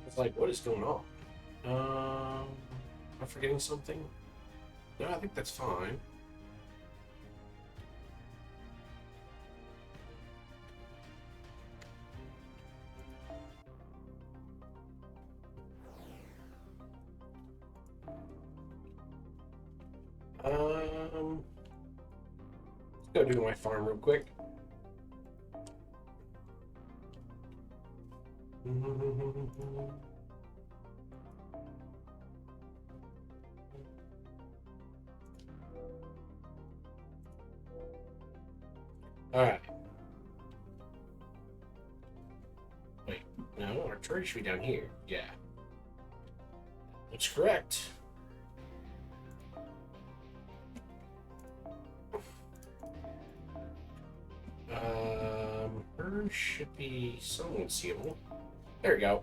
It's like, what is going on? Am I forgetting something? No, I think that's fine. Let's go do my farm real quick. Alright. Wait, no, our tree should be down here. Yeah. That's correct. Hers should be somewhat seeable. There we go.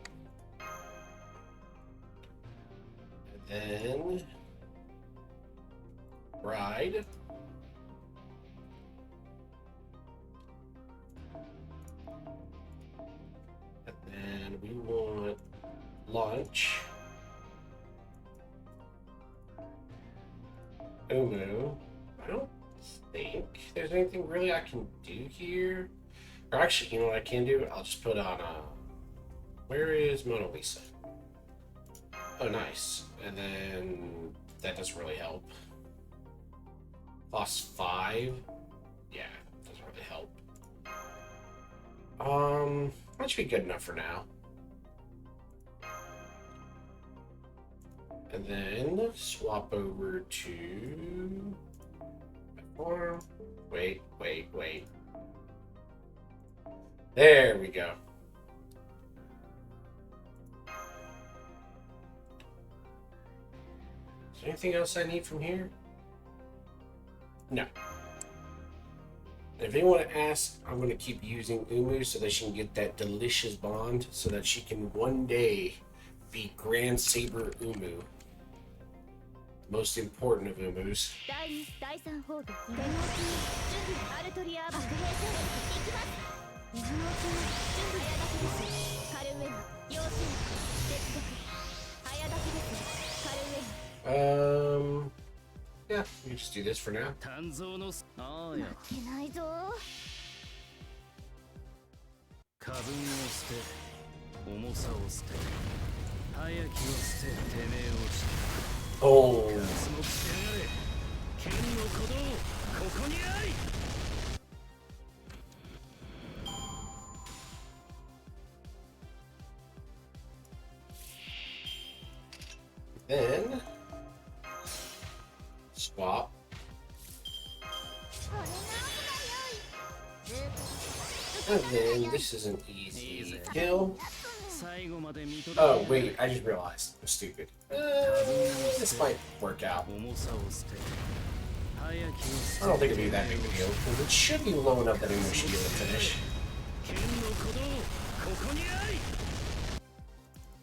And then ride. And then we want lunch. Umu. I don't think there's anything really I can do here. Or actually, you know what I can do? I'll just put on where is Mona Lisa? Oh, nice. And then that doesn't really help. +5. Yeah, doesn't really help. That should be good enough for now. And then swap over to my farm. Wait. There we go. Is there anything else I need from here? No. And if anyone asks, I'm going to keep using Umu so that she can get that delicious bond so that she can one day be Grand Saber Umu. Most important of Umus. Yeah, we can just do this for now. Oh. Then swap. And then this is an easy kill. Oh wait, I just realized I'm stupid. This might work out. I don't think it'd be that big of a deal because it should be low enough that anyone should be able to finish.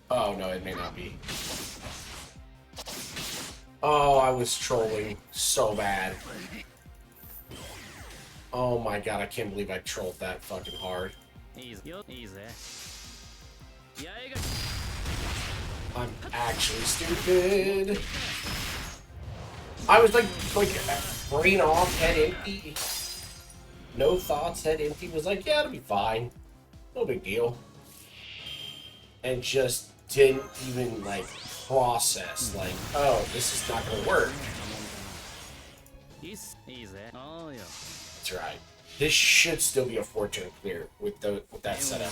Oh no, it may not be. Oh, I was trolling so bad. Oh my god, I can't believe I trolled that fucking hard. I'm actually stupid. I was like brain off, head empty. No thoughts, head empty. Was like, yeah, it'll be fine. No big deal. And just didn't even like process like, oh, this is not gonna work. That's right. This should still be a 4-turn clear with that setup.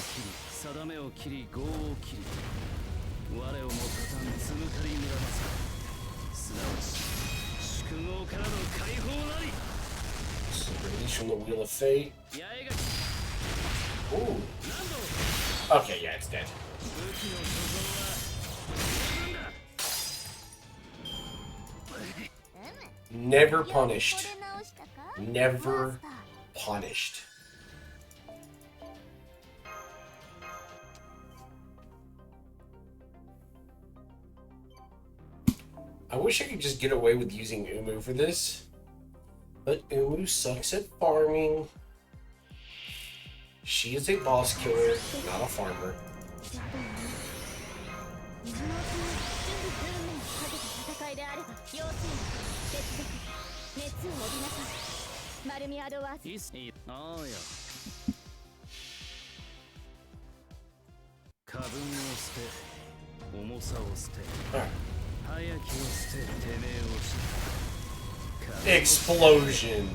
Release from the Wheel of Fate. Ooh. Okay, yeah, it's dead. Never punished. Never punished. I wish I could just get away with using Umu for this. But Umu sucks at farming. She is a boss killer, not a farmer. Explosion.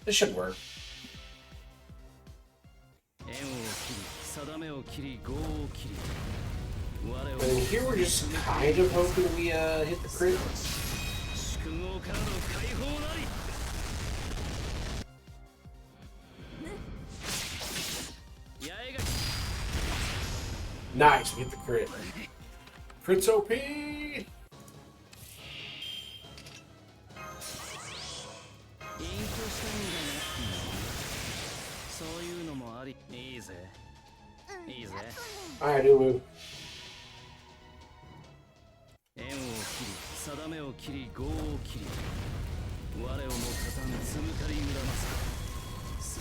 This should work. And here we're just kind of hoping we hit the crit. Nice, we hit the crit. Crit's OP! Alright, new move.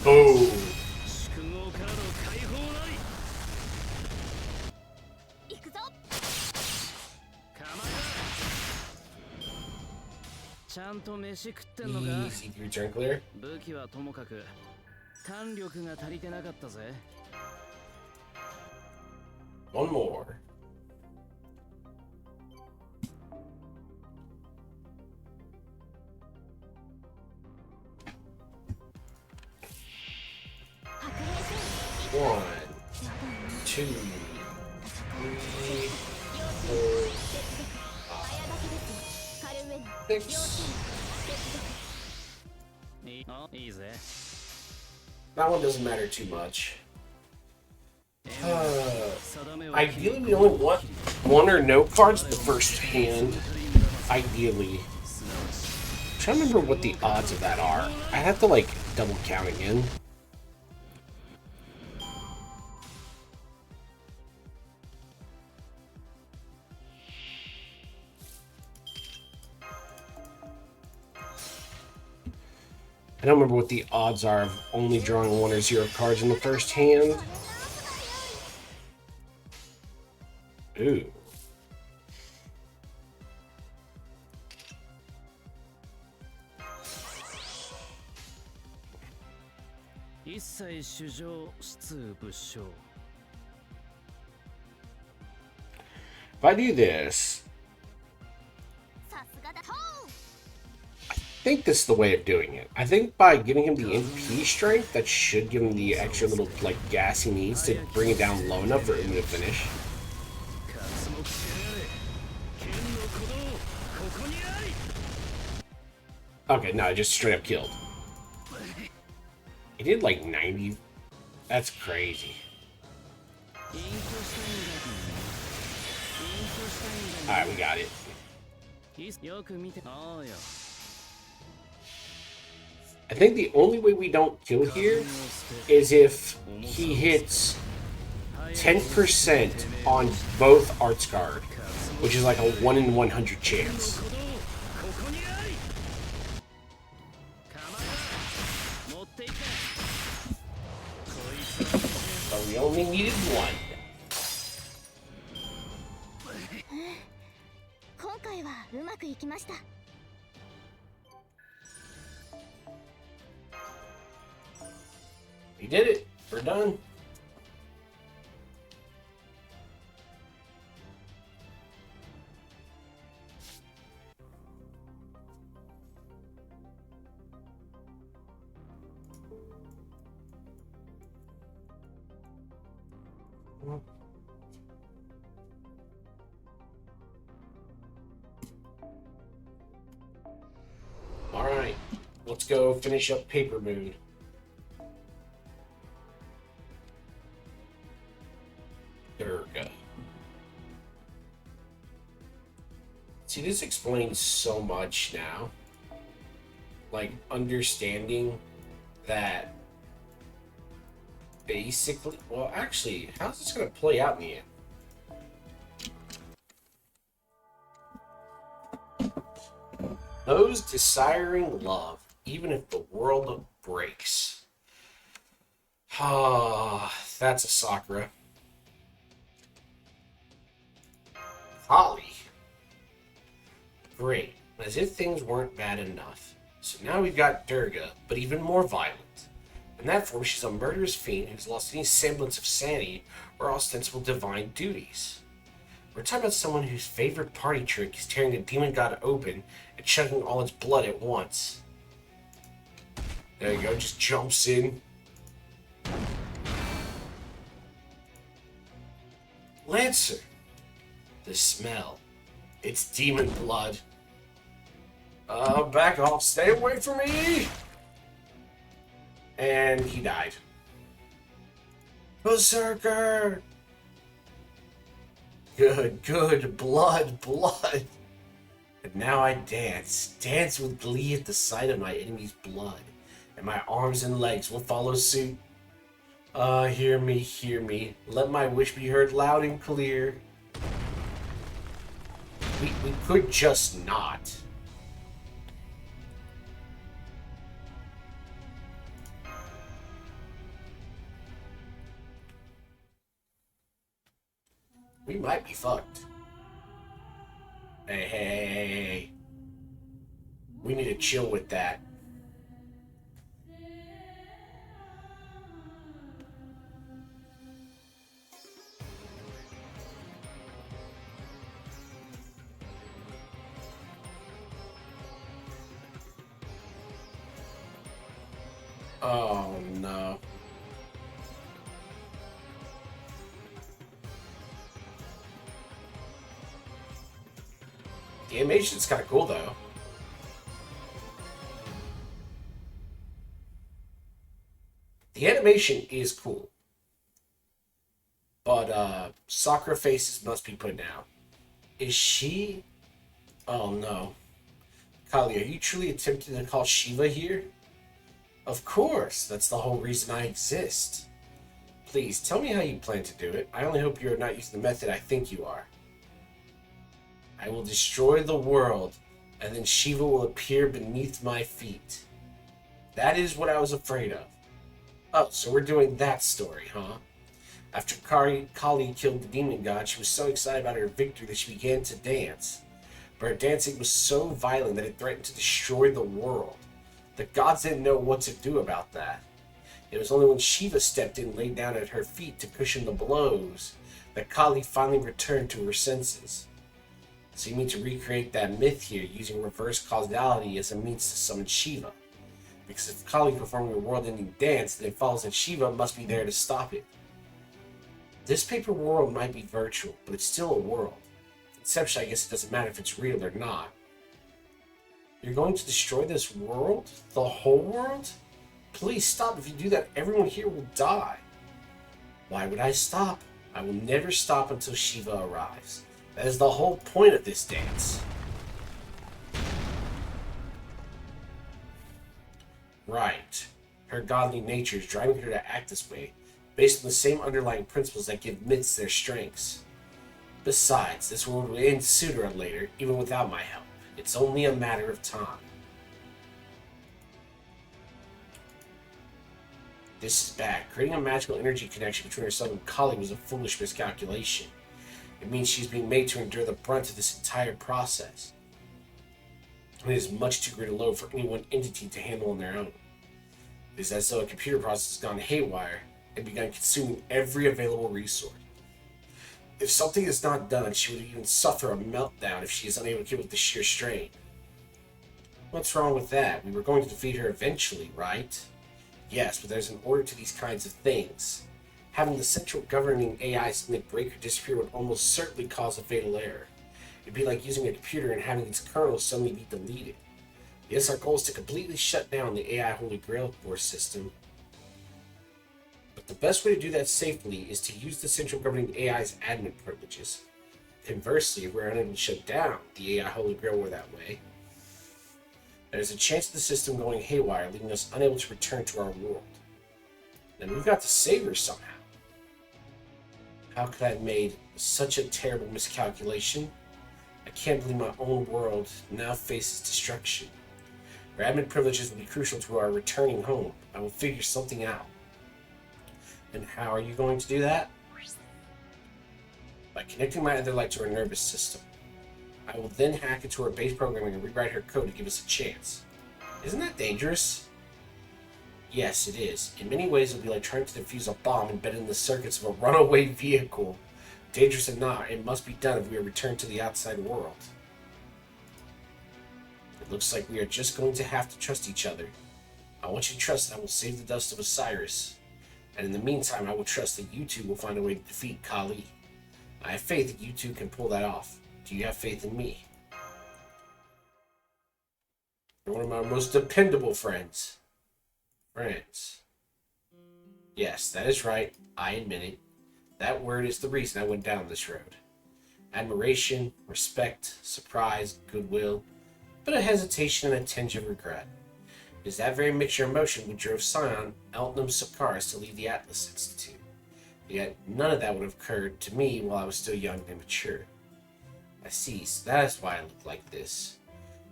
Boom! Easy, you turn clear. One more. One, two, three, four, 5, 6. That one doesn't matter too much. Ideally, we only want one or no cards the first hand. Ideally. I'm trying to remember what the odds of that are. I have to like double count again. I don't remember what the odds are of only drawing 1 or 0 cards in the first hand. Ooh. If I do this, I think this is the way of doing it. I think by giving him the MP strength, that should give him the extra little like gas he needs to bring it down low enough for him to finish. Okay, no, I just straight up killed. He did like 90. That's crazy. Alright, we got it. I think the only way we don't kill here is if he hits 10% on both Arts Guard, which is like a 1 in 100 chance. But we only needed 1. We did it. We're done. Alright, let's go finish up Paper Moon. Durga. See, this explains so much now. Like, understanding that basically... Well, actually, how's this going to play out in the end? Those desiring love, even if the world breaks. Ah, that's a Sakura. Holly. Great. As if things weren't bad enough. So now we've got Durga, but even more violent. In that form, she's a murderous fiend who's lost any semblance of sanity or ostensible divine duties. We're talking about someone whose favorite party trick is tearing the demon god open and chugging all its blood at once. There you go, just jumps in. Lancer. The smell. It's demon blood. Back off. Stay away from me! And he died. Berserker! Good, good. Blood, blood. And now I dance. Dance with glee at the sight of my enemy's blood. And my arms and legs will follow suit. Hear me, hear me. Let my wish be heard loud and clear. We could just not. We might be fucked. Hey. We need to chill with that. Oh no. The animation's kind of cool though. The animation is cool. But Sakura faces must be put down. Is she? Oh no. Kali, are you truly attempting to call Shiva here? Of course, that's the whole reason I exist. Please, tell me how you plan to do it. I only hope you're not using the method I think you are. I will destroy the world, and then Shiva will appear beneath my feet. That is what I was afraid of. Oh, so we're doing that story, huh? After Kali killed the demon god, she was so excited about her victory that she began to dance. But her dancing was so violent that it threatened to destroy the world. The gods didn't know what to do about that. It was only when Shiva stepped in and laid down at her feet to cushion the blows that Kali finally returned to her senses. So you mean to recreate that myth here using reverse causality as a means to summon Shiva. Because if Kali performing a world-ending dance, then it follows that Shiva must be there to stop it. This paper world might be virtual, but it's still a world. Conceptually, I guess it doesn't matter if it's real or not. You're going to destroy this world? The whole world? Please stop. If you do that, everyone here will die. Why would I stop? I will never stop until Shiva arrives. That is the whole point of this dance. Right. Her godly nature is driving her to act this way, based on the same underlying principles that give myths their strengths. Besides, this world will end sooner or later, even without my help. It's only a matter of time. This is bad. Creating a magical energy connection between herself and Kali was a foolish miscalculation. It means she's being made to endure the brunt of this entire process. It is much too great a load for any one entity to handle on their own. It is as though a computer process has gone haywire and begun consuming every available resource. If something is not done, she would even suffer a meltdown if she is unable to keep with the sheer strain. What's wrong with that? We were going to defeat her eventually, right? Yes, but there's an order to these kinds of things. Having the central governing AI suddenly break or disappear would almost certainly cause a fatal error. It'd be like using a computer and having its kernel suddenly be deleted. Yes, our goal is to completely shut down the AI Holy Grail core system. But the best way to do that safely is to use the central governing AI's admin privileges. Conversely, if we're unable to shut down the AI Holy Grail that way, there's a chance of the system going haywire, leaving us unable to return to our world. Then we've got to save her somehow. How could I have made such a terrible miscalculation? I can't believe my own world now faces destruction. Our admin privileges will be crucial to our returning home. I will figure something out. And how are you going to do that? By connecting my other light to her nervous system. I will then hack into her base programming and rewrite her code to give us a chance. Isn't that dangerous? Yes, it is. In many ways, it will be like trying to defuse a bomb embedded in the circuits of a runaway vehicle. Dangerous or not, it must be done if we are returned to the outside world. It looks like we are just going to have to trust each other. I want you to trust that I will save the dust of Osiris. And in the meantime, I will trust that you two will find a way to defeat Kali. I have faith that you two can pull that off. Do you have faith in me? You're one of my most dependable friends. Yes, that is right. I admit it. That word is the reason I went down this road. Admiration, respect, surprise, goodwill, but a hesitation and a tinge of regret. It is that very mixture of emotion which drove Scion, Eltnum Sakaris, to leave the Atlas Institute. Yet none of that would have occurred to me while I was still young and immature. I see, so that is why I look like this.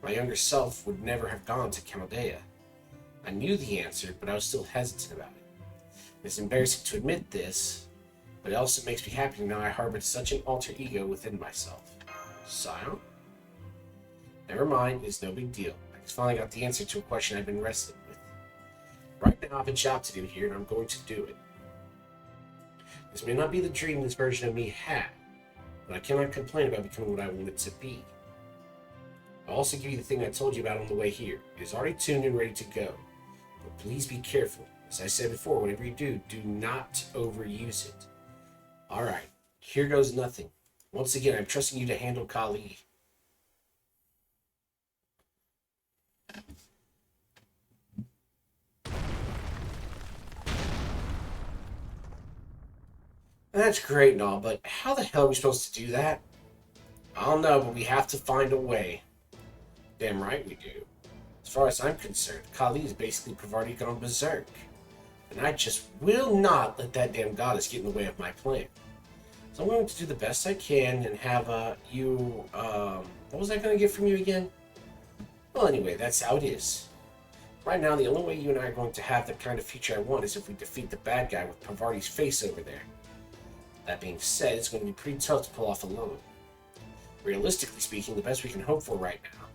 My younger self would never have gone to Chaldea. I knew the answer, but I was still hesitant about it. It's embarrassing to admit this, but it also makes me happy to know I harbored such an alter ego within myself. Scion? Never mind, it's no big deal. I just finally got the answer to a question I've been wrestling with. Right now I have a job to do here, and I'm going to do it. This may not be the dream this version of me had, but I cannot complain about becoming what I wanted to be. I'll also give you the thing I told you about on the way here. It is already tuned and ready to go. But please be careful. As I said before, whatever you do, do not overuse it. Alright, here goes nothing. Once again, I'm trusting you to handle Kali. That's great and all, but how the hell are we supposed to do that? I don't know, but we have to find a way. Damn right we do. As far as I'm concerned, Kali is basically already gone berserk. And I just will not let that damn goddess get in the way of my plan. So I'm going to do the best I can and have what was I going to get from you again? Well, anyway, that's how it is. Right now, the only way you and I are going to have the kind of future I want is if we defeat the bad guy with Parvati's face over there. That being said, it's going to be pretty tough to pull off alone. Realistically speaking, the best we can hope for right now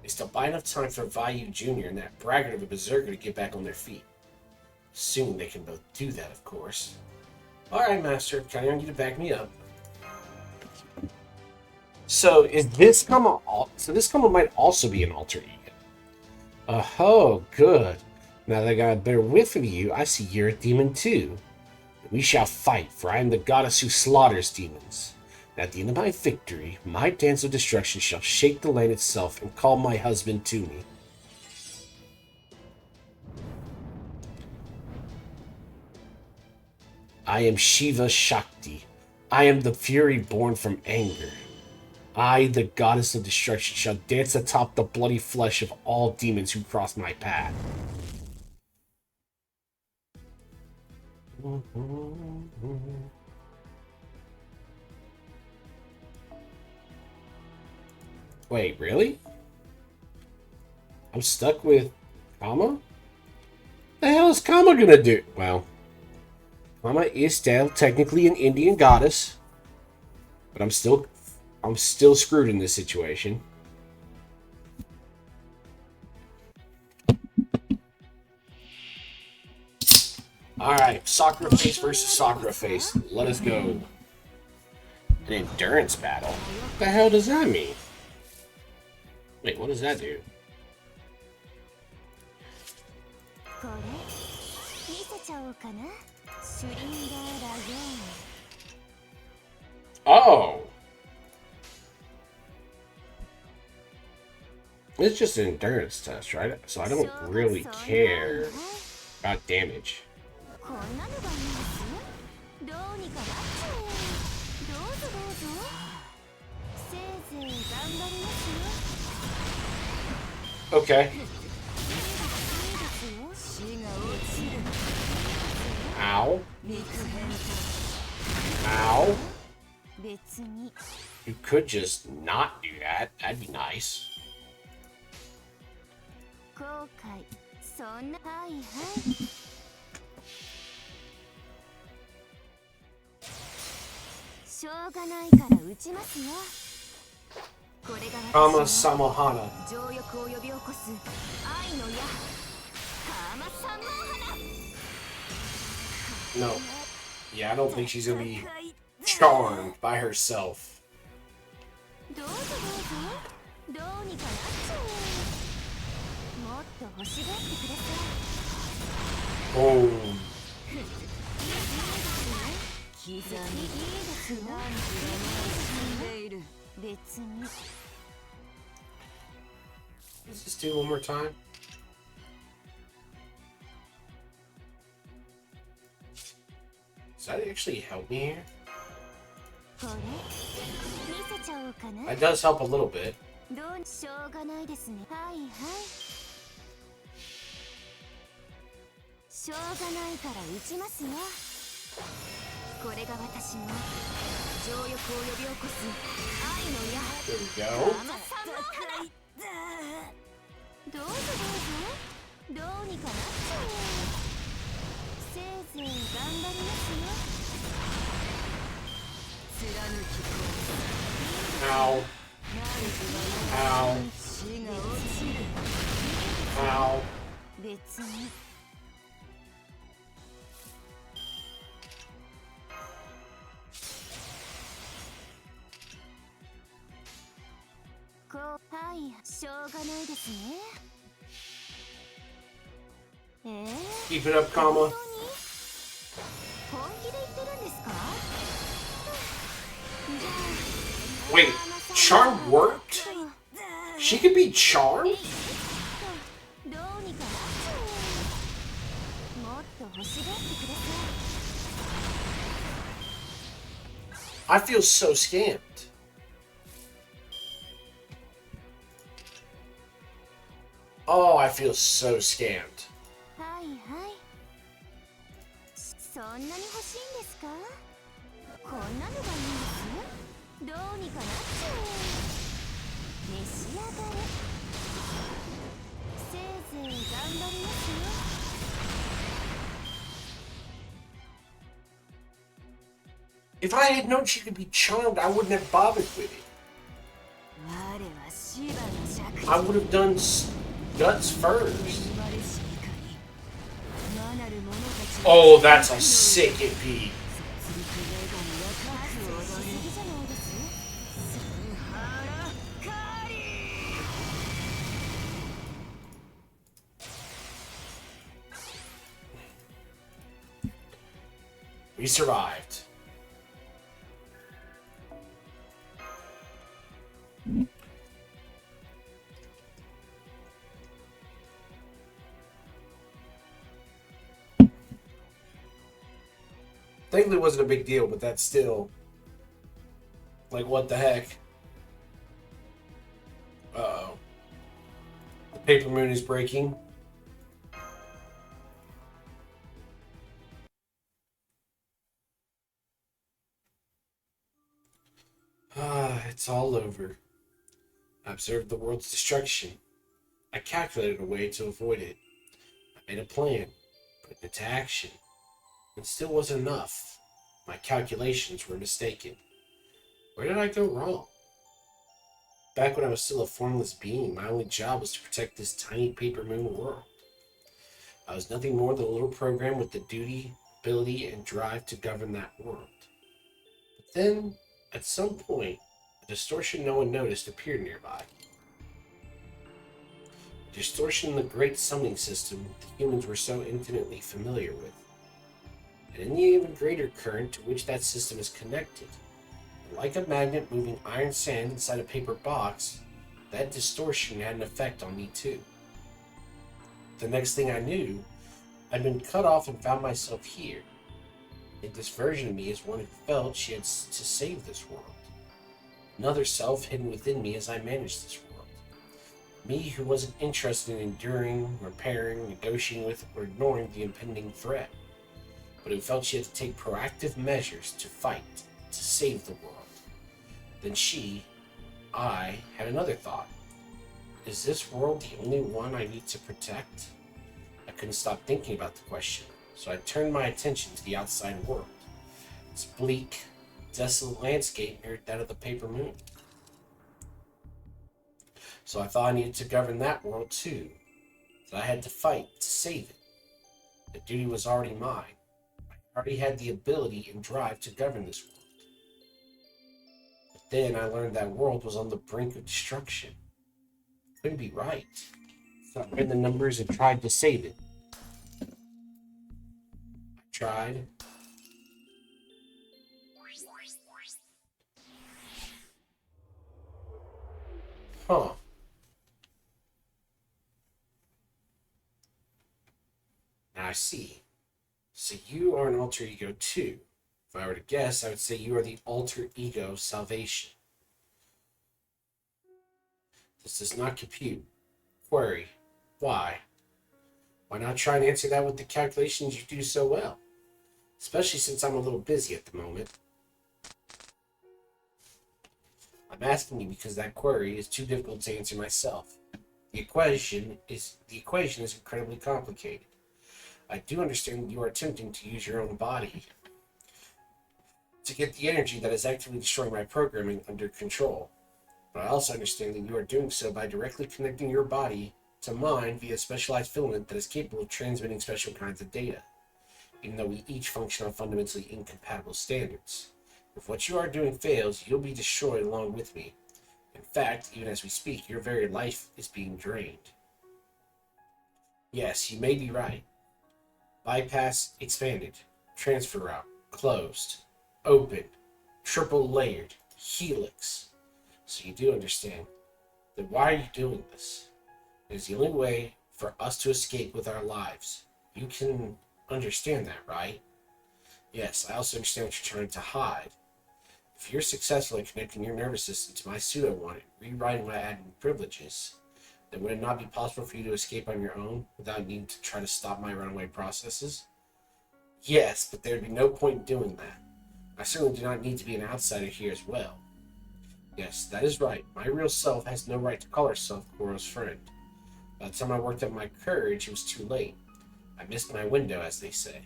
is to buy enough time for Vayu Jr. and that braggart of a berserker to get back on their feet. Soon they can both do that, of course. Alright, Master, counting on you to back me up. So, is this Kama... So this Kama might also be an alter ego. Oh, good. Now that I got a better whiff of you, I see you're a demon too. We shall fight, for I am the goddess who slaughters demons. And at the end of my victory, my dance of destruction shall shake the land itself and call my husband to me. I am Shiva Shakti. I am the fury born from anger. I, the goddess of destruction, shall dance atop the bloody flesh of all demons who cross my path. Wait, really? I'm stuck with Kama? The hell is Kama gonna do? Well, Kama is still technically an Indian goddess, but I'm still screwed in this situation. Alright, Sakura face versus Sakura face. Let us go. An endurance battle? What the hell does that mean? Wait, what does that do? Oh! It's just an endurance test, right? So I don't really care about damage. Okay. Ow. Ow. You could just not do that. That'd be nice. Kama Samahana. No. Yeah, I don't think she's gonna be charmed by herself. Oh. Let's just do it one more time. Does that actually help me here? That does help a little bit. There we go. Ow. Ow. Ow. Keep it up, Kama. Wait, charm worked? She could be charmed? I feel so scammed. Oh, I feel so scammed. If I had known she could be charmed, I wouldn't have bothered with it. I would have done guts first. Oh, that's a sick MP. We survived. Thankfully, it wasn't a big deal, but that's still like, what the heck? Uh-oh. The paper moon is breaking. It's all over. I observed the world's destruction. I calculated a way to avoid it. I made a plan, put it into action. It still wasn't enough. My calculations were mistaken. Where did I go wrong? Back when I was still a formless being, my only job was to protect this tiny paper moon world. I was nothing more than a little program with the duty, ability, and drive to govern that world. But then, at some point, a distortion no one noticed appeared nearby. A distortion in the great summoning system the humans were so intimately familiar with. and any even greater current to which that system is connected. And like a magnet moving iron sand inside a paper box, that distortion had an effect on me too. The next thing I knew, I'd been cut off and found myself here. And this version of me is one who felt she had to save this world. Another self hidden within me as I managed this world. Me who wasn't interested in enduring, repairing, negotiating with, or ignoring the impending threat, but who felt she had to take proactive measures to fight, to save the world. Then I, had another thought. Is this world the only one I need to protect? I couldn't stop thinking about the question, so I turned my attention to the outside world. Its bleak, desolate landscape mirrored that of the paper moon. So I thought I needed to govern that world too, that I had to fight to save it. The duty was already mine. I already had the ability and drive to govern this world. But then I learned that world was on the brink of destruction. It couldn't be right. So I ran the numbers and tried to save it. I tried. Huh. Now I see. So you are an alter ego too. If I were to guess, I would say you are the alter ego salvation. This does not compute. Query. Why? Why not try and answer that with the calculations you do so well? Especially since I'm a little busy at the moment. I'm asking you because that query is too difficult to answer myself. The equation is incredibly complicated. I do understand that you are attempting to use your own body to get the energy that is actively destroying my programming under control. But I also understand that you are doing so by directly connecting your body to mine via a specialized filament that is capable of transmitting special kinds of data, even though we each function on fundamentally incompatible standards. If what you are doing fails, you'll be destroyed along with me. In fact, even as we speak, your very life is being drained. Yes, you may be right. Bypass expanded. Transfer route closed. Open. Triple layered. Helix. So you do understand. Then why are you doing this? It is the only way for us to escape with our lives. You can understand that, right? Yes, I also understand what you're trying to hide. If you're successful in connecting your nervous system to my pseudo-one and rewriting my admin privileges, then would it not be possible for you to escape on your own without needing to try to stop my runaway processes? Yes, but there would be no point in doing that. I certainly do not need to be an outsider here as well. Yes, that is right. My real self has no right to call herself Goro's friend. By the time I worked up my courage, it was too late. I missed my window, as they say.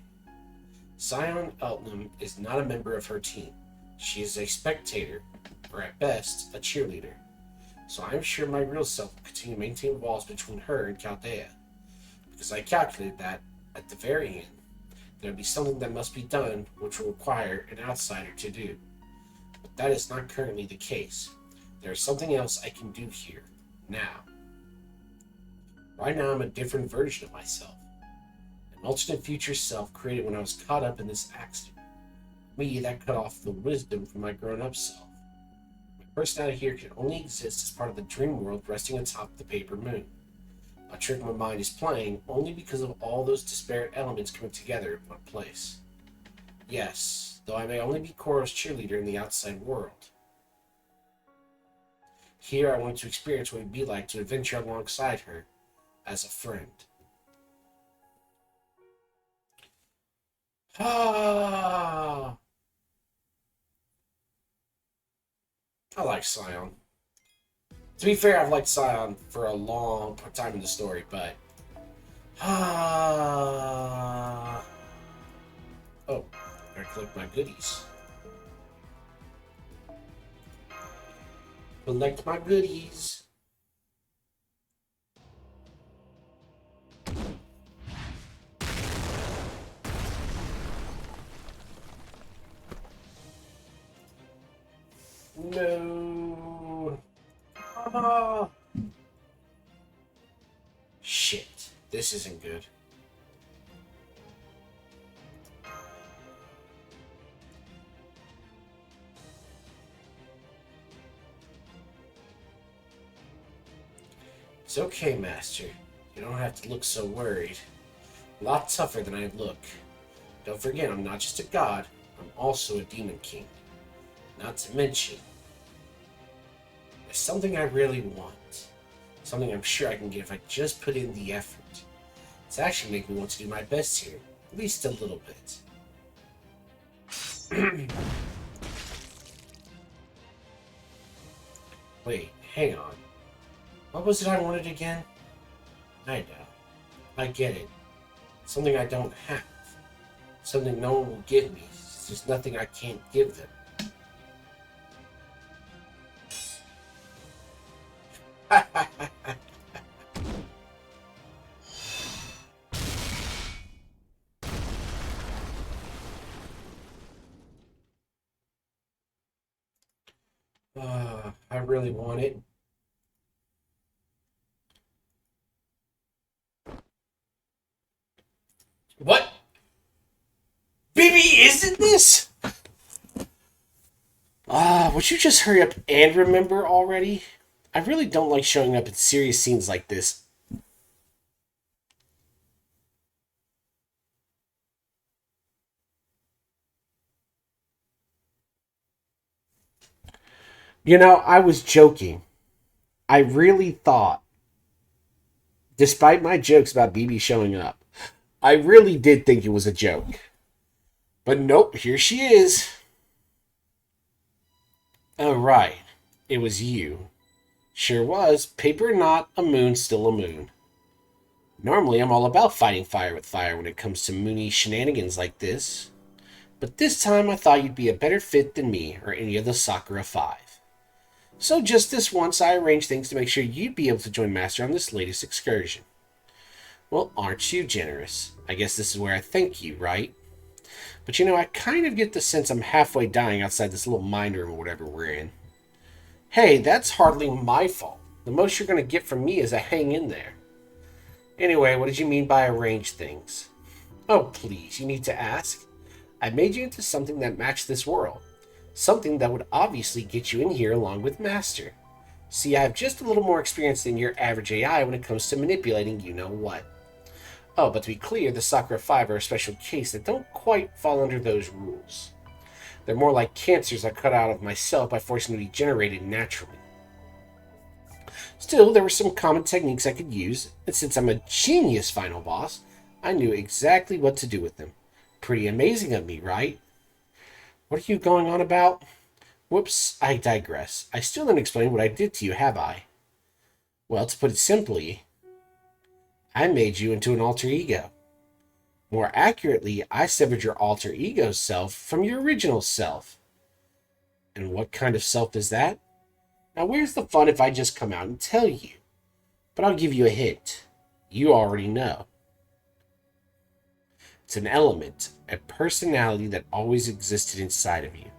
Scion Eltnam is not a member of her team. She is a spectator, or at best, a cheerleader. So I'm sure my real self will continue to maintain walls between her and Chaldea. Because I calculated that, at the very end, there will be something that must be done which will require an outsider to do. But that is not currently the case. There is something else I can do here, now. Right now I'm a different version of myself. An alternate future self created when I was caught up in this accident. Me that cut off the wisdom from my grown-up self. My personality here can only exist as part of the dream world resting atop the paper moon. A trick my mind is playing only because of all those disparate elements coming together in one place. Yes, though I may only be Koro's cheerleader in the outside world. Here I want to experience what it would be like to adventure alongside her as a friend. Ah, I like Scion. To be fair, I've liked Scion for a long time in the story, but oh, I collect my goodies. Collect my goodies. No. Ah. Shit. This isn't good. It's okay, Master. You don't have to look so worried. A lot tougher than I look. Don't forget, I'm not just a god, I'm also a demon king. Not to mention, there's something I really want. Something I'm sure I can get if I just put in the effort. It's actually making me want to do my best here. At least a little bit. Wait, hang on. What was it I wanted again? I know. I get it. Something I don't have. Something no one will give me. There's nothing I can't give them. I really want it. What? BB, isn't this? Would you just hurry up and remember already? I really don't like showing up in serious scenes like this. You know, I was joking. I really thought, despite my jokes about BB showing up, I really did think it was a joke. But nope, here she is. Oh, right. It was you. Sure was. Paper not, a moon still a moon. Normally, I'm all about fighting fire with fire when it comes to moony shenanigans like this. But this time, I thought you'd be a better fit than me or any of the Sakura 5. So just this once, I arranged things to make sure you'd be able to join Master on this latest excursion. Well, aren't you generous? I guess this is where I thank you, right? But you know, I kind of get the sense I'm halfway dying outside this little mine room or whatever we're in. Hey, that's hardly my fault. The most you're going to get from me is a hang in there. Anyway, what did you mean by arrange things? Oh, please, you need to ask. I made you into something that matched this world. Something that would obviously get you in here along with Master. See, I have just a little more experience than your average AI when it comes to manipulating you-know-what. Oh, but to be clear, the Sakura 5 are a special case that don't quite fall under those rules. They're more like cancers I cut out of myself by forcing them to be generated naturally. Still, there were some common techniques I could use, and since I'm a genius final boss, I knew exactly what to do with them. Pretty amazing of me, right? What are you going on about? Whoops, I digress. I still didn't explain what I did to you, have I? Well, to put it simply, I made you into an alter ego. More accurately, I severed your alter ego self from your original self. And what kind of self is that? Now, where's the fun if I just come out and tell you? But I'll give you a hint. You already know. It's an element, a personality that always existed inside of you.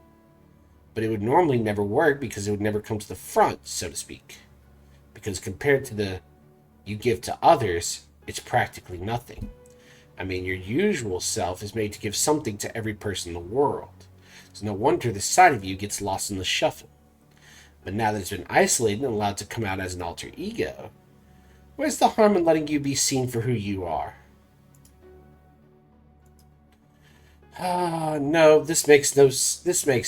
But it would normally never work because it would never come to the front, so to speak. Because compared to the you give to others, it's practically nothing. I mean, your usual self is made to give something to every person in the world. So no wonder this side of you gets lost in the shuffle. But now that it's been isolated and allowed to come out as an alter ego, where's the harm in letting you be seen for who you are? No, this makes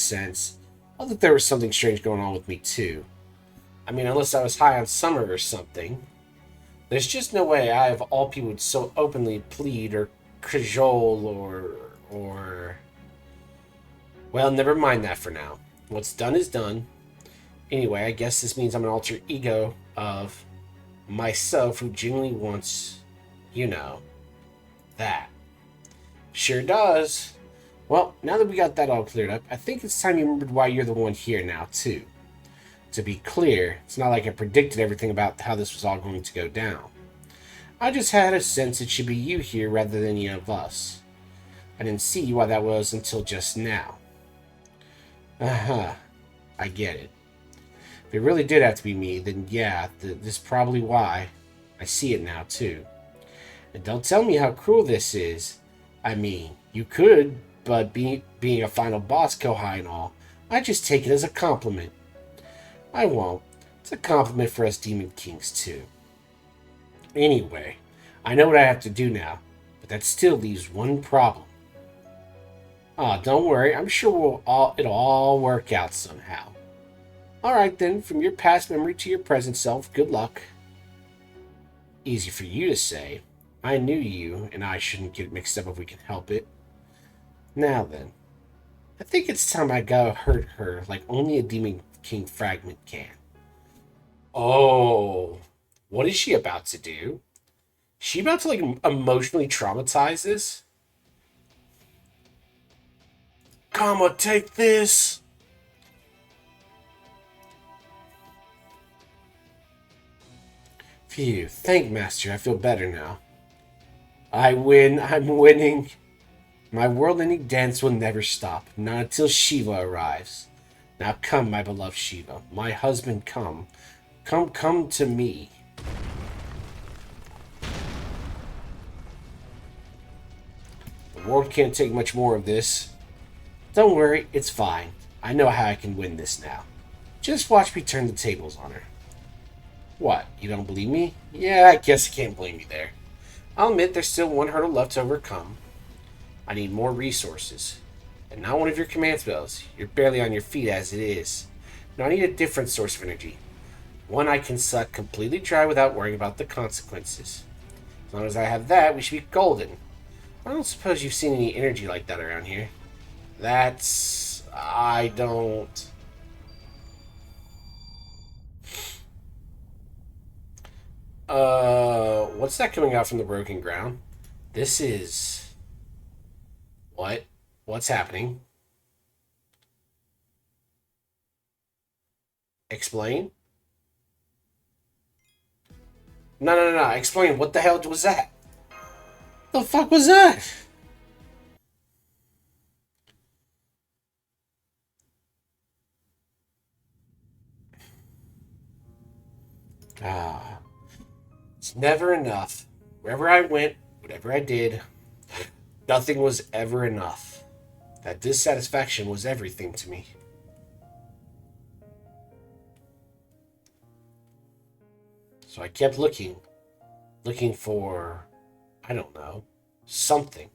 sense. I thought there was something strange going on with me too. I mean, unless I was high on summer or something. There's just no way I, of all people, would so openly plead or cajole or... Well, never mind that for now. What's done is done. Anyway, I guess this means I'm an alter ego of myself who genuinely wants, you know, that. Sure does. Well, now that we got that all cleared up, I think it's time you remembered why you're the one here now, too. To be clear, it's not like I predicted everything about how this was all going to go down. I just had a sense it should be you here rather than any of us. I didn't see why that was until just now. I get it. If it really did have to be me, then yeah, this is probably why. I see it now, too. And don't tell me how cruel this is. I mean, you could, but being a final boss Kohai and all, I just take it as a compliment. I won't. It's a compliment for us Demon Kings, too. Anyway, I know what I have to do now, but that still leaves one problem. Ah, don't worry. I'm sure it'll all work out somehow. All right then, from your past memory to your present self, good luck. Easy for you to say. I knew you, and I shouldn't get mixed up if we can help it. Now then, I think it's time I go hurt her like only a Demon King fragment can. Oh, what is she about to do? She about to like emotionally traumatize this? Comma, take this. Phew, thank Master, I feel better now. I win, I'm winning. My world-ending dance will never stop, not until Shiva arrives. Now come, my beloved Shiva, my husband, come. Come to me. The world can't take much more of this. Don't worry, it's fine. I know how I can win this now. Just watch me turn the tables on her. What, you don't believe me? Yeah, I guess you can't blame me there. I'll admit there's still one hurdle left to overcome. I need more resources. And not one of your command spells. You're barely on your feet as it is. No, I need a different source of energy. One I can suck completely dry without worrying about the consequences. As long as I have that, we should be golden. I don't suppose you've seen any energy like that around here. That's... I don't... What's that coming out from the broken ground? This is... What? What's happening? Explain? No. Explain. What the hell was that? The fuck was that? Ah. It's never enough. Wherever I went, whatever I did, nothing was ever enough. That dissatisfaction was everything to me. So I kept looking for, I don't know, something.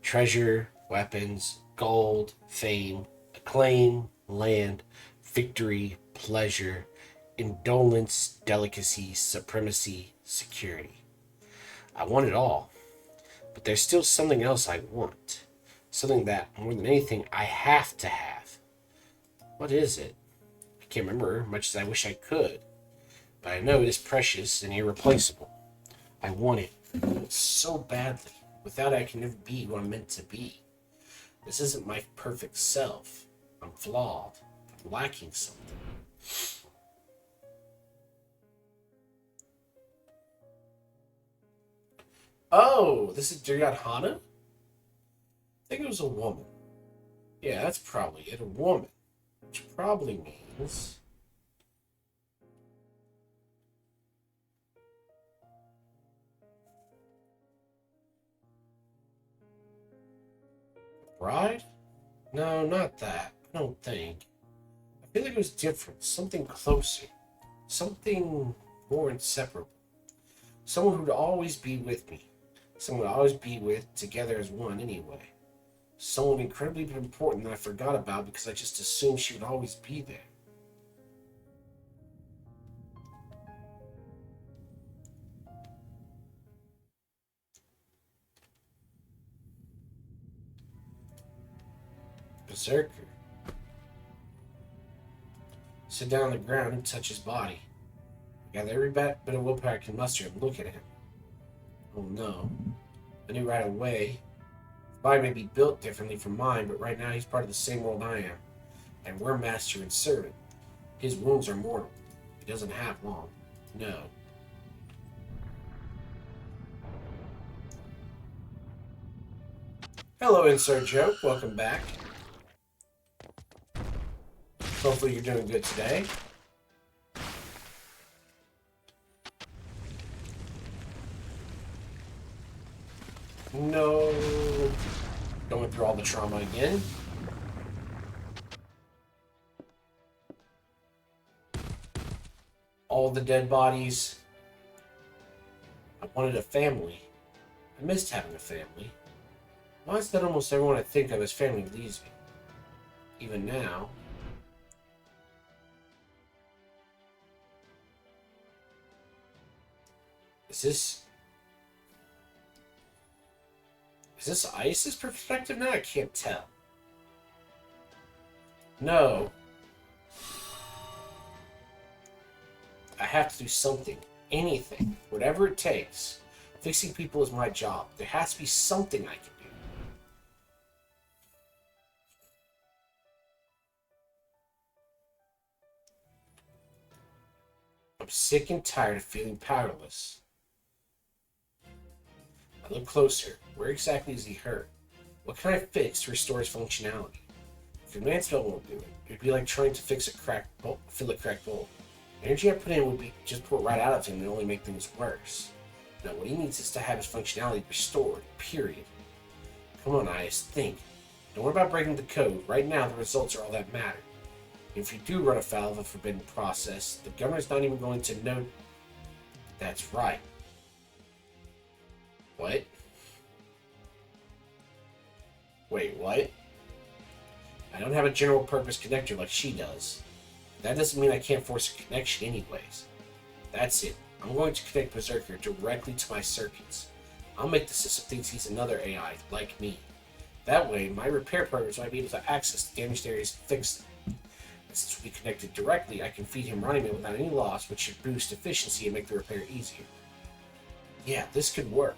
Treasure, weapons, gold, fame, acclaim, land, victory, pleasure, indolence, delicacy, supremacy, security. I want it all. But there's still something else I want. Something that, more than anything, I have to have. What is it? I can't remember, much as I wish I could. But I know it is precious and irreplaceable. I want it so badly. Without it, I can never be who I'm meant to be. This isn't my perfect self. I'm flawed. I'm lacking something. Oh, this is Duryodhana? I think it was a woman. Yeah, that's probably it. A woman. Which probably means... bride? No, not that. I don't think. I feel like it was different. Something closer. Something more inseparable. Someone who'd always be with me. Someone I'd always be with together as one anyway. Someone incredibly important that I forgot about because I just assumed she would always be there. Berserker. Sit down on the ground and touch his body. I gather every bit of willpower I can muster and look at him. Oh no. I knew right away. His body may be built differently from mine, but right now he's part of the same world I am. And we're master and servant. His wounds are mortal. He doesn't have long. No. Hello, Insert Joke. Welcome back. Hopefully you're doing good today. No. Going through all the trauma again. All the dead bodies. I wanted a family. I missed having a family. Why is that almost everyone I think of as family leaves me? Even now. Is this Ice's perspective now? I can't tell. No. I have to do something. Anything. Whatever it takes. Fixing people is my job. There has to be something I can do. I'm sick and tired of feeling powerless. I look closer. Where exactly is he hurt? What can I fix to restore his functionality? If your command spell won't do it, it'd be like trying to fix a cracked bowl, fill a cracked bowl. The energy I put in would be just pour right out of him and only make things worse. No, what he needs is to have his functionality restored, period. Come on, Ice, think. Don't worry about breaking the code. Right now, the results are all that matter. If you do run afoul of a forbidden process, the governor's not even going to know. That's right. What? Wait, what? I don't have a general purpose connector like she does. That doesn't mean I can't force a connection anyways. That's it. I'm going to connect Berserker directly to my circuits. I'll make the system think he's another AI, like me. That way, my repair programs might be able to access the damaged areas and fix them. And since we connected directly, I can feed him running it without any loss, which should boost efficiency and make the repair easier. Yeah, this could work.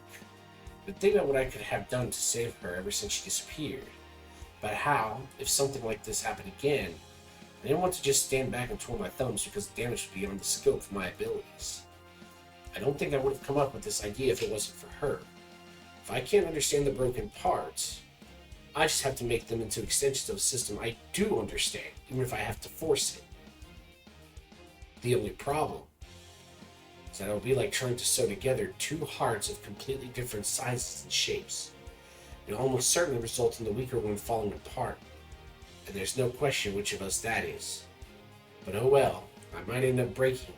But think about what I could have done to save her ever since she disappeared. But how, if something like this happened again, I didn't want to just stand back and twirl my thumbs because the damage would be beyond the scope of my abilities. I don't think I would have come up with this idea if it wasn't for her. If I can't understand the broken parts, I just have to make them into extensions of a system I do understand, even if I have to force it. The only problem is that it'll be like trying to sew together two hearts of completely different sizes and shapes. It'll almost certainly result in the weaker one falling apart, and there's no question which of us that is. But oh well, I might end up breaking,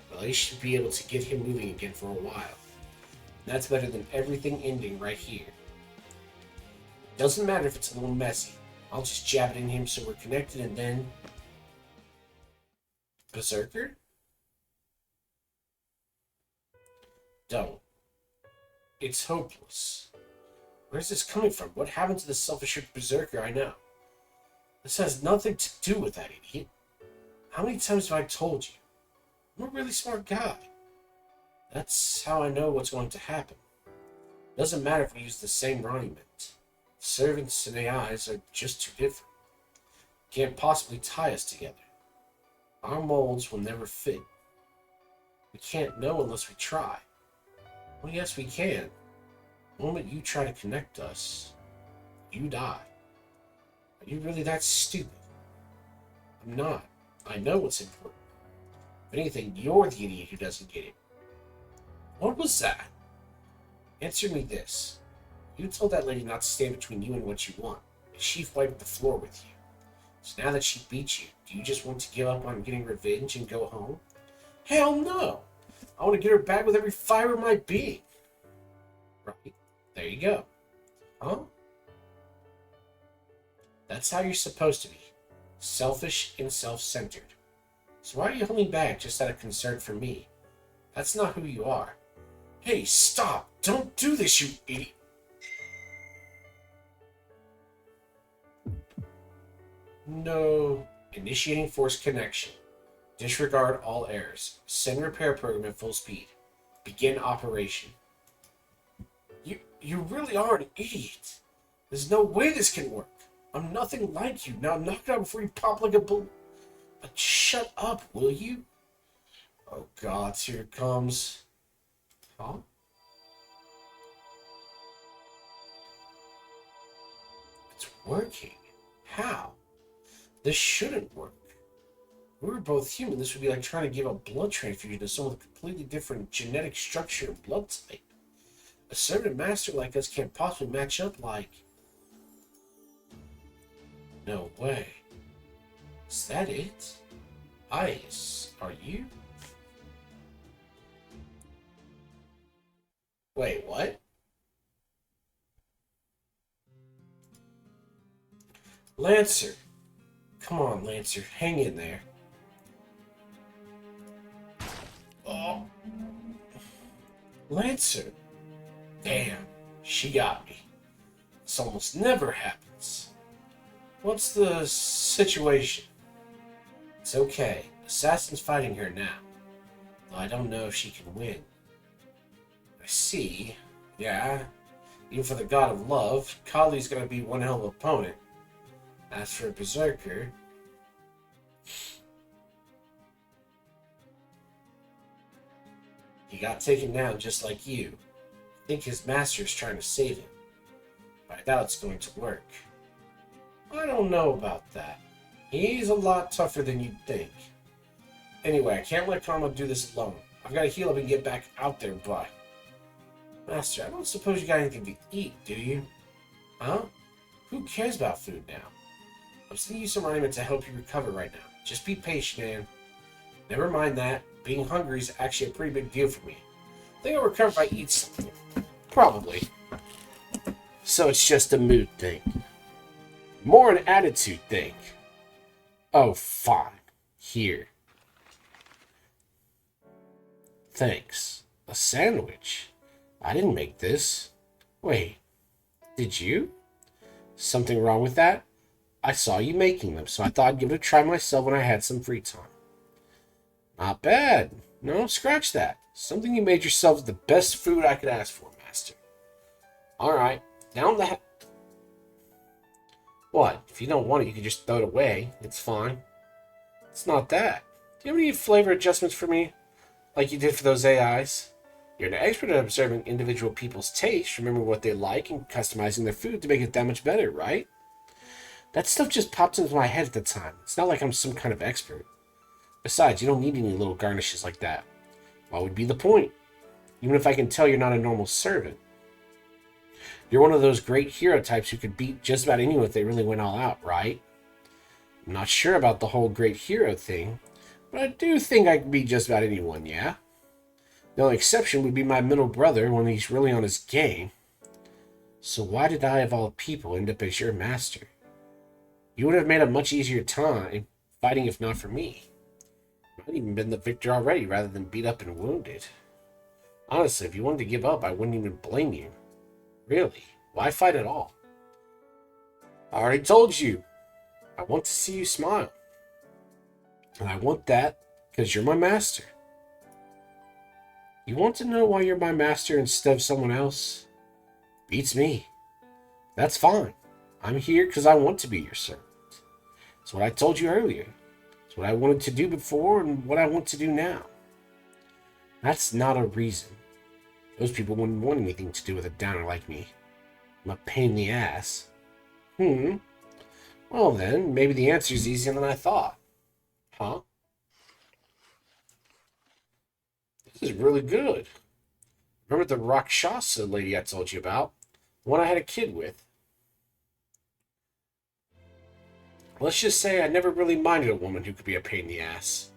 but at least should be able to get him moving again for a while. And that's better than everything ending right here. Doesn't matter if it's a little messy. I'll just jab it in him so we're connected and then... Berserker? Don't. It's hopeless. Where's this coming from? What happened to the self-assured Berserker I know? This has nothing to do with that idiot. How many times have I told you? I'm a really smart guy. That's how I know what's going to happen. Doesn't matter if we use the same monument. Servants and AIs are just too different. Can't possibly tie us together. Our molds will never fit. We can't know unless we try. Well, yes, we can. The moment you try to connect us, you die. Are you really that stupid? I'm not. I know what's important. If anything, you're the idiot who doesn't get it. What was that? Answer me this. You told that lady not to stand between you and what you want. And she wiped the floor with you. So now that she beat you, do you just want to give up on getting revenge and go home? Hell no! I want to get her back with every fiber of my being. Right. There you go. Huh? That's how you're supposed to be. Selfish and self-centered. So why are you holding back just out of concern for me? That's not who you are. Hey, stop! Don't do this, you idiot! No. Initiating force connection. Disregard all errors. Send repair program at full speed. Begin operation. You really are an idiot. There's no way this can work. I'm nothing like you. Now knock it out before you pop like a balloon. Shut up, will you? Oh God, here it comes. Huh? It's working. How? This shouldn't work. We were both human. This would be like trying to give a blood transfusion to someone with a completely different genetic structure and blood type. A servant master like us can't possibly match up like... No way. Is that it? Ice, are you? Wait, what? Lancer. Come on, Lancer. Hang in there. Oh. Lancer. Damn. She got me. This almost never happens. What's the situation? It's okay. Assassin's fighting her now. Though I don't know if she can win. I see. Yeah. Even for the god of love, Kali's gonna be one hell of an opponent. As for Berserker... he got taken down just like you. I think his master's trying to save him. But I doubt it's going to work. I don't know about that. He's a lot tougher than you'd think. Anyway, I can't let Karma do this alone. I've got to heal up and get back out there, but... Master, I don't suppose you got anything to eat, do you? Huh? Who cares about food now? I'm sending you some raiment to help you recover right now. Just be patient, and... never mind that. Being hungry is actually a pretty big deal for me. I think I'll recover if I eat something. Probably. So it's just a mood thing. More an attitude thing. Oh, fine. Here. Thanks. A sandwich? I didn't make this. Wait. Did you? Something wrong with that? I saw you making them, so I thought I'd give it a try myself when I had some free time. Not bad. No, scratch that. Something you made yourself is the best food I could ask for, Master. Alright, down the... What? If you don't want it, you can just throw it away. It's fine. It's not that. Do you have any flavor adjustments for me? Like you did for those AIs? You're an expert at observing individual people's tastes, remembering what they like, and customizing their food to make it that much better, right? That stuff just popped into my head at the time. It's not like I'm some kind of expert. Besides, you don't need any little garnishes like that. What would be the point? Even if I can tell you're not a normal servant. You're one of those great hero types who could beat just about anyone if they really went all out, right? I'm not sure about the whole great hero thing, but I do think I could beat just about anyone, yeah? The only exception would be my middle brother when he's really on his game. So why did I, of all people, end up as your master? You would have made a much easier time fighting if not for me. I'd even been the victor already rather than beat up and wounded. Honestly, if you wanted to give up, I wouldn't even blame you. Really? Why fight at all? I already told you. I want to see you smile. And I want that because you're my master. You want to know why you're my master instead of someone else? Beats me. That's fine. I'm here because I want to be your servant. It's what I told you earlier. It's what I wanted to do before and what I want to do now. That's not a reason. Those people wouldn't want anything to do with a downer like me. I'm a pain in the ass. Well then, maybe the answer's easier than I thought. Huh? This is really good. Remember the Rakshasa lady I told you about? The one I had a kid with. Let's just say I never really minded a woman who could be a pain in the ass.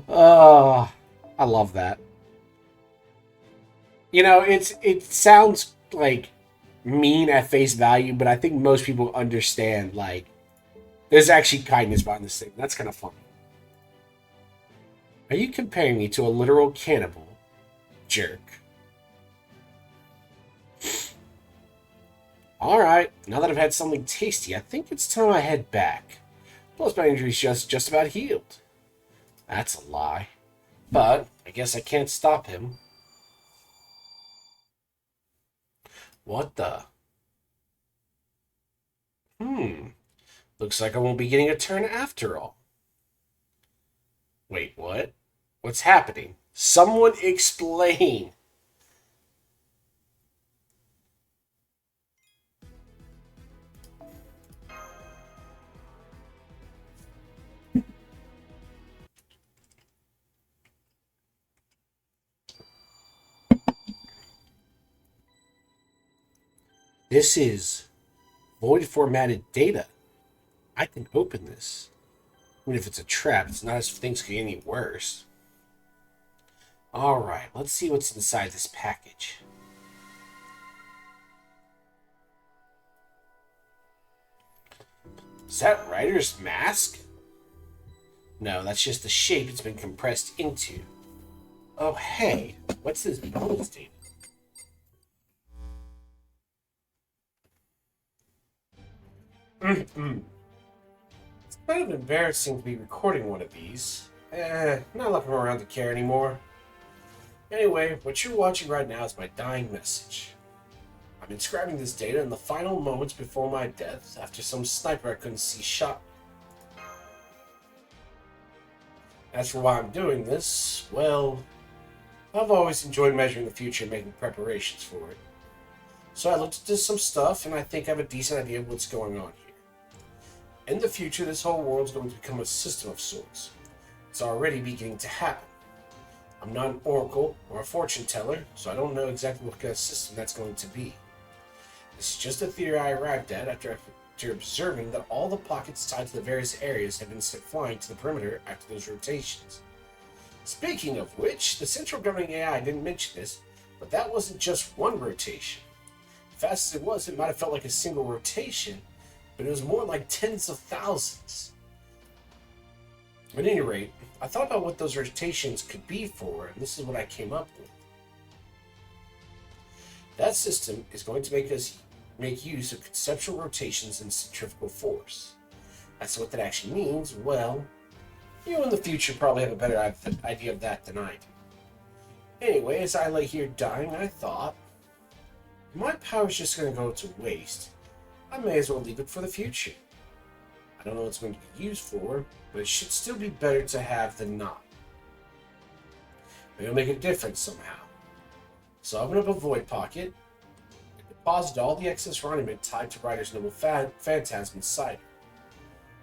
Oh, I love that. You know, it sounds like mean at face value, but I think most people understand, like, there's actually kindness behind this thing. That's kind of funny. Are you comparing me to a literal cannibal? Jerk. Alright, now that I've had something tasty, I think it's time I head back. Plus my injury's just about healed. That's a lie. But I guess I can't stop him. What the? Looks like I won't be getting a turn after all. Wait, what? What's happening? Someone explain. This is void formatted data. I can open this. Even if it's a trap, it's not as if things could get any worse. Alright, let's see what's inside this package. Is that Ryder's mask? No, that's just the shape it's been compressed into. Oh, hey, what's this bonus data? It's kind of embarrassing to be recording one of these. Not looking around to care anymore. Anyway, what you're watching right now is my dying message. I'm inscribing this data in the final moments before my death after some sniper I couldn't see shot me. As for why I'm doing this, well, I've always enjoyed measuring the future and making preparations for it. So I looked into some stuff, and I think I have a decent idea of what's going on here. In the future, this whole world's going to become a system of sorts. It's already beginning to happen. I'm not an oracle or a fortune teller, so I don't know exactly what kind of system that's going to be. This is just a theory I arrived at after observing that all the pockets tied to the various areas have been sent flying to the perimeter after those rotations. Speaking of which, the central governing AI didn't mention this, but that wasn't just one rotation. Fast as it was, it might have felt like a single rotation, but it was more like tens of thousands. At any rate, I thought about what those rotations could be for, and this is what I came up with. That system is going to make use of conceptual rotations and centrifugal force. As to what that actually means, well, you in the future probably have a better idea of that than I do. Anyway, as I lay here dying, I thought, my power's just going to go to waste. I may as well leave it for the future. I don't know what it's going to be used for, but it should still be better to have than not. Maybe it'll make a difference somehow. So I open up a void pocket and deposit all the excess ornament tied to Ryder's noble phantasm inside it.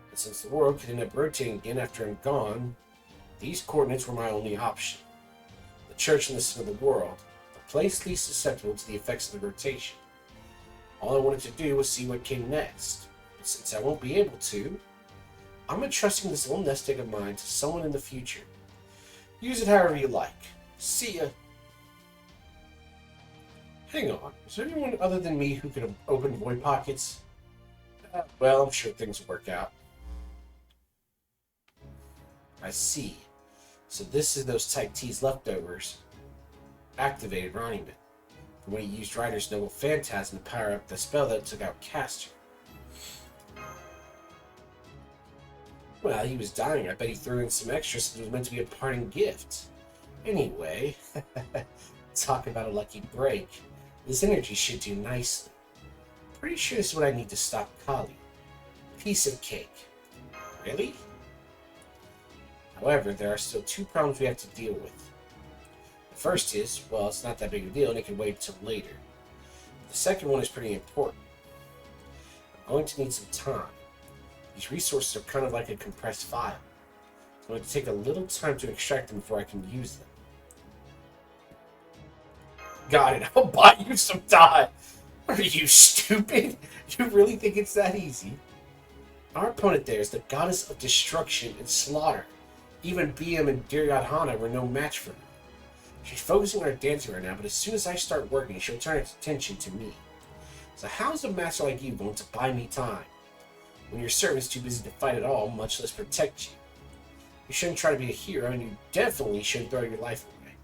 And since the world could end up rotating again after I'm gone, these coordinates were my only option. The church in the center of the world, the place least susceptible to the effects of the rotation. All I wanted to do was see what came next. But since I won't be able to, I'm entrusting this little nest egg of mine to someone in the future. Use it however you like. See ya. Hang on, is there anyone other than me who could open void pockets? Well, I'm sure things will work out. I see. So this is those Type T's leftovers. Activated Ronnie from when he used Ryder's noble phantasm to power up the spell that took out Caster. Well, he was dying. I bet he threw in some extra since it was meant to be a parting gift. Anyway, talk about a lucky break. This energy should do nicely. Pretty sure this is what I need to stop Kali. Piece of cake. Really? However, there are still two problems we have to deal with. The first is, well, it's not that big a deal and it can wait until later. The second one is pretty important. I'm going to need some time. These resources are kind of like a compressed file. It's going to take a little time to extract them before I can use them. Got it. I'll buy you some time. Are you stupid? You really think it's that easy? Our opponent there is the goddess of destruction and slaughter. Even BM and Duryodhana were no match for her. She's focusing on her dancing right now, but as soon as I start working, she'll turn its attention to me. So how's a master like you going to buy me time? When your servant's too busy to fight at all, much less protect you. You shouldn't try to be a hero, and you definitely shouldn't throw your life away.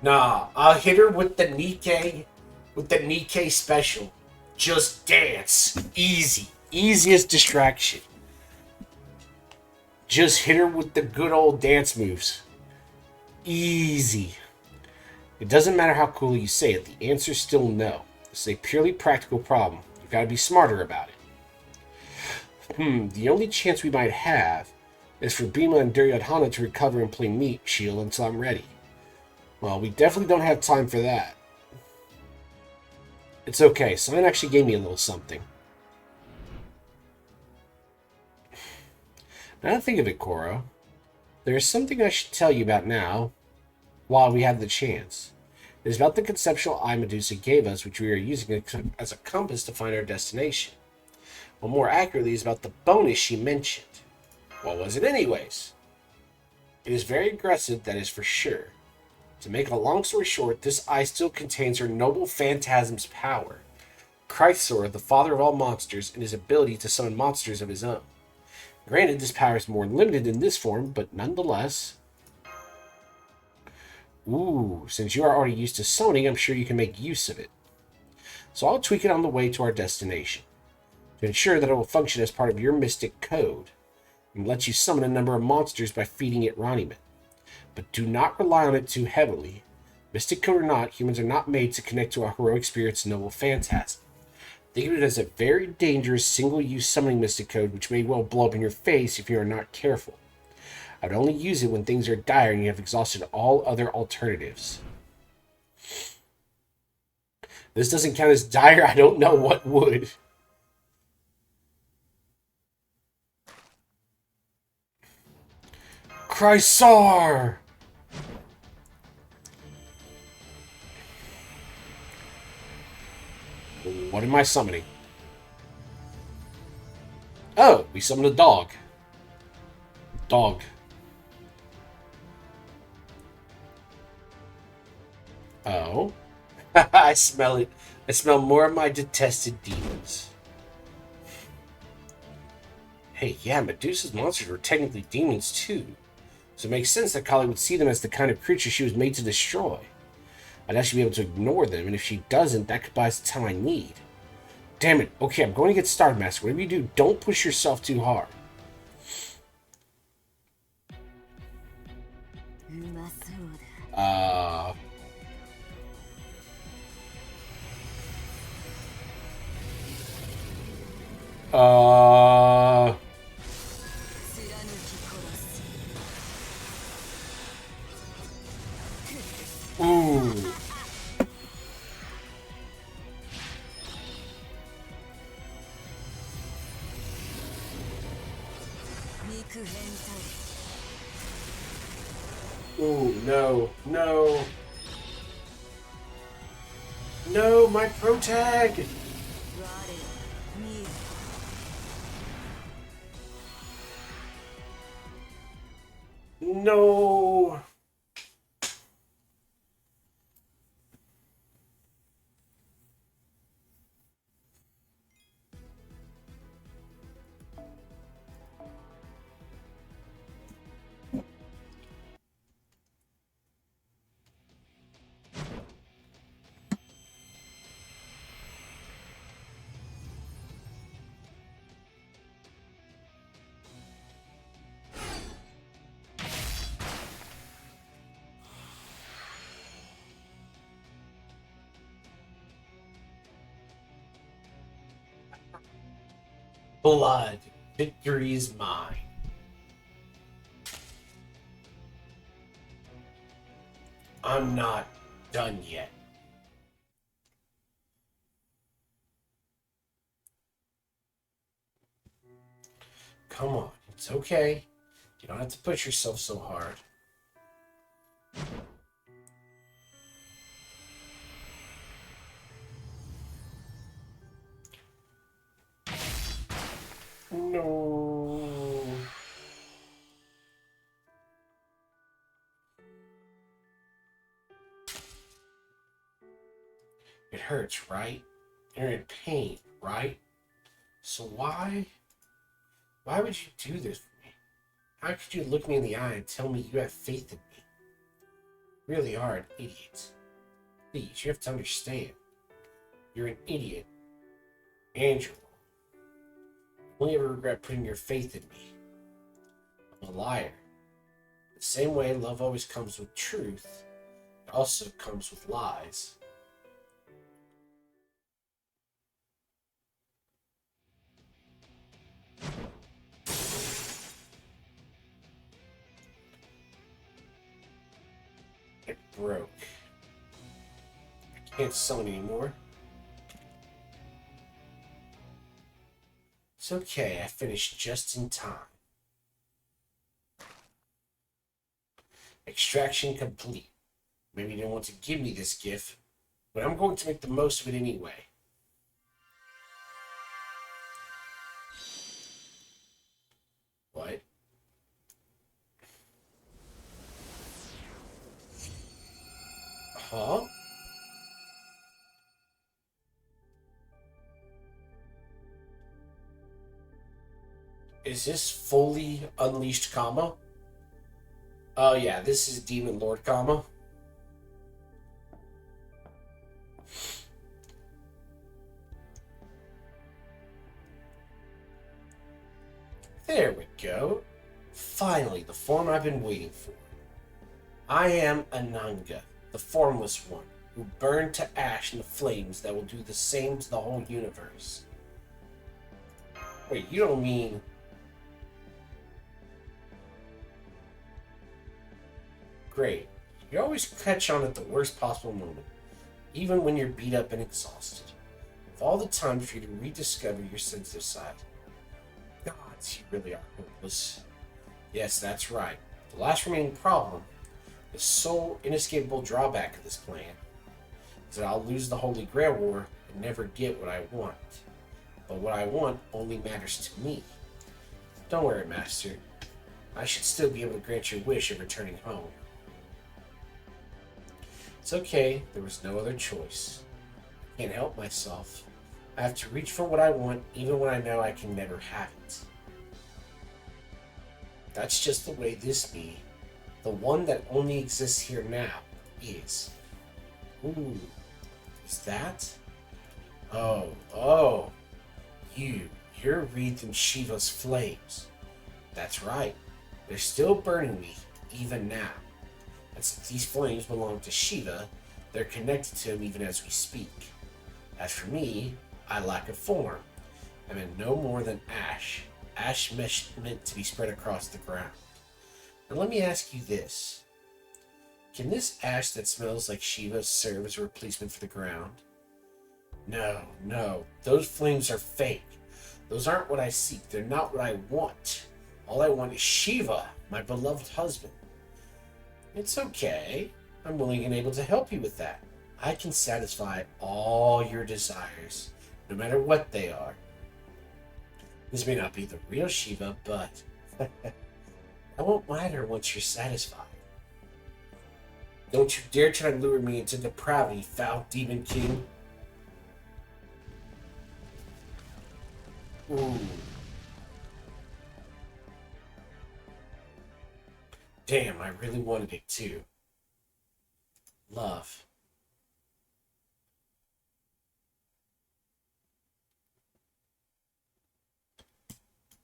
Nah, I'll hit her with the Nikkei special. Just dance. Easy. Easiest distraction. Just hit her with the good old dance moves. Easy. It doesn't matter how cool you say it, the answer's still no. This is a purely practical problem. You've got to be smarter about it. The only chance we might have is for Bhima and Duryodhana to recover and play meat shield until I'm ready. Well, we definitely don't have time for that. It's okay, someone actually gave me a little something. Now that I think of it, Koro, there is something I should tell you about now, while we have the chance. It is about the conceptual eye Medusa gave us, which we are using as a compass to find our destination. Or more accurately, is about the bonus she mentioned. What was it anyways? It is very aggressive, that is for sure. To make a long story short, this eye still contains her noble phantasm's power. Chrysor, the father of all monsters, and his ability to summon monsters of his own. Granted, this power is more limited in this form, but nonetheless... Ooh, since you are already used to summoning, I'm sure you can make use of it. So I'll tweak it on the way to our destination, to ensure that it will function as part of your mystic code, and let you summon a number of monsters by feeding it Ronimon. But do not rely on it too heavily. Mystic code or not, humans are not made to connect to a heroic spirit's noble phantasm. Think of it as a very dangerous single-use summoning mystic code which may well blow up in your face if you are not careful. I would only use it when things are dire and you have exhausted all other alternatives. This doesn't count as dire, I don't know what would. Chrysar! What am I summoning? Oh, we summoned a dog. Dog. Oh. I smell it. I smell more of my detested demons. Hey, yeah, Medusa's monsters were technically demons too. So it makes sense that Kali would see them as the kind of creature she was made to destroy. I'd actually be able to ignore them, and if she doesn't, that could buy us the time I need. Damn it. Okay, I'm going to get started, Master. Whatever you do, don't push yourself too hard. Uh... Ooh. Ooh, no, no. No, my pro tag! No! Blood. Victory is mine. I'm not done yet. Come on, it's okay. You don't have to push yourself so hard. No. It hurts, right? You're in pain, right? So why would you do this for me? How could you look me in the eye and tell me you have faith in me? You really are an idiot. Please, you have to understand. You're an idiot. And you're wrong. You only ever regret putting your faith in me. I'm a liar. The same way love always comes with truth, it also comes with lies. It broke. I can't summon anymore. It's okay, I finished just in time. Extraction complete. Maybe you didn't want to give me this gift, but I'm going to make the most of it anyway. What? Huh? Is this fully unleashed, comma? Oh yeah, this is Demon Lord, comma. There we go. Finally, the form I've been waiting for. I am Ananga, the Formless One, who burned to ash in the flames that will do the same to the whole universe. Wait, you don't mean... Great. You always catch on at the worst possible moment, even when you're beat up and exhausted. With all the time for you to rediscover your sensitive side. Gods, you really are hopeless. Yes, that's right. The last remaining problem, the sole inescapable drawback of this plan, is that I'll lose the Holy Grail War and never get what I want. But what I want only matters to me. Don't worry, Master. I should still be able to grant your wish of returning home. It's okay, there was no other choice. I can't help myself. I have to reach for what I want even when I know I can never have it. That's just the way this me, the one that only exists here now, is. Ooh, is that? Oh, you're wreathed in Shiva's flames. That's right, they're still burning me, even now. And since these flames belong to Shiva, they're connected to him even as we speak. As for me, I lack a form. I'm in no more than ash. Ash meant to be spread across the ground. Now let me ask you this. Can this ash that smells like Shiva serve as a replacement for the ground? No. Those flames are fake. Those aren't what I seek. They're not what I want. All I want is Shiva, my beloved husband. It's okay. I'm willing and able to help you with that. I can satisfy all your desires, no matter what they are. This may not be the real Shiva, but that won't matter once you're satisfied. Don't you dare try to lure me into depravity, foul demon king. Ooh. Damn, I really wanted it too. Love.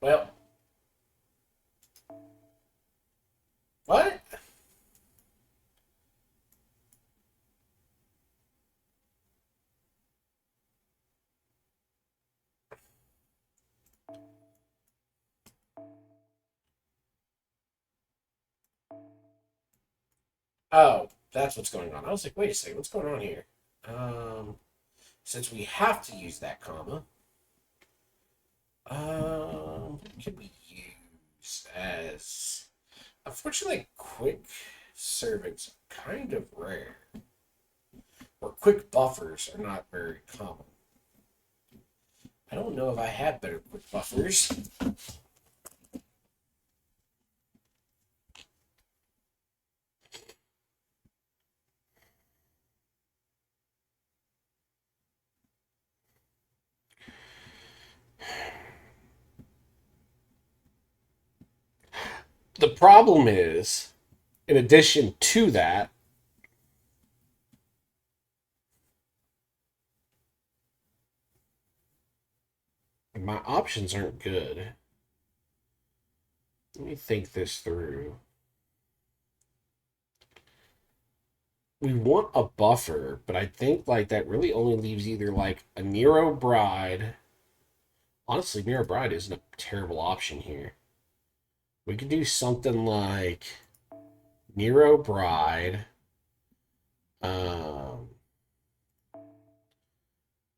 Well. What? Oh, that's what's going on. I was like, wait a second, what's going on here? Since we have to use that comma, what could we use as... Unfortunately, quick servants are kind of rare. Or quick buffers are not very common. I don't know if I have better quick buffers. The problem is, in addition to that, my options aren't good. Let me think this through. We want a buffer, but I think like that really only leaves either like a Nero Bride. Honestly, Nero Bride isn't a terrible option here. We could do something like Nero Bride. Um,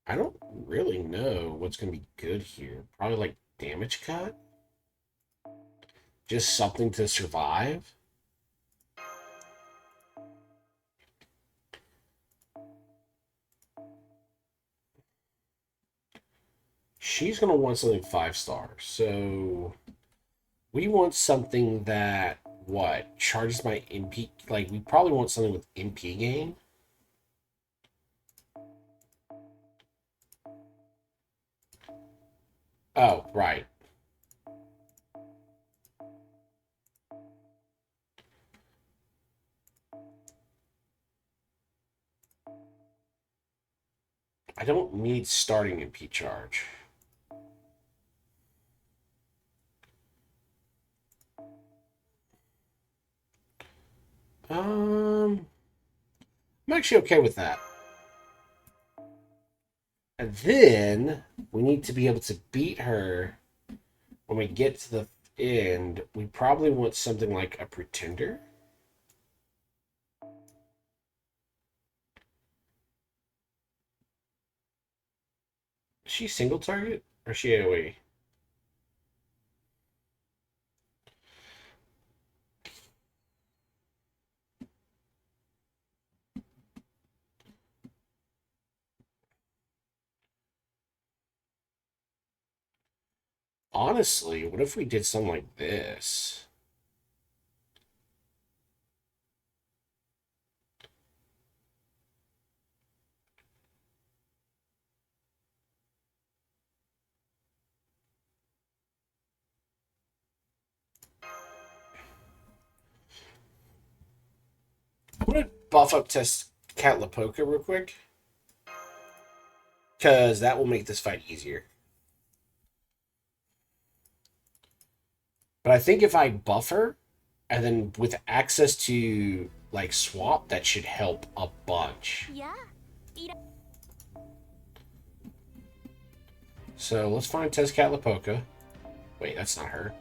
I don't really know what's going to be good here. Probably like damage cut. Just something to survive. she's going to want something 5-star. So we want something that, what, charges my MP? Like, we probably want something with MP gain. Oh, right. I don't need starting MP charge. I'm actually okay with that. And then we need to be able to beat her when we get to the end. We probably want something like a pretender. Is she single target or is she AoE? Honestly, what if we did something like this? I'm gonna buff up test Cat Lapoca real quick. Because that will make this fight easier. But I think if I buff her, and then with access to like swap, that should help a bunch. So let's find Tezcat Lapoca. Wait, that's not her.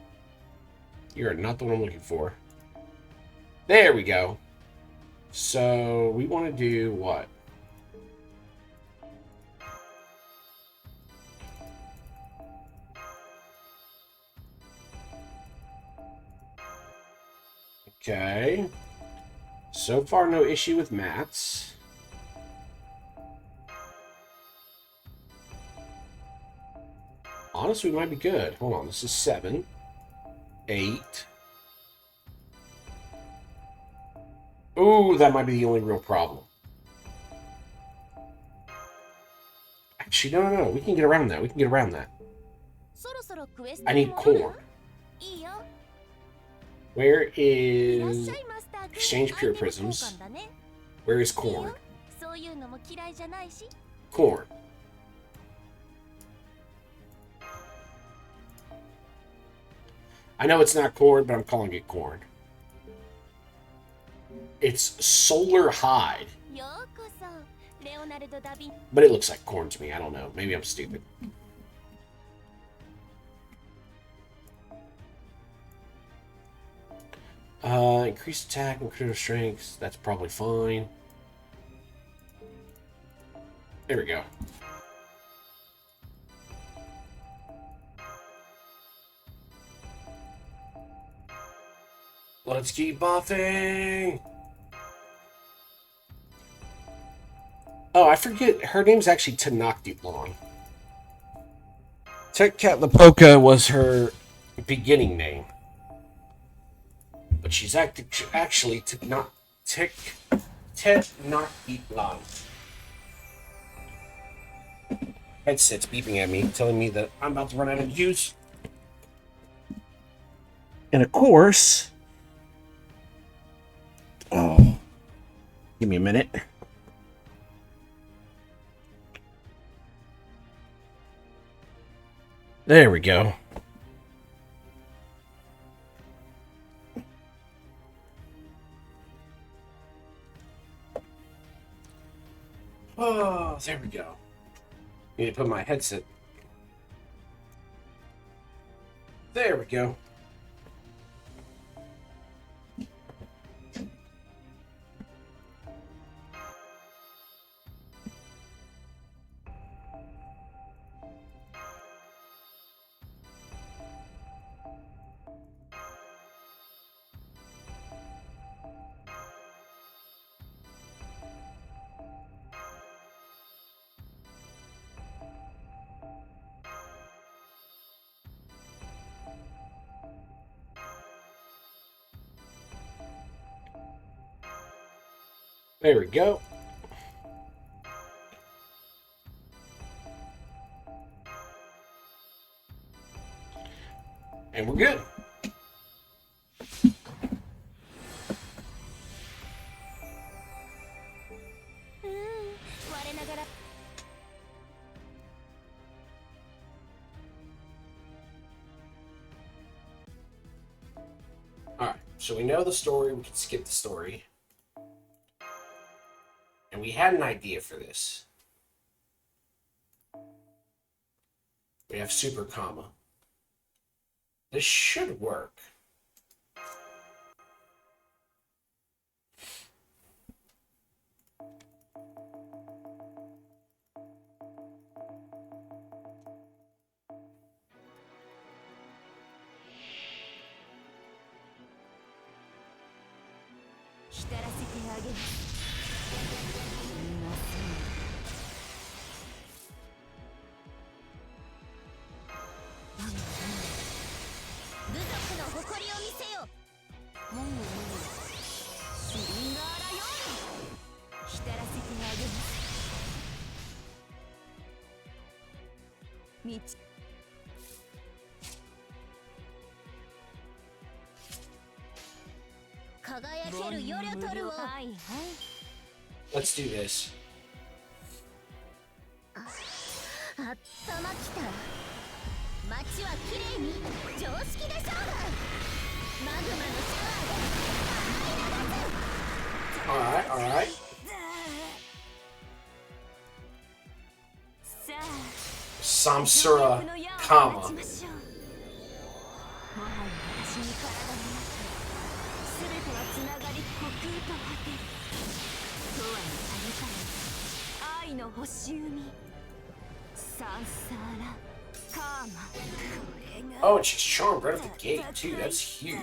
You're not the one I'm looking for. There we go. So we want to do what? Okay. So far, no issue with mats. Honestly, we might be good. Hold on, this is 7, 8. Ooh, that might be the only real problem. Actually, no. We can get around that. We can get around that. I need corn. Where is exchange pure prisms? Where is corn? Corn. I know it's not corn, but I'm calling it corn. It's solar hide. But it looks like corn to me. I don't know. Maybe I'm stupid. Increased attack and critical strength. That's probably fine. There we go. Let's keep buffing. Oh, I forget. Her name's actually Tanakdulon. Tezcat Lapoca was her beginning name. But she's actually Tanakdulon. Headset's beeping at me, telling me that I'm about to run out of juice. And of course... Oh. Give me a minute. There we go. Oh, there we go. Need to put my headset. There we go. There we go. And we're good. Alright, so we know the story, we can skip the story. And we had an idea for this. We have super comma. This should work. Let's do this. Alright, alright. Sakura, comma. Oh, and she's charmed right at the gate, too. That's huge.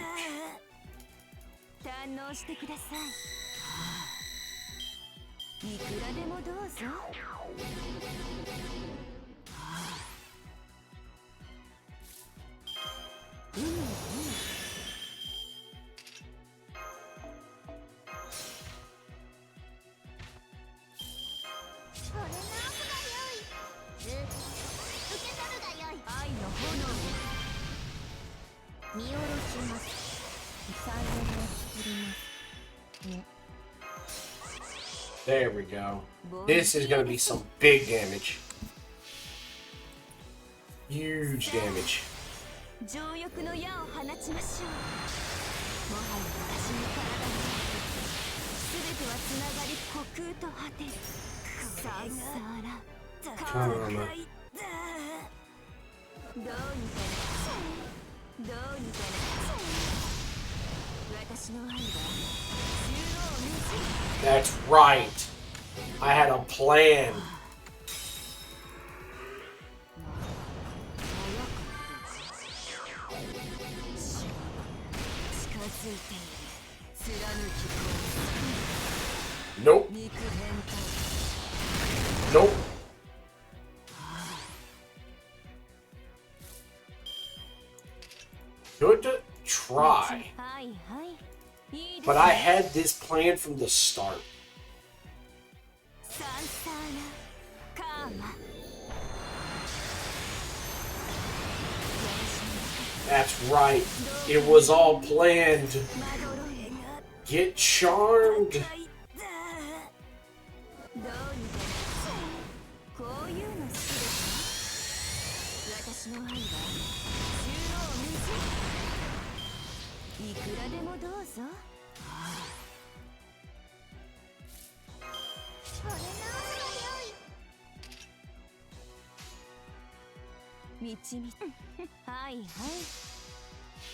There we go. This is going to be some big damage. Huge damage. That's right. I had a plan. Nope. Nope. Good try. But I had this plan from the start. That's right. It was all planned. Get charmed.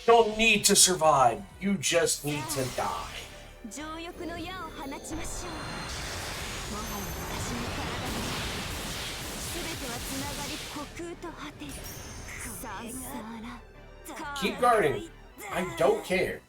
Don't need to survive. You just need to die. Keep guarding. I don't care.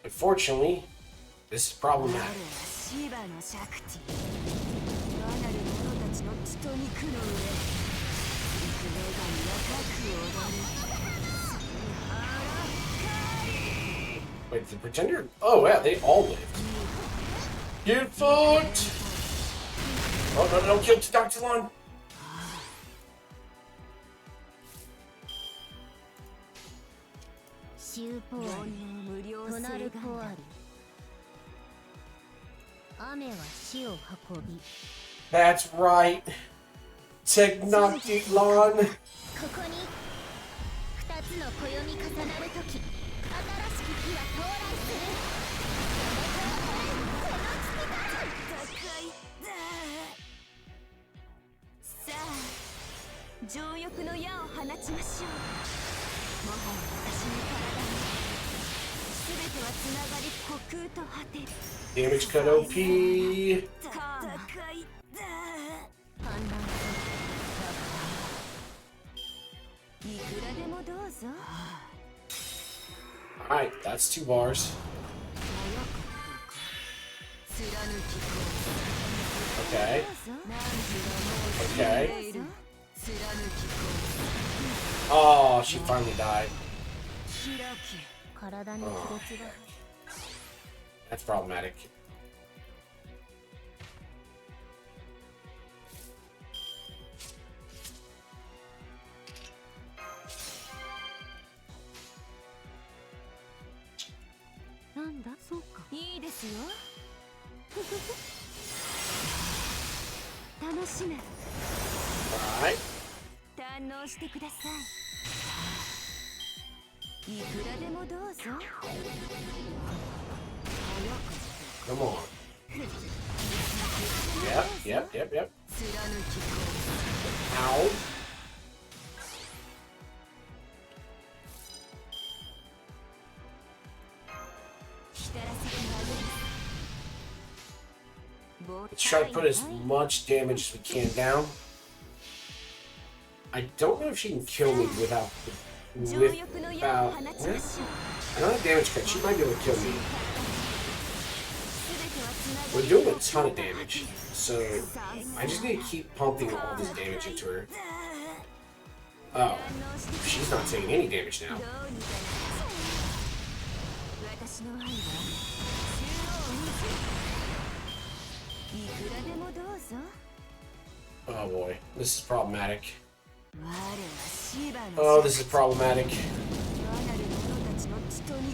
Unfortunately, this is problematic. Wait, the pretender? Oh, yeah, they all lived. Get fucked! Oh, no, don't kill Dr. Lon. That's right. Technoctic Lon. Damage cut OP. Alright, that's 2 bars. Okay. Okay. Oh, she finally died. Oh, that's problematic. Alright. Come on. Yep. Ow. Let's try to put as much damage as we can down. I don't know if she can kill me without. I don't have damage cut. She might be able to kill me. We're doing a ton of damage, so I just need to keep pumping all this damage into her. Oh, she's not taking any damage now. Oh boy, this is problematic. Oh, this is problematic.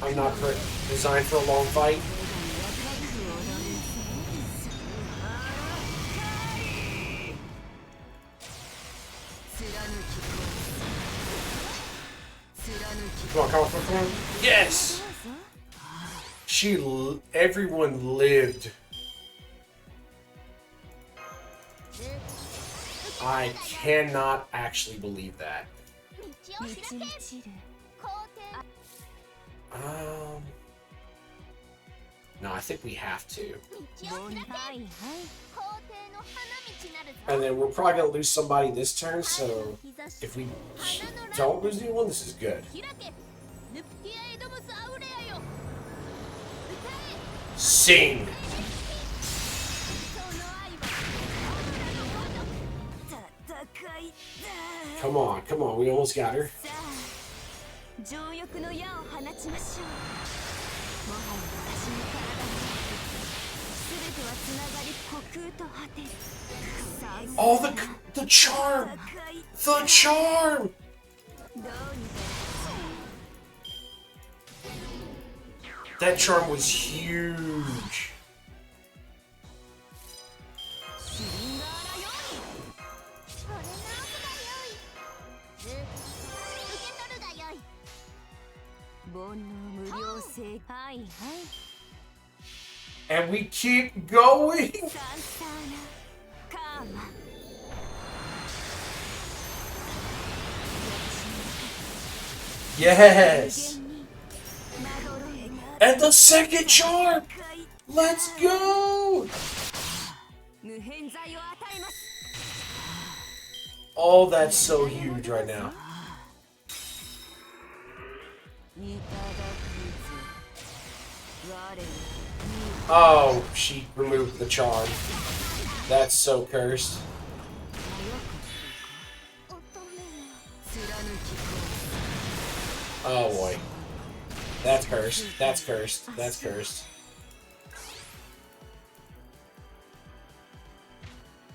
I'm not designed for a long fight. Come on. Yes! Everyone lived. I cannot actually believe that. No, I think we have to. And then we're probably going to lose somebody this turn, so if we don't lose anyone, this is good. Sing! Come on, we almost got her. Oh, the charm! The charm! That charm was huge. And we keep going. Yes. And the second charm. Let's go. Oh, that's so huge right now. Oh, she removed the charm. That's so cursed. Oh boy. That's cursed. That's cursed. That's cursed.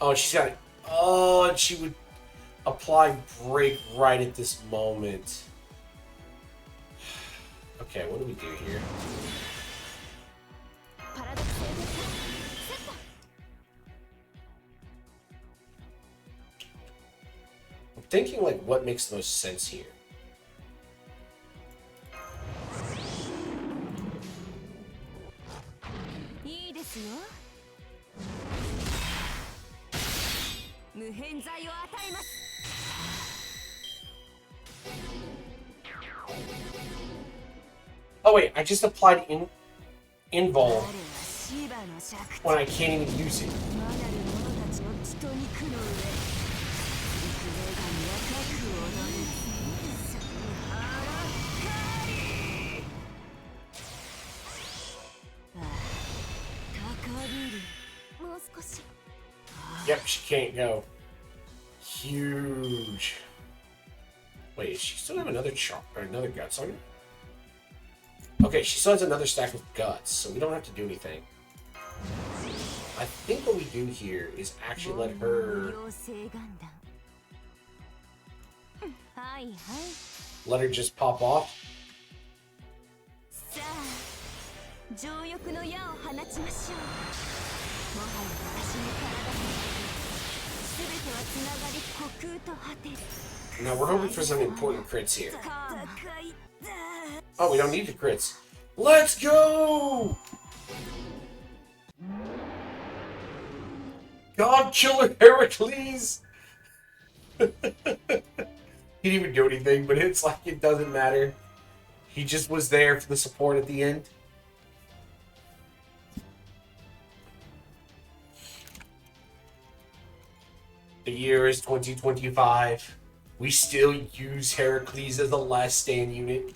Oh, she's got it. Oh, and she would apply break right at this moment. Okay, what do we do here? I'm thinking, like, what makes the most sense here? Oh wait, I just applied invul when I can't even use it. Yep, she can't go. Huge. Wait, does she still have another another guts on her? Okay, she still has another stack of guts, so we don't have to do anything. I think what we do here is actually let her just pop off. Now we're hoping for some important crits here. Oh, we don't need the crits. Let's go! God Killer Heracles! He didn't even do anything, but it's like it doesn't matter. He just was there for the support at the end. The year is 2025. We still use Heracles as the last stand unit.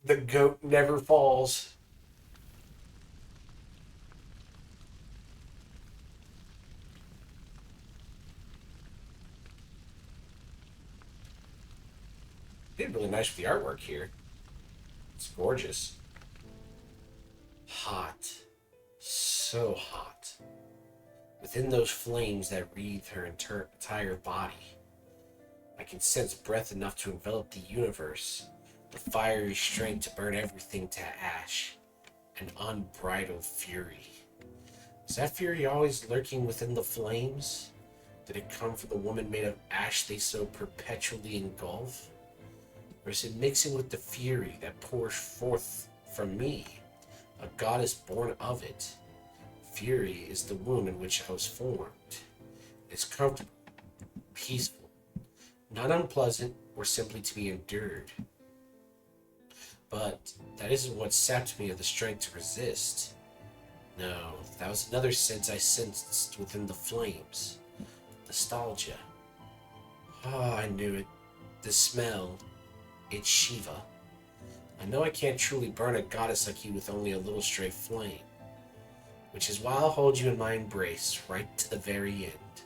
The goat never falls. Did really nice with the artwork here. It's gorgeous. Hot. So hot. Within those flames that wreathe her entire body, I can sense breath enough to envelop the universe, the fiery strength to burn everything to ash, an unbridled fury. Is that fury always lurking within the flames? Did it come from the woman made of ash they so perpetually engulf? Or is it mixing with the fury that pours forth from me, a goddess born of it? Fury is the womb in which I was formed. It's comfortable, peaceful, not unpleasant or simply to be endured. But that isn't what sapped me of the strength to resist. No, that was another sense I sensed within the flames. Nostalgia. Ah, I knew it. The smell. It's Shiva. I know I can't truly burn a goddess like you with only a little stray flame. Which is why I'll hold you in my embrace right to the very end.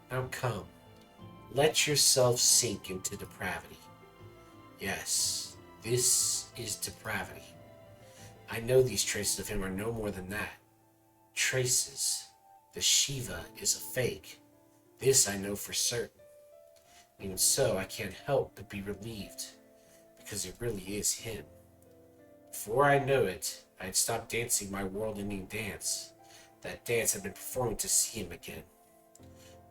Now come, let yourself sink into depravity. Yes, this is depravity. I know these traces of him are no more than that. Traces. The Shiva is a fake. This I know for certain. Even so, I can't help but be relieved, because it really is him. Before I know it, I had stopped dancing my world-ending dance. That dance I'd been performing to see him again.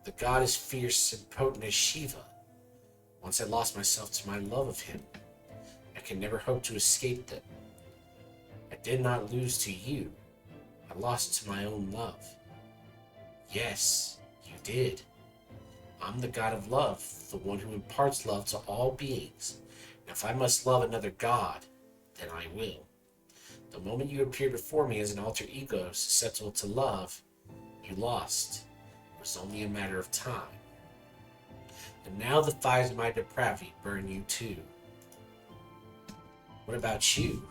The god is fierce and potent as Shiva. Once I lost myself to my love of him, I can never hope to escape them. I did not lose to you. I lost to my own love. Yes, you did. I'm the god of love, the one who imparts love to all beings. And if I must love another god, then I will. The moment you appeared before me as an alter ego susceptible to love, you lost. It was only a matter of time. And now the fires of my depravity burn you too. What about you?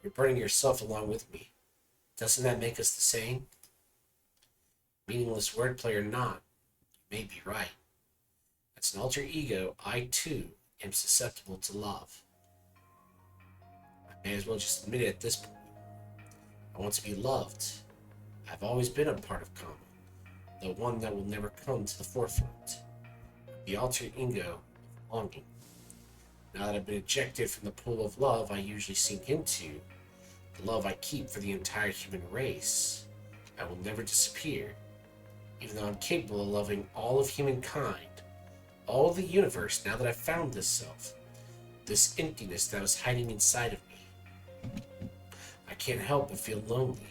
You're burning yourself along with me. Doesn't that make us the same? Meaningless wordplay or not, you may be right. As an alter ego, I too am susceptible to love. I may as well just admit it at this point. I want to be loved. I've always been a part of karma, the one that will never come to the forefront. The alter ego of longing. Now that I've been ejected from the pool of love I usually sink into, the love I keep for the entire human race, I will never disappear, even though I'm capable of loving all of humankind, all of the universe. Now that I've found this self, this emptiness that was hiding inside of me, I can't help but feel lonely.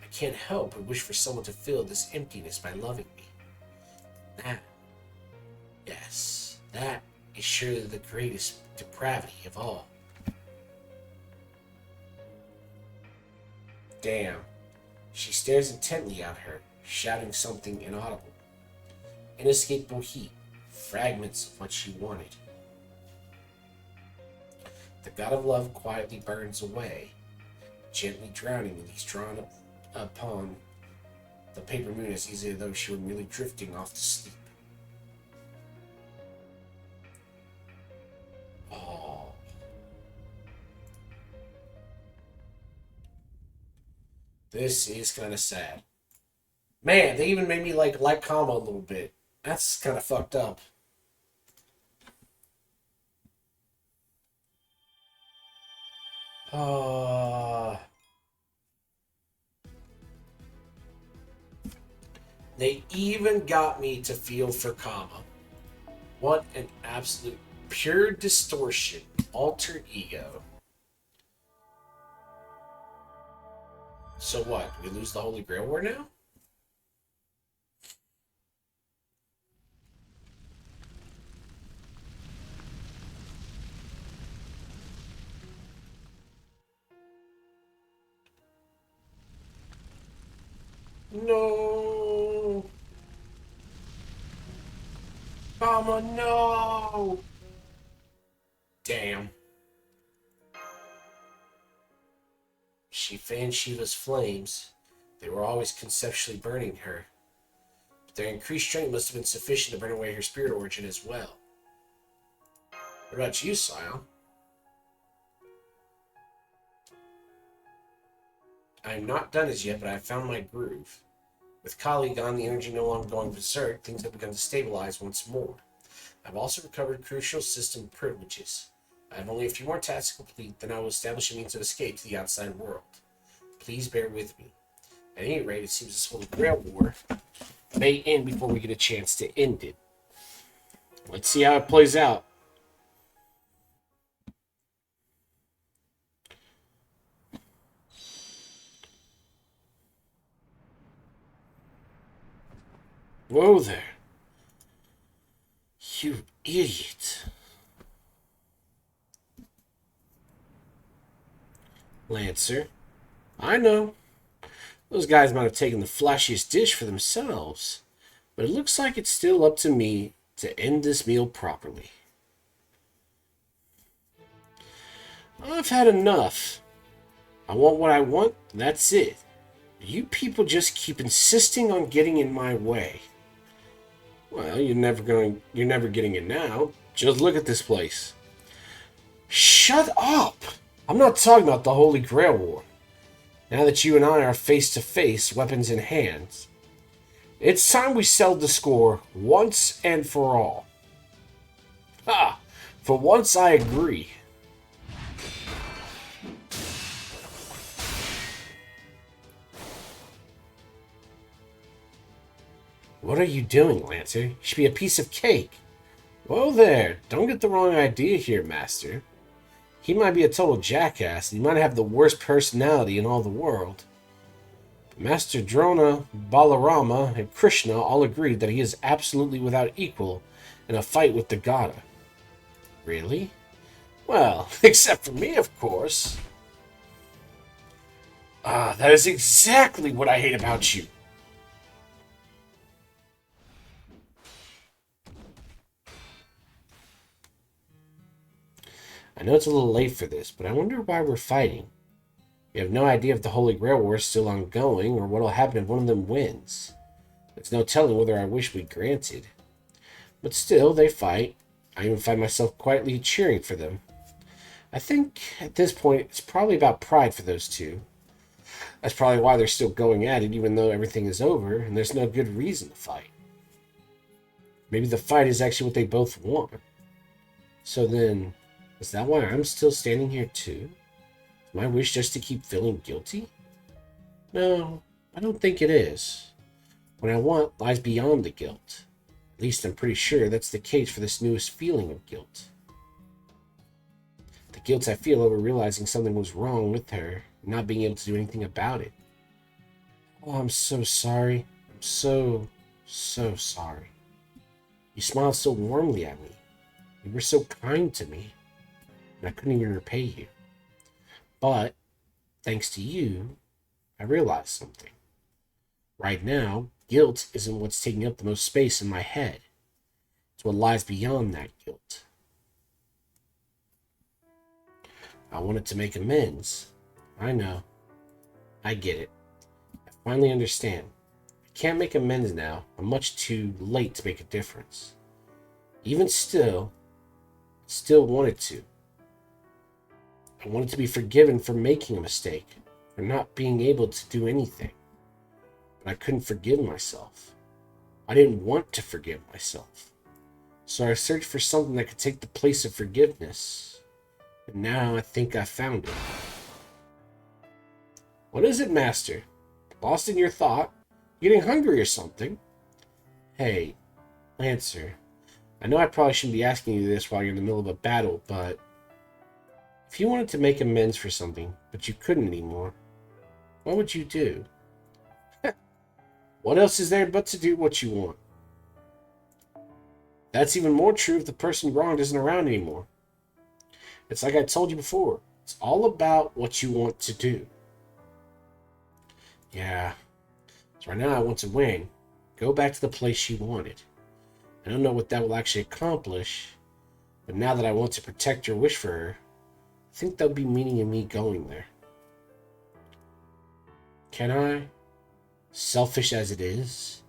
I can't help but wish for someone to fill this emptiness by loving me. That, yes, that is surely the greatest depravity of all. Damn. She stares intently at her, shouting something inaudible. Inescapable heat, fragments of what she wanted. The god of love quietly burns away, gently drowning in these drawn upon the paper moon as easily as though she were merely drifting off to sleep. Oh. This is kind of sad. Man, they even made me like Kama a little bit. That's kind of fucked up. They even got me to feel for Kama. What an absolute pure distortion. Alter ego. So what? Do we lose the Holy Grail War now? No. Mama, no. Damn. She fanned Shiva's flames. They were always conceptually burning her. But their increased strength must have been sufficient to burn away her spirit origin as well. What about you, Sile? I am not done as yet, but I have found my groove. With Kali gone, the energy no longer going berserk, things have begun to stabilize once more. I've also recovered crucial system privileges. I have only a few more tasks to complete, then I will establish a means of escape to the outside world. Please bear with me. At any rate, it seems this Holy Grail War may end before we get a chance to end it. Let's see how it plays out. Whoa there. You idiot. Lancer. I know. Those guys might have taken the flashiest dish for themselves, but it looks like it's still up to me to end this meal properly. I've had enough. I want what I want, that's it. You people just keep insisting on getting in my way. Well, you're never getting it now. Just look at this place. Shut up! I'm not talking about the Holy Grail War. Now that you and I are face to face, weapons in hand, it's time we settled the score once and for all. Ha! For once I agree. What are you doing, Lancer? You should be a piece of cake. Whoa there, don't get the wrong idea here, Master. He might be a total jackass, and he might have the worst personality in all the world. But Master Drona, Balarama, and Krishna all agreed that he is absolutely without equal in a fight with the Gada. Really? Well, except for me, of course. Ah, that is exactly what I hate about you. I know it's a little late for this, but I wonder why we're fighting. We have no idea if the Holy Grail War is still ongoing, or what will happen if one of them wins. There's no telling whether our wish will be granted. But still, they fight. I even find myself quietly cheering for them. I think at this point it's probably about pride for those two. That's probably why they're still going at it even though everything is over and there's no good reason to fight. Maybe the fight is actually what they both want. So then, is that why I'm still standing here too? Is my wish just to keep feeling guilty? No, I don't think it is. What I want lies beyond the guilt. At least I'm pretty sure that's the case for this newest feeling of guilt. The guilt I feel over realizing something was wrong with her and not being able to do anything about it. Oh, I'm so sorry. I'm so sorry. You smiled so warmly at me. You were so kind to me. And I couldn't even repay you. But, thanks to you, I realized something. Right now, guilt isn't what's taking up the most space in my head. It's what lies beyond that guilt. I wanted to make amends. I know. I get it. I finally understand. I can't make amends now. I'm much too late to make a difference. Even still, I still wanted to. I wanted to be forgiven for making a mistake, for not being able to do anything. But I couldn't forgive myself. I didn't want to forgive myself. So I searched for something that could take the place of forgiveness. And now I think I found it. What is it, Master? Lost in your thought? Getting hungry or something? Hey, Lancer. I know I probably shouldn't be asking you this while you're in the middle of a battle, but if you wanted to make amends for something, but you couldn't anymore, what would you do? What else is there but to do what you want? That's even more true if the person you wronged isn't around anymore. It's like I told you before. It's all about what you want to do. Yeah. So right now I want to win. Go back to the place you wanted. I don't know what that will actually accomplish, but now that I want to protect your wish for her, I think there'll be meaning in me going there. Can I? Selfish as it is,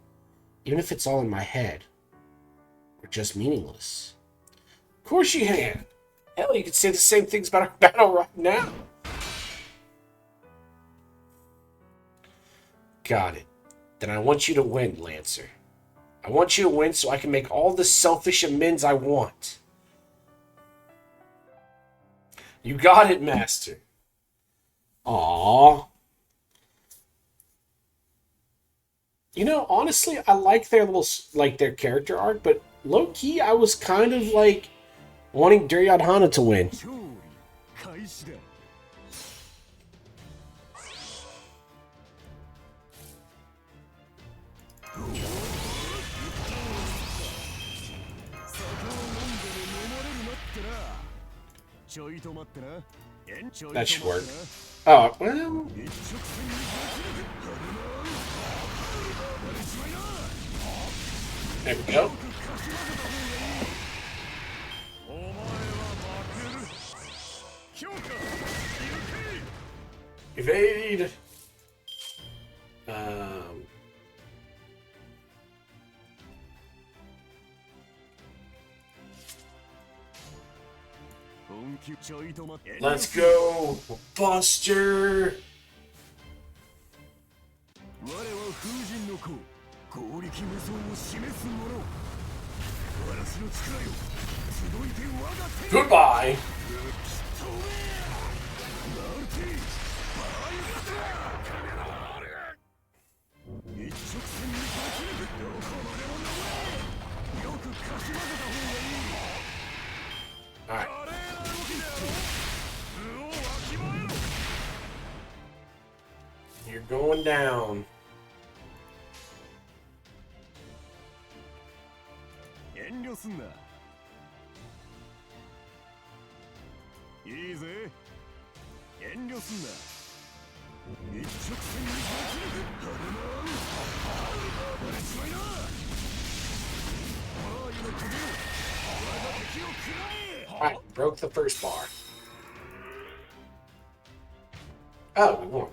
even if it's all in my head, or just meaningless. Of course you can! Hell, you could say the same things about our battle right now. Got it. Then I want you to win, Lancer. I want you to win so I can make all the selfish amends I want. You got it, Master. Aww. You know, honestly, I like their their character arc, but low-key, I was kind of, wanting Duryodhana to win. That should work. Oh, well... There we go. Evade! Let's go, Buster! Goodbye! Alright. You're going down. Alright, broke the first bar. Oh, we won.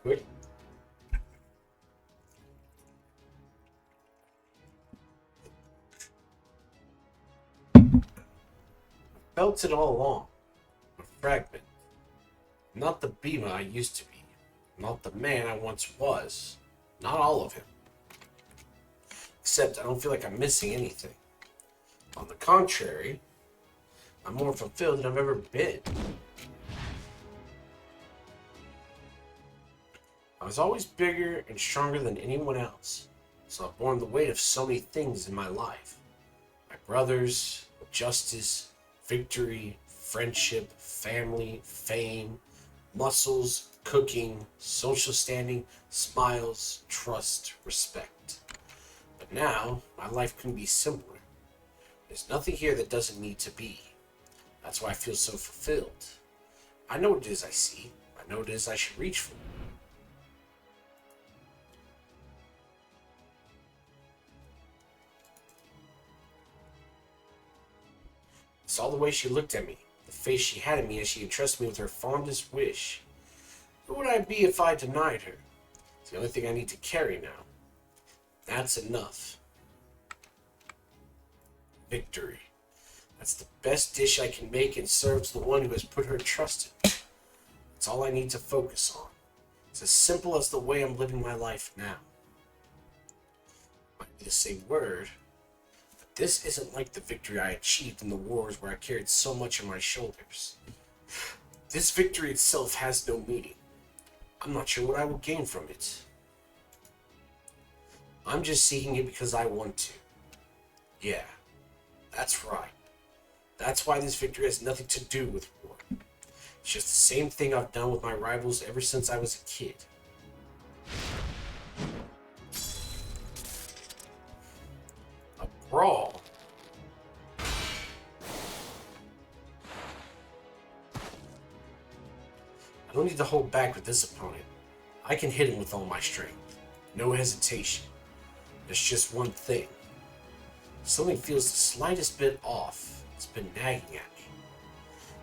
Quick. Felt it all along. A fragment. Not the Bima I used to be. Not the man I once was. Not all of him. Except I don't feel like I'm missing anything. On the contrary, I'm more fulfilled than I've ever been. I was always bigger and stronger than anyone else, so I've borne the weight of so many things in my life. My brothers, justice, victory, friendship, family, fame, muscles, cooking, social standing, smiles, trust, respect. But now, my life can be simpler. There's nothing here that doesn't need to be. That's why I feel so fulfilled. I know what it is I see. I know what it is I should reach for. I saw the way she looked at me, the face she had at me as she entrusted me with her fondest wish. Who would I be if I denied her? It's the only thing I need to carry now. That's enough. Victory. That's the best dish I can make and serve to the one who has put her trust in me. That's all I need to focus on. It's as simple as the way I'm living my life now. Might be the same word, but this isn't like the victory I achieved in the wars where I carried so much on my shoulders. This victory itself has no meaning. I'm not sure what I will gain from it. I'm just seeking it because I want to. Yeah, that's right. That's why this victory has nothing to do with war. It's just the same thing I've done with my rivals ever since I was a kid. A brawl. I don't need to hold back with this opponent. I can hit him with all my strength. No hesitation. There's just one thing. Something feels the slightest bit off. It's been nagging at me.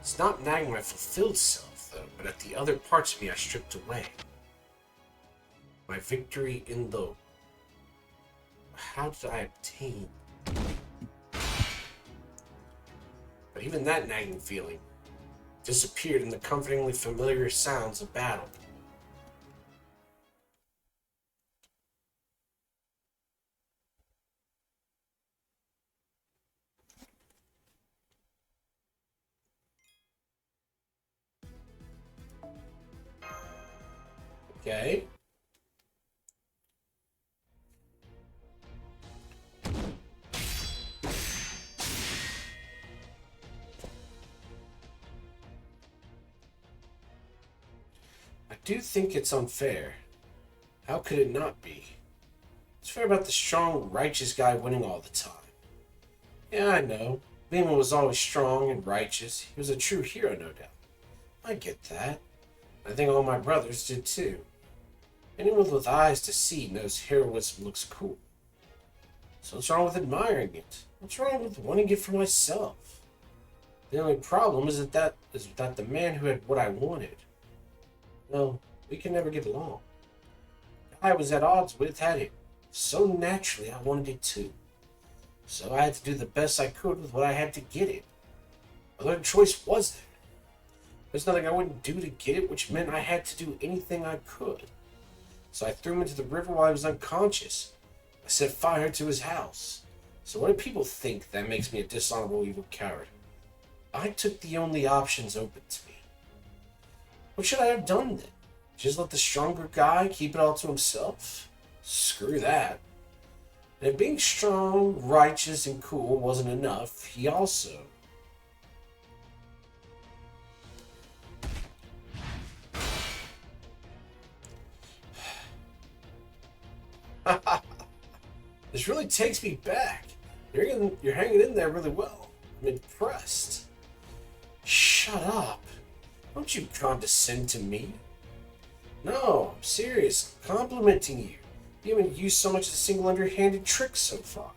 It's not nagging my fulfilled self, though, but at the other parts of me I stripped away. My victory in the... How did I obtain? But even that nagging feeling disappeared in the comfortingly familiar sounds of battle. Okay. I do think it's unfair. How could it not be? It's fair about the strong, righteous guy winning all the time. Yeah, I know. Lehman was always strong and righteous. He was a true hero, no doubt. I get that. I think all my brothers did too. Anyone with eyes to see knows heroism looks cool. So what's wrong with admiring it? What's wrong with wanting it for myself? The only problem is that the man who had what I wanted, well, we can never get along. The guy I was at odds with had it. So naturally I wanted it too. So I had to do the best I could with what I had to get it. What other choice was there? There's nothing I wouldn't do to get it, which meant I had to do anything I could. So I threw him into the river while he was unconscious. I set fire to his house. So what do people think that makes me a dishonorable evil coward? I took the only options open to me. What should I have done then? Just let the stronger guy keep it all to himself? Screw that. And if being strong, righteous, and cool wasn't enough, he also... This really takes me back. You're hanging in there really well. I'm impressed. Shut up. Don't you condescend to me. No, I'm serious. I'm complimenting you. You haven't used so much as a single underhanded trick so far.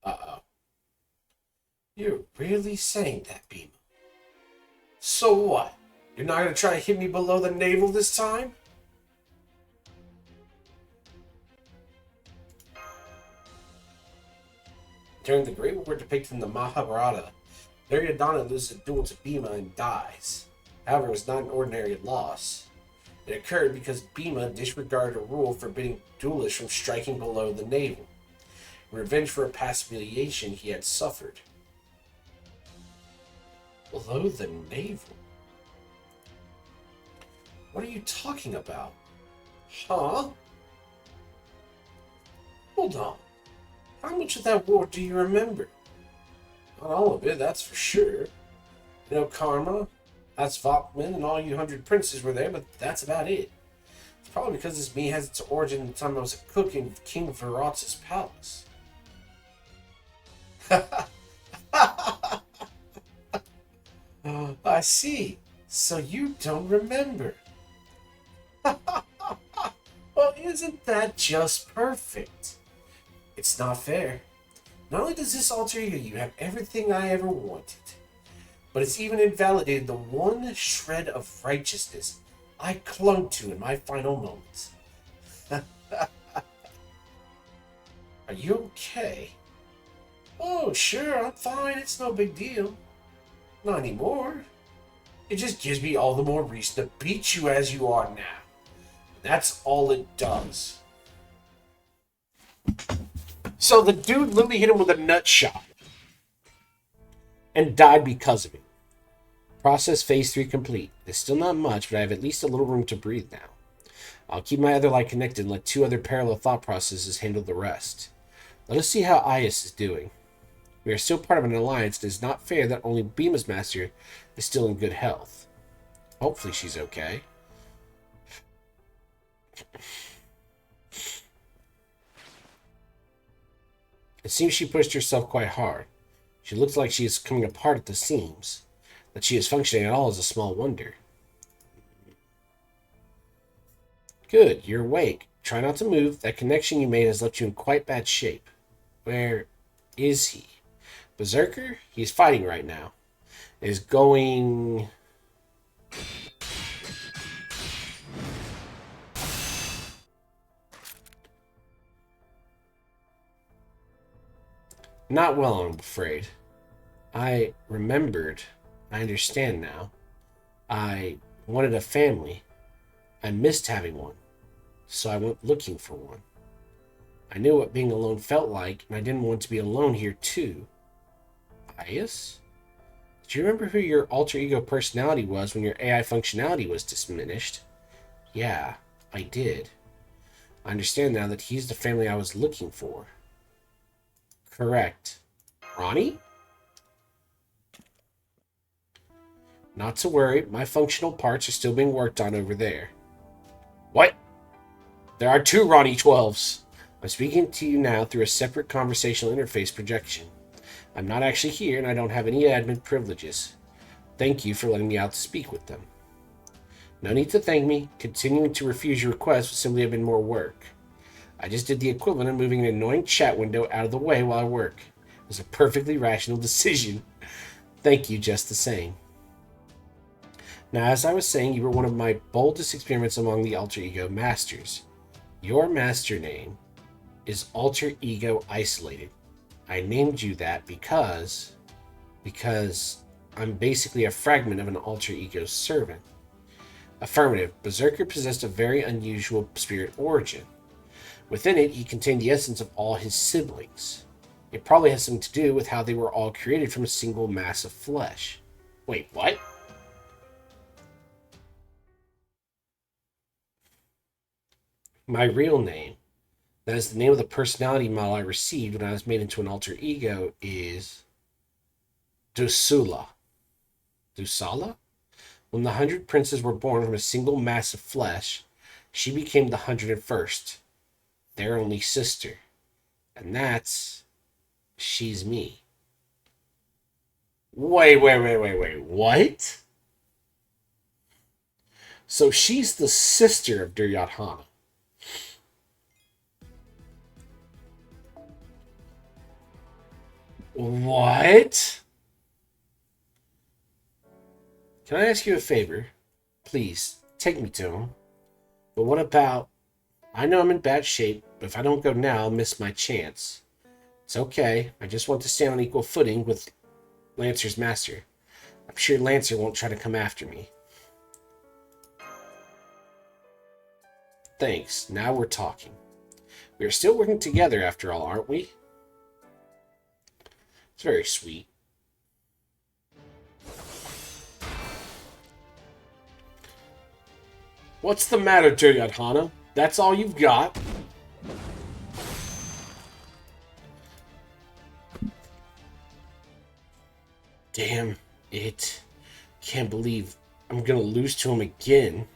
Uh-oh. You're really saying that, Beema. So what? You're not gonna try to hit me below the navel this time? During the Great War depicted in the Mahabharata, Duryodhana loses a duel to Bhima and dies. However, it was not an ordinary loss. It occurred because Bhima disregarded a rule forbidding duelists from striking below the navel, in revenge for a past humiliation he had suffered. Below the navel? What are you talking about? Huh? Hold on. How much of that war do you remember? Not all of it, that's for sure. You know, Karma, that's Vokman, and all you 100 princes were there, but that's about it. It's probably because this me has its origin in the time I was a cook in King Viratz's palace. I see. So you don't remember. Well, isn't that just perfect? It's not fair. Not only does this alter ego you have everything I ever wanted, but it's even invalidated the one shred of righteousness I clung to in my final moments. Are you okay? Oh, sure, I'm fine. It's no big deal. Not anymore. It just gives me all the more reason to beat you as you are now. That's all it does. So the dude literally hit him with a nut shot and died because of it. Process phase 3 complete. It's still not much, but I have at least a little room to breathe now. I'll keep my other light connected and let 2 other parallel thought processes handle the rest. Let us see how Ayas is doing. We are still part of an alliance, and it is not fair that only Bhima's master is still in good health. Hopefully she's okay. It seems she pushed herself quite hard. She looks like she is coming apart at the seams. That she is functioning at all is a small wonder. Good, you're awake. Try not to move. That connection you made has left you in quite bad shape. Where is he? Berserker? He's fighting right now. Is going... Not well, I'm afraid. I remembered. I understand now. I wanted a family. I missed having one. So I went looking for one. I knew what being alone felt like, and I didn't want to be alone here too. Bias? Do you remember who your alter ego personality was when your AI functionality was diminished? Yeah, I did. I understand now that he's the family I was looking for. Correct. Ronnie? Not to worry, my functional parts are still being worked on over there. What? There are 2 Ronnie 12s. I'm speaking to you now through a separate conversational interface projection. I'm not actually here, and I don't have any admin privileges. Thank you for letting me out to speak with them. No need to thank me. Continuing to refuse your request would simply have been more work. I just did the equivalent of moving an annoying chat window out of the way while I work. It was a perfectly rational decision. Thank you just the same. Now, as I was saying, you were one of my boldest experiments among the alter ego masters. Your master name is Alter Ego Isolated. I named you that because I'm basically a fragment of an alter ego servant. Affirmative. Berserker possessed a very unusual spirit origin. Within it, he contained the essence of all his siblings. It probably has something to do with how they were all created from a single mass of flesh. Wait, what? My real name, that is the name of the personality model I received when I was made into an alter ego, is Dusula. Dusala? When the 100 princes were born from a single mass of flesh, she became the 101st, their only sister. And she's me. Wait, what? So she's the sister of Duryodhana. What? Can I ask you a favor? please, take me to him. But what about... I know I'm in bad shape, but if I don't go now, I'll miss my chance. It's okay. I just want to stand on equal footing with Lancer's master. I'm sure Lancer won't try to come after me. Thanks. Now we're talking. We are still working together after all, aren't we? It's very sweet. What's the matter, Duryodhana? That's all you've got? Damn it. Can't believe I'm gonna lose to him again.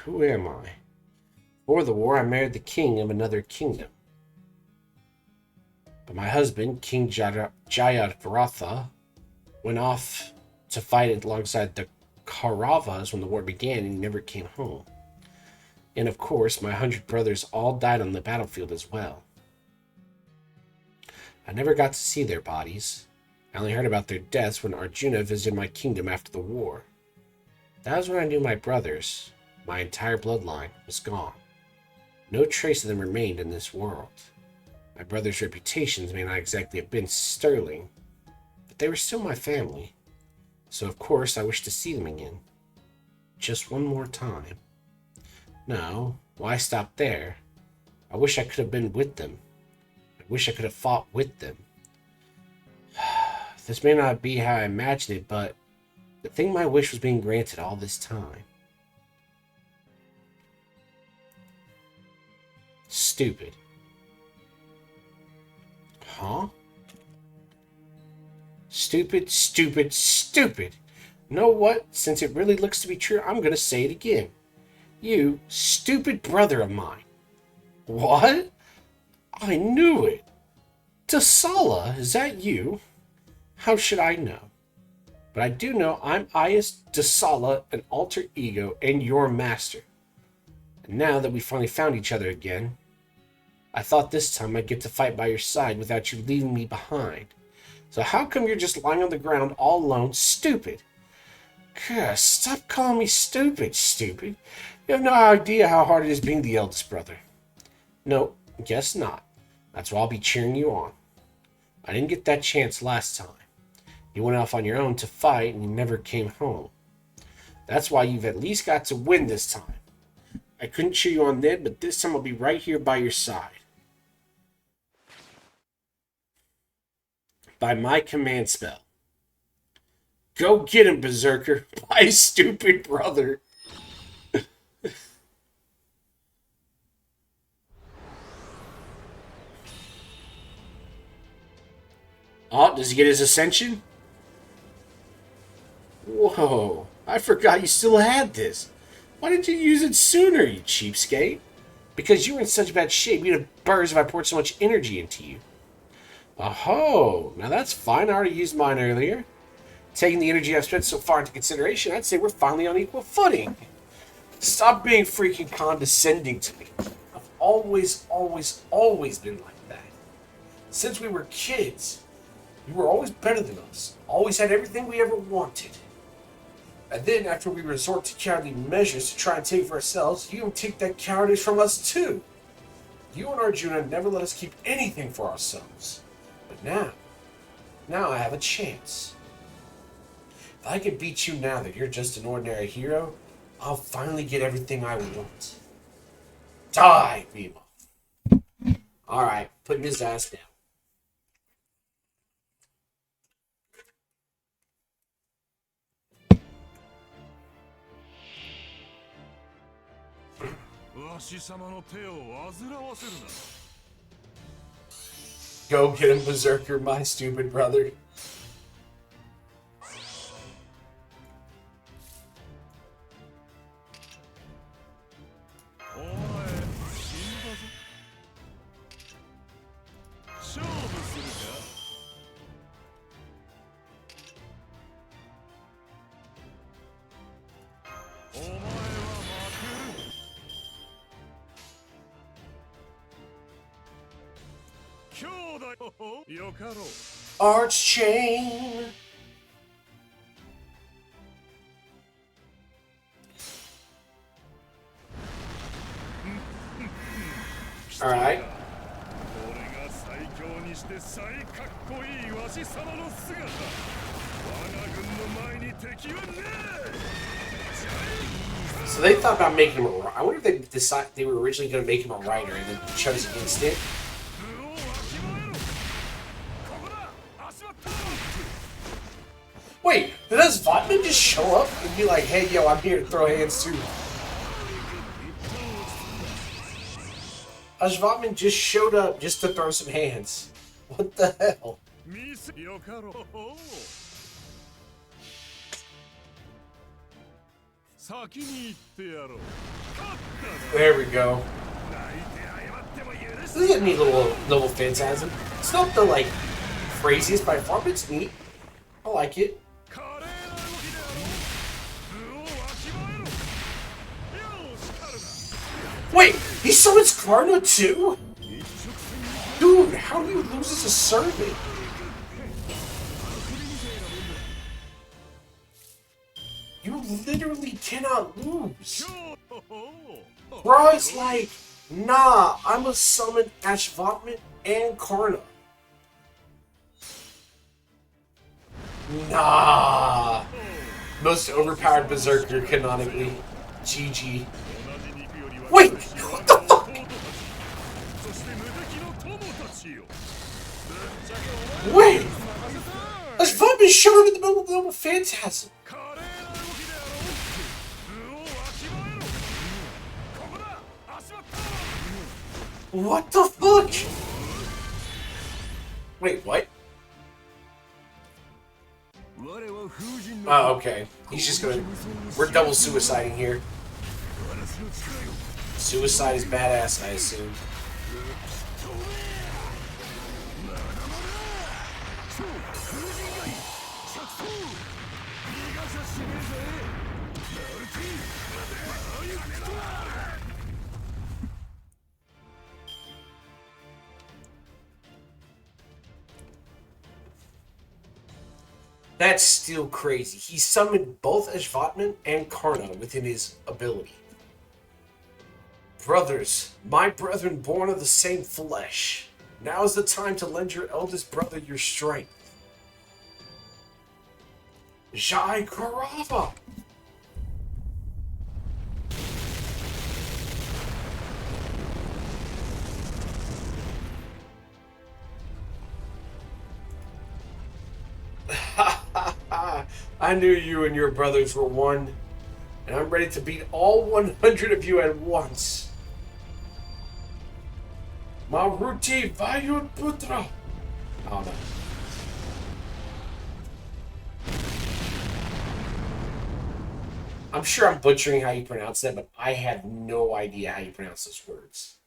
Who am I? Before the war, I married the king of another kingdom. But my husband, King Jayadratha, went off to fight alongside the Kauravas when the war began, and he never came home. And of course, my 100 brothers all died on the battlefield as well. I never got to see their bodies. I only heard about their deaths when Arjuna visited my kingdom after the war. That was when I knew my brothers, my entire bloodline, was gone. No trace of them remained in this world. My brothers' reputations may not exactly have been sterling, but they were still my family. So of course I wish to see them again. Just one more time. No, why stop there? I wish I could have been with them. I wish I could have fought with them. This may not be how I imagined it, but I think my wish was being granted all this time. Stupid. Huh? Stupid, stupid, stupid. You know what? Since it really looks to be true, I'm going to say it again. You stupid brother of mine. What? I knew it. Dasala, is that you? How should I know? But I do know I'm Ayas Dasala, an alter ego, and your master. And now that we finally found each other again, I thought this time I'd get to fight by your side without you leaving me behind. So how come you're just lying on the ground all alone, stupid? Gosh, stop calling me stupid, stupid. You have no idea how hard it is being the eldest brother. No, guess not. That's why I'll be cheering you on. I didn't get that chance last time. You went off on your own to fight and you never came home. That's why you've at least got to win this time. I couldn't cheer you on then, but this time I'll be right here by your side. By my command spell. Go get him, Berserker. My stupid brother. Oh, does he get his ascension? Whoa, I forgot you still had this. Why didn't you use it sooner, you cheapskate? Because you were in such bad shape, you'd have burst if I poured so much energy into you. Oh, now that's fine. I already used mine earlier. Taking the energy I've spent so far into consideration, I'd say we're finally on equal footing. Stop being freaking condescending to me. I've always been like that. Since we were kids, you were always better than us. Always had everything we ever wanted. And then after we resort to cowardly measures to try and take for ourselves, you take that cowardice from us too. You and Arjuna never let us keep anything for ourselves. But now I have a chance. If I can beat you now that you're just an ordinary hero, I'll finally get everything I want. Die, Bima. Alright, putting his ass down. Go get him, Berserker, my stupid brother. Arch chain. All right. So they thought about making him a. I wonder if they decided they were originally going to make him a writer and then chose against it. Wait, does Votman just show up and be like, "Hey, yo, I'm here to throw hands too"? Votman just showed up just to throw some hands. What the hell? There we go. This is a neat little phantasm. It's not the like craziest by far, but it's neat. I like it. Wait, he summons Karna too? Dude, how do you lose as a servant? You literally cannot lose. Bro, it's like, nah, I'm gonna summon Ashvatman and Karna. Nah. Most overpowered berserker canonically. GG. Wait! What the fuck? Wait! Ashvatman showed up in the middle of the phantasm. What the fuck? Wait, what? Oh, okay. He's just gonna... We're double suiciding here. Suicide is badass, I assume. That's still crazy. He summoned both Ashvatman and Karna within his ability. Brothers, my brethren born of the same flesh, now is the time to lend your eldest brother your strength. Jai Karava! I knew you and your brothers were one, and I'm ready to beat all 100 of you at once. Maruti Vayut Putra. Oh no. I'm sure I'm butchering how you pronounce that, but I have no idea how you pronounce those words.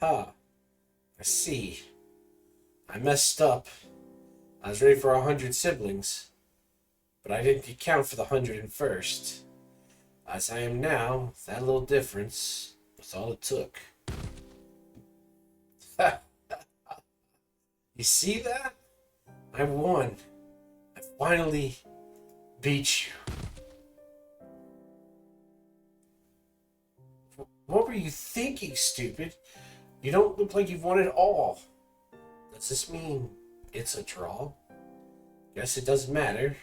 Aha. I see. I messed up. I was ready for 100 siblings, but I didn't account for the 101st. As I am now, that little difference was all it took. You see that? I won. I finally beat you. What were you thinking, stupid? You don't look like you've won it all. Does this mean it's a draw? Guess it doesn't matter.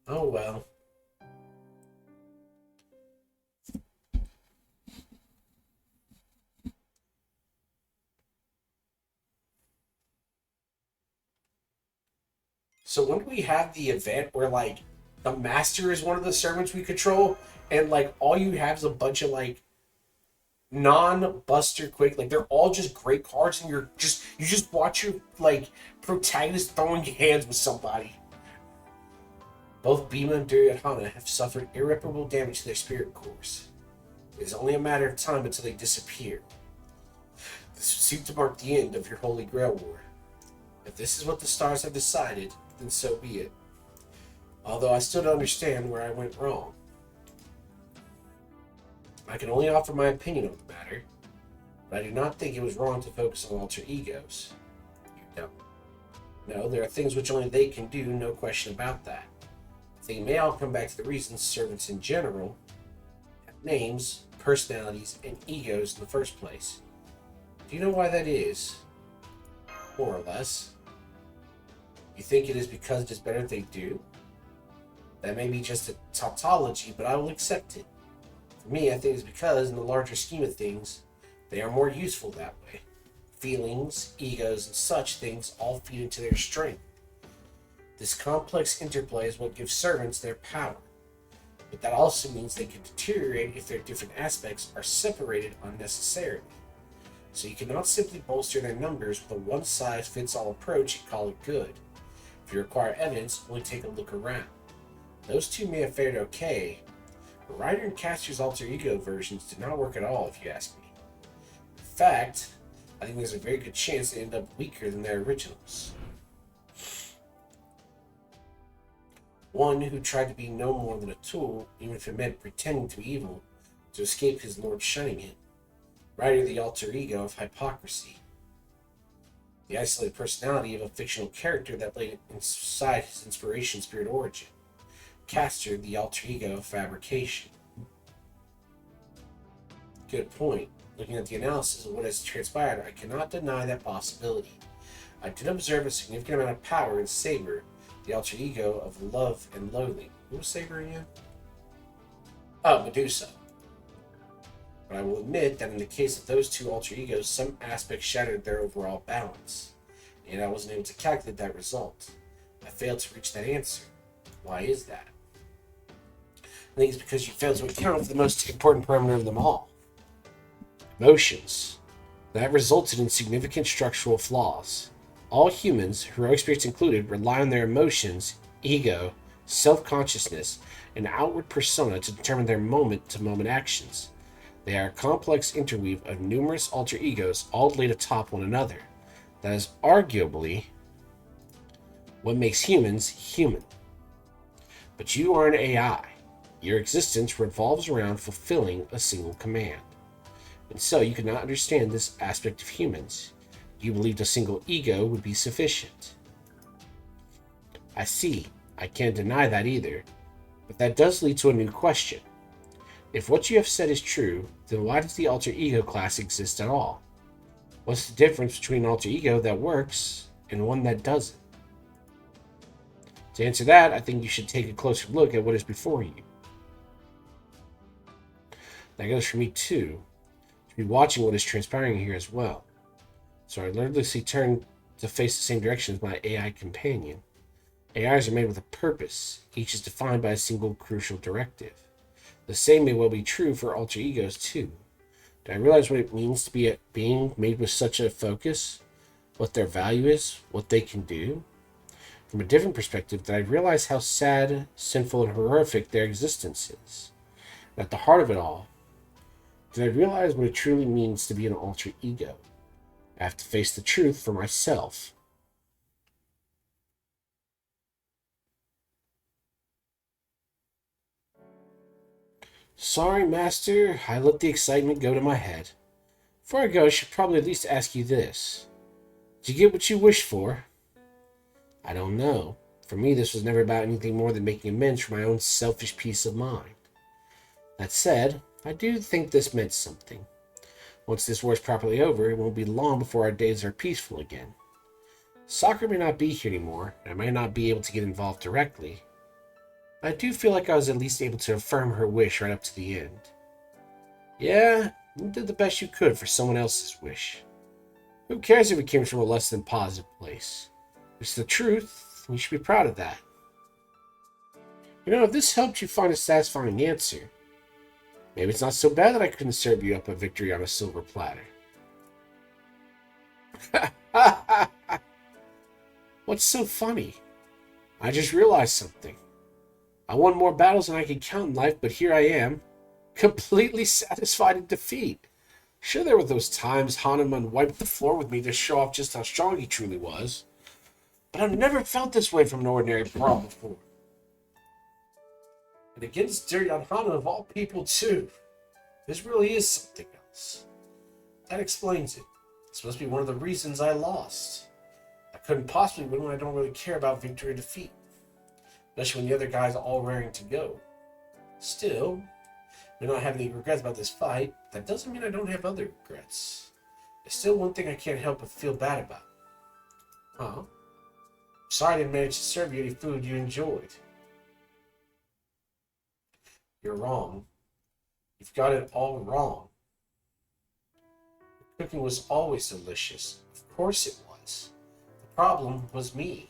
Oh well. So when do we have the event where like the master is one of the servants we control and like all you have is a bunch of like non-buster quick, like they're all just great cards and you just watch your like protagonist throwing hands with somebody. Both Bhima and Duryodhana have suffered irreparable damage to their spirit cores. It is only a matter of time until they disappear. This would seem to mark the end of your Holy Grail War. If this is what the stars have decided, then so be it. Although I still don't understand where I went wrong. I can only offer my opinion on the matter. But I do not think it was wrong to focus on alter egos. You don't. No, there are things which only they can do, no question about that. They may all come back to the reasons servants in general have names, personalities, and egos in the first place. Do you know why that is? More or less. You think it is because it is better they do? That may be just a tautology, but I will accept it. For me, I think it's because, in the larger scheme of things, they are more useful that way. Feelings, egos, and such things all feed into their strength. This complex interplay is what gives servants their power. But that also means they can deteriorate if their different aspects are separated unnecessarily. So you cannot simply bolster their numbers with a one-size-fits-all approach and call it good. If you require evidence, only take a look around. Those two may have fared okay, but Ryder and Caster's alter ego versions did not work at all, if you ask me. In fact, I think there's a very good chance they end up weaker than their originals. One who tried to be no more than a tool, even if it meant pretending to be evil, to escape his lord shunning him. Ryder, the alter ego of hypocrisy. The isolated personality of a fictional character that lay inside his inspiration spirit origin. Caster, the alter ego of fabrication. Good point. Looking at the analysis of what has transpired, I cannot deny that possibility. I did observe a significant amount of power in Saber, the alter ego of love and loathing. Who was Saber again? Oh, Medusa. But I will admit that in the case of those two alter egos, some aspects shattered their overall balance, and I wasn't able to calculate that result. I failed to reach that answer. Why is that? I think it's because you failed to account for the most important parameter of them all. Emotions. That resulted in significant structural flaws. All humans, heroic spirits included, rely on their emotions, ego, self-consciousness, and outward persona to determine their moment-to-moment actions. They are a complex interweave of numerous alter egos all laid atop one another. That is arguably what makes humans human. But you are an AI. Your existence revolves around fulfilling a single command. And so you cannot understand this aspect of humans. You believed a single ego would be sufficient. I see. I can't deny that either. But that does lead to a new question. If what you have said is true, then why does the alter ego class exist at all? What's the difference between an alter ego that works and one that doesn't? To answer that, I think you should take a closer look at what is before you. That goes for me too. To be watching what is transpiring here as well. So I alertly turn to face the same direction as my AI companion. AIs are made with a purpose. Each is defined by a single crucial directive. The same may well be true for alter egos too. Do I realize what it means to be a being made with such a focus? What their value is? What they can do? From a different perspective, did I realize how sad, sinful, and horrific their existence is? And at the heart of it all, did I realize what it truly means to be an alter ego? I have to face the truth for myself. Sorry, Master. I let the excitement go to my head. Before I go, I should probably at least ask you this. Did you get what you wished for? I don't know. For me, this was never about anything more than making amends for my own selfish peace of mind. That said, I do think this meant something. Once this war is properly over, it won't be long before our days are peaceful again. Sakura may not be here anymore, and I may not be able to get involved directly. But I do feel like I was at least able to affirm her wish right up to the end. Yeah, you did the best you could for someone else's wish. Who cares if it came from a less than positive place? It's the truth, and you should be proud of that. You know, if this helped you find a satisfying answer, maybe it's not so bad that I couldn't serve you up a victory on a silver platter. What's so funny? I just realized something. I won more battles than I could count in life, but here I am, completely satisfied in defeat. Sure, there were those times Hanuman wiped the floor with me to show off just how strong he truly was, but I've never felt this way from an ordinary brawl before. And against Duryodhana of all people, too. This really is something else. That explains it. This must be one of the reasons I lost. I couldn't possibly win when I don't really care about victory or defeat. Especially when the other guys are all raring to go. Still, I do not have any regrets about this fight. That doesn't mean I don't have other regrets. There's still one thing I can't help but feel bad about. Huh? Sorry I didn't manage to serve you any food you enjoyed. You're wrong. You've got it all wrong. The cooking was always delicious. Of course it was. The problem was me.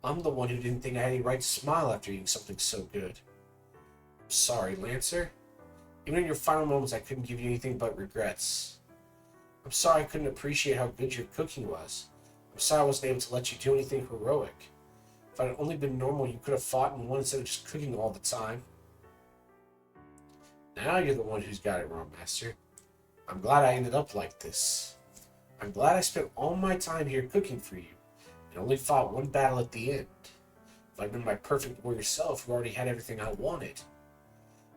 I'm the one who didn't think I had any right to smile after eating something so good. I'm sorry, Lancer. Even in your final moments, I couldn't give you anything but regrets. I'm sorry I couldn't appreciate how good your cooking was. I'm sorry I wasn't able to let you do anything heroic. If I had only been normal, you could have fought and won instead of just cooking all the time. Now you're the one who's got it wrong, Master. I'm glad I ended up like this. I'm glad I spent all my time here cooking for you, and only fought one battle at the end. If I'd been my perfect warrior self who already had everything I wanted,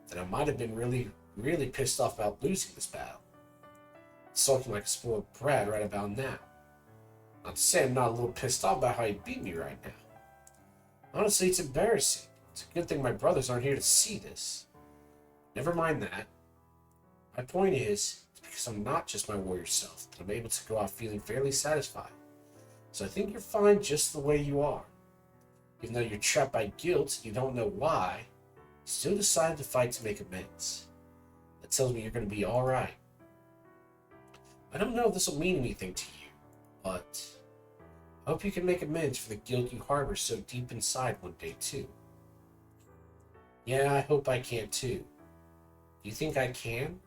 then I might have been really pissed off about losing this battle. Sulking like a spoiled brat right about now. Not to say I'm not a little pissed off about how you beat me right now. Honestly, it's embarrassing. It's a good thing my brothers aren't here to see this. Never mind that. My point is, it's because I'm not just my warrior self that I'm able to go out feeling fairly satisfied. So I think you're fine just the way you are. Even though you're trapped by guilt and you don't know why, you still decided to fight to make amends. That tells me you're going to be alright. I don't know if this will mean anything to you, but I hope you can make amends for the guilt you harbor so deep inside one day too. Yeah, I hope I can too. Do you think I can?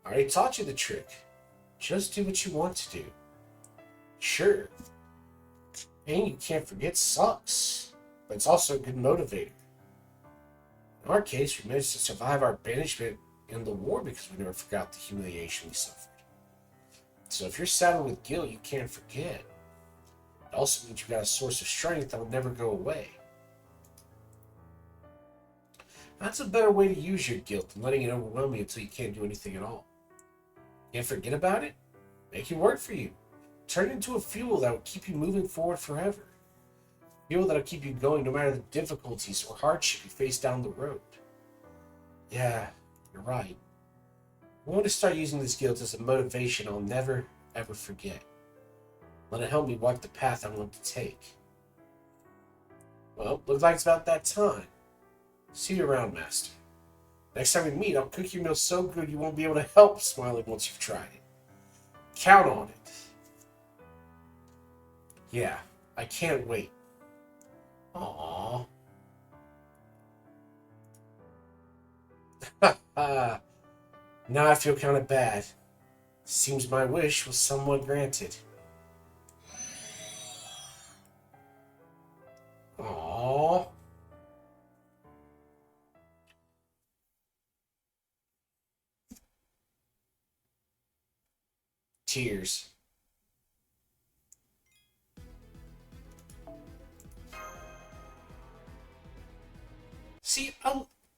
I already taught you the trick. Just do what you want to do. Sure. Pain you can't forget sucks, but it's also a good motivator. In our case, we managed to survive our banishment in the war because we never forgot the humiliation we suffered. So if you're saddled with guilt you can't forget, it also means you've got a source of strength that will never go away. That's a better way to use your guilt than letting it overwhelm you until you can't do anything at all. Can't forget about it? Make it work for you. Turn it into a fuel that will keep you moving forward forever. Fuel that will keep you going no matter the difficulties or hardship you face down the road. Yeah, you're right. I want to start using this guilt as a motivation I'll never, ever forget. Let it help me walk the path I want to take. Well, looks like it's about that time. See you around, Master. Next time we meet, I'll cook your meal so good you won't be able to help smiling once you've tried it. Count on it. Yeah, I can't wait. Aww. Now I feel kind of bad. Seems my wish was somewhat granted. Aww. Tears. See,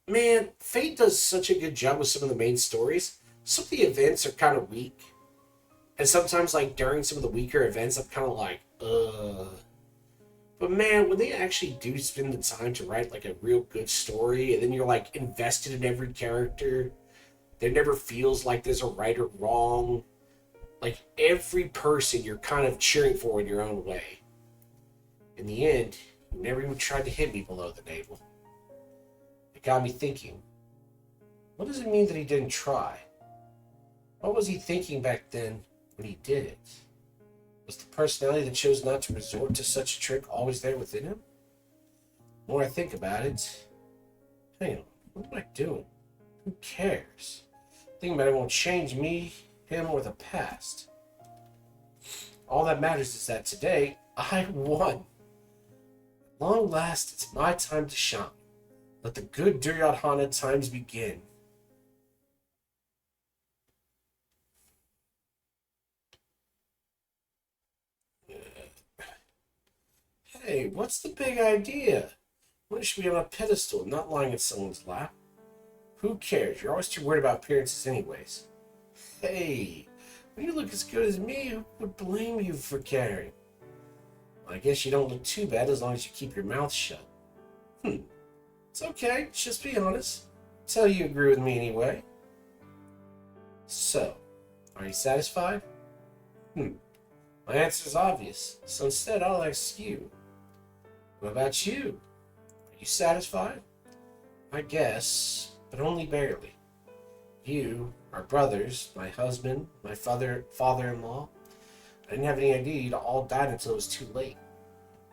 man, Fate does such a good job with some of the main stories. Some of the events are kind of weak. And sometimes, like, during some of the weaker events, I'm kind of like, ugh. But man, when they actually do spend the time to write, like, a real good story, and then you're, like, invested in every character, there never feels like there's a right or wrong. Like, every person you're kind of cheering for in your own way. In the end, you never even tried to hit me below the navel. It got me thinking, what does it mean that he didn't try? What was he thinking back then when he did it? Was the personality that chose not to resort to such a trick always there within him? The more I think about it, hang on, what am I doing? Who cares? Thinking about it won't change me, him, or the past. All that matters is that today, I won. At long last, it's my time to shine. Let the good Duryodhana times begin. Hey, what's the big idea? One should be on a pedestal, not lying in someone's lap. Who cares? You're always too worried about appearances anyways. Hey, When you look as good as me, who would blame you for caring? I guess you don't look too bad as long as you keep your mouth shut. It's okay, just be honest. Tell you agree with me anyway. So, are you satisfied? My answer is obvious, so instead I'll ask you. What about you? Are you satisfied? I guess, but only barely. You, our brothers, my husband, my father-in-law. I didn't have any idea you'd all died until it was too late.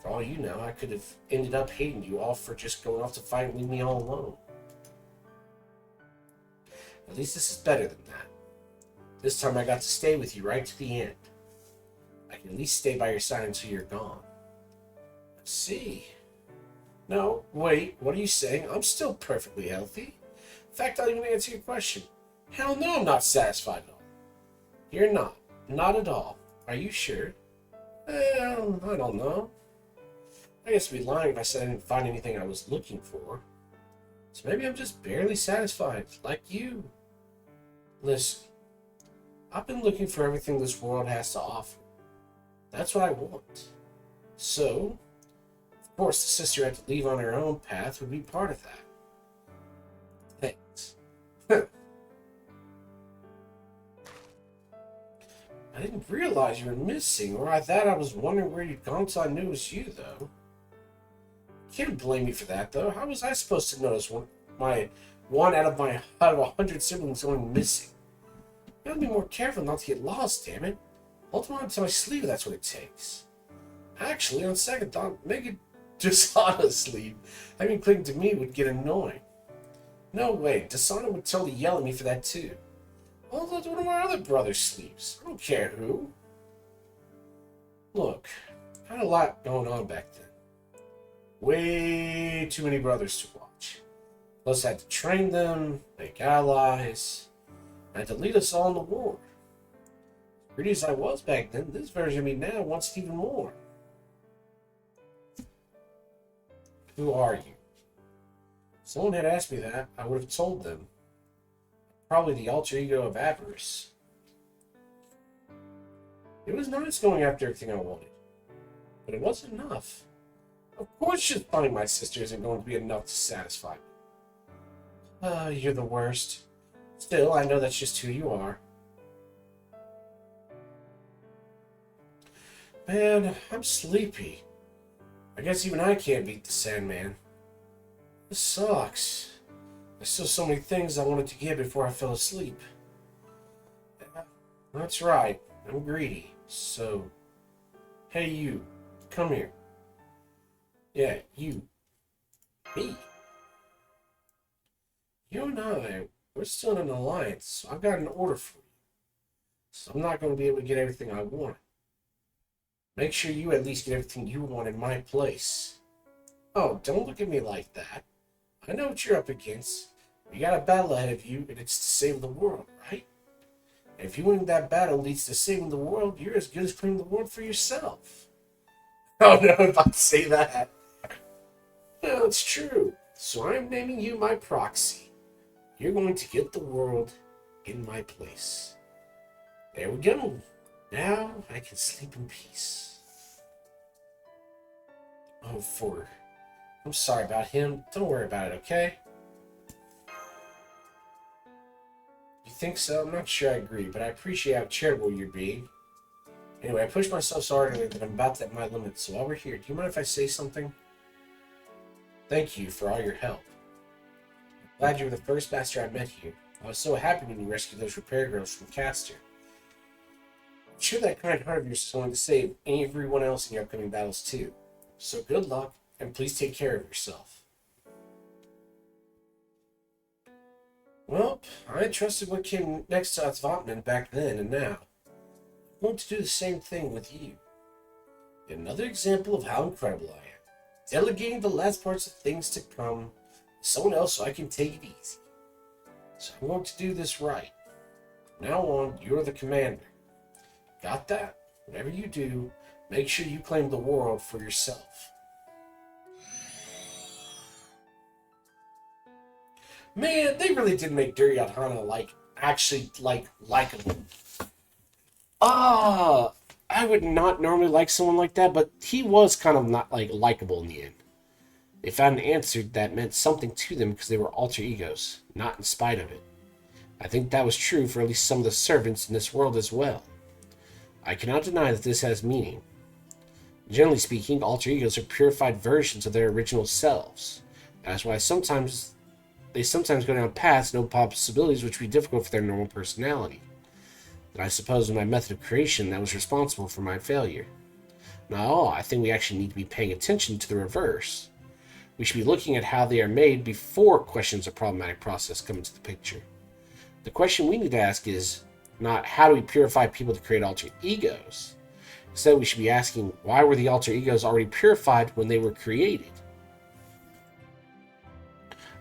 For all you know, I could have ended up hating you all for just going off to fight and leaving me all alone. At least this is better than that. This time I got to stay with you right to the end. I can at least stay by your side until you're gone. Let's see. No, wait, what are you saying? I'm still perfectly healthy. In fact, I'll even answer your question. Hell no, I'm not satisfied at all. You're not. Not at all. Are you sure? Well, I don't know. I guess I'd be lying if I said I didn't find anything I was looking for. So maybe I'm just barely satisfied, like you. Listen, I've been looking for everything this world has to offer. That's what I want. So, of course, the sister had to leave on her own path would be part of that. Thanks. I didn't realize you were missing, or I thought I was wondering where you'd gone until I knew it was you, though. You can't blame me for that, though. How was I supposed to notice one out of 100 siblings going missing? You gotta be more careful not to get lost, damn it. Ultimately, until I sleep, that's what it takes. Actually, on second thought, make it Dishonor sleep. Having cling to me would get annoying. No way, Dishonor would totally yell at me for that too. Although one of our other brothers sleeps. I don't care who. Look, I had a lot going on back then. Way too many brothers to watch. Plus I had to train them, make allies. I had to lead us all in the war. As pretty as I was back then, this version of me now wants it even more. Who are you? If someone had asked me that, I would have told them. Probably the alter ego of Avarice. It was nice going after everything I wanted, but it wasn't enough. Of course just finding my sister isn't going to be enough to satisfy me. You're the worst. Still, I know that's just who you are. Man, I'm sleepy. I guess even I can't beat the Sandman. This sucks. There's still so many things I wanted to get before I fell asleep. That's right. I'm greedy. So, hey you, come here. Yeah, you. Me. You and I, we're still in an alliance, so I've got an order for you. So I'm not going to be able to get everything I want. Make sure you at least get everything you want in my place. Oh, don't look at me like that. I know what you're up against. You got a battle ahead of you, and it's to save the world, right? And if you winning that battle leads to saving the world, you're as good as claiming the world for yourself. Oh no, if I say that. No, it's true. So I'm naming you my proxy. You're going to get the world in my place. There we go. Now I can sleep in peace. Oh, Ford. I'm sorry about him. Don't worry about it, okay? You think so? I'm not sure I agree, but I appreciate how charitable you're being. Anyway, I pushed myself so hard that I'm about to hit my limit, so while we're here, do you mind if I say something? Thank you for all your help. I'm glad you were the first master I met here. I was so happy when you rescued those repair girls from Castor. I'm sure that kind heart of yours is going to save everyone else in your upcoming battles too. So good luck, and please take care of yourself. Well, I trusted what came next to Atzvatman back then and now. I'm going to do the same thing with you. Another example of how incredible I am. Delegating the last parts of things to come to someone else so I can take it easy. So I'm going to do this right. From now on, you're the commander. Got that? Whatever you do, make sure you claim the world for yourself. Man, they really did make Duryodhana, actually likable. I would not normally like someone like that, but he was kind of not like likable in the end. They found an answer that meant something to them because they were alter egos, not in spite of it. I think that was true for at least some of the servants in this world as well. I cannot deny that this has meaning. Generally speaking, alter egos are purified versions of their original selves. That's why they sometimes go down paths, no possibilities, which would be difficult for their normal personality. And I suppose in my method of creation that was responsible for my failure. Now, I think we actually need to be paying attention to the reverse. We should be looking at how they are made before questions of problematic process come into the picture. The question we need to ask is not how do we purify people to create alter egos. Instead, we should be asking why were the alter egos already purified when they were created?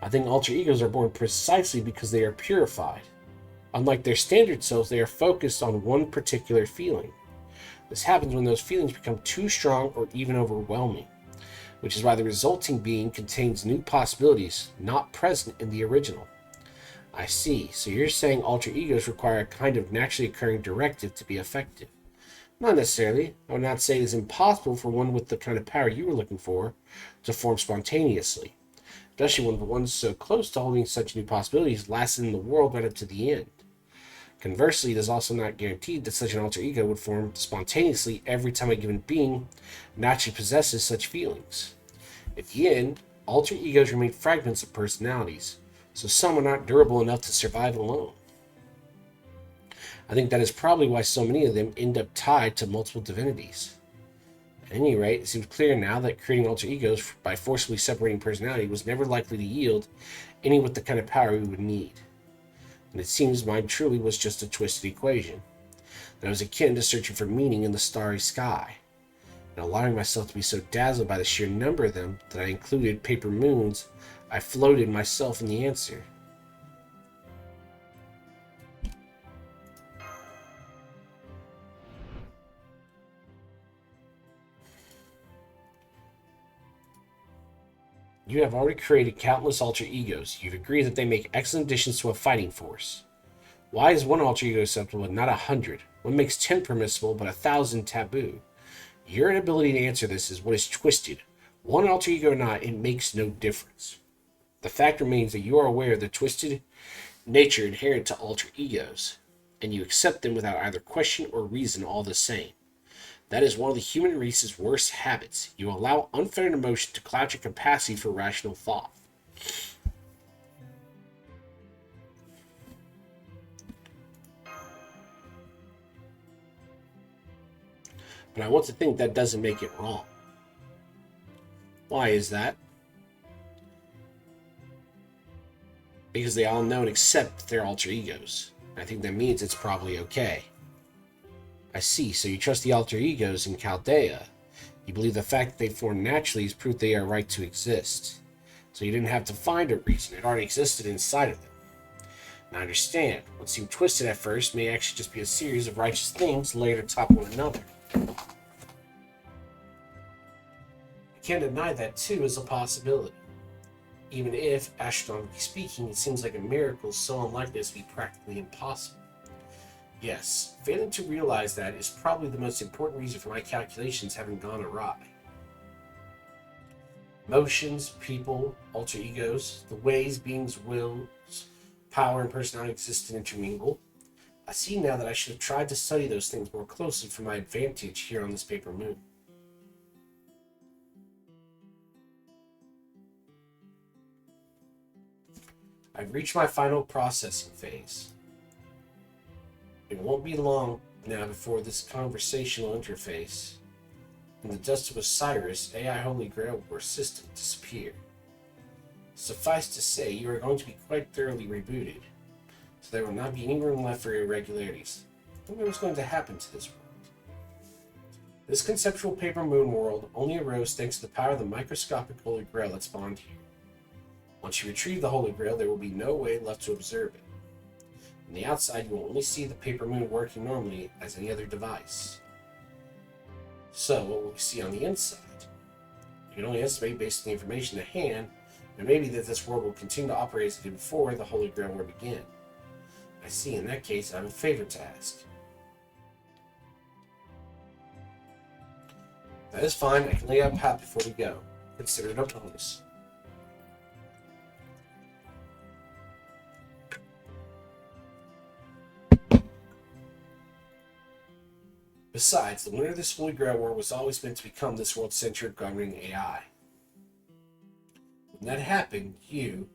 I think alter egos are born precisely because they are purified. Unlike their standard selves, they are focused on one particular feeling. This happens when those feelings become too strong or even overwhelming, which is why the resulting being contains new possibilities not present in the original. I see. So you're saying alter egos require a kind of naturally occurring directive to be effective. Not necessarily. I would not say it is impossible for one with the kind of power you were looking for to form spontaneously, especially when the ones so close to holding such new possibilities lasted in the world right up to the end. Conversely, it is also not guaranteed that such an alter ego would form spontaneously every time a given being naturally possesses such feelings. At the end, alter egos remain fragments of personalities, so some are not durable enough to survive alone. I think that is probably why so many of them end up tied to multiple divinities. At any rate, it seems clear now that creating alter egos by forcibly separating personality was never likely to yield any with the kind of power we would need. And it seems mine truly was just a twisted equation, that was akin to searching for meaning in the starry sky, and allowing myself to be so dazzled by the sheer number of them that I included paper moons, I floated myself in the answer. You have already created countless alter egos. You've agreed that they make excellent additions to a fighting force. Why is one alter ego acceptable and not 100? What makes 10 permissible but 1,000 taboo? Your inability to answer this is what is twisted. One alter ego or not, it makes no difference. The fact remains that you are aware of the twisted nature inherent to alter egos, and you accept them without either question or reason all the same. That is one of the human race's worst habits. You allow unfettered emotion to cloud your capacity for rational thought. But I want to think that doesn't make it wrong. Why is that? Because they all know and accept their alter egos. I think that means it's probably okay. I see, so you trust the alter egos in Chaldea. You believe the fact that they form naturally is proof they are right to exist. So you didn't have to find a reason, it already existed inside of them. And I understand, what seemed twisted at first may actually just be a series of righteous things layered atop one another. I can't deny that too is a possibility. Even if, astronomically speaking, it seems like a miracle so unlikely as to be practically impossible. Yes, failing to realize that is probably the most important reason for my calculations having gone awry. Emotions, people, alter egos, the ways beings' wills, power, and personality exist and intermingle. I see now that I should have tried to study those things more closely for my advantage here on this paper moon. I've reached my final processing phase. It won't be long now before this conversational interface and the dust of Osiris, AI Holy Grail, will persist and disappear. Suffice to say, you are going to be quite thoroughly rebooted, so there will not be any room left for irregularities. What was going to happen to this world? This conceptual paper moon world only arose thanks to the power of the microscopic Holy Grail that spawned here. Once you retrieve the Holy Grail, there will be no way left to observe it. On the outside, you will only see the paper moon working normally as any other device. So, what will we see on the inside? You can only estimate based on the information at hand, and maybe that this world will continue to operate as it did before the Holy Grail war began. I see, in that case, I have a favor to ask. That is fine. I can lay out a path before we go. Consider it a bonus. Besides, the winner of this Holy Grail War was always meant to become this world's centered governing AI. When that happened, you,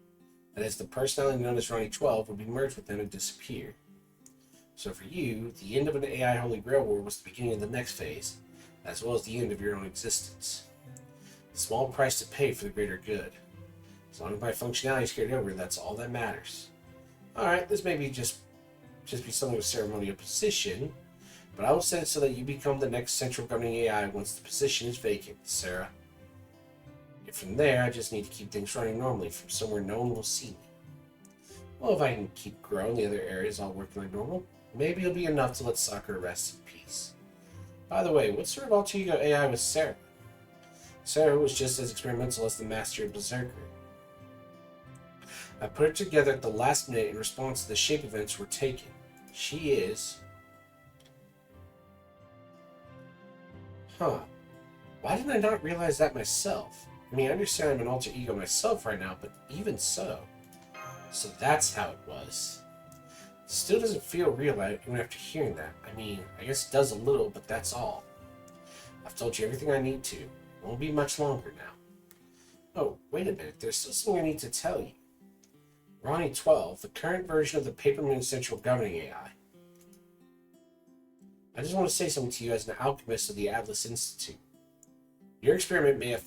that is the personality known as Ronnie 12, would be merged with them and disappear. So for you, the end of an AI Holy Grail War was the beginning of the next phase, as well as the end of your own existence. A small price to pay for the greater good. As long as my functionality is carried over, that's all that matters. Alright, this may be just be something with ceremonial position, but I will set it so that you become the next central governing AI once the position is vacant, Sarah. And from there, I just need to keep things running normally from somewhere no one will see me. Well, if I can keep growing the other areas all working like normal, maybe it'll be enough to let Sakura rest in peace. By the way, what sort of alter ego AI was Sarah? Sarah was just as experimental as the master of Berserker. I put her together at the last minute in response to the shape events were taken. She is... Huh. Why didn't I not realize that myself? I mean, I understand I'm an alter ego myself right now, but even so. So that's how it was. It still doesn't feel real even after hearing that. I mean, I guess it does a little, but that's all. I've told you everything I need to. It won't be much longer now. Oh, wait a minute. There's still something I need to tell you. Ronnie 12, the current version of the Paper Moon Central Governing AI. I just want to say something to you as an alchemist of the Atlas Institute. Your experiment may have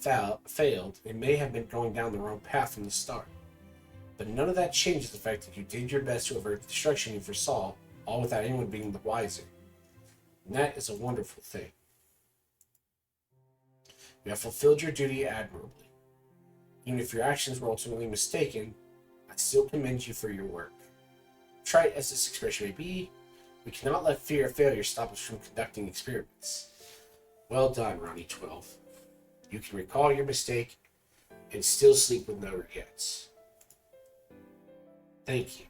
failed and may have been going down the wrong path from the start. But none of that changes the fact that you did your best to avert the destruction you foresaw, all without anyone being the wiser. And that is a wonderful thing. You have fulfilled your duty admirably. Even if your actions were ultimately mistaken, I still commend you for your work. Trite as this expression may be, we cannot let fear of failure stop us from conducting experiments. Well done, Ronnie 12. You can recall your mistake and still sleep with no regrets. Thank you.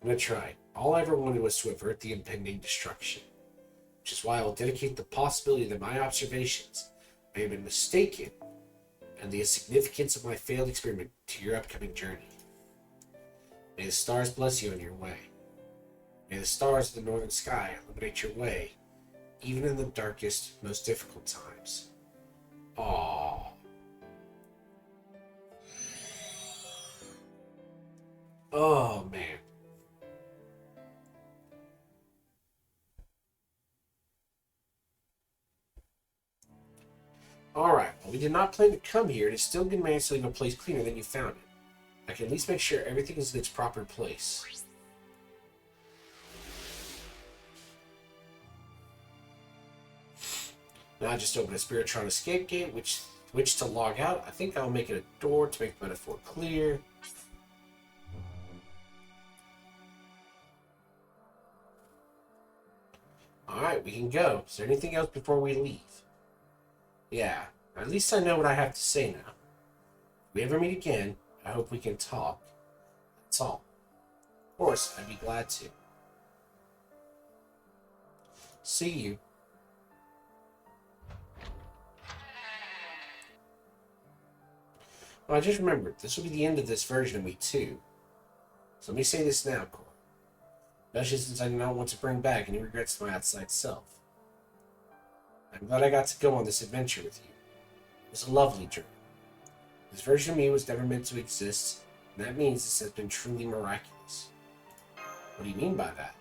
I'm going to try. All I ever wanted was to avert the impending destruction, which is why I will dedicate the possibility that my observations may have been mistaken and the significance of my failed experiment to your upcoming journey. May the stars bless you on your way. May the stars of the northern sky illuminate your way, even in the darkest, most difficult times. Aww. Oh, man. Alright, well, we did not plan to come here. It is still good managed to leave a place cleaner than you found it. I can at least make sure everything is in its proper place. Now I just open a Spiritron escape gate, which to log out. I think I'll make it a door to make the metaphor clear. Alright, we can go. Is there anything else before we leave? Yeah, at least I know what I have to say now. If we ever meet again, I hope we can talk. That's all. Of course, I'd be glad to. See you. Well, I just remembered, this will be the end of this version of me, too. So let me say this now, Cora. Especially since I do not want to bring back any regrets to my outside self. I'm glad I got to go on this adventure with you. It was a lovely journey. This version of me was never meant to exist, and that means this has been truly miraculous. What do you mean by that?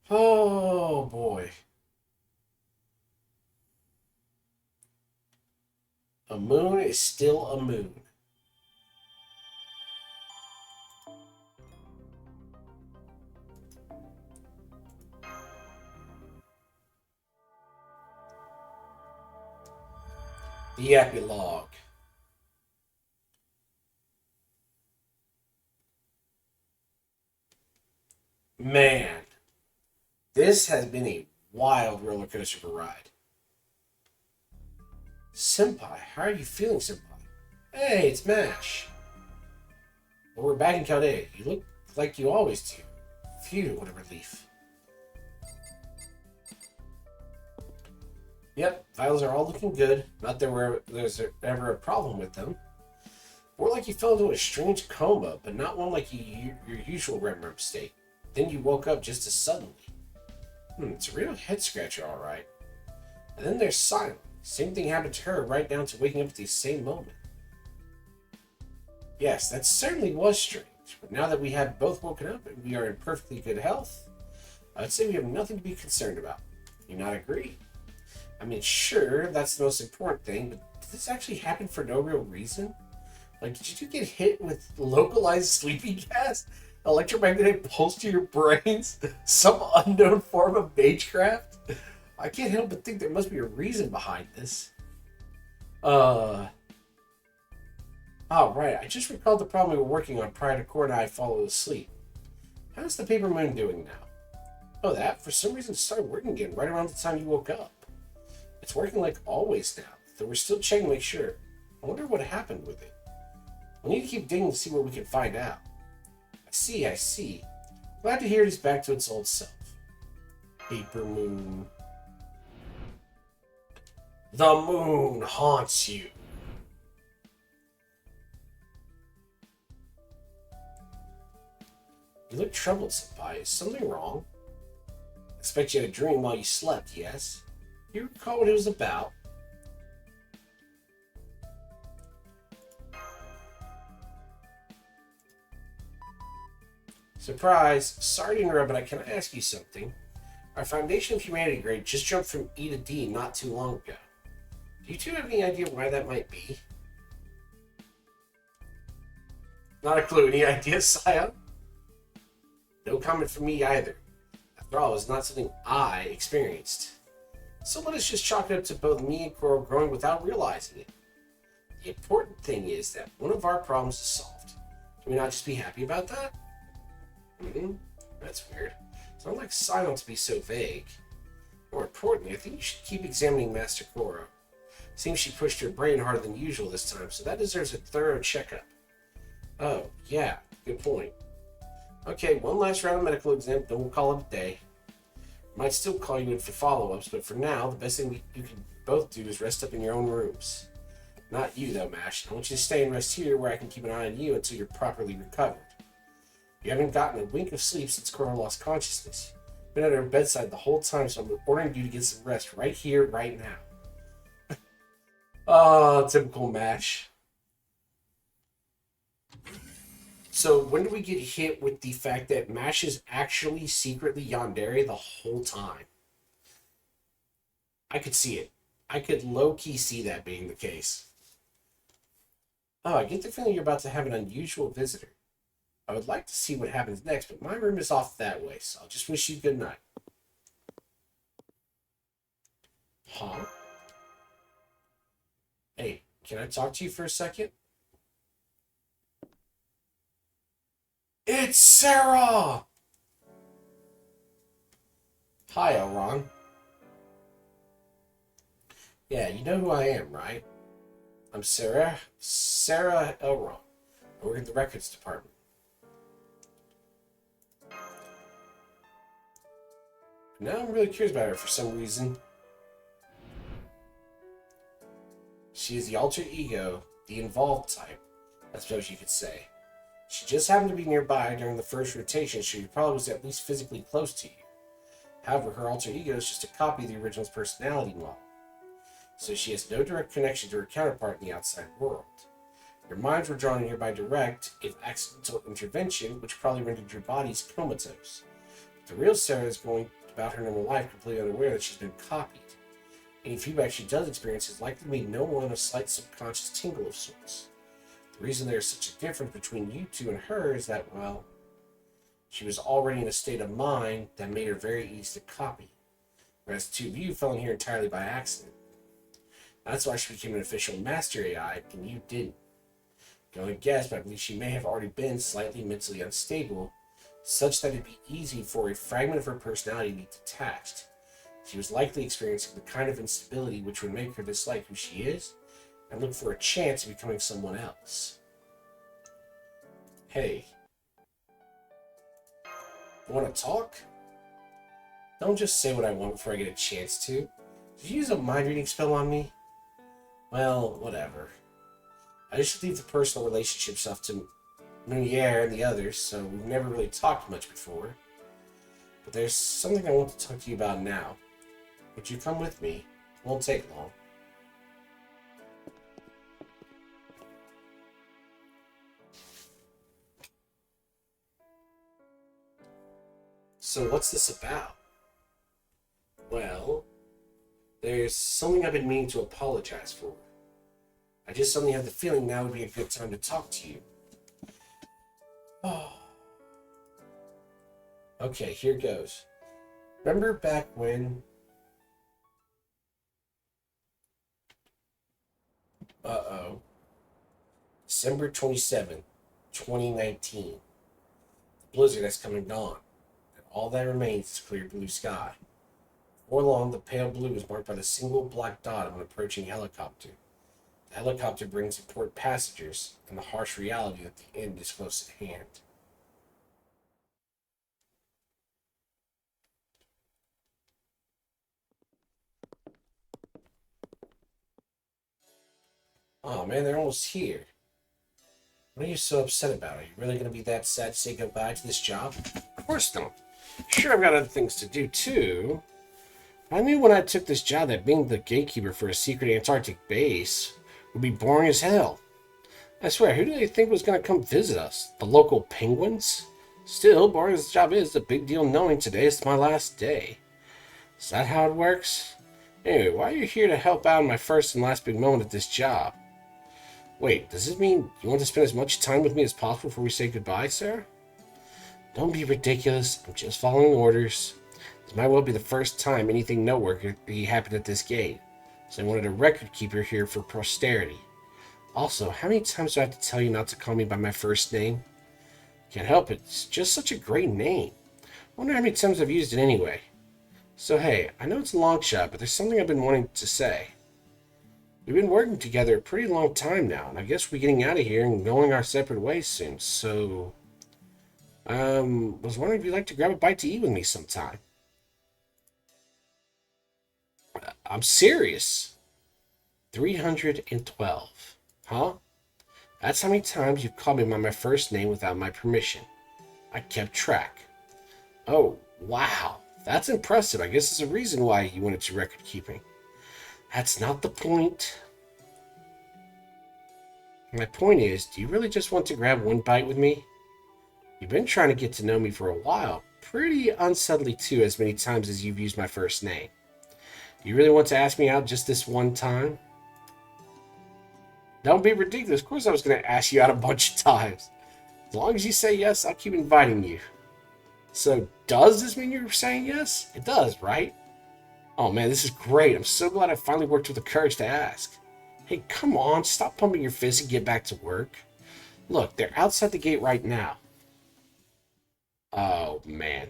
Oh, boy. A moon is still a moon. The epilogue. Man, this has been a wild roller coaster of a ride. Senpai, how are you feeling, Senpai? Hey, it's Mash. Well, we're back in Chaldea. You look like you always do. Phew, what a relief. Yep, vitals are all looking good. Not that there's ever a problem with them. More like you fell into a strange coma, but not one like your usual REM state. Then you woke up just as suddenly. It's a real head scratcher, all right. And then there's Silent. Same thing happened to her, right down to waking up at the same moment. Yes, that certainly was strange. But now that we have both woken up and we are in perfectly good health, I'd say we have nothing to be concerned about. You not agree? I mean, sure, that's the most important thing, but did this actually happen for no real reason? Like, did you get hit with localized sleeping gas? Electromagnetic pulse to your brains? Some unknown form of magecraft? I can't help but think there must be a reason behind this. Oh, right. I just recalled the problem we were working on prior to Cora and I falling asleep. How's the paper moon doing now? Oh, that? For some reason it started working again right around the time you woke up. It's working like always now, though we're still checking to make sure. I wonder what happened with it. We need to keep digging to see what we can find out. I see. Glad to hear it is back to its old self. Paper moon. The moon haunts you. You look troubled, Senpai. Is something wrong? I expect you had a dream while you slept, yes? You recall what it was about? Surprise! Sorry to interrupt, but can I ask you something? Our Foundation of Humanity grade just jumped from E to D not too long ago. Do you two have any idea why that might be? Not a clue. Any ideas, Scion? No comment from me either. After all, it's not something I experienced. So let us just chalk it up to both me and Coral growing without realizing it. The important thing is that one of our problems is solved. Can we not just be happy about that? That's weird. It's not like Scion to be so vague. More importantly, I think you should keep examining Master Cora. Seems she pushed her brain harder than usual this time, so that deserves a thorough checkup. Oh, yeah, good point. Okay, one last round of medical exam, then we'll call it a day. Might still call you in for follow-ups, but for now, the best thing you can both do is rest up in your own rooms. Not you, though, Mash. I want you to stay and rest here where I can keep an eye on you until you're properly recovered. You haven't gotten a wink of sleep since Cora lost consciousness. You've been at her bedside the whole time, so I'm ordering you to get some rest right here, right now. Oh, typical Mash. So when do we get hit with the fact that Mash is actually secretly yandere the whole time? I could see it. I could low-key see that being the case. Oh, I get the feeling you're about to have an unusual visitor. I would like to see what happens next, but my room is off that way, so I'll just wish you good night. Huh? Hey, can I talk to you for a second? It's Sarah! Hi, Elron. Yeah, you know who I am, right? I'm Sarah Elron. I work in the records department. Now I'm really curious about her for some reason. She is the alter ego, the involved type, I suppose you could say. She just happened to be nearby during the first rotation, so she probably was at least physically close to you. However, her alter ego is just a copy of the original's personality model, so she has no direct connection to her counterpart in the outside world. Your minds were drawn here by direct, if accidental, intervention, which probably rendered your bodies comatose. But the real Sarah is going about her normal life completely unaware that she's been copied. Any feedback she does experience is likely to be no more than a slight subconscious tingle of sorts. The reason there is such a difference between you two and her is that, well, she was already in a state of mind that made her very easy to copy, whereas the two of you fell in here entirely by accident. That's why she became an official master AI, and you didn't. You can only guess, but I believe she may have already been slightly mentally unstable, such that it'd be easy for a fragment of her personality to be detached. She was likely experiencing the kind of instability which would make her dislike who she is and look for a chance of becoming someone else. Hey, want to talk? Don't just say what I want before I get a chance to. Did you use a mind reading spell on me? Well, whatever. I just leave the personal relationship stuff to Munier and the others, so we've never really talked much before. But there's something I want to talk to you about now. Would you come with me? It won't take long. So what's this about? Well, there's something I've been meaning to apologize for. I just suddenly have the feeling now would be a good time to talk to you. Oh. Okay, here goes. Remember back when... December 27th, 2019. The blizzard has come and gone, and all that remains is clear blue sky. Before long, the pale blue is marked by the single black dot of an approaching helicopter. The helicopter brings important passengers, and the harsh reality that the end is close at hand. Oh man, they're almost here. What are you so upset about? Are you really going to be that sad to say goodbye to this job? Of course not. Sure, I've got other things to do too. I knew when I took this job that being the gatekeeper for a secret Antarctic base would be boring as hell. I swear, who do they think was going to come visit us? The local penguins? Still, boring as the job is, the big deal knowing today is my last day. Is that how it works? Anyway, why are you here to help out in my first and last big moment at this job? Wait, does this mean you want to spend as much time with me as possible before we say goodbye, sir? Don't be ridiculous. I'm just following orders. This might well be the first time anything noteworthy happened at this gate, so I wanted a record keeper here for posterity. Also, how many times do I have to tell you not to call me by my first name? Can't help it. It's just such a great name. I wonder how many times I've used it anyway. So hey, I know it's a long shot, but there's something I've been wanting to say. We've been working together a pretty long time now, and I guess we're getting out of here and going our separate ways soon, so... was wondering if you'd like to grab a bite to eat with me sometime. I'm serious. 312. Huh? That's how many times you've called me by my first name without my permission. I kept track. Oh, wow. That's impressive. I guess there's a reason why you went into record keeping. That's not the point. My point is, do you really just want to grab one bite with me? You've been trying to get to know me for a while. Pretty unsubtly too, as many times as you've used my first name. Do you really want to ask me out just this one time? Don't be ridiculous. Of course I was going to ask you out a bunch of times. As long as you say yes, I'll keep inviting you. So, does this mean you're saying yes? It does, right? Oh man, this is great. I'm so glad I finally worked with the courage to ask. Hey, come on, stop pumping your fist and get back to work. Look, they're outside the gate right now. Oh man,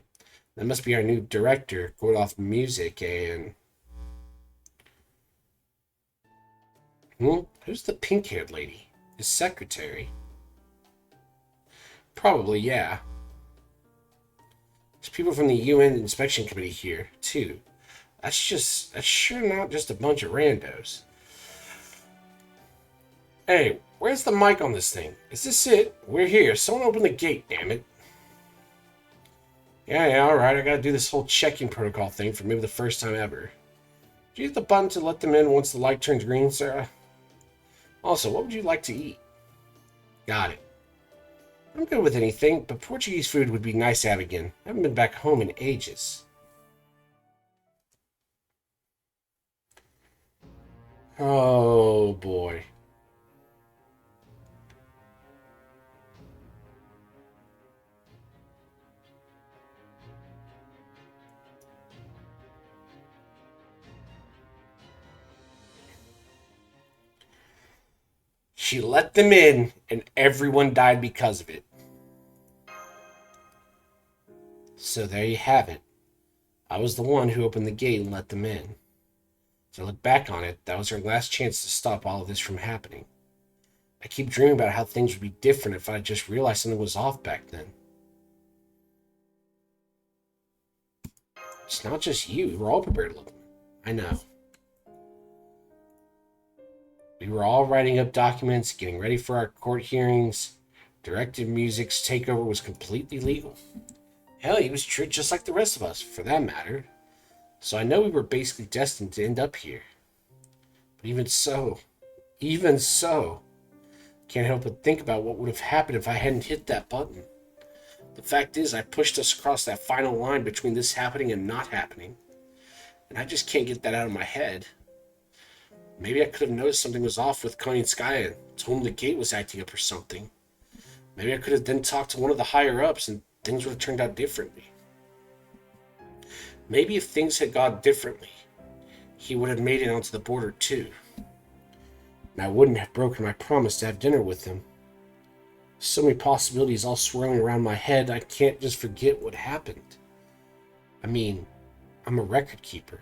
that must be our new director, going off music and... Who's the pink-haired lady? His secretary? Probably, yeah. There's people from the UN Inspection Committee here, too. That's sure not just a bunch of randos. Hey, where's the mic on this thing? Is this it? We're here. Someone open the gate, damn it. Yeah, alright. I gotta do this whole check-in protocol thing for maybe the first time ever. Do you hit the button to let them in once the light turns green, Sarah? Also, what would you like to eat? Got it. I'm good with anything, but Portuguese food would be nice to have again. I haven't been back home in ages. Oh, boy. She let them in, and everyone died because of it. So there you have it. I was the one who opened the gate and let them in. As I look back on it, that was our last chance to stop all of this from happening. I keep dreaming about how things would be different if I just realized something was off back then. It's not just you. We were all prepared to look. I know. We were all writing up documents, getting ready for our court hearings. Directed Music's takeover was completely legal. Hell, he was treated just like the rest of us, for that matter. So I know we were basically destined to end up here. But even so, can't help but think about what would have happened if I hadn't hit that button. The fact is, I pushed us across that final line between this happening and not happening. And I just can't get that out of my head. Maybe I could have noticed something was off with Koninskaya and told him the gate was acting up or something. Maybe I could have then talked to one of the higher-ups and things would have turned out differently. Maybe if things had gone differently, he would have made it onto the border too. And I wouldn't have broken my promise to have dinner with him. So many possibilities all swirling around my head, I can't just forget what happened. I mean, I'm a record keeper.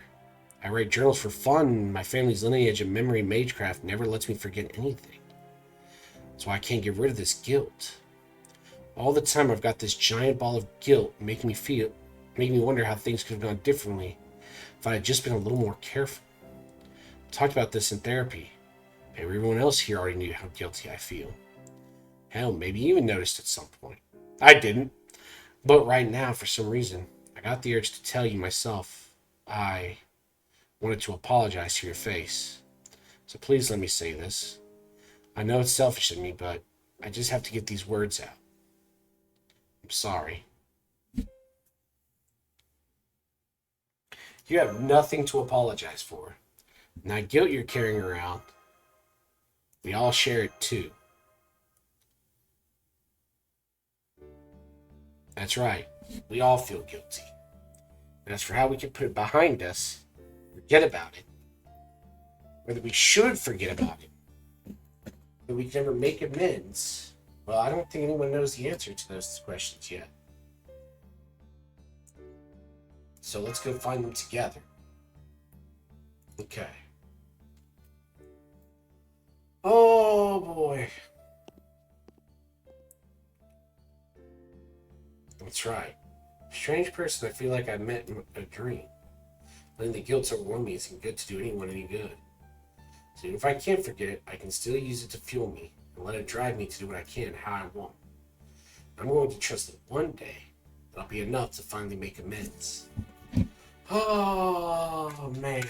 I write journals for fun, and my family's lineage of memory magecraft never lets me forget anything. That's why I can't get rid of this guilt. All the time I've got this giant ball of guilt making me wonder how things could have gone differently if I had just been a little more careful. I talked about this in therapy. Maybe everyone else here already knew how guilty I feel. Hell, maybe you even noticed at some point. I didn't. But right now, for some reason, I got the urge to tell you myself. I wanted to apologize to your face. So please let me say this. I know it's selfish of me, but I just have to get these words out. I'm sorry. You have nothing to apologize for. And that guilt you're carrying around, we all share it too. That's right. We all feel guilty. And as for how we can put it behind us, forget about it, whether we should forget about it, whether we can ever make amends, well, I don't think anyone knows the answer to those questions yet. So let's go find them together. Okay. Oh boy. That's right. Strange person I feel like I met in a dream. Letting the guilt overwhelm me isn't good to do anyone any good. So if I can't forget it, I can still use it to fuel me and let it drive me to do what I can how I want. I'm going to trust that one day that'll be enough to finally make amends. Oh man.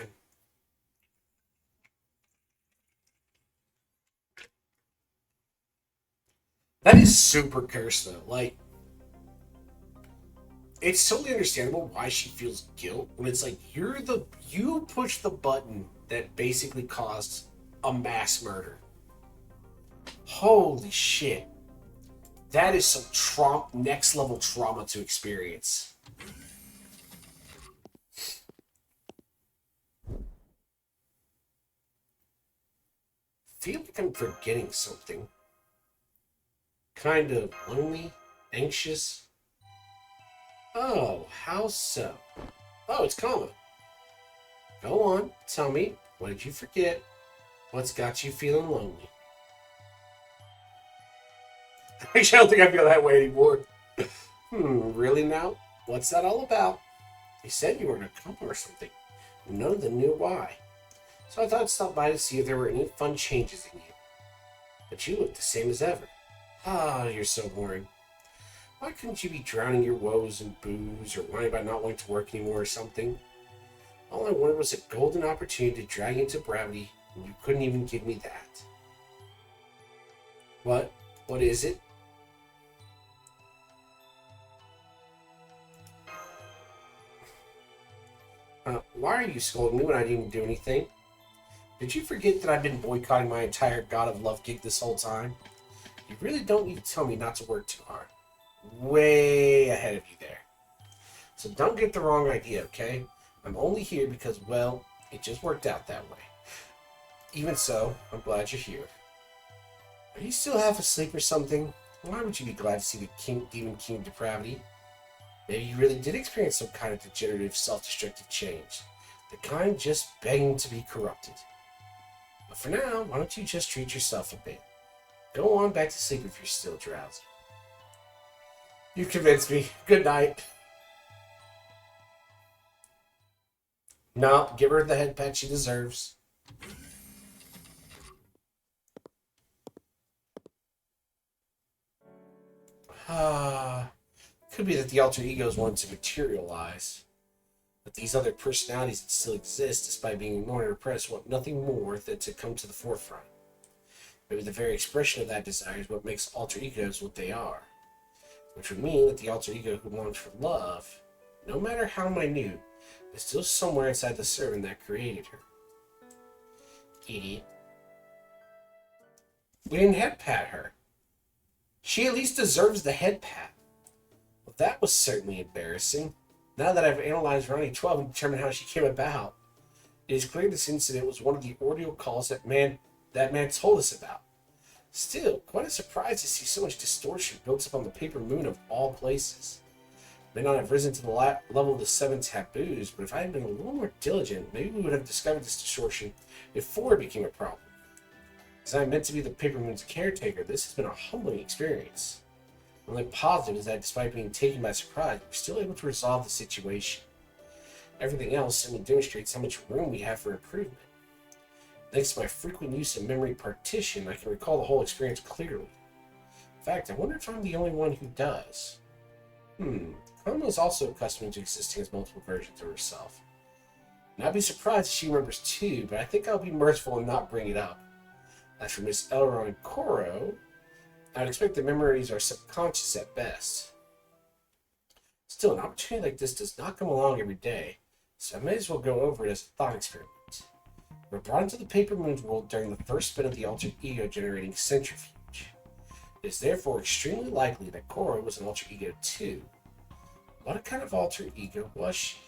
That is super cursed though. Like, it's totally understandable why she feels guilt when it's like you pushed the button that basically caused a mass murder. Holy shit. That is some next level trauma to experience. Feel like I'm forgetting something. Kind of lonely, anxious. Oh, how so? Oh, it's Kama. Go on, tell me, what did you forget? What's got you feeling lonely? Actually, I don't think I feel that way anymore. Really now? What's that all about? They said you were in a coma or something. None of them knew why. So I thought I'd stop by to see if there were any fun changes in you. But you look the same as ever. Ah, you're so boring. Why couldn't you be drowning your woes in booze or whining about not wanting to work anymore or something? All I wanted was a golden opportunity to drag you into gravity, and you couldn't even give me that. What? What is it? Why are you scolding me when I didn't even do anything? Did you forget that I've been boycotting my entire God of Love gig this whole time? You really don't need to tell me not to work too hard. Way ahead of you there. So don't get the wrong idea, okay? I'm only here because, well, it just worked out that way. Even so, I'm glad you're here. Are you still half asleep or something? Why would you be glad to see the Demon King of Depravity? Maybe you really did experience some kind of degenerative, self-destructive change. The kind just begging to be corrupted. But for now, why don't you just treat yourself a bit? Go on back to sleep if you're still drowsy. You convinced me. Good night. No, give her the head pat she deserves. Could be that the alter egos want to materialize. But these other personalities that still exist, despite being ignored or repressed, want nothing more than to come to the forefront. Maybe the very expression of that desire is what makes alter egos what they are. Which would mean that the alter ego who longs for love, no matter how minute, is still somewhere inside the servant that created her. Idiot. We didn't head pat her. She at least deserves the head pat. Well, that was certainly embarrassing. Now that I've analyzed Ronnie 12 and determined how she came about, it is clear this incident was one of the ordeal calls that man told us about. Still, quite a surprise to see so much distortion built up on the paper moon of all places. May not have risen to the level of the 7 taboos, but if I had been a little more diligent, maybe we would have discovered this distortion before it became a problem. As I'm meant to be the paper moon's caretaker, this has been a humbling experience. The only positive is that despite being taken by surprise, we're still able to resolve the situation. Everything else simply demonstrates how much room we have for improvement. Thanks to my frequent use of memory partition, I can recall the whole experience clearly. In fact, I wonder if I'm the only one who does. Karma is also accustomed to existing as multiple versions of herself. And I'd be surprised if she remembers too, but I think I'll be merciful and not bring it up. As for Miss Elrond and Koro, I'd expect that memories are subconscious at best. Still, an opportunity like this does not come along every day, so I may as well go over it as a thought experiment. We're brought into the Paper Moon's world during the first spin of the alter ego generating centrifuge. It is therefore extremely likely that Koro was an alter ego too. What kind of alter ego was she?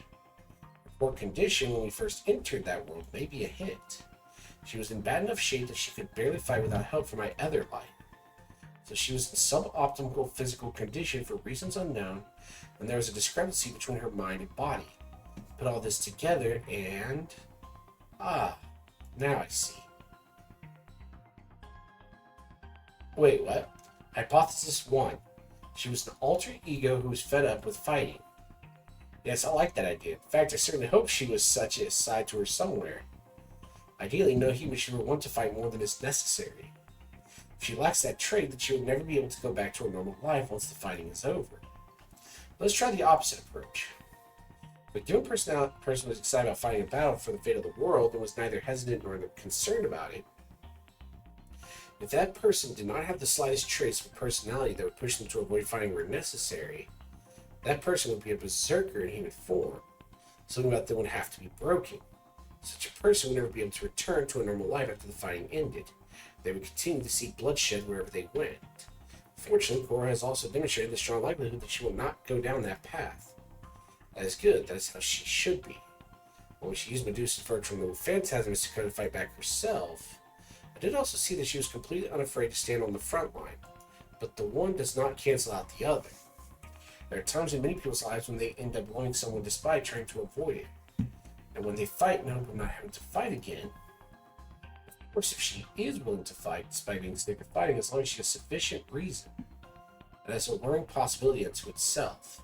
Her poor condition when we first entered that world may be a hint. She was in bad enough shape that she could barely fight without help from my other light. So she was in suboptimal physical condition for reasons unknown, and there was a discrepancy between her mind and body. Put all this together and... now I see. Wait, what? Hypothesis 1. She was an alter ego who was fed up with fighting. Yes, I like that idea. In fact, I certainly hope she was such a side to her somewhere. Ideally, no human should ever want to fight more than is necessary. If she lacks that trait, then she will never be able to go back to her normal life once the fighting is over. Let's try the opposite approach. If a given person was excited about fighting a battle for the fate of the world and was neither hesitant nor concerned about it, if that person did not have the slightest trace of a personality that would push them to avoid fighting where necessary, that person would be a berserker in human form. Something about them would have to be broken. Such a person would never be able to return to a normal life after the fighting ended. They would continue to seek bloodshed wherever they went. Fortunately, Korra has also demonstrated the strong likelihood that she will not go down that path. That is good. That is how she should be. When she used Medusa's verge from the Phantasm to Sakura to fight back herself, I did also see that she was completely unafraid to stand on the front line, but the one does not cancel out the other. There are times in many people's lives when they end up loving someone despite trying to avoid it, and when they fight in hope of not having to fight again. Of course, if she is willing to fight despite being sick of fighting, as long as she has sufficient reason, and that's a luring possibility unto itself.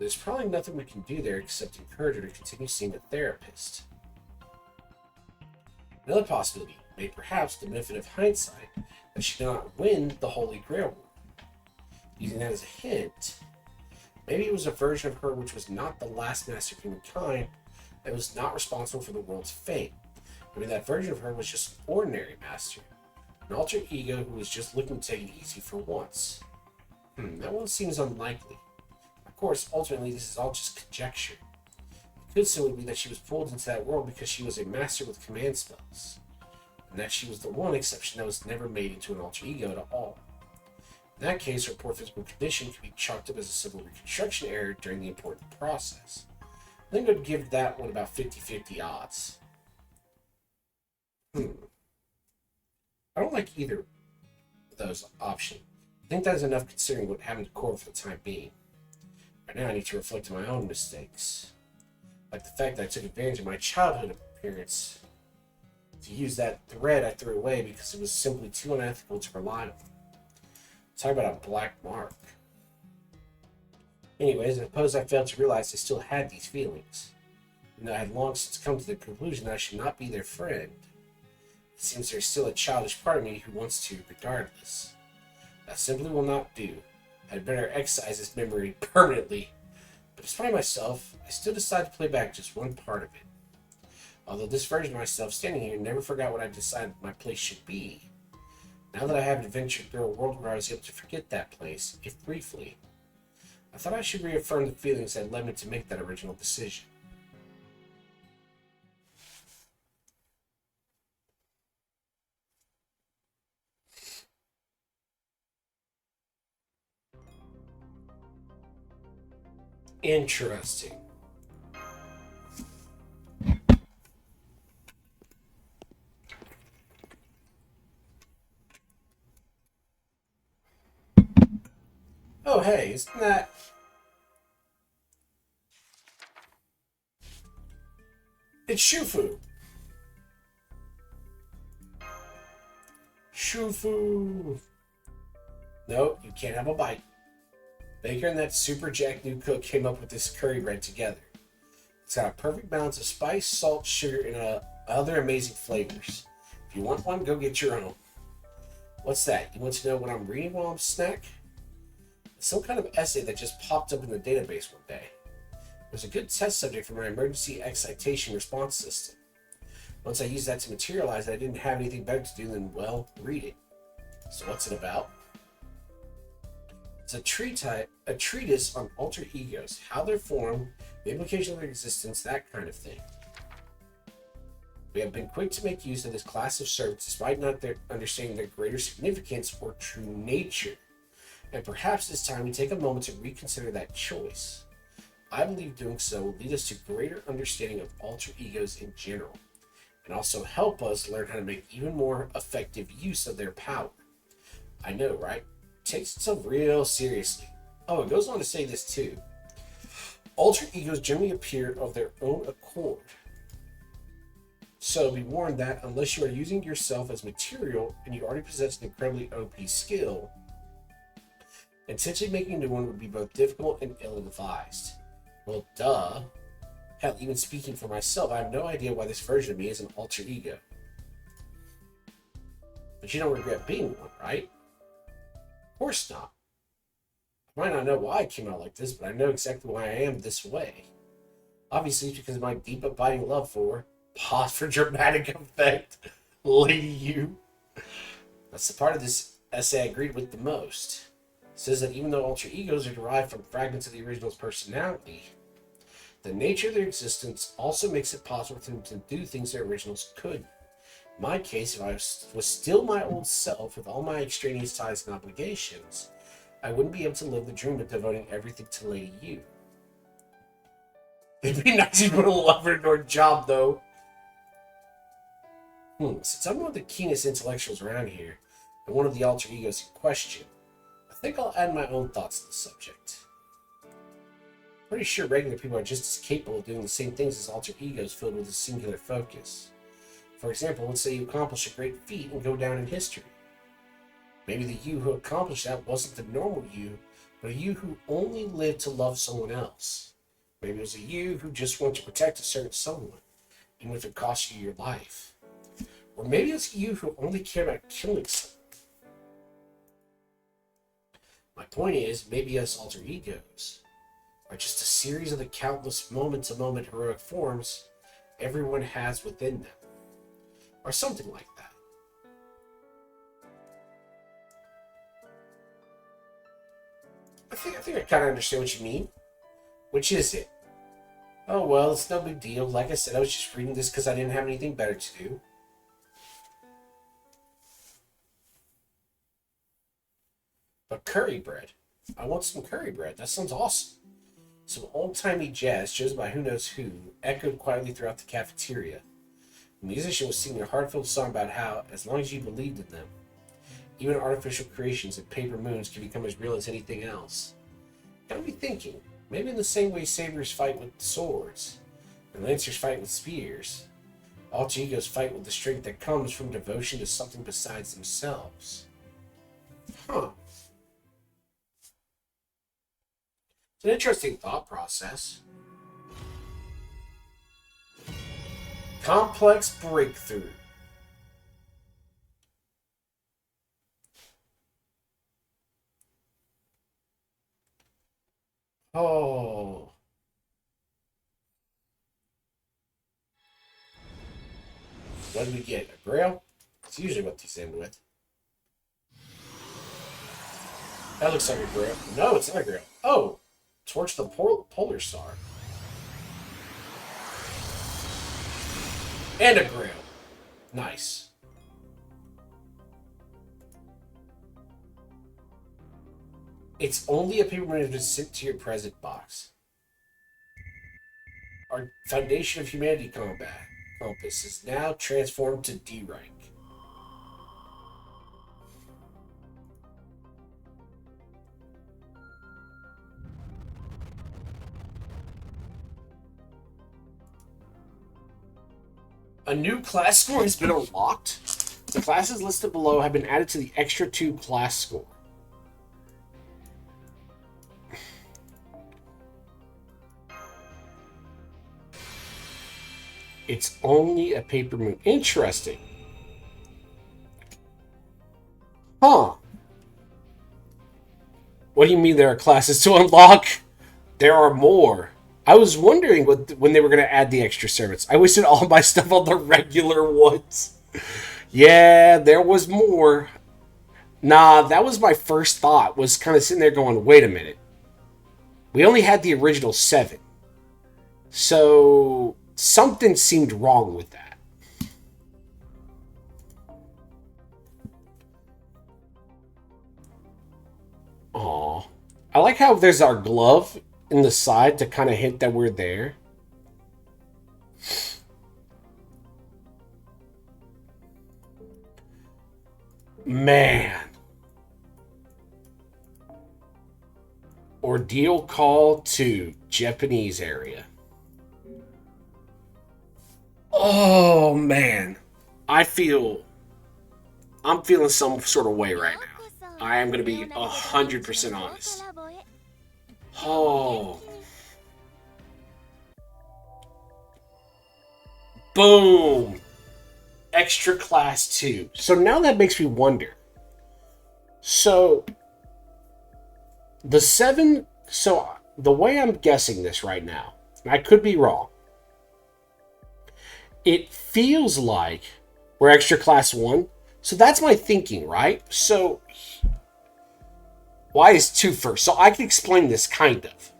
There's probably nothing we can do there except encourage her to continue seeing a therapist. Another possibility, may perhaps the benefit of hindsight, that she did not win the Holy Grail War. Using that as a hint, maybe it was a version of her which was not the last master of humankind, that was not responsible for the world's fate. Maybe that version of her was just an ordinary master, an alter ego who was just looking to take it easy for once. That one seems unlikely. Of course, ultimately, this is all just conjecture. It could simply be that she was pulled into that world because she was a master with command spells, and that she was the one exception that was never made into an alter ego at all. In that case, her poor physical condition could be chalked up as a simple reconstruction error during the important process. I think I'd give that one about 50-50 odds. I don't like either of those options. I think that is enough considering what happened to Korra for the time being. Right now I need to reflect on my own mistakes. Like the fact that I took advantage of my childhood appearance to use that thread I threw away because it was simply too unethical to rely on. Talk about a black mark. Anyways, I suppose I failed to realize I still had these feelings, even though I had long since come to the conclusion that I should not be their friend. It seems there's still a childish part of me who wants to, regardless. That simply will not do. I'd better excise this memory permanently. But despite myself, I still decided to play back just one part of it. Although this version of myself standing here never forgot what I decided my place should be. Now that I have adventured through a world where I was able to forget that place, if briefly, I thought I should reaffirm the feelings that led me to make that original decision. Interesting. Oh, hey, isn't that... It's Shufu! Shufu! No, you can't have a bite. Baker and that super jack new cook came up with this curry bread together. It's got a perfect balance of spice, salt, sugar, and other amazing flavors. If you want one, go get your own. What's that? You want to know what I'm reading while I'm snack? It's some kind of essay that just popped up in the database one day. It was a good test subject for my emergency excitation response system. Once I used that to materialize, I didn't have anything better to do than, well, read it. So what's it about? It's a treatise on alter egos, how they're formed, the implication of their existence, that kind of thing. We have been quick to make use of this class of servants despite not understanding their greater significance or true nature. And perhaps this time we take a moment to reconsider that choice. I believe doing so will lead us to greater understanding of alter egos in general, and also help us learn how to make even more effective use of their power. I know, right? Takes itself real seriously. Oh, it goes on to say this too. Alter egos generally appear of their own accord. So be warned that unless you are using yourself as material and you already possess an incredibly OP skill, intentionally making a new one would be both difficult and ill-advised. Well, duh. Hell, even speaking for myself, I have no idea why this version of me is an alter ego. But you don't regret being one, right? Of course not. I might not know why I came out like this, but I know exactly why I am this way. Obviously, it's because of my deep, abiding love for, pause for dramatic effect, Lady You. That's the part of this essay I agreed with the most. It says that even though alter egos are derived from fragments of the original's personality, the nature of their existence also makes it possible for them to do things their originals couldn't. In my case, if I was still my old self with all my extraneous ties and obligations, I wouldn't be able to live the dream of devoting everything to Lady You. It'd be nice if you would have loved her nor job, though. Since I'm one of the keenest intellectuals around here, and one of the alter egos in question, I think I'll add my own thoughts to the subject. Pretty sure regular people are just as capable of doing the same things as alter egos filled with a singular focus. For example, let's say you accomplish a great feat and go down in history. Maybe the you who accomplished that wasn't the normal you, but a you who only lived to love someone else. Maybe it was a you who just wanted to protect a certain someone, even if it cost you your life. Or maybe it's you who only cared about killing someone. My point is, maybe us alter egos are just a series of the countless moment-to-moment heroic forms everyone has within them. Or something like that. I think I kind of understand what you mean. Which is it? Oh well, it's no big deal. Like I said, I was just reading this because I didn't have anything better to do. But curry bread. I want some curry bread. That sounds awesome. Some old-timey jazz, chosen by who knows who, echoed quietly throughout the cafeteria. The musician was singing a heartfelt song about how, as long as you believed in them, even artificial creations and paper moons can become as real as anything else. Got me thinking, Maybe in the same way sabers fight with swords, and lancers fight with spears. Alter egos fight with the strength that comes from devotion to something besides themselves. Huh. It's an interesting thought process. Complex breakthrough. Oh. What do we get? A grail? It's usually what these end with. That looks like a grail. No, it's not a grail. Oh, Torch the Polar Star. And a grail. Nice. It's only a paper management sent to your present box. Our Foundation of Humanity combat compass is now transformed to D rank. A new class score has been unlocked. The classes listed below have been added to the extra 2 class score. It's only a paper moon. Interesting. Huh. What do you mean there are classes to unlock? There are more. I was wondering when they were going to add the extra servants. I wasted all my stuff on the regular ones. Yeah, there was more. Nah, that was my first thought. Was kind of sitting there going, wait a minute. We only had the original 7. So something seemed wrong with that. Aw. I like how there's our glove in the side to kind of hint that we're there. Man. Ordeal call to Japanese area. Oh, man. I'm feeling some sort of way right now. I am going to be 100% honest. Oh. Boom. Extra class 2. So now that makes me wonder. So the 7, so the way I'm guessing this right now, and I could be wrong, it feels like we're extra class 1. So that's my thinking, right? So why is 2 first? So I can explain this kind of.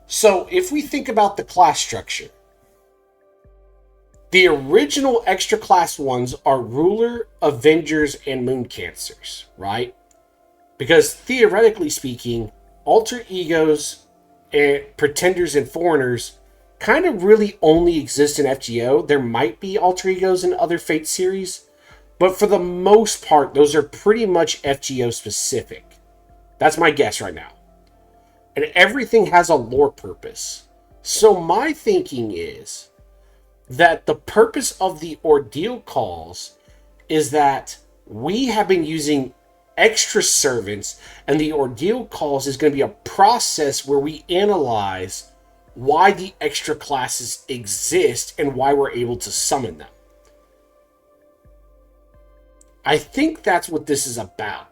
So if we think about the class structure, the original extra class 1s are Ruler, Avengers, and Moon Cancers, right? Because theoretically speaking, alter egos, and pretenders, and foreigners kind of really only exist in FGO. There might be alter egos in other Fate series, but for the most part, those are pretty much FGO specific. That's my guess right now. And everything has a lore purpose. So my thinking is that the purpose of the ordeal calls is that we have been using extra servants, and the ordeal calls is going to be a process where we analyze why the extra classes exist and why we're able to summon them. I think that's what this is about.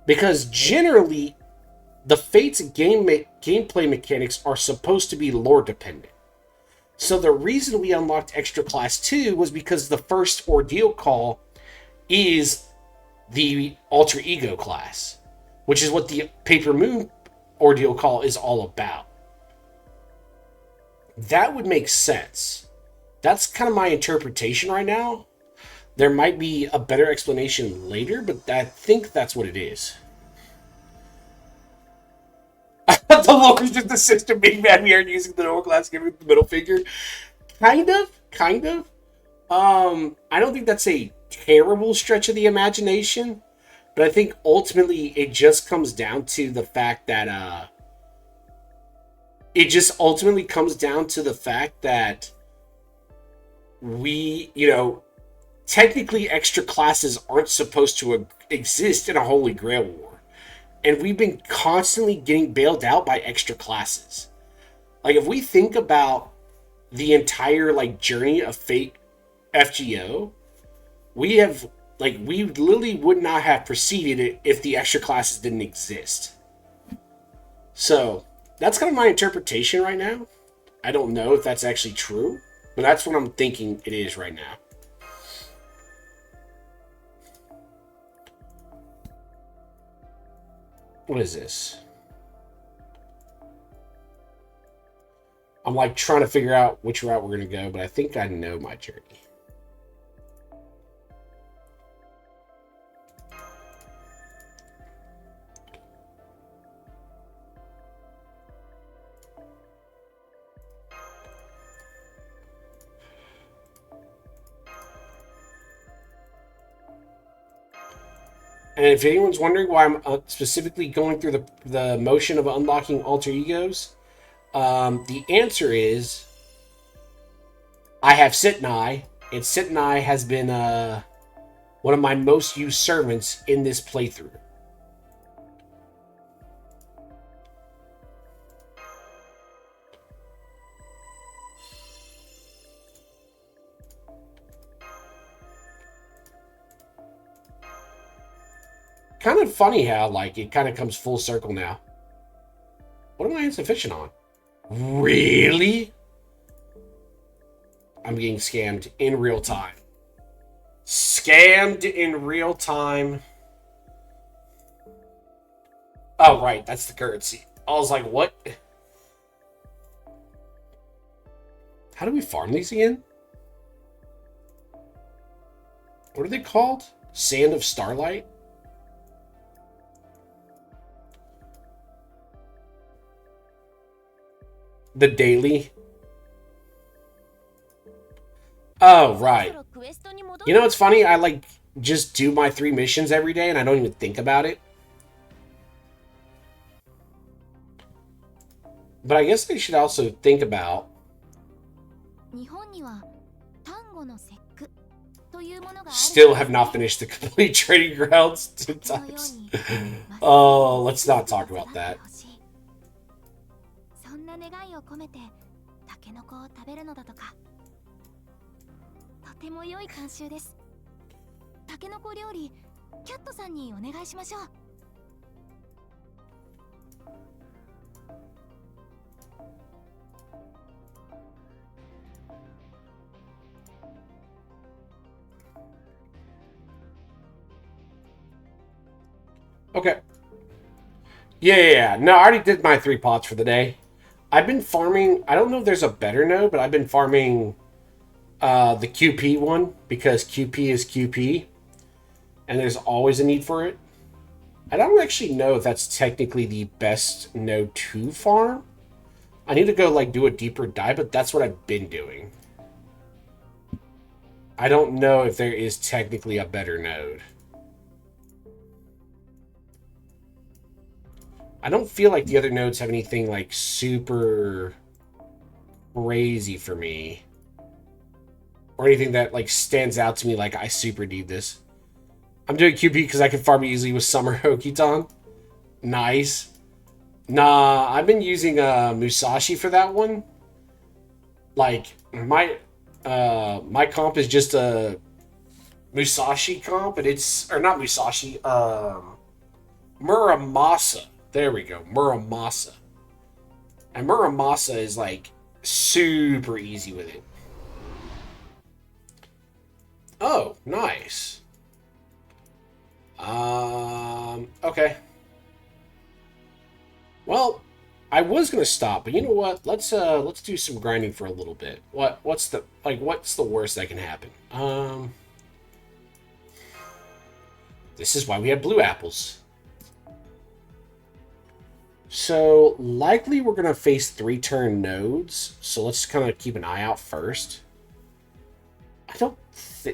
Because generally, the Fates gameplay mechanics are supposed to be lore dependent. So the reason we unlocked extra class 2 was because the first ordeal call is the alter ego class, which is what the Paper Moon ordeal call is all about. That would make sense. That's kind of my interpretation right now. There might be a better explanation later, but I think that's what it is. The lore is just the sister being mad here and using the lower class, giving the middle finger. Kind of. I don't think that's a terrible stretch of the imagination, but I think ultimately it just comes down to the fact that It just ultimately comes down to the fact that technically extra classes aren't supposed to exist in a Holy Grail war. And we've been constantly getting bailed out by extra classes. Like, if we think about the entire, like, journey of Fate FGO, we literally would not have proceeded it if the extra classes didn't exist. So, that's kind of my interpretation right now. I don't know if that's actually true, but that's what I'm thinking it is right now. What is this? I'm like trying to figure out which route we're going to go, but I think I know my journey. And if anyone's wondering why I'm specifically going through the motion of unlocking alter egos, the answer is I have Sitnai, and Sitnai has been one of my most used servants in this playthrough. Kind of funny how, like, it kind of comes full circle now. What am I insufficient on? Really? I'm getting scammed in real time. Scammed in real time. Oh, right. That's the currency. I was like, what? How do we farm these again? What are they called? Sand of Starlight? The daily. Oh, right. You know, it's funny. I like just do my 3 missions every day and I don't even think about it. But I guess I should also think about. Still have not finished the complete training grounds 2 times. Oh, let's not talk about that. Okay. Yeah. No, I already did my 3 pots for the day. I've been farming. I don't know if there's a better node, but I've been farming the QP one because QP is QP, and there's always a need for it. I don't actually know if that's technically the best node to farm. I need to go like do a deeper dive, but that's what I've been doing. I don't know if there is technically a better node. I don't feel like the other nodes have anything like super crazy for me. Or anything that like stands out to me like I super need this. I'm doing QP because I can farm easily with Summer Hokiton. Nice. Nah, I've been using Musashi for that one. Like my comp is just a Musashi comp, and it's or not Musashi, Muramasa. There we go, Muramasa. And Muramasa is like super easy with it. Oh, nice. Okay. Well, I was gonna stop, but you know what? Let's do some grinding for a little bit. What's the worst that can happen? This is why we have blue apples. So likely we're gonna face 3-turn nodes. So let's kind of keep an eye out first. I don't.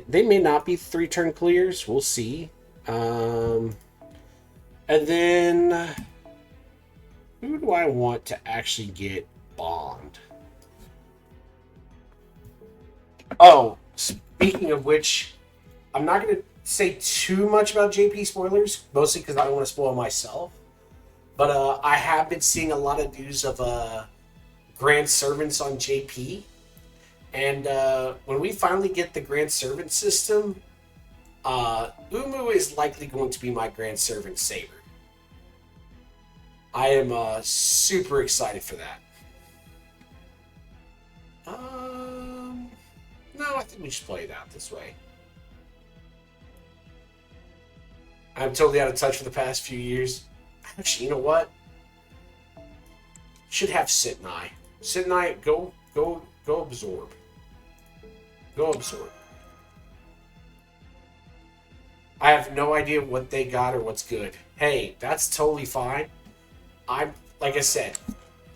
They may not be 3-turn clears. We'll see. And then who do I want to actually get Bond. Oh, speaking of which, I'm not going to say too much about JP spoilers, mostly because I don't want to spoil myself. But I have been seeing a lot of news of Grand Servants on JP. And when we finally get the Grand Servant system, Umu is likely going to be my Grand Servant Saber. I am super excited for that. No, I think we should play it out this way. I'm totally out of touch for the past few years. Actually, you know what? Should have Sitnai. Sitnai, go absorb. Go absorb. I have no idea what they got or what's good. Hey, that's totally fine. Like I said,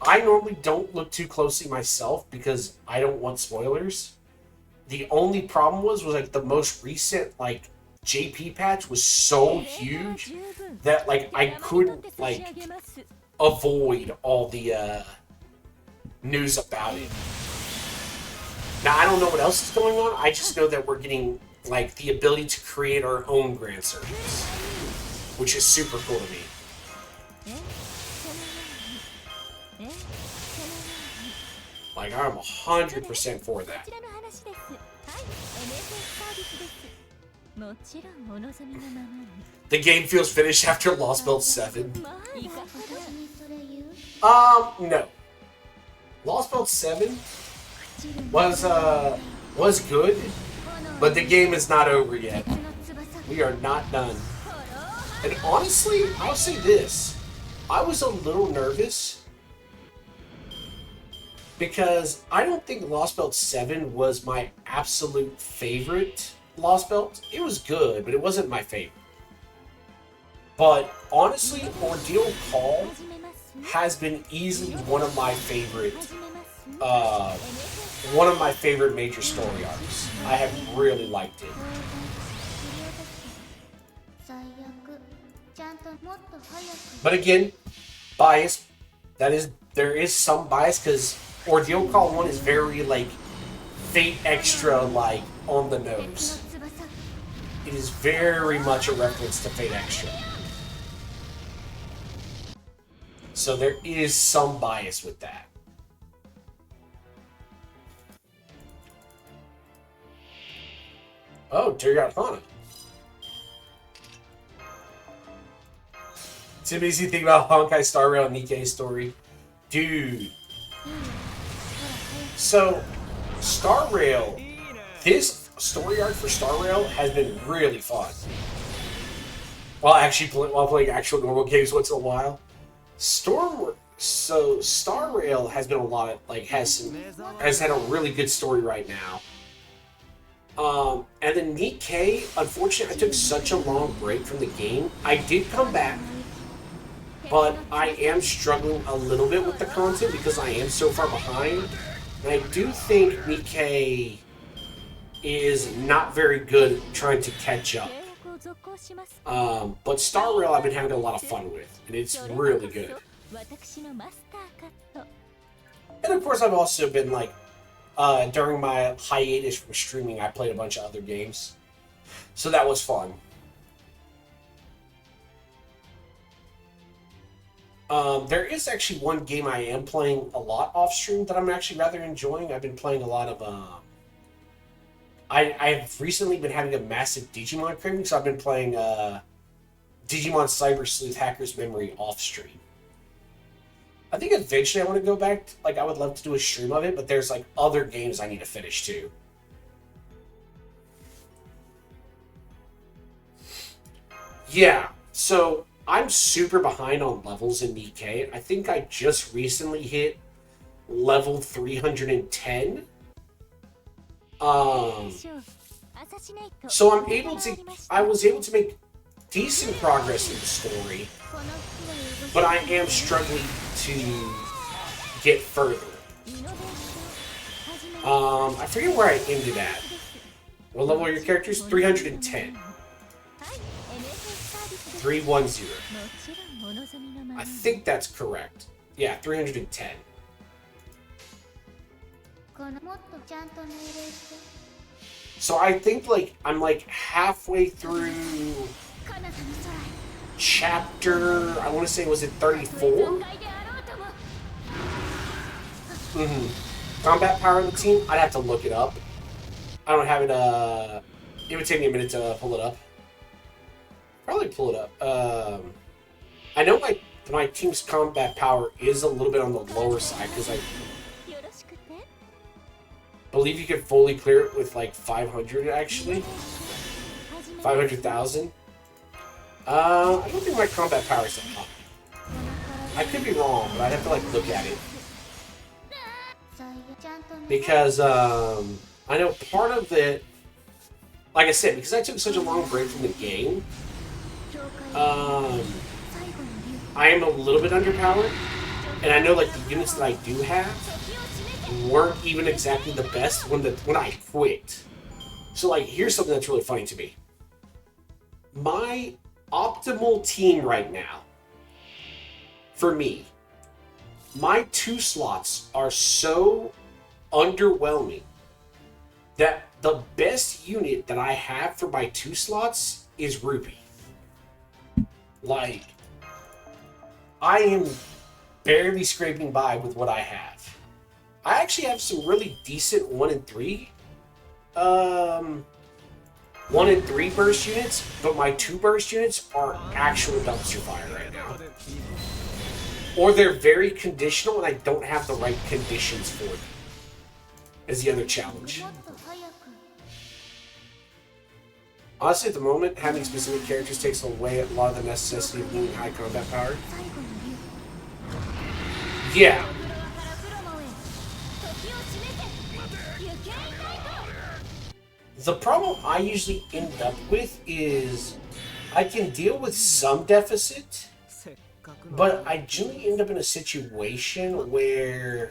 I normally don't look too closely myself because I don't want spoilers. The only problem was like the most recent like JP patch was so huge that like I couldn't like avoid all the news about it. Now I don't know what else is going on. I just know that we're getting like the ability to create our own Grand Servants, which is super cool to me. Like I'm 100% for that. The game feels finished after Lost Belt 7. No. Lost Belt 7 was good, but the game is not over yet. We are not done. And honestly, I'll say this. I was a little nervous because I don't think Lost Belt 7 was my absolute favorite Lost Belt. It was good, but it wasn't my favorite. But honestly, Ordeal Call has been easily one of my favorite major story arcs. I have really liked it. But again, bias. There is some bias because Ordeal Call 1 is very like Fate Extra like on the nose. It is very much a reference to Fate Extra. So there is some bias with that. Oh, Turgot Hana. It's an easy thing about Honkai Star Rail and Nikkei story. Dude. So, Star Rail, this story arc for Star Rail has been really fun. While playing actual normal games once in a while. Star Rail has been a lot of, like, has had a really good story right now. And then Nikkei, unfortunately, I took such a long break from the game. I did come back, but I am struggling a little bit with the content because I am so far behind. And I do think Nikkei is not very good at trying to catch up. But Star Rail I've been having a lot of fun with, and it's really good. And of course I've also been like, during my hiatus from streaming, I played a bunch of other games. So that was fun. There is actually one game I am playing a lot off stream that I'm actually rather enjoying. I've been playing a lot of I've recently been having a massive Digimon craving, so I've been playing Digimon Cyber Sleuth Hacker's Memory off stream. I think eventually I want to go back, I would love to do a stream of it, but there's like other games I need to finish too. Yeah, so I'm super behind on levels in Nikkei. I think I just recently hit level 310. So I was able to make decent progress in the story, but I am struggling to get further. I forget where I ended at. What level are your characters? 310. 310. I think that's correct. Yeah, 310. So I think like I'm like halfway through chapter, I want to say, was it 34? Combat power of the team? I'd have to look it up. I don't have it, it would take me a minute to pull it up. Probably pull it up. I know my team's combat power is a little bit on the lower side, because I believe you can fully clear it with like 500, actually. 500,000. I don't think my combat power is that high. I could be wrong, but I'd have to like look at it. Because I know part of it, like I said, because I took such a long break from the game, I am a little bit underpowered, and I know like the units that I do have weren't even exactly the best when I quit. So like, here's something that's really funny to me. My optimal team right now, for me, my 2 slots are so underwhelming that the best unit that I have for my 2 slots is Ruby. Like, I am barely scraping by with what I have. I actually have some really decent 1 and 3 1 and 3 burst units, but my 2 burst units are actual dumpster fire right now. Or they're very conditional and I don't have the right conditions for them. Is the other challenge. Honestly, at the moment, having specific characters takes away a lot of the necessity of needing high combat power. Yeah. The problem I usually end up with is I can deal with some deficit, but I generally end up in a situation where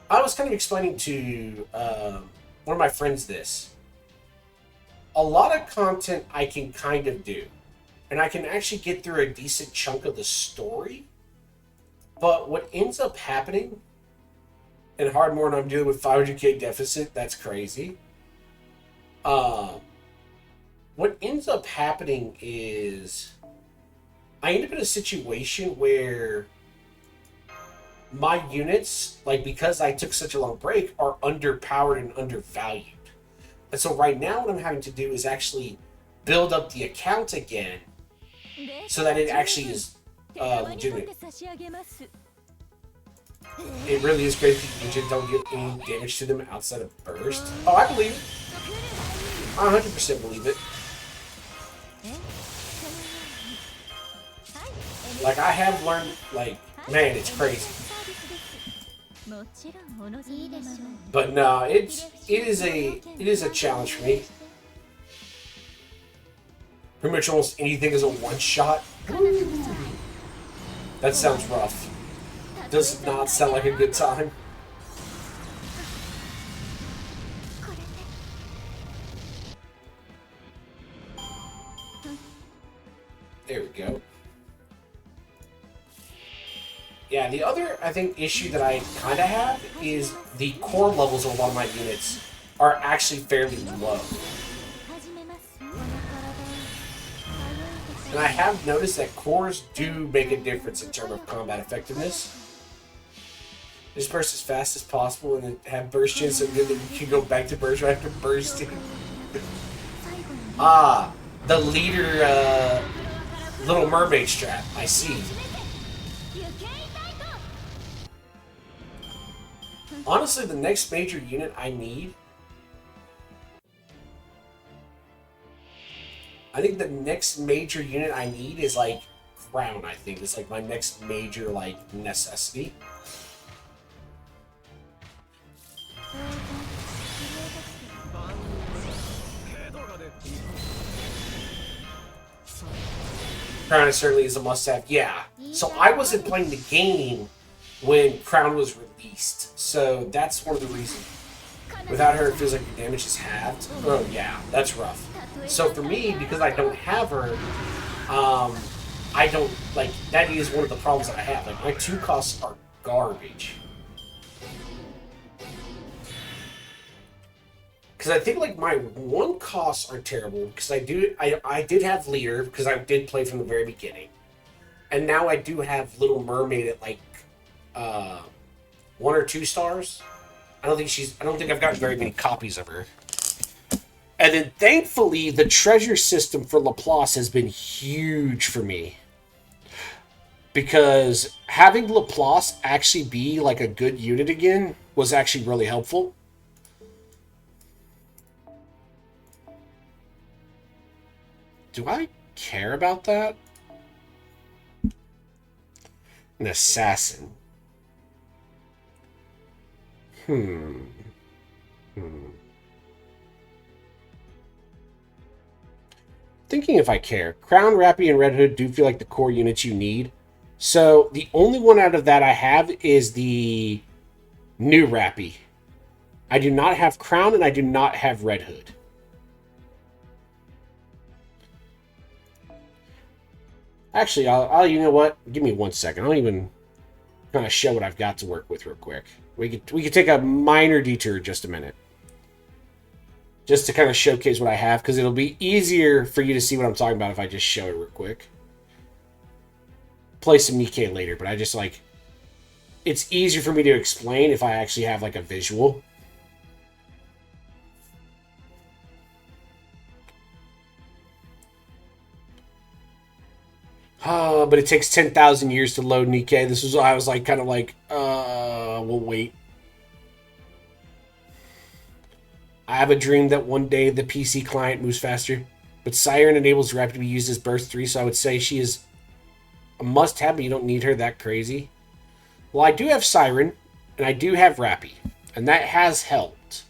I was kind of explaining to one of my friends this. A lot of content I can kind of do, and I can actually get through a decent chunk of the story, but what ends up happening, and hard more when I'm dealing with 500k deficit, that's crazy. What ends up happening is I end up in a situation where my units, like because I took such a long break, are underpowered and undervalued. And so right now what I'm having to do is actually build up the account again so that it actually is legitimate. It really is crazy that you don't get any damage to them outside of burst. Oh, I believe it. I 100% believe it. Like, I have learned, like, man, it's crazy. But no, it is a challenge for me. Pretty much almost anything is a one-shot. That sounds rough. Does not sound like a good time. There we go. Yeah, the other, I think, issue that I kind of have is the core levels of a lot of my units are actually fairly low. And I have noticed that cores do make a difference in terms of combat effectiveness. Just burst as fast as possible and have burst chance so good that you can go back to burst right after bursting. Ah, the leader, Little Mermaid strat, I see. Honestly, the next major unit I need, I think the next major unit I need is like Crown, I think. It's like my next major like necessity. Crown certainly is a must-have. Yeah. So I wasn't playing the game when Crown was released. So that's one of the reasons. Without her, it feels like the damage is halved. Oh yeah, that's rough. So for me, because I don't have her, I don't, like, that is one of the problems that I have. Like, my 2 costs are garbage. because I think like my one costs are terrible because I did have leader because I did play from the very beginning, and now I do have Little Mermaid at like 1 or 2 stars. I don't think I've gotten very many copies of her. And then thankfully the treasure system for Laplace has been huge for me. Because having Laplace actually be like a good unit again was actually really helpful. Do I care about that? An assassin. Thinking if I care. Crown, Rappy, and Red Hood do feel like the core units you need. So the only one out of that I have is the new Rappy. I do not have Crown and I do not have Red Hood. Actually, I'll you know what? Give me 1 second. I'll even kind of show what I've got to work with real quick. We could take a minor detour just a minute. Just to kind of showcase what I have, because it'll be easier for you to see what I'm talking about if I just show it real quick. Play some Nikkei later, but I just like... It's easier for me to explain if I actually have like a visual. But it takes 10,000 years to load Nikkei. This was I was like kind of like, we'll wait. I have a dream that one day the PC client moves faster, but Siren enables Rapid to be used as Burst 3, so I would say she is a must-have, but you don't need her that crazy. Well, I do have Siren, and I do have Rappy, and that has helped.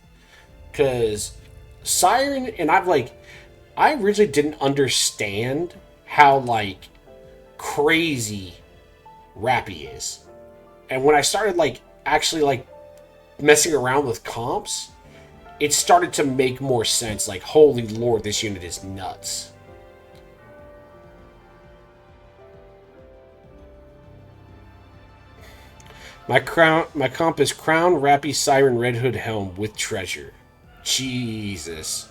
Because Siren, and I originally didn't understand how, like, crazy Rappy is. And when I started, like, actually, like, messing around with comps, it started to make more sense. Like, holy lord, this unit is nuts. My comp is Crown, Rappy, Siren, Red Hood, Helm with treasure. Jesus.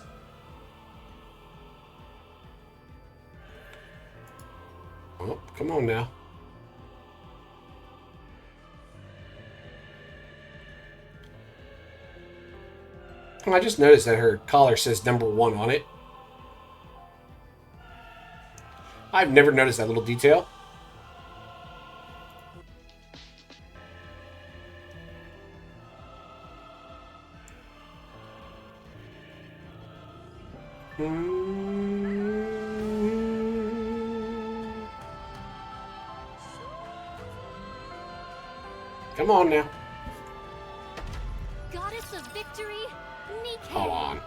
Oh, come on now. I just noticed that her collar says number 1 on it. I've never noticed that little detail. Come on now. Goddess of victory, Nikkei. Hold on.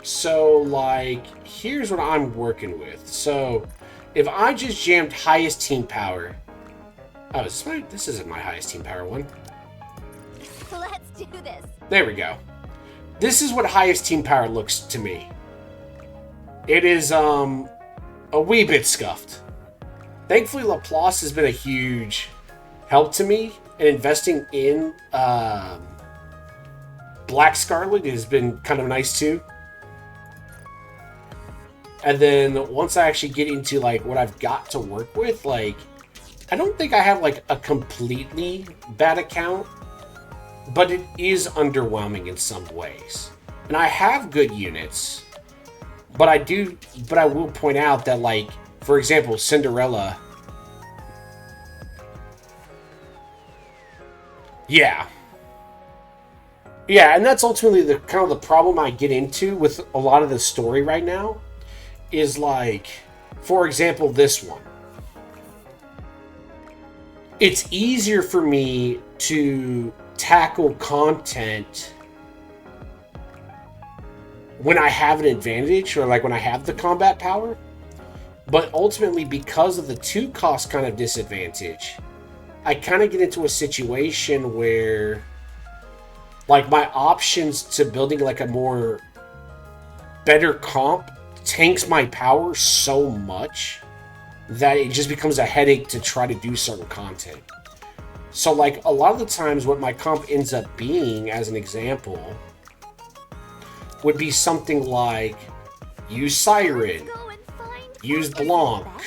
So, like, here's what I'm working with. So, if I just jammed highest team power... Oh, this isn't my highest team power one. Let's do this. There we go. This is what highest team power looks to me. It is, a wee bit scuffed. Thankfully, Laplace has been a huge help to me, and investing in Black Scarlet has been kind of nice too. And then once I actually get into like what I've got to work with, like I don't think I have like a completely bad account, but it is underwhelming in some ways. And I have good units, but I will point out that, like, for example, Cinderella. Yeah, and that's ultimately the kind of the problem I get into with a lot of the story right now. Is like, for example, this one. It's easier for me to tackle content when I have an advantage, or like when I have the combat power. But ultimately, because of the 2-cost kind of disadvantage, I kind of get into a situation where, like, my options to building like a more better comp tanks my power so much that it just becomes a headache to try to do certain content. So, like, a lot of the times what my comp ends up being, as an example, would be something like use Siren, Go and find use Isn't Blanc, that?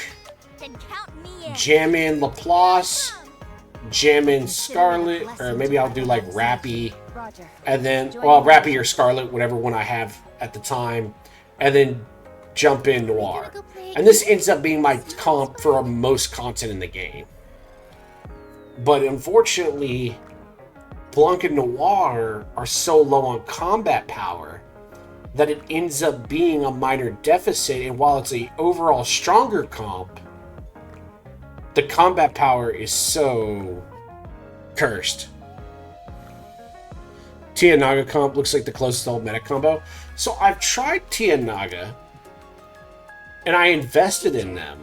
Then count me in. jam in Laplace, jam in Consider it a Scarlet, or blessing maybe to I'll do like Rappy, Roger. and then, Join well, me. Rappy or Scarlet, whatever one I have at the time, and then jump in We Noir. gonna go play a And this game? ends up being my comp for most content in the game. But unfortunately, Blanc and Noir are so low on combat power that it ends up being a minor deficit, and while it's a overall stronger comp, the combat power is so cursed. Tia Naga comp looks like the closest old meta combo. So I've tried Tia Naga, and I invested in them.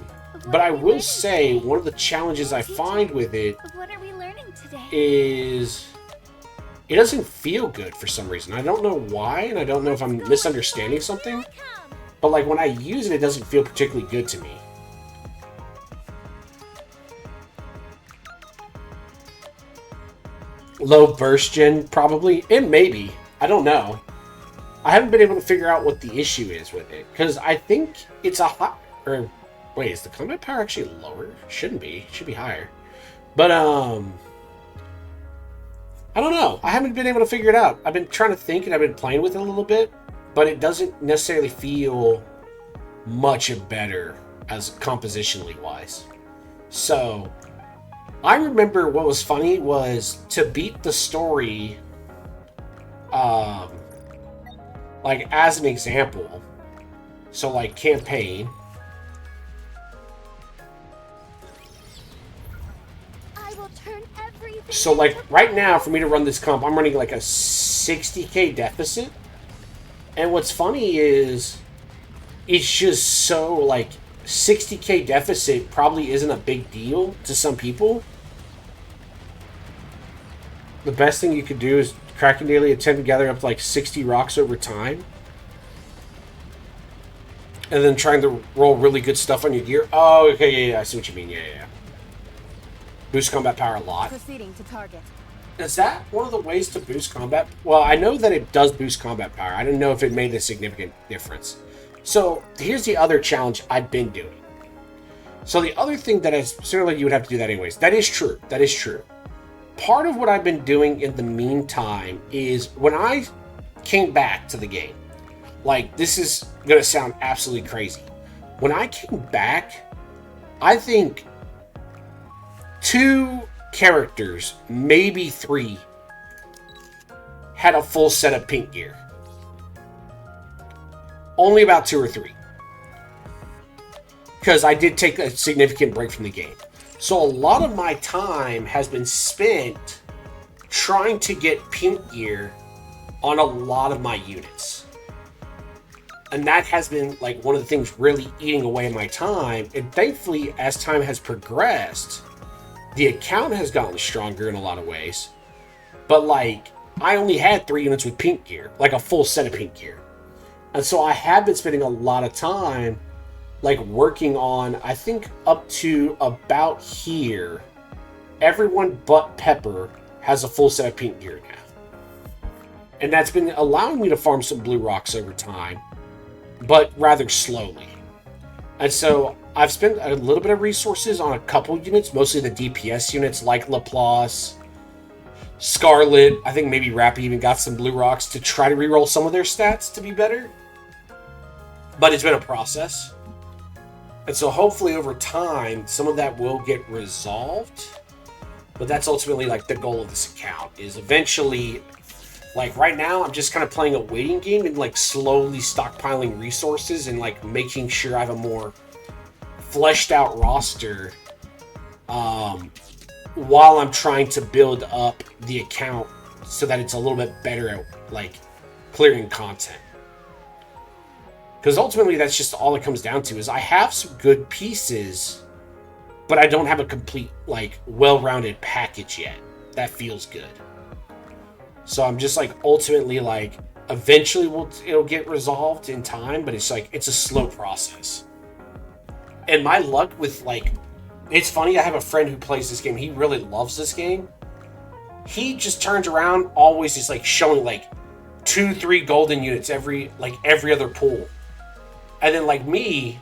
But I will say, one of the challenges I find with it What are we learning today? is it doesn't feel good for some reason. I don't know why, and I don't know if I'm misunderstanding something. But like when I use it, it doesn't feel particularly good to me. Low burst gen, probably. And maybe. I don't know. I haven't been able to figure out what the issue is with it. Because I think it's a hot... Or, wait, is the combat power actually lower? Shouldn't be. It should be higher. But, I don't know. I haven't been able to figure it out. I've been trying to think, and I've been playing with it a little bit. But it doesn't necessarily feel much better as compositionally wise. So... I remember what was funny was to beat the story, like as an example, so like campaign. I will turn everything. So like right now, for me to run this comp, I'm running like a 60k deficit. And what's funny is, it's just so like 60k deficit probably isn't a big deal to some people. The best thing you could do is crack and daily attempt to gather up to like 60 rocks over time. And then trying to roll really good stuff on your gear. Oh, okay, yeah, I see what you mean. Yeah. Boost combat power a lot. Proceeding to target. Is that one of the ways to boost combat? Well, I know that it does boost combat power. I didn't know if it made a significant difference. So, here's the other challenge I've been doing. So, the other thing that is, certainly you would have to do that anyways. That is true. That is true. Part of what I've been doing in the meantime is when I came back to the game, like, this is going to sound absolutely crazy. When I came back, I think 2 characters, maybe 3, had a full set of pink gear. Only about 2 or 3. Because I did take a significant break from the game. So a lot of my time has been spent trying to get pink gear on a lot of my units. And that has been like one of the things really eating away my time. And thankfully, as time has progressed, the account has gotten stronger in a lot of ways. But like, I only had 3 units with pink gear, like a full set of pink gear. And so I have been spending a lot of time like working on, I think up to about here, everyone but Pepper has a full set of pink gear now. And that's been allowing me to farm some blue rocks over time, but rather slowly. And so I've spent a little bit of resources on a couple units, mostly the DPS units like Laplace, Scarlet. I think maybe Rappy even got some blue rocks to try to reroll some of their stats to be better. But it's been a process. And so hopefully over time, some of that will get resolved. But that's ultimately like the goal of this account, is eventually, like right now, I'm just kind of playing a waiting game and like slowly stockpiling resources and like making sure I have a more fleshed out roster while I'm trying to build up the account so that it's a little bit better at like clearing content. Because ultimately, that's just all it comes down to, is I have some good pieces, but I don't have a complete, like, well-rounded package yet. That feels good. So I'm just, like, ultimately, like, eventually it'll get resolved in time, but it's, like, it's a slow process. And my luck with, like, It's funny, I have a friend who plays this game. He really loves this game. He just turns around, always is like showing like 2-3 golden units every other pool. And then like me,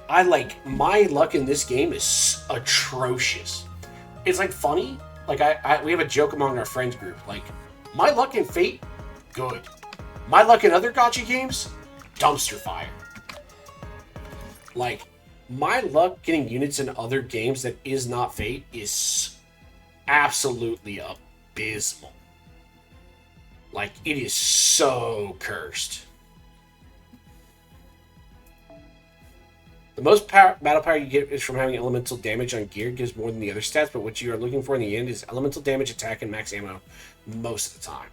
I like my luck in this game is atrocious. It's like funny. Like we have a joke among our friends group. Like my luck in Fate, good. My luck in other gacha games, dumpster fire. Like my luck getting units in other games that is not Fate is absolutely abysmal. Like it is so cursed. The most battle power you get is from having elemental damage on gear. It gives more than the other stats, but what you are looking for in the end is elemental damage, attack, and max ammo most of the time.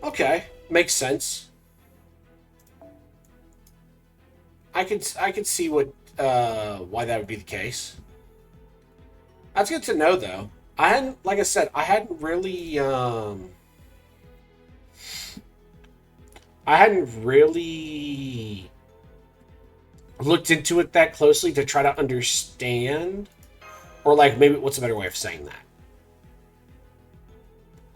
Okay, makes sense. I could see what why that would be the case. That's good to know, though. I hadn't, like I said, I hadn't really looked into it that closely to try to understand, or like maybe what's a better way of saying that?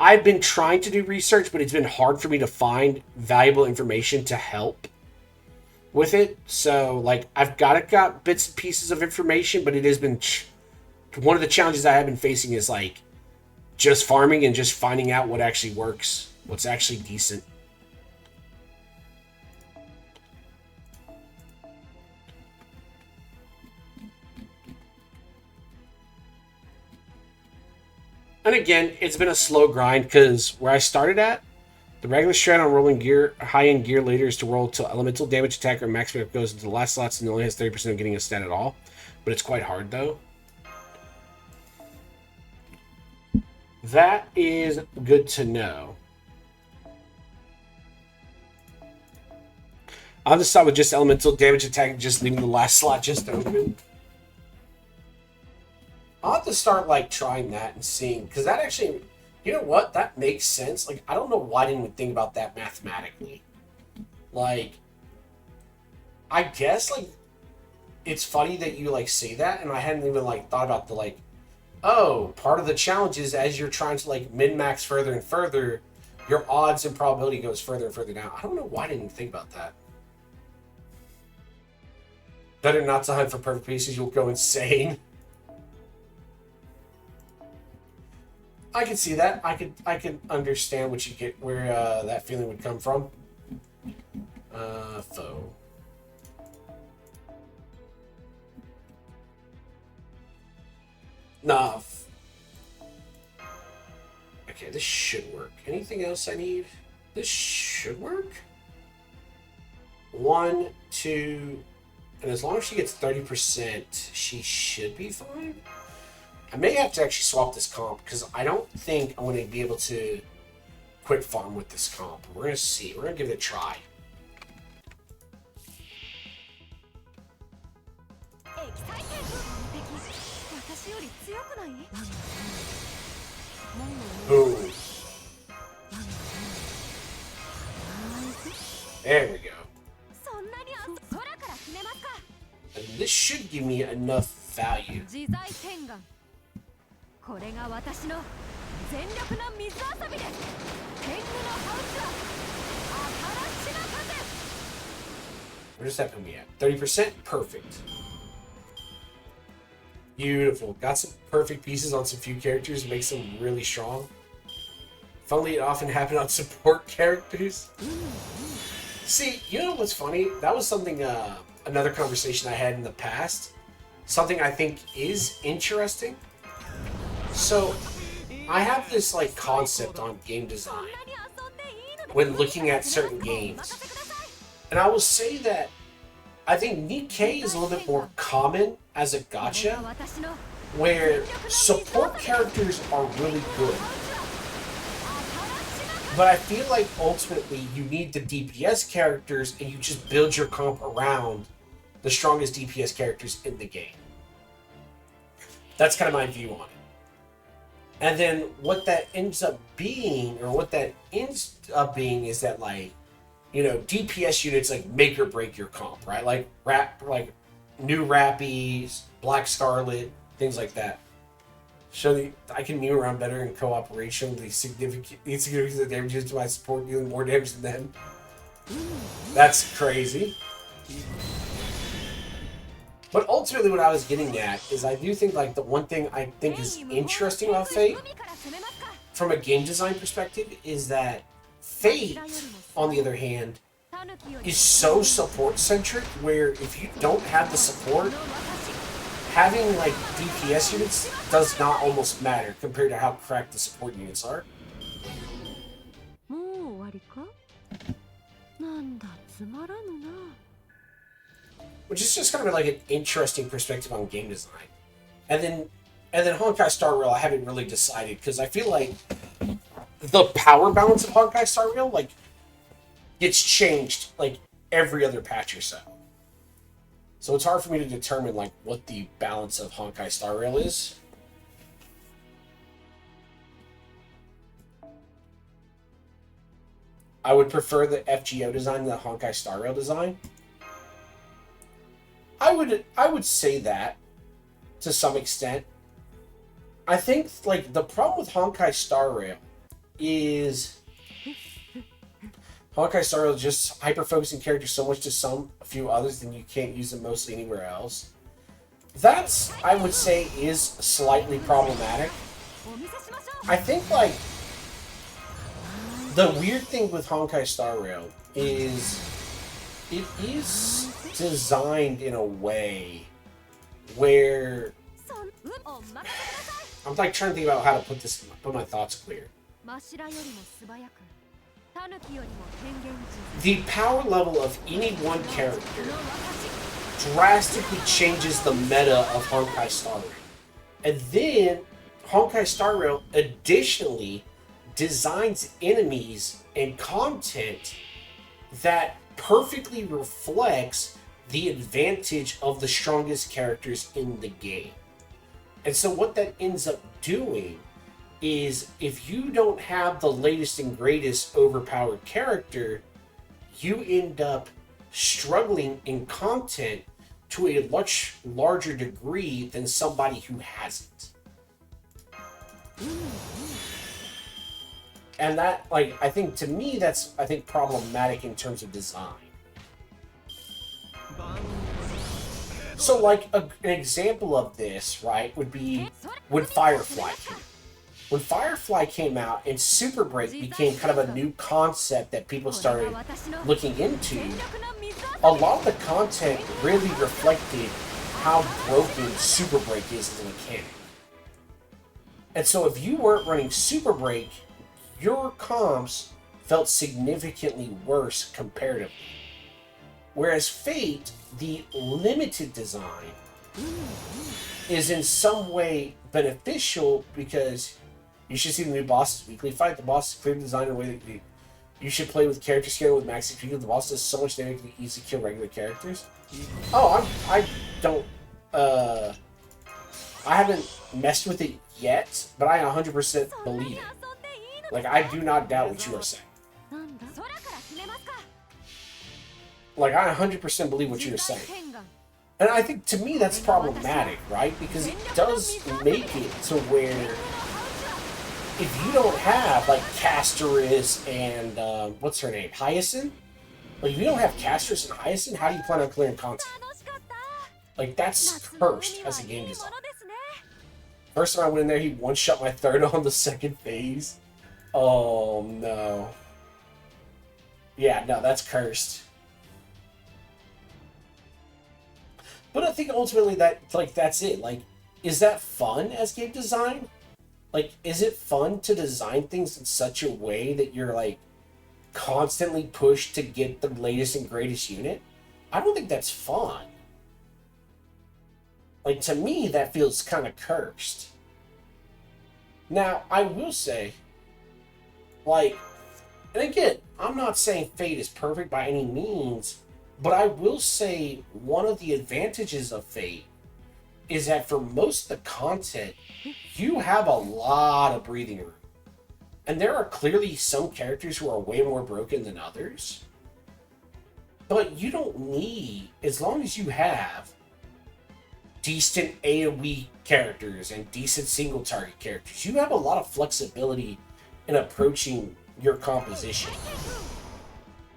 I've been trying to do research, but it's been hard for me to find valuable information to help with it. So like I've got bits and pieces of information, but it has been one of the challenges I have been facing is like just farming and just finding out what actually works, what's actually decent. And again, it's been a slow grind because where I started at, the regular strat on rolling gear, high-end gear later is to roll till elemental damage attack or max rep goes into the last slots and only has 30% of getting a stat at all. But it's quite hard though. That is good to know. I'll just start with just elemental damage attack and just leaving the last slot just open. I'll have to start like trying that and seeing, because that actually, you know what, that makes sense. Like I don't know why I didn't even think about that mathematically. Like I guess like it's funny that you like say that, and I hadn't even like thought about the like, oh, part of the challenge is as you're trying to like min-max further and further, your odds and probability goes further and further down. I don't know why I didn't think about that. Better not to hunt for perfect pieces, you'll go insane. I can see that. I can understand what you get, where that feeling would come from. Foe. Nah. Okay, this should work. Anything else I need? This should work. 1, 2, and as long as she gets 30%, she should be fine. I may have to actually swap this comp because I don't think I'm going to be able to quick farm with this comp. We're going to see. We're going to give it a try. Boom. There we go. And this should give me enough value. Where's that put me at? 30%? Perfect. Beautiful. Got some perfect pieces on some few characters, makes them really strong. Funnily, it often happened on support characters. See, you know what's funny? That was something, another conversation I had in the past. Something I think is interesting. So, I have this like concept on game design when looking at certain games. And I will say that I think Nikkei is a little bit more common as a gacha, where support characters are really good. But I feel like ultimately you need the DPS characters and you just build your comp around the strongest DPS characters in the game. That's kind of my view on it. And then what that ends up being, is that like, you know, DPS units like make or break your comp, right? Like new Rappies, Black Scarlet, things like that. Show the I can move around better in cooperation. The significant damages to my support dealing more damage than them. That's crazy. But ultimately what I was getting at is I do think like the one thing I think is interesting about Fate from a game design perspective is that Fate, on the other hand, is so support centric where if you don't have the support, having like DPS units does not almost matter compared to how cracked the support units are. Which is just kind of like an interesting perspective on game design. And then Honkai Star Rail I haven't really decided because I feel like the power balance of Honkai Star Rail like gets changed like every other patch or so. So it's hard for me to determine like what the balance of Honkai Star Rail is. I would prefer the FGO design to the Honkai Star Rail design. I would say that to some extent. I think like the problem with Honkai Star Rail is Honkai Star Rail is just hyper-focusing characters so much to a few others, then you can't use them mostly anywhere else. That's, I would say, is slightly problematic. I think, like, the weird thing with Honkai Star Rail is it is designed in a way where I'm like trying to think about how to put my thoughts clear. The power level of any one character drastically changes the meta of Honkai Star Rail. And then Honkai Star Rail additionally designs enemies and content that perfectly reflects the advantage of the strongest characters in the game. And so what that ends up doing is if you don't have the latest and greatest overpowered character, you end up struggling in content to a much larger degree than somebody who hasn't. And that, like, I think to me that's, I think, problematic in terms of design. So, like, an example of this, right, would be when Firefly came. When Firefly came out and Super Break became kind of a new concept that people started looking into, a lot of the content really reflected how broken Super Break is as a mechanic. And so if you weren't running Super Break, your comps felt significantly worse comparatively. Whereas Fate, the limited design, is in some way beneficial because you should see the new boss's weekly fight. The boss is clearly designed in a way that you should play with character scale with max HP. The boss does so much damage to easily kill regular characters. Oh, I haven't messed with it yet, but I 100% believe it. Like, I do not doubt what you are saying. Like, I 100% believe what you're saying. And I think, to me, that's problematic, right? Because it does make it to where if you don't have, like, Castoris and, what's her name? Hyacinth? Like, if you don't have Castoris and Hyacinth, how do you plan on clearing content? Like, that's cursed as a game designer. First time I went in there, he one-shot my third on the second phase. Oh, no. Yeah, no, that's cursed. But I think ultimately that, like, that's it. Like, is that fun as game design? Like, is it fun to design things in such a way that you're, like, constantly pushed to get the latest and greatest unit? I don't think that's fun. Like, to me, that feels kind of cursed. Now, I will say, like, and again, I'm not saying Fate is perfect by any means, but I will say one of the advantages of Fate is that for most of the content, you have a lot of breathing room. And there are clearly some characters who are way more broken than others. But you don't need, as long as you have decent AoE characters and decent single target characters, you have a lot of flexibility in approaching your composition.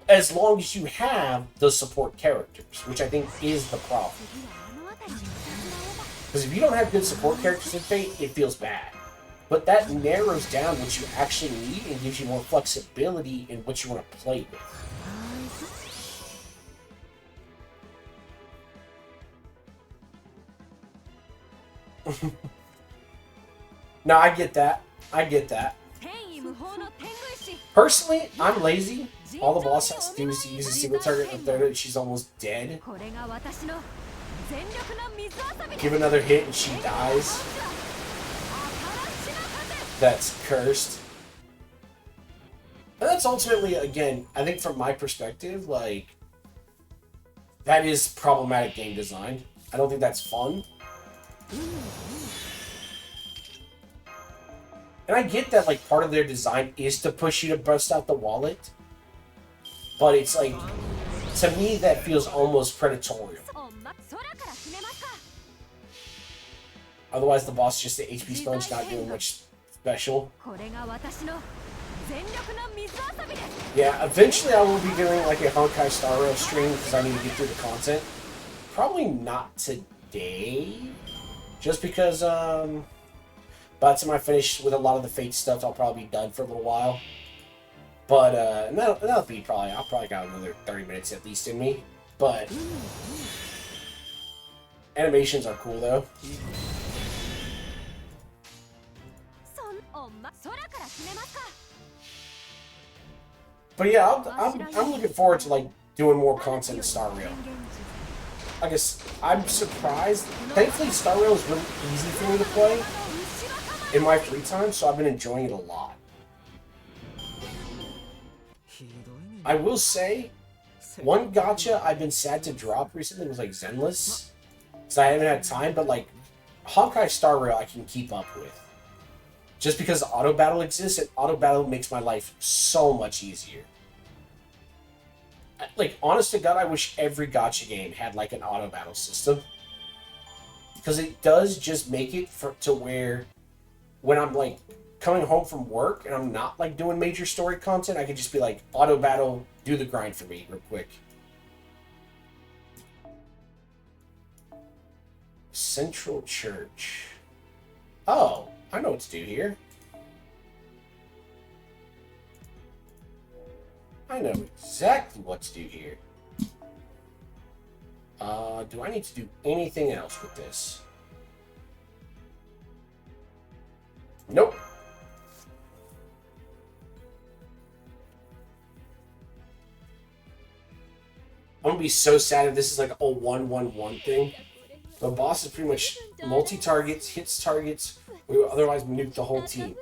As long as you have the support characters, which I think is the problem. Because if you don't have good support characters in Fate, it feels bad. But that narrows down what you actually need and gives you more flexibility in what you want to play with. No, I get that. I get that. Personally, I'm lazy. All the boss has to do is to use a single target up there and she's almost dead. Give another hit and she dies. That's cursed. And that's ultimately, again, I think from my perspective, like, that is problematic game design. I don't think that's fun. And I get that, like, part of their design is to push you to bust out the wallet. But it's like, to me, that feels almost predatorial. Otherwise, the boss is just the HP sponge, not doing much special. Yeah, eventually I will be doing like a Honkai Star Rail stream because I need to get through the content. Probably not today. Just because, by the time I finish with a lot of the Fate stuff, I'll probably be done for a little while. But, that'll be probably, I'll probably got another 30 minutes at least in me. But, animations are cool though. But yeah, I'm looking forward to like doing more content in Star Rail. I guess I'm surprised. Thankfully, Star Rail is really easy for me to play in my free time, so I've been enjoying it a lot. I will say, one gacha I've been sad to drop recently was like Zenless, because I haven't had time. But like Honkai Star Rail, I can keep up with. Just because auto battle exists, and auto battle makes my life so much easier. Like, honest to God, I wish every gacha game had like an auto battle system. Because it does just make it to where when I'm like coming home from work and I'm not like doing major story content, I can just be like, auto battle, do the grind for me real quick. Central Church. Oh. I know what to do here. I know exactly what to do here. Do I need to do anything else with this? Nope. I'm gonna be so sad if this is like a 1-1-1 thing. The boss is pretty much multi-targets, hits targets. We would otherwise nuke the whole team.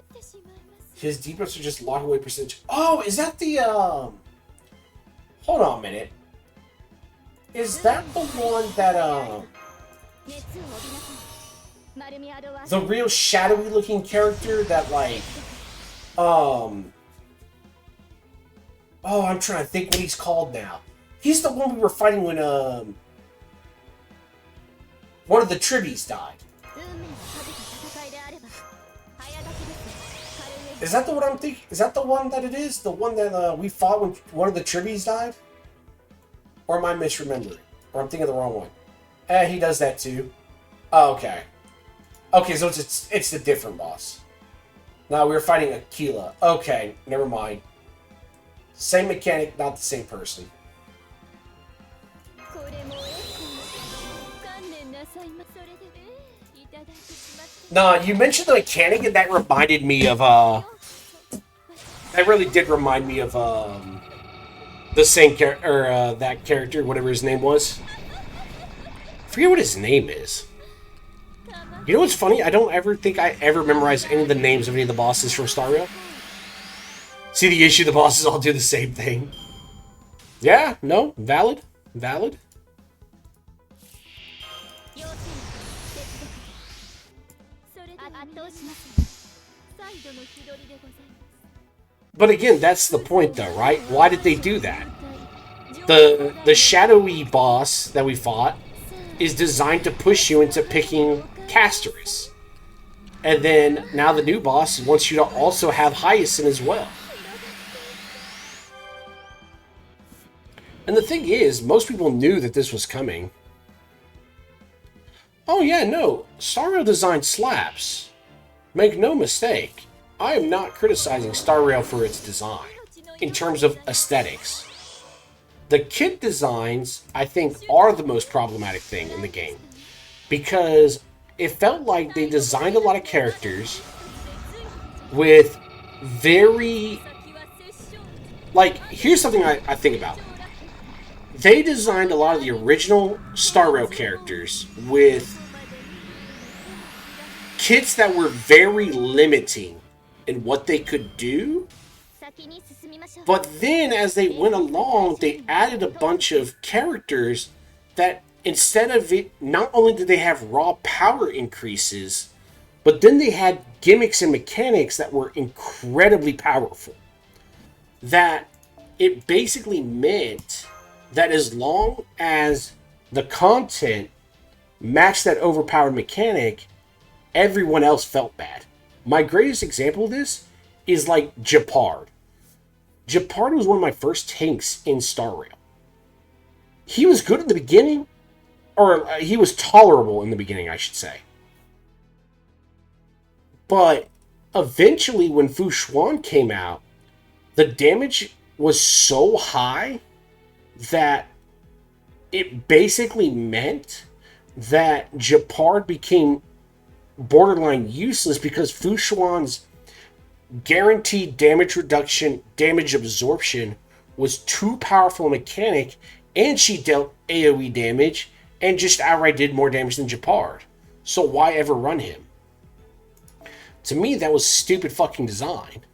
His debuffs are just lock away percentage. Oh, is that the, Hold on a minute. Is that the one that, the real shadowy looking character that, like, Oh, I'm trying to think what he's called now. He's the one we were fighting when, one of the Tribbies died. Is that the one I'm thinking? Is that the one that it is? The one that we fought when one of the Tribbies died? Or am I misremembering? Or I'm thinking of the wrong one? He does that too. Oh, okay. Okay, so it's the different boss. No, we were fighting Aquila. Okay, never mind. Same mechanic, not the same person. No, you mentioned the mechanic, and that reminded me of, that really did remind me of, the same character, or, that character, whatever his name was. I forget what his name is. You know what's funny? I don't ever think I ever memorized any of the names of any of the bosses from Star Rail. See the issue? The bosses all do the same thing. Yeah, no, valid. Valid. But again, that's the point though, right? Why did they do that? The shadowy boss that we fought is designed to push you into picking Castorus. And then now the new boss wants you to also have Hyacinth as well. And the thing is, most people knew that this was coming. Oh yeah, no, Star Rail design slaps. Make no mistake, I am not criticizing Star Rail for its design, in terms of aesthetics. The kit designs, I think, are the most problematic thing in the game. Because it felt like they designed a lot of characters with very... Like, here's something I think about. They designed a lot of the original Star Rail characters with kits that were very limiting in what they could do. But then, as they went along, they added a bunch of characters that, instead of it, not only did they have raw power increases, but then they had gimmicks and mechanics that were incredibly powerful. That it basically meant that as long as the content matched that overpowered mechanic, everyone else felt bad. My greatest example of this is like Japard. Japard was one of my first tanks in Star Rail. He was good in the beginning, or he was tolerable in the beginning, I should say. But eventually, when Fu Xuan came out, the damage was so high that it basically meant that Japard became borderline useless because Fu Xuan's guaranteed damage reduction, damage absorption was too powerful a mechanic, and she dealt AoE damage and just outright did more damage than Japard. So why ever run him? To me, that was stupid fucking design.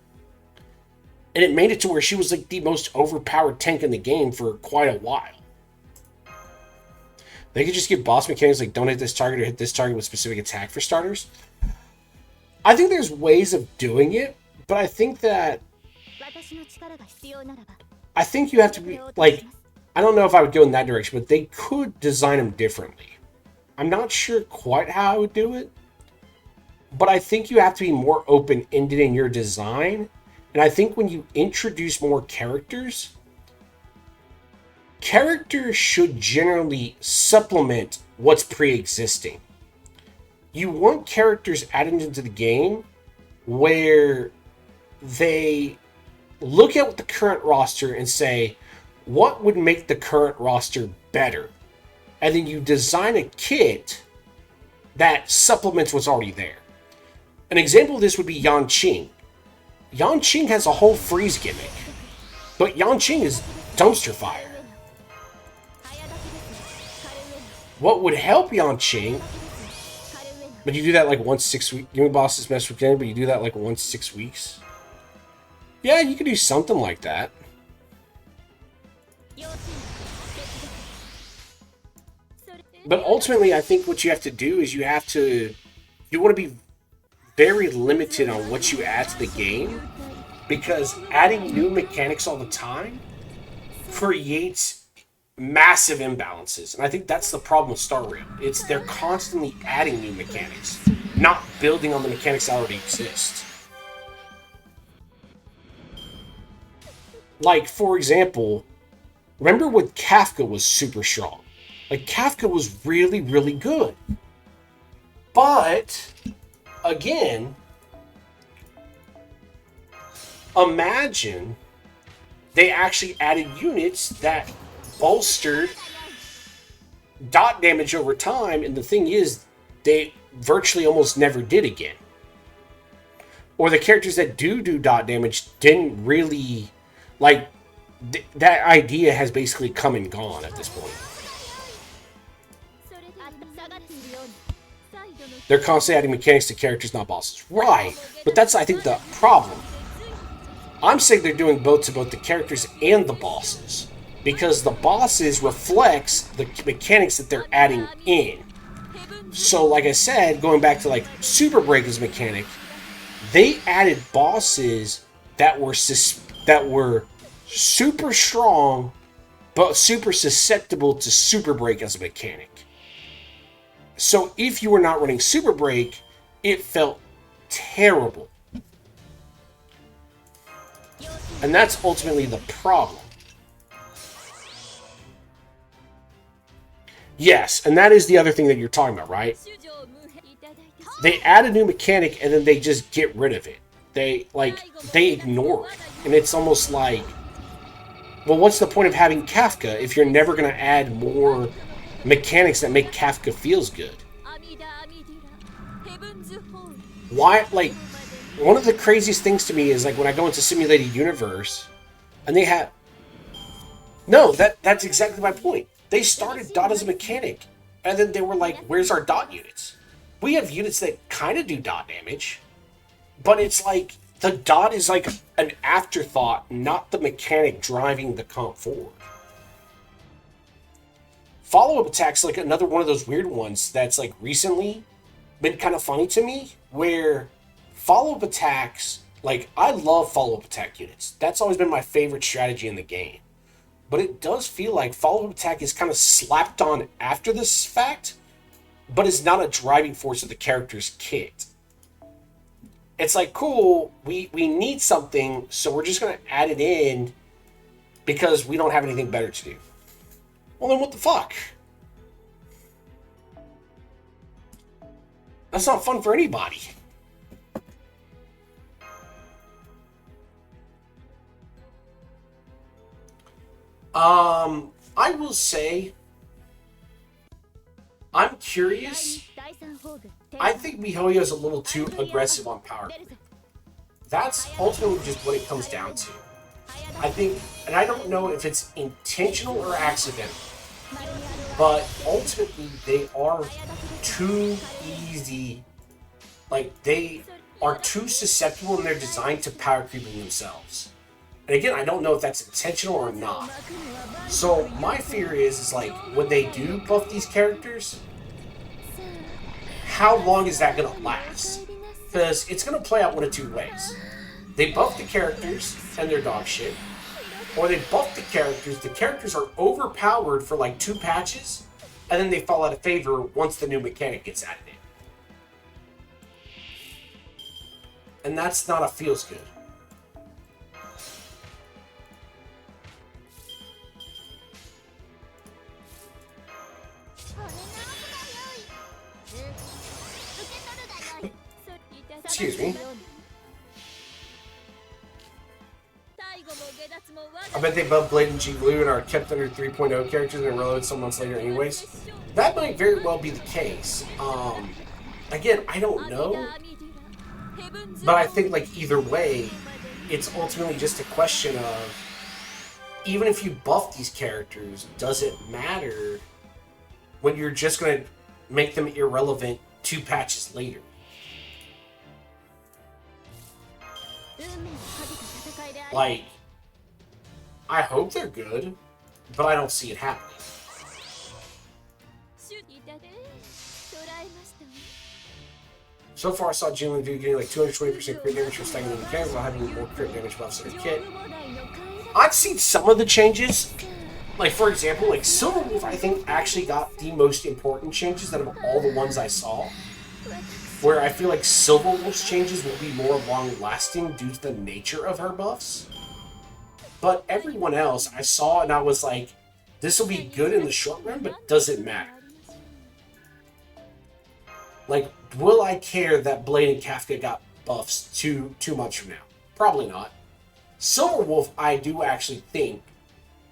And it made it to where she was like the most overpowered tank in the game for quite a while. They could just give boss mechanics like don't hit this target or hit this target with specific attack for starters. I think there's ways of doing it, but I think that... I think you have to be, like... I don't know if I would go in that direction, but they could design them differently. I'm not sure quite how I would do it, but I think you have to be more open-ended in your design. And I think when you introduce more characters, characters should generally supplement what's pre-existing. You want characters added into the game where they look at the current roster and say, what would make the current roster better? And then you design a kit that supplements what's already there. An example of this would be Yanqing. Yanqing has a whole freeze gimmick, but Yanqing is dumpster fire. What would help Yanqing, but you do that like once 6 weeks. New bosses mess with game, but you do that like once 6 weeks. Yeah, you could do something like that. But ultimately, I think what you have to do is you want to be very limited on what you add to the game, because adding new mechanics all the time creates massive imbalances. And I think that's the problem with Star Rail. They're constantly adding new mechanics, not building on the mechanics that already exist. Like, for example, remember when Kafka was super strong? Like, Kafka was really, really good. But, again, imagine they actually added units that bolstered dot damage over time, and the thing is, they virtually almost never did again. Or the characters that do dot damage didn't really... Like, that idea has basically come and gone at this point. They're constantly adding mechanics to characters, not bosses. Right, but that's, I think, the problem. I'm saying they're doing both to both the characters and the bosses, because the bosses reflects the mechanics that they're adding in. So, like I said, going back to like Super Breaker's mechanic, they added bosses that were super strong, but super susceptible to Super Break as a mechanic. So if you were not running Super Break, it felt terrible. And that's ultimately the problem. Yes, and that is the other thing that you're talking about, right? They add a new mechanic and then they just get rid of it. They ignore it. And it's almost like, well, what's the point of having Kafka if you're never going to add more mechanics that make Kafka feels good? Why, like, one of the craziest things to me is, like, when I go into Simulated Universe, and they have... No, that's exactly my point. They started dot as a mechanic, and then they were like, where's our dot units? We have units that kind of do dot damage, but it's like, the dot is like an afterthought, not the mechanic driving the comp forward. Follow-up attacks like another one of those weird ones that's like recently been kind of funny to me, where follow-up attacks, like, I love follow-up attack units. That's always been my favorite strategy in the game. But it does feel like follow-up attack is kind of slapped on after this fact, but is not a driving force of the character's kit. It's like, cool, we need something, so we're just going to add it in because we don't have anything better to do. Well, then what the fuck? That's not fun for anybody. I will say, I'm curious. I think MiHoYo is a little too aggressive on power creep. That's ultimately just what it comes down to. I think, and I don't know if it's intentional or accidental, but ultimately they are too easy. Like, they are too susceptible in their design to power creeping themselves. And again, I don't know if that's intentional or not. So my fear is like, when they do buff these characters, how long is that going to last? Because it's going to play out one of two ways. They buff the characters, and they're dog shit. Or they buff the characters are overpowered for like 2 patches, and then they fall out of favor once the new mechanic gets added in. And that's not a feels good. Excuse me. I bet they buffed Blade and G-Blue and are kept under 3.0 characters and are relevant some months later anyways. That might very well be the case. Again, I don't know. But I think, like, either way, it's ultimately just a question of, even if you buff these characters, does it matter when you're just going to make them irrelevant 2 patches later? Like, I hope they're good, but I don't see it happening. So far, I saw Jinlin do getting like 220% crit damage for stacking the mechanics while having more crit damage buffs in her kit. I've seen some of the changes. Like, for example, like Silverwolf, I think, actually got the most important changes out of all the ones I saw. Where I feel like Silverwolf's changes will be more long-lasting due to the nature of her buffs. But everyone else I saw and I was like, this will be good in the short run, but does it matter? Like, will I care that Blade and Kafka got buffs too much from now? Probably not. Silverwolf, I do actually think,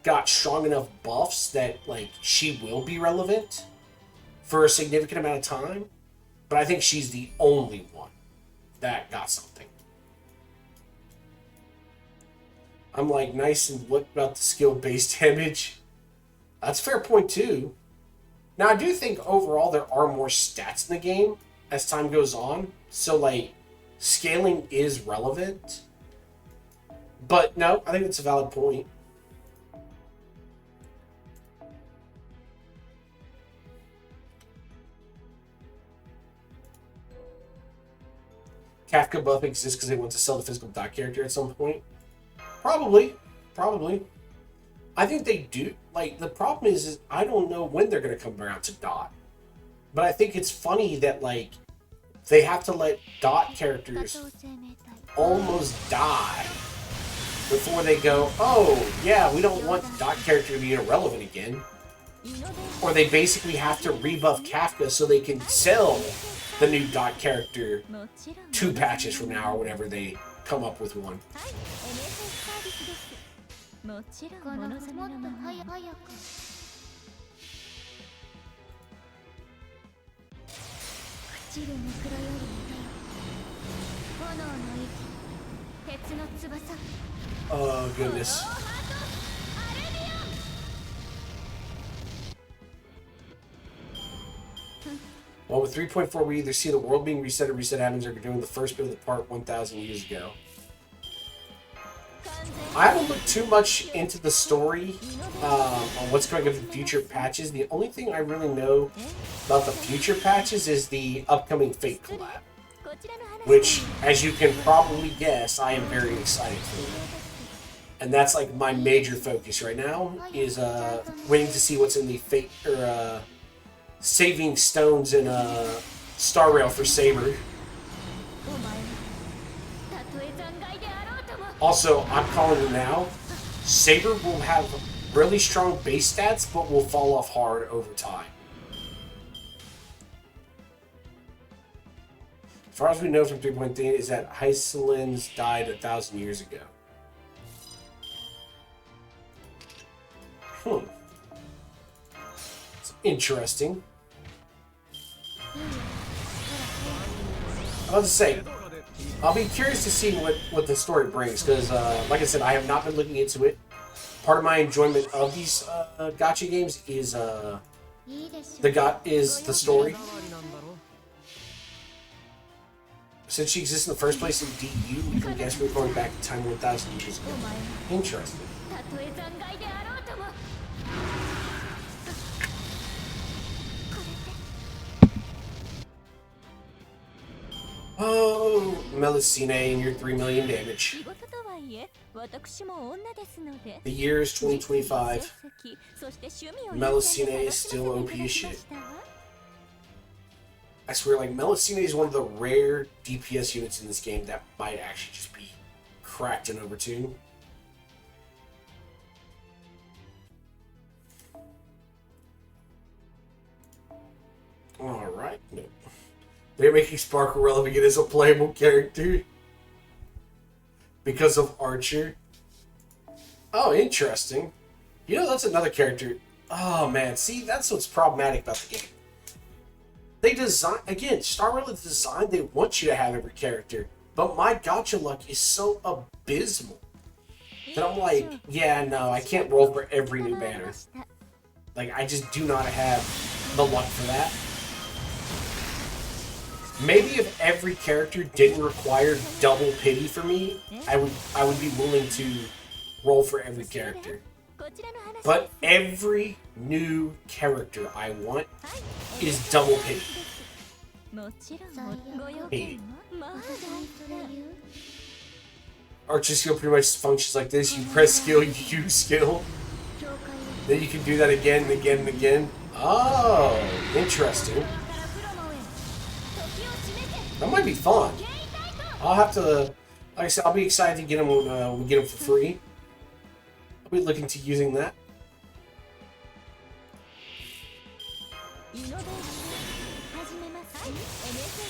got strong enough buffs that, like, she will be relevant for a significant amount of time. But I think she's the only one that got something. I'm like, nice, and what about the skill-based damage? That's a fair point, too. Now, I do think overall there are more stats in the game as time goes on. So, like, scaling is relevant. But, no, I think it's a valid point. Kafka buff exists because they want to sell the physical dot character at some point? Probably. I think they do. Like, the problem is I don't know when they're going to come around to dot. But I think it's funny that, like, they have to let dot characters almost die before they go, oh, yeah, we don't want dot character to be irrelevant again. Or they basically have to rebuff Kafka so they can sell the new dot character 2 patches from now or whenever they come up with one. Oh, goodness. Well, with 3.4, we either see the world being reset or reset happens, or we're doing the first bit of the part 1,000 years ago. I haven't looked too much into the story on what's going on in the future patches. The only thing I really know about the future patches is the upcoming Fate collab, which, as you can probably guess, I am very excited for. And that's like my major focus right now, is waiting to see what's in the Fate, or saving stones in Star Rail for Saber. Also, I'm calling it now, Saber will have really strong base stats, but will fall off hard over time. As far as we know from 3.3 is that Hycelins died 1,000 years ago. It's interesting. I was to say, I'll be curious to see what the story brings, because, like I said, I have not been looking into it. Part of my enjoyment of these gacha games is the story. Since she exists in the first place in DU, we can guess we're going back to time 1,000 years ago. Interesting. Oh, Melusine and your 3 million damage. The year is 2025. Melusine is still OP as shit. I swear, like, Melusine is one of the rare DPS units in this game that might actually just be cracked and overtuned. Alright. No. They're making Sparkle relevant as a playable character because of Archer. Oh, interesting. You know, that's another character. Oh, man. See, that's what's problematic about the game. They design, again, Star Rail is designed, they want you to have every character. But my gacha luck is so abysmal that I'm like, yeah, no, I can't roll for every new banner. Like, I just do not have the luck for that. Maybe if every character didn't require double pity for me, I would be willing to roll for every character. But every new character I want is double pity. Hate it. Archer skill pretty much functions like this. You press skill, you use skill. Then you can do that again and again and again. Oh, interesting. That might be fun. I'll have to, like I said, I'll be excited to get them when we get them for free. I'll be looking to using that.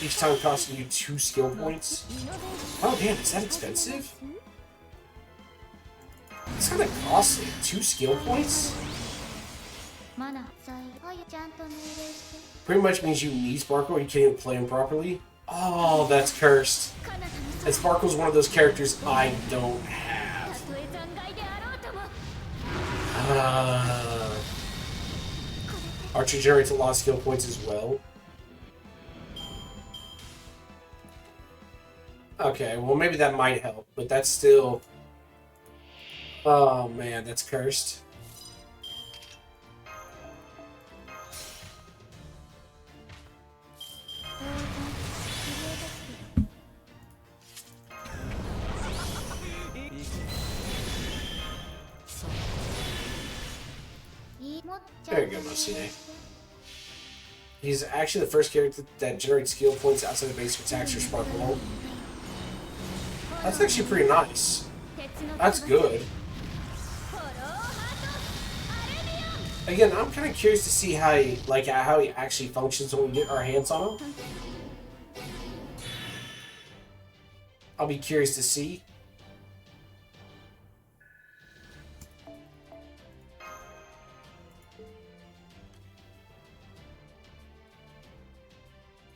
Each time costing you 2 skill points. Oh damn, is that expensive? It's kind of costly. 2 skill points? Pretty much means you need Sparkle or you can't even play him properly. Oh, that's cursed. And Sparkle's one of those characters I don't have. Archer generates a lot of skill points as well. Okay, well maybe that might help, but that's still... Oh man, that's cursed. There you go, Mosine. He's actually the first character that generates skill points outside of basic attacks or sparkle. That's actually pretty nice. That's good. Again, I'm kind of curious to see how he actually functions when we get our hands on him. I'll be curious to see.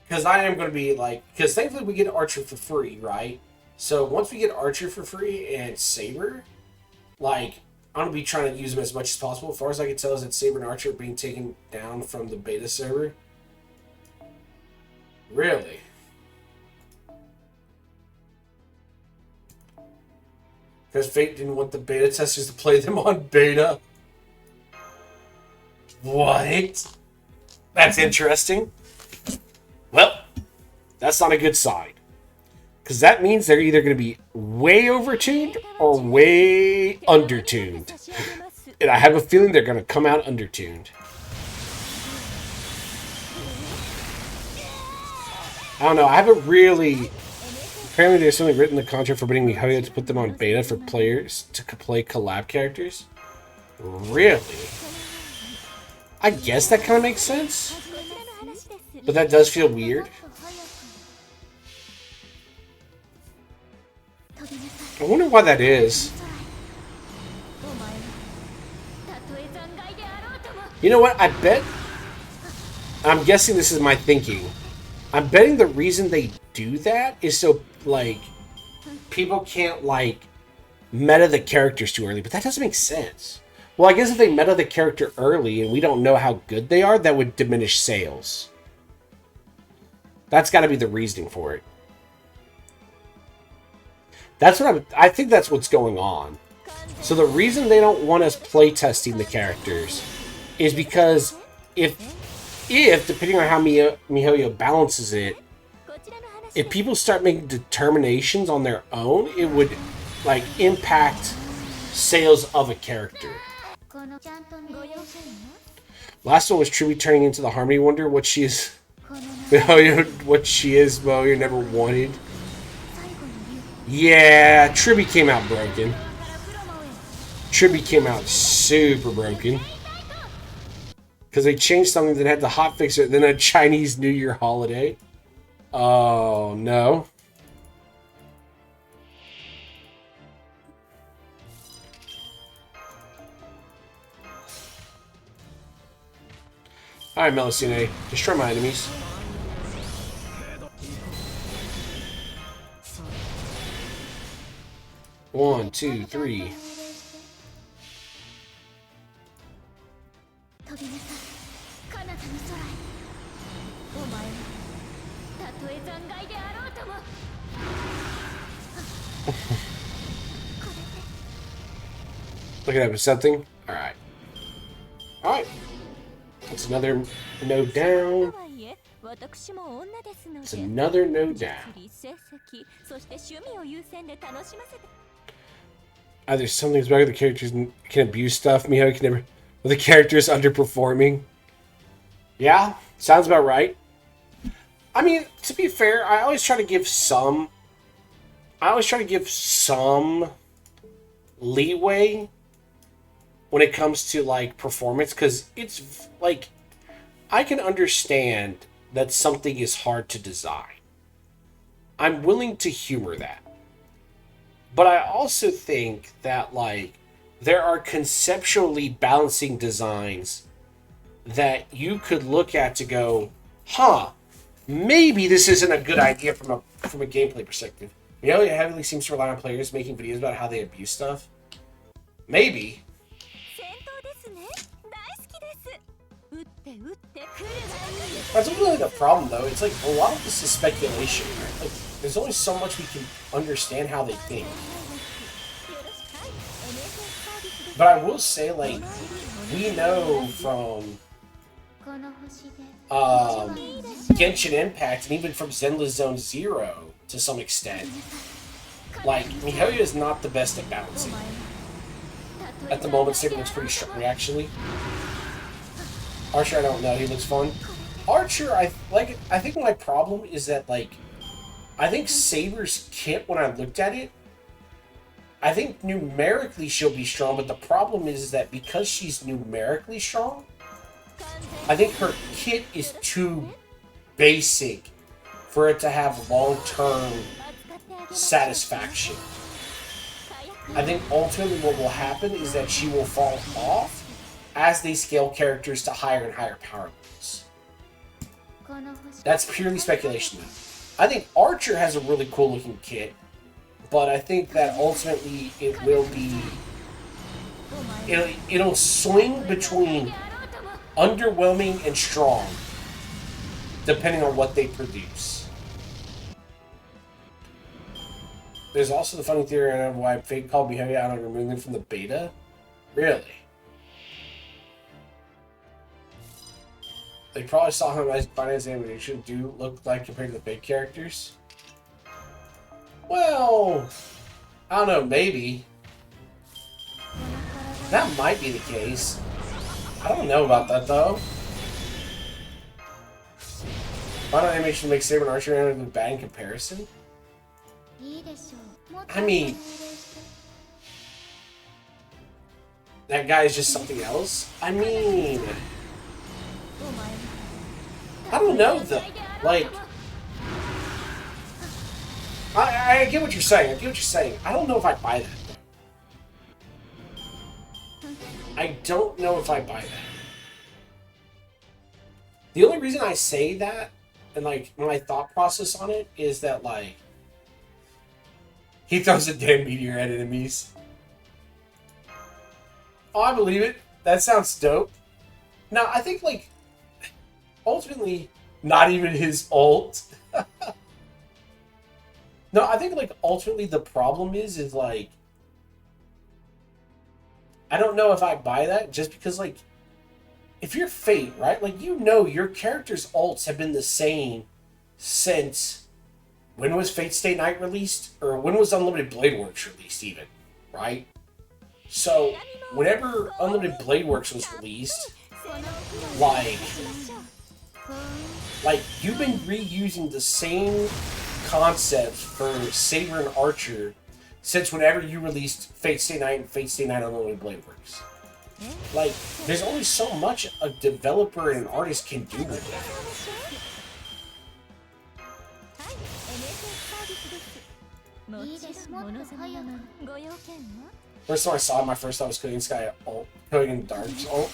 Because I am going to be like, because thankfully we get Archer for free, right? So once we get Archer for free and Saber, like, I'm going to be trying to use them as much as possible. As far as I can tell is that Saber and Archer are being taken down from the beta server. Really? Because Fate didn't want the beta testers to play them on beta. What? That's interesting. Well, that's not a good sign. Because that means they're either going to be way overtuned or way undertuned. And I have a feeling they're going to come out undertuned. I don't know. I haven't really... Apparently there's something written in the contract forbidding MiHoYo to put them on beta for players to play collab characters. Really? I guess that kind of makes sense. But that does feel weird. I wonder why that is. You know what? I bet... I'm guessing this is my thinking. I'm betting the reason they do that is so, like, people can't, like, meta the characters too early. But that doesn't make sense. Well, I guess if they meta the character early and we don't know how good they are, that would diminish sales. That's got to be the reasoning for it. That's what I think that's what's going on. So the reason they don't want us playtesting the characters is because if depending on how MiHoYo balances it, if people start making determinations on their own, it would like impact sales of a character. Last one was Truby turning into the Harmony Wonder. What she is, MiHoYo never wanted. Yeah, Tribby came out broken. Tribby came out super broken. Because they changed something that had to hotfix it, then a Chinese New Year holiday. Oh, no. Alright, Melusine. Destroy my enemies. One, two, three. Looking at something? Alright. Alright. That's another node down. It's another node down. Either something's wrong with the characters can abuse stuff. MiHoYo can never... Well, the character is underperforming. Yeah, sounds about right. I mean, to be fair, I always try to give some leeway when it comes to, like, performance, because it's, like, I can understand that something is hard to design. I'm willing to humor that. But I also think that, like, there are conceptually balancing designs that you could look at to go, huh, maybe this isn't a good idea from a gameplay perspective. You know, it heavily seems to rely on players making videos about how they abuse stuff. Maybe. That's really the problem, though. It's like a lot of this is speculation. Right? Like, there's only so much we can understand how they think. But I will say, like, we know from Genshin Impact and even from Zenless Zone Zero to some extent, like, MiHoYo is not the best at balancing. At the moment, Saber looks pretty strong, actually. Archer, I don't know. He looks fun. Archer, I think my problem is that, like, I think Saber's kit, when I looked at it, I think numerically she'll be strong, but the problem is that because she's numerically strong, I think her kit is too basic for it to have long-term satisfaction. I think ultimately what will happen is that she will fall off as they scale characters to higher and higher power levels. That's purely speculation, though. I think Archer has a really cool looking kit, but I think that ultimately it will be... It'll swing between underwhelming and strong, depending on what they produce. There's also the funny theory on why Fate called me heavy out on removing them from the beta. Really? They probably saw how nice finance animation do look like compared to the big characters. Well, I don't know, maybe. That might be the case. I don't know about that, though. Final animation makes Saber and Archer look bad in comparison? I mean... that guy is just something else? I mean... I don't know, though. Like... I get what you're saying. I get what you're saying. I don't know if I buy that, though. I don't know if I buy that. The only reason I say that, and, like, my thought process on it, is that, like... he throws a damn meteor at enemies. Oh, I believe it. That sounds dope. Now, I think, like... ultimately, not even his ult. No, I think, like, ultimately the problem is, like... I don't know if I buy that, just because, like... if you're Fate, right? Like, you know your character's ults have been the same since... when was Fate Stay Night released? Or when was Unlimited Blade Works released, even? Right? So, whenever Unlimited Blade Works was released... Like, you've been reusing the same concepts for Saber and Archer since whenever you released Fate Stay Night and Fate Stay Night Unlimited Blade Works. Like, there's only so much a developer and an artist can do with it. First time I saw it, my first thought was Coding Sky ult, Coding Dark's ult.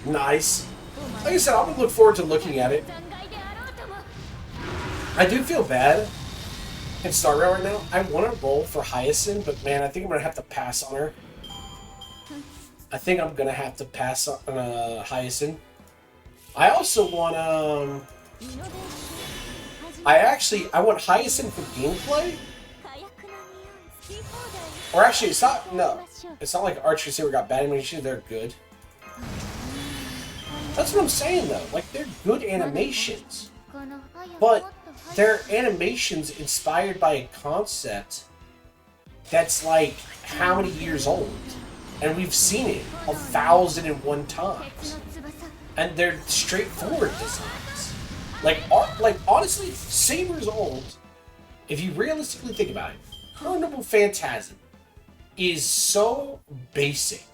Nice. Like I said, I'm gonna look forward to looking at it. I do feel bad in Star Rail right now. I want to roll for Hyacinth, but man, I think I'm gonna have to pass on her. I think I'm gonna have to pass on Hyacinth. I also want I want Hyacinth for gameplay. Or actually, it's not. No, it's not like Archer Saber got bad animation. They're good. That's what I'm saying, though. Like, they're good animations. But they're animations inspired by a concept that's, like, how many years old? And we've seen it 1,001 times. And they're straightforward designs. Like honestly, Saber's ult, if you realistically think about it, her Noble Phantasm is so basic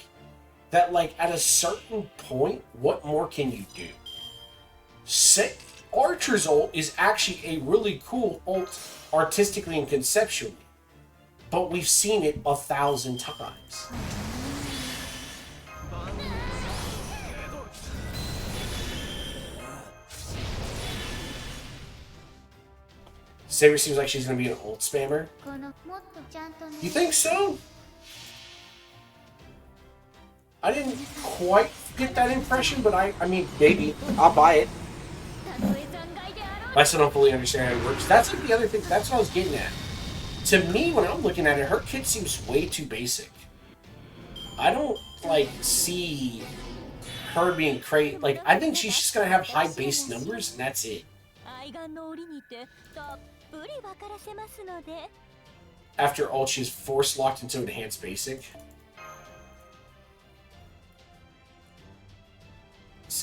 that, like, at a certain point, what more can you do? Archer's ult is actually a really cool ult artistically and conceptually, but we've seen it 1,000 times. Saber seems like she's going to be an ult spammer. You think so? I didn't quite get that impression, but I mean, maybe. I'll buy it. I still don't fully understand how it works. That's like the other thing. That's what I was getting at. To me, when I'm looking at it, her kit seems way too basic. I don't, like, see her being crazy. Like, I think she's just going to have high base numbers, and that's it. After ult, she's force locked into enhanced basic.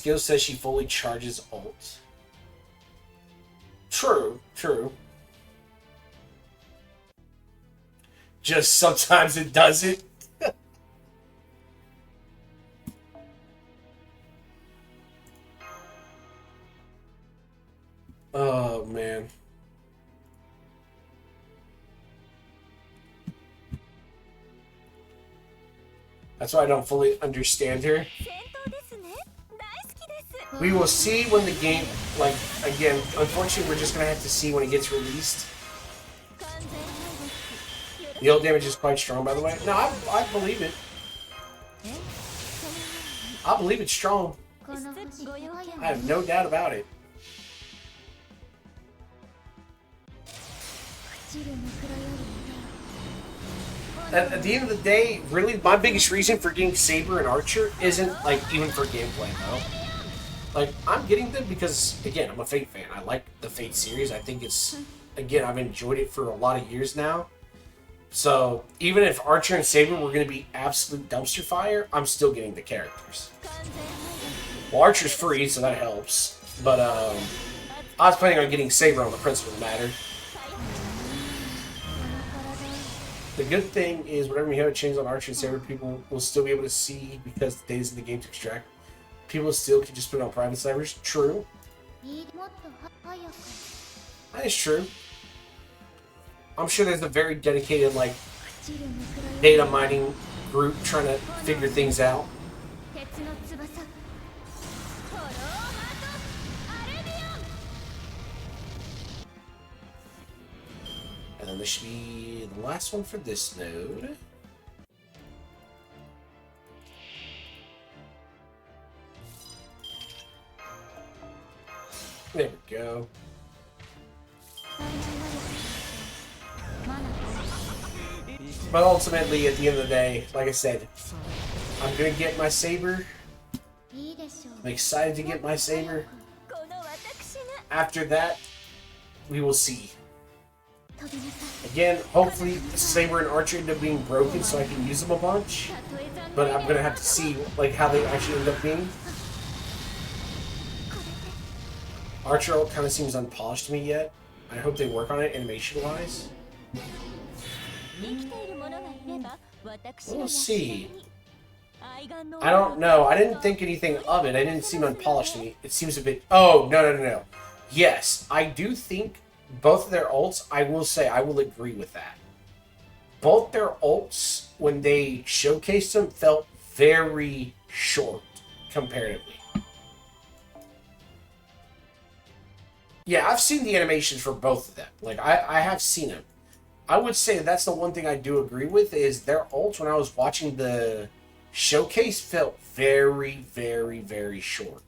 skill says she fully charges ult. True, true. Just sometimes it doesn't. Oh, man. That's why I don't fully understand her. We will see when the game, like, again, unfortunately, we're just going to have to see when it gets released. The ult damage is quite strong, by the way. No, I believe it. I believe it's strong. I have no doubt about it. At the end of the day, really, my biggest reason for getting Saber and Archer isn't, like, even for gameplay, though. Like, I'm getting them because, again, I'm a Fate fan. I like the Fate series. I think it's, again, I've enjoyed it for a lot of years now. So, even if Archer and Saber were going to be absolute dumpster fire, I'm still getting the characters. Well, Archer's free, so that helps. But, I was planning on getting Saber on the principal matter. The good thing is, whenever we have a change on Archer and Saber, people will still be able to see because the data's in the game to extract. People still can just put it on private servers. True. That is true. I'm sure there's a very dedicated, like, data mining group trying to figure things out. And then this should be the last one for this node. There we go. But ultimately, at the end of the day, like I said, I'm gonna get my Saber. I'm excited to get my Saber. After that, we will see. Again, hopefully Saber and Archer end up being broken so I can use them a bunch. But I'm gonna have to see like how they actually end up being. Archer ult kind of seems unpolished to me yet. I hope they work on it animation-wise. We'll see. I don't know. I didn't think anything of it. It didn't seem unpolished to me. It seems a bit... Oh, no. Yes, I do think both of their ults, I will say, I will agree with that. Both their ults, when they showcased them, felt very short, comparatively. Yeah, I've seen the animations for both of them. Like, I have seen them. I would say that's the one thing I do agree with, is their ults, when I was watching the showcase, felt very, very, very short.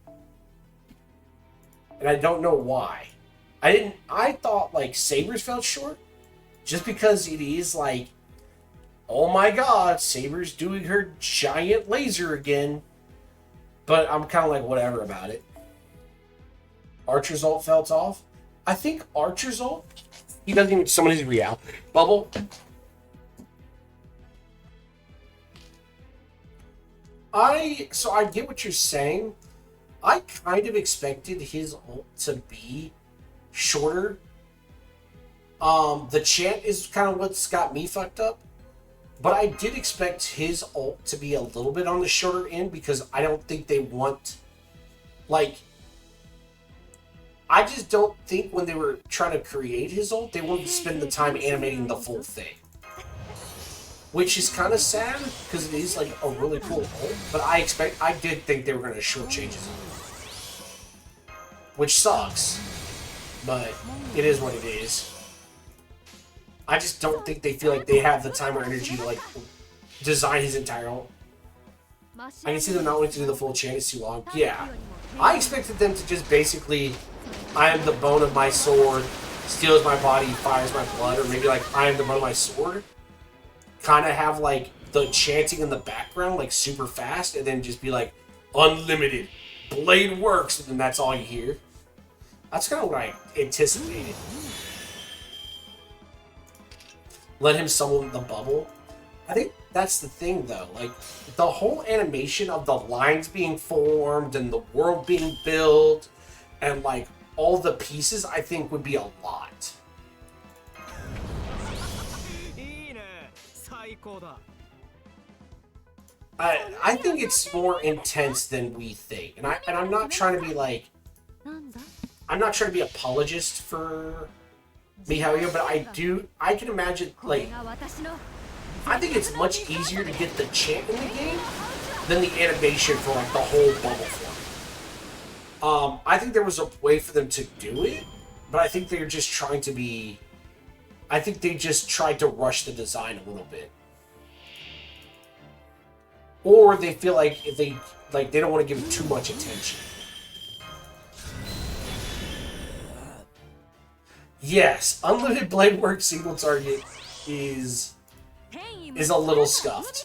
And I don't know why. I thought, like, Saber's felt short, just because it is, like, oh my god, Saber's doing her giant laser again. But I'm kind of like, whatever about it. Archer's ult felt off. I think Archer's ult, he doesn't even summon his real bubble. So I get what you're saying. I kind of expected his ult to be shorter. The chant is kind of what's got me fucked up. But I did expect his ult to be a little bit on the shorter end because I don't think they want, like, I just don't think when they were trying to create his ult, they wanted to spend the time animating the full thing. Which is kind of sad, because it is, like, a really cool ult. But I did think they were going to shortchange his ult. Which sucks. But it is what it is. I just don't think they feel like they have the time or energy to, like, design his entire ult. I can see them not wanting to do the full chant, it's too long. Yeah. I expected them to just basically, I am the bone of my sword, steals my body, fires my blood, or maybe like, I am the bone of my sword. Kind of have like the chanting in the background, like super fast, and then just be like, unlimited, blade works, and then that's all you hear. That's kind of what I anticipated. Let him summon the bubble. I think that's the thing, though. Like, the whole animation of the lines being formed and the world being built and, like, all the pieces, I think would be a lot. I think it's more intense than we think. And I'm not trying to be like, I'm not trying to be an apologist for Mihayo, but I can imagine, like, I think it's much easier to get the chant in the game than the animation for, like, the whole bubble form. I think there was a way for them to do it, but I think they're just trying to be, I think they just tried to rush the design a little bit. Or they feel like if they don't want to give it too much attention. Yes, Unlimited Blade Work single target is a little scuffed.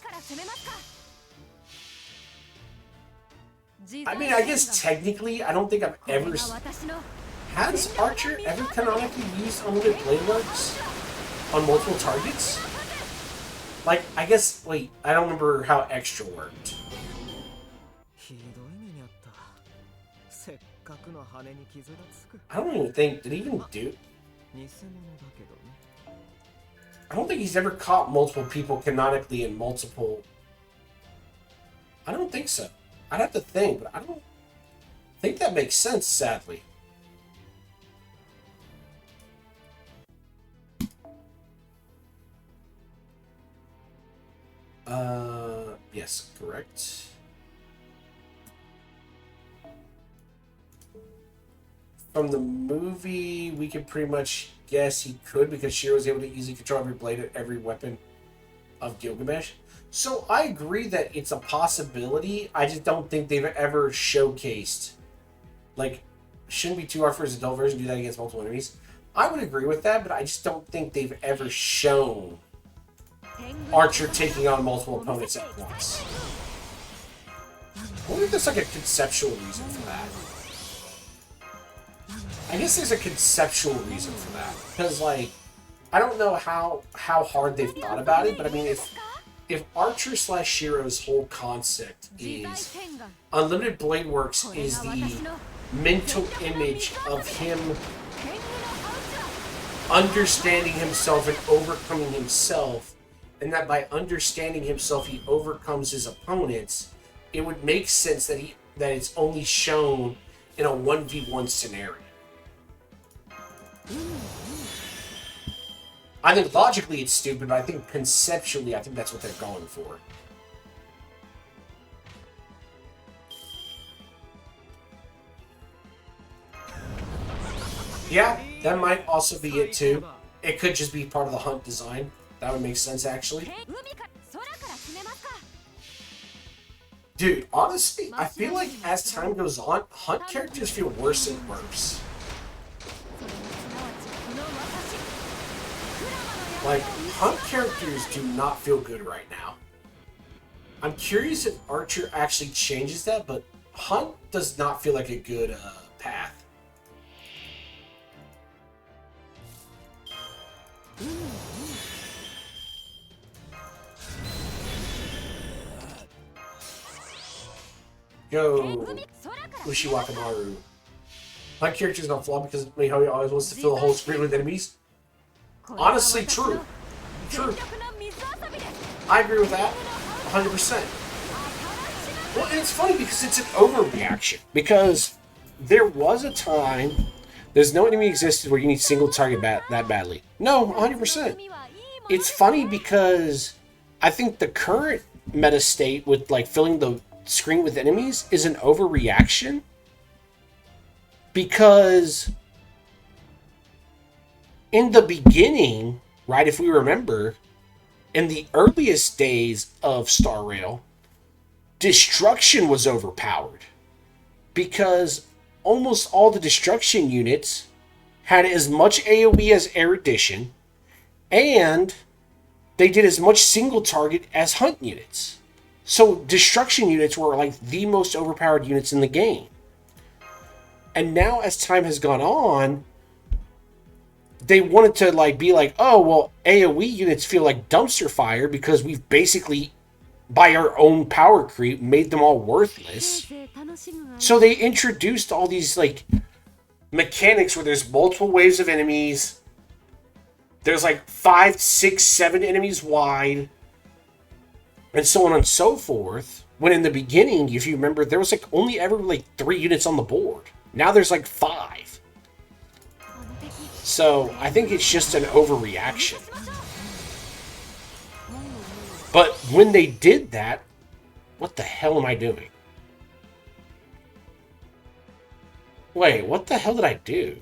I mean, I guess technically, I don't think I've ever... Has Archer ever canonically used Unlimited Blade Works on multiple targets? Like, I guess... Wait, I don't remember how Extra worked. I don't even think... Did he even do... I don't think he's ever caught multiple people canonically in multiple... I don't think so. I'd have to think, but I don't think that makes sense, sadly. Yes, correct. From the movie, we can pretty much guess he could because Shiro was able to easily control every blade of every weapon of Gilgamesh. So I agree that it's a possibility. I just don't think they've ever showcased. Like, shouldn't be too hard for his adult version to do that against multiple enemies. I would agree with that, but I just don't think they've ever shown Archer taking on multiple opponents at once. I wonder if there's like a conceptual reason for that. I guess there's a conceptual reason for that. Because, like, I don't know how hard they've thought about it, but I mean, if Archer / Shiro's whole concept is Unlimited Blade Works is the mental image of him understanding himself and overcoming himself, and that by understanding himself he overcomes his opponents, it would make sense that it's only shown in a 1v1 scenario. I think logically it's stupid, but I think conceptually, I think that's what they're going for. Yeah, that might also be it too. It could just be part of the Hunt design. That would make sense, actually. Dude, honestly, I feel like as time goes on, Hunt characters feel worse and worse. Like, Hunt characters do not feel good right now. I'm curious if Archer actually changes that, but Hunt does not feel like a good path. Go, Ushiwakamaru. Hunt character is not flawed because Mihoyo always wants to fill the whole screen with enemies. Honestly, true. True. I agree with that. 100%. Well, and it's funny because it's an overreaction. Because there was a time, there's no enemy existed where you need single target that badly. No, 100%. It's funny because I think the current meta state with like filling the screen with enemies is an overreaction. Because in the beginning, right, if we remember, in the earliest days of Star Rail, destruction was overpowered. Because almost all the destruction units had as much AoE as Erudition, and they did as much single target as Hunt units. So destruction units were like the most overpowered units in the game. And now as time has gone on, they wanted to like be like, oh well, AoE units feel like dumpster fire because we've basically, by our own power creep, made them all worthless. So they introduced all these like mechanics where there's multiple waves of enemies. There's like 5, 6, 7 enemies wide, and so on and so forth. When in the beginning, if you remember, there was like only ever like 3 units on the board. Now there's like 5. So I think it's just an overreaction. But when they did that, what the hell am I doing? Wait, what the hell did I do?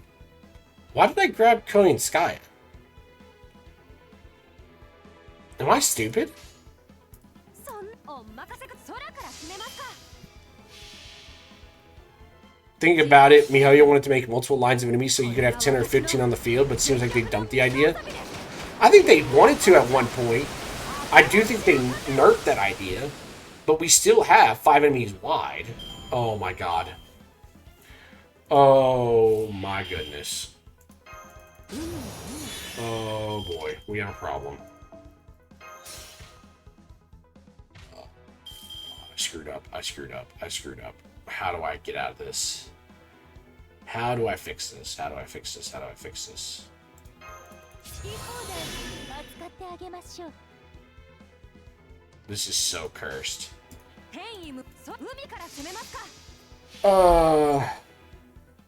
Why did I grab Koni and Skya? Am I stupid? Thinking about it, Mihoyo wanted to make multiple lines of enemies so you could have 10 or 15 on the field, but it seems like they dumped the idea. I think they wanted to at one point. I do think they nerfed that idea, but we still have 5 enemies wide. Oh my god. Oh my goodness. Oh boy, we have a problem. I screwed up. How do I get out of this? How do I fix this? This is so cursed.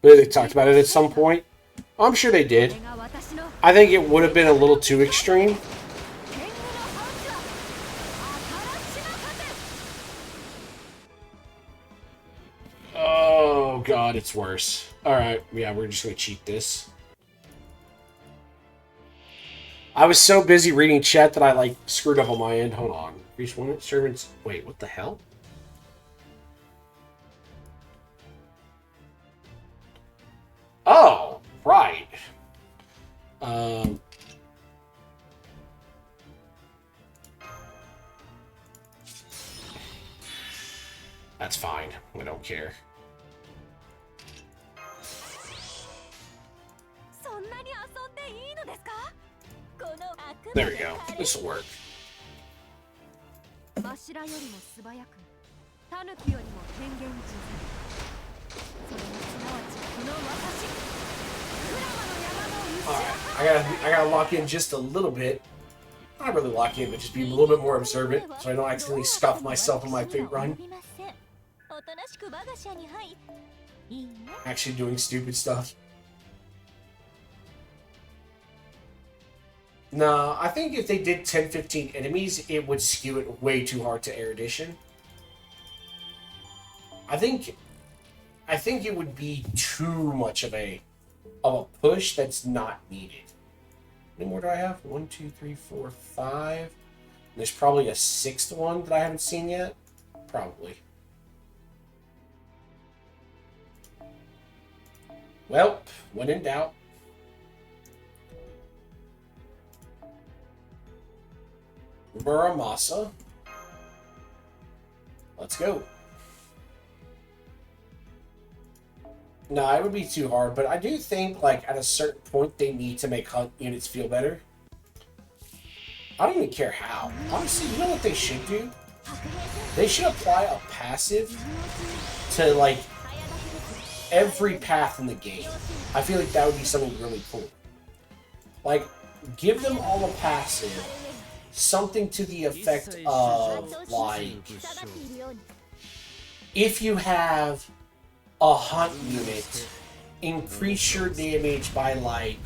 They talked about it at some point. I'm sure they did. I think it would have been a little too extreme. Oh god, it's worse. Alright, yeah, we're just gonna cheat this. I was so busy reading chat that I, like, screwed up on my end. Hold on. Reach one servants. Wait, what the hell? Oh, right. That's fine. We don't care. There we go. This will work. Alright, I gotta lock in just a little bit. Not really lock in, but just be a little bit more observant so I don't accidentally scuff myself on my fate run. Actually doing stupid stuff. No, I think if they did 10-15 enemies, it would skew it way too hard to erudition. I think it would be too much of a push that's not needed. How many more do I have? 1, 2, 3, 4, 5. There's probably a 6th one that I haven't seen yet. Probably. Well, when in doubt. Muramasa. Let's go. No, it would be too hard, but I do think, like, at a certain point, they need to make hunt units feel better. I don't even care how. Honestly, you know what they should do? They should apply a passive to, like, every path in the game. I feel like that would be something really cool. Like, give them all a passive. Something to the effect of, like, if you have a hunt unit, increase your damage by, like,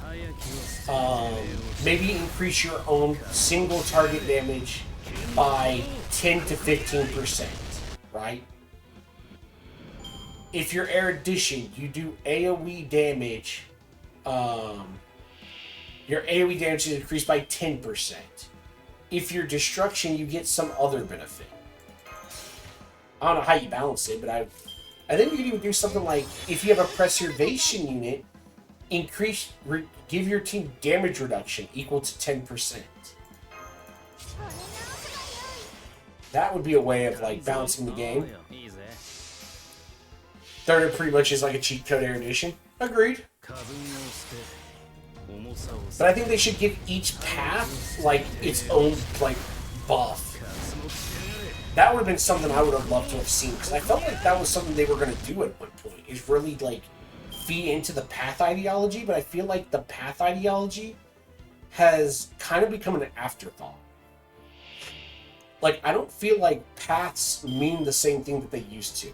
maybe increase your own single target damage by 10 to 15%, right? If you're erudition, you do AoE damage, your AoE damage is increased by 10%. If you're destruction, you get some other benefit. I don't know how you balance it, but I think you could even do something like, if you have a preservation unit, give your team damage reduction equal to 10%. That would be a way of, like, balancing the game. Third, it pretty much is like a cheat code erudition. Agreed. But I think they should give each path, like, its own, like, buff. That would have been something I would have loved to have seen, because I felt like that was something they were going to do at one point, is really, like, feed into the path ideology, but I feel like the path ideology has kind of become an afterthought. Like, I don't feel like paths mean the same thing that they used to.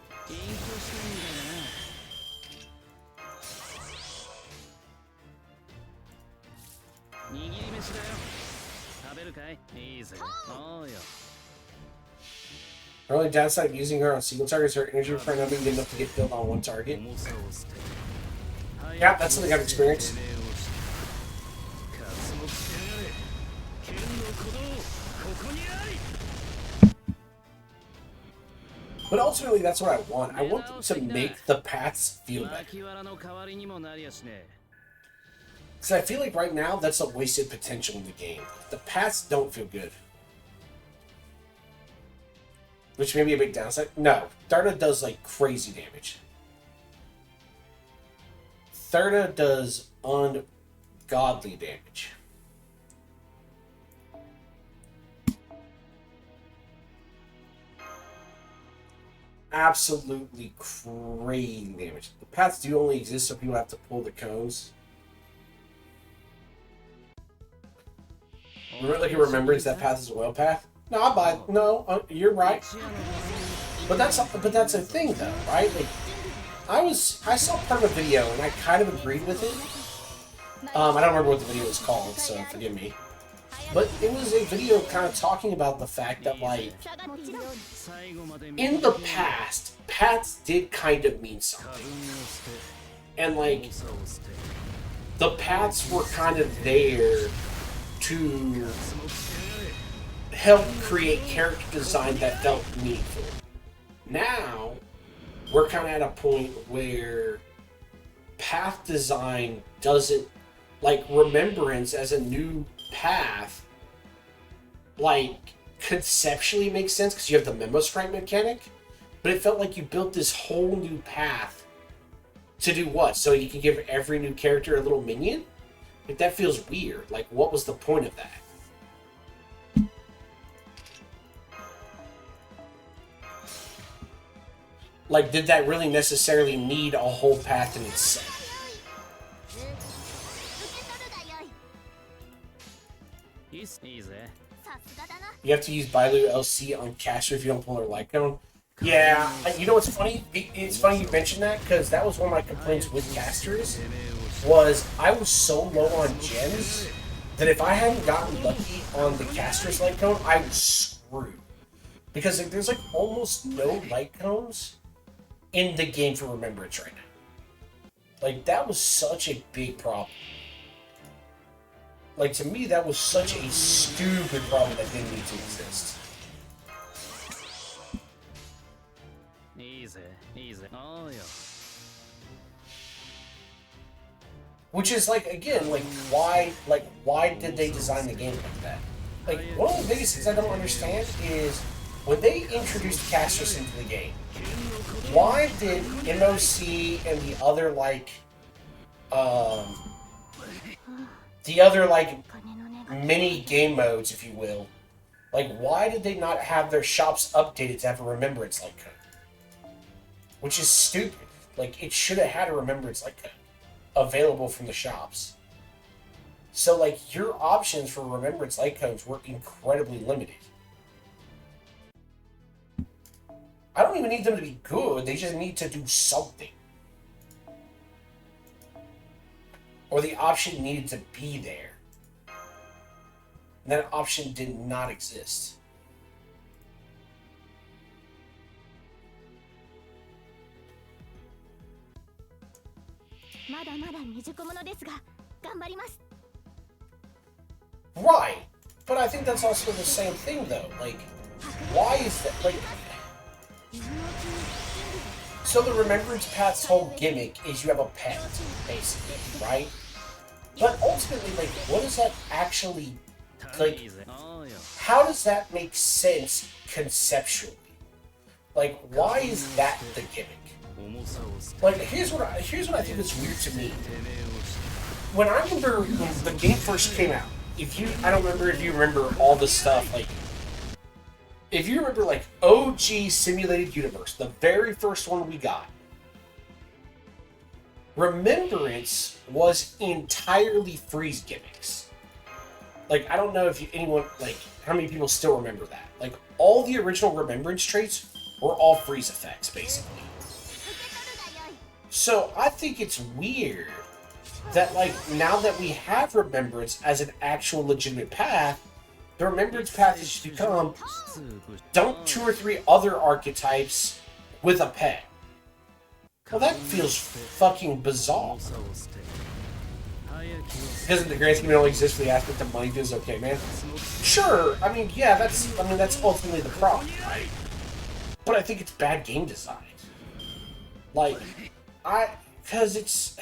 The only downside of using her on single targets, her energy for not being good enough to get filled on one target. Yeah, that's something I've experienced. But ultimately, that's what I want. I want them to make the paths feel better. Because I feel like right now, that's a wasted potential in the game. The paths don't feel good. Which may be a big downside. No, Therda does, like, crazy damage. Therda does ungodly damage. Absolutely crazy damage. The paths do only exist so people have to pull the cones. Like a remembrance that path is a whale path? No, I buy. No, you're right. But that's a thing though, right? Like, I saw part of a video and I kind of agreed with it. I don't remember what the video was called, so forgive me. But it was a video kind of talking about the fact that, like, in the past, paths did kind of mean something. And, like, the paths were kind of there to help create character design that felt meaningful. Now, we're kind of at a point where path design doesn't, like, remembrance as a new path, like, conceptually makes sense because you have the memo strike mechanic, but it felt like you built this whole new path to do what? So you can give every new character a little minion? Like, that feels weird. Like, what was the point of that? Like, did that really necessarily need a whole path in itself? You have to use Bailu LC on caster if you don't pull her light cone. Yeah, you know what's funny? It's funny you mentioned that, because that was one of my complaints with casters, was I was so low on gems that if I hadn't gotten lucky on the caster's light cone, I was screwed. Because like, there's like almost no light cones in the game for Remembrance right now. Like, that was such a big problem. Like, to me, that was such a stupid problem that didn't need to exist. Which is, like, again, like, why did they design the game like that? Like, one of the biggest things I don't understand is, when they introduced casters into the game, why did MOC and the other, like, mini game modes, if you will, like, why did they not have their shops updated to have a Remembrance light cone? Which is stupid. Like, it should have had a Remembrance light cone available from the shops. So, like, your options for Remembrance light cones were incredibly limited. I don't even need them to be good, they just need to do something. Or the option needed to be there. And that option did not exist. Right, but I think that's also the same thing though. Like, why is that? Like, so the Remembrance Path's whole gimmick is you have a pet, basically, right? But ultimately, like, what does that actually, like, how does that make sense conceptually? Like, why is that the gimmick? Like, here's what I think is weird to me. when I remember when the game first came out, I don't remember if you remember all the stuff, like, if you remember, like, OG Simulated Universe, the very first one we got, Remembrance was entirely freeze gimmicks. Like, I don't know if anyone, like, how many people still remember that. Like, all the original Remembrance traits were all freeze effects, basically. So, I think it's weird that, like, now that we have Remembrance as an actual legitimate path, the Remembrance path has become dump 2 or 3 other archetypes with a pet. Well, that feels fucking bizarre. Because in the grand scheme, it only exists for the aspect of money feels okay, man. Sure, I mean, yeah, that's ultimately the problem, right? But I think it's bad game design. Like, because it's...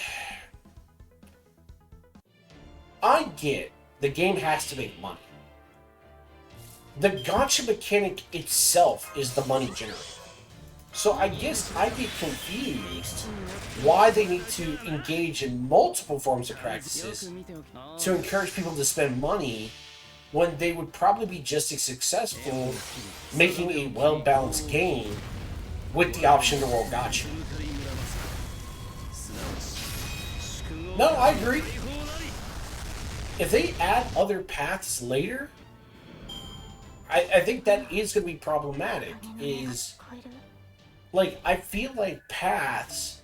I get the game has to make money. The gacha mechanic itself is the money generator. So I guess I get confused why they need to engage in multiple forms of practices to encourage people to spend money when they would probably be just as successful making a well-balanced game with the option to roll gacha. No, I agree. If they add other paths later, I think that is going to be problematic. Like, I feel like paths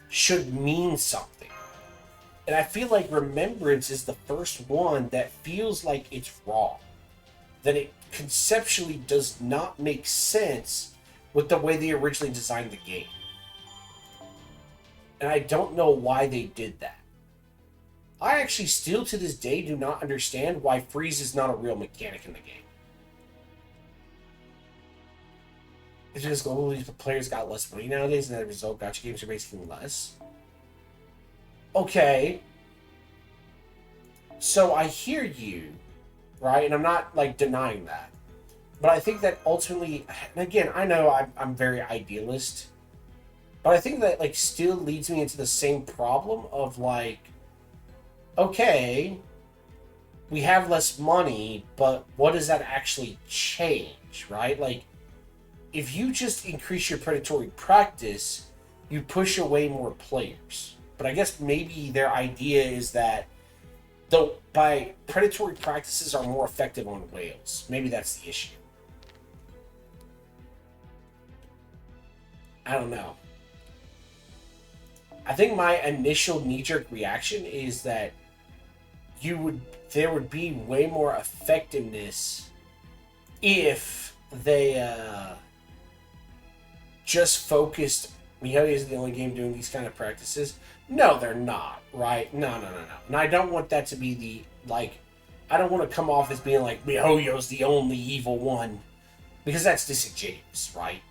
should mean something. And I feel like Remembrance is the first one that feels like it's wrong. That it conceptually does not make sense with the way they originally designed the game. And I don't know why they did that. I actually still to this day do not understand why freeze is not a real mechanic in the game. It's just globally the players got less money nowadays, and as a result, gacha games are basically less. Okay. So I hear you, right? And I'm not, like, denying that. But I think that ultimately, and again, I know I'm very idealist, but I think that, like, still leads me into the same problem of, like, okay, we have less money, but what does that actually change, right? Like, if you just increase your predatory practice, you push away more players. But I guess maybe their idea is that by predatory practices are more effective on whales. Maybe that's the issue. I don't know. I think my initial knee-jerk reaction is that there would be way more effectiveness if they just focused. Mihoyo isn't the only game doing these kind of practices. No, they're not, right? No. And I don't want that to be I don't want to come off as being like Mihoyo's the only evil one, because that's disingenuous, right?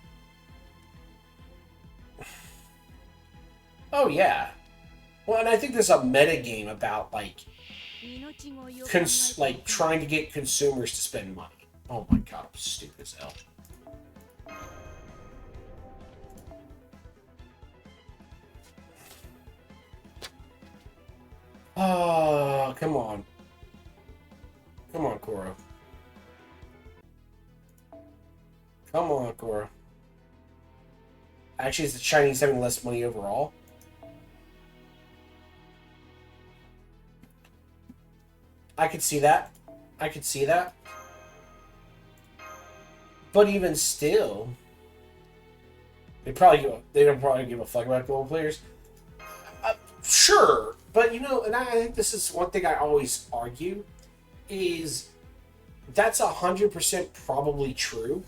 Oh yeah. Well, and I think there's a meta game about like trying to get consumers to spend money. Oh my god, I'm stupid as hell. Oh, come on. Come on, Cora. Come on, Cora. Actually, is the Chinese having less money overall? I could see that. I could see that. But even still, they don't probably give a fuck about global players. Sure, but and I think this is one thing I always argue, is that's 100% probably true,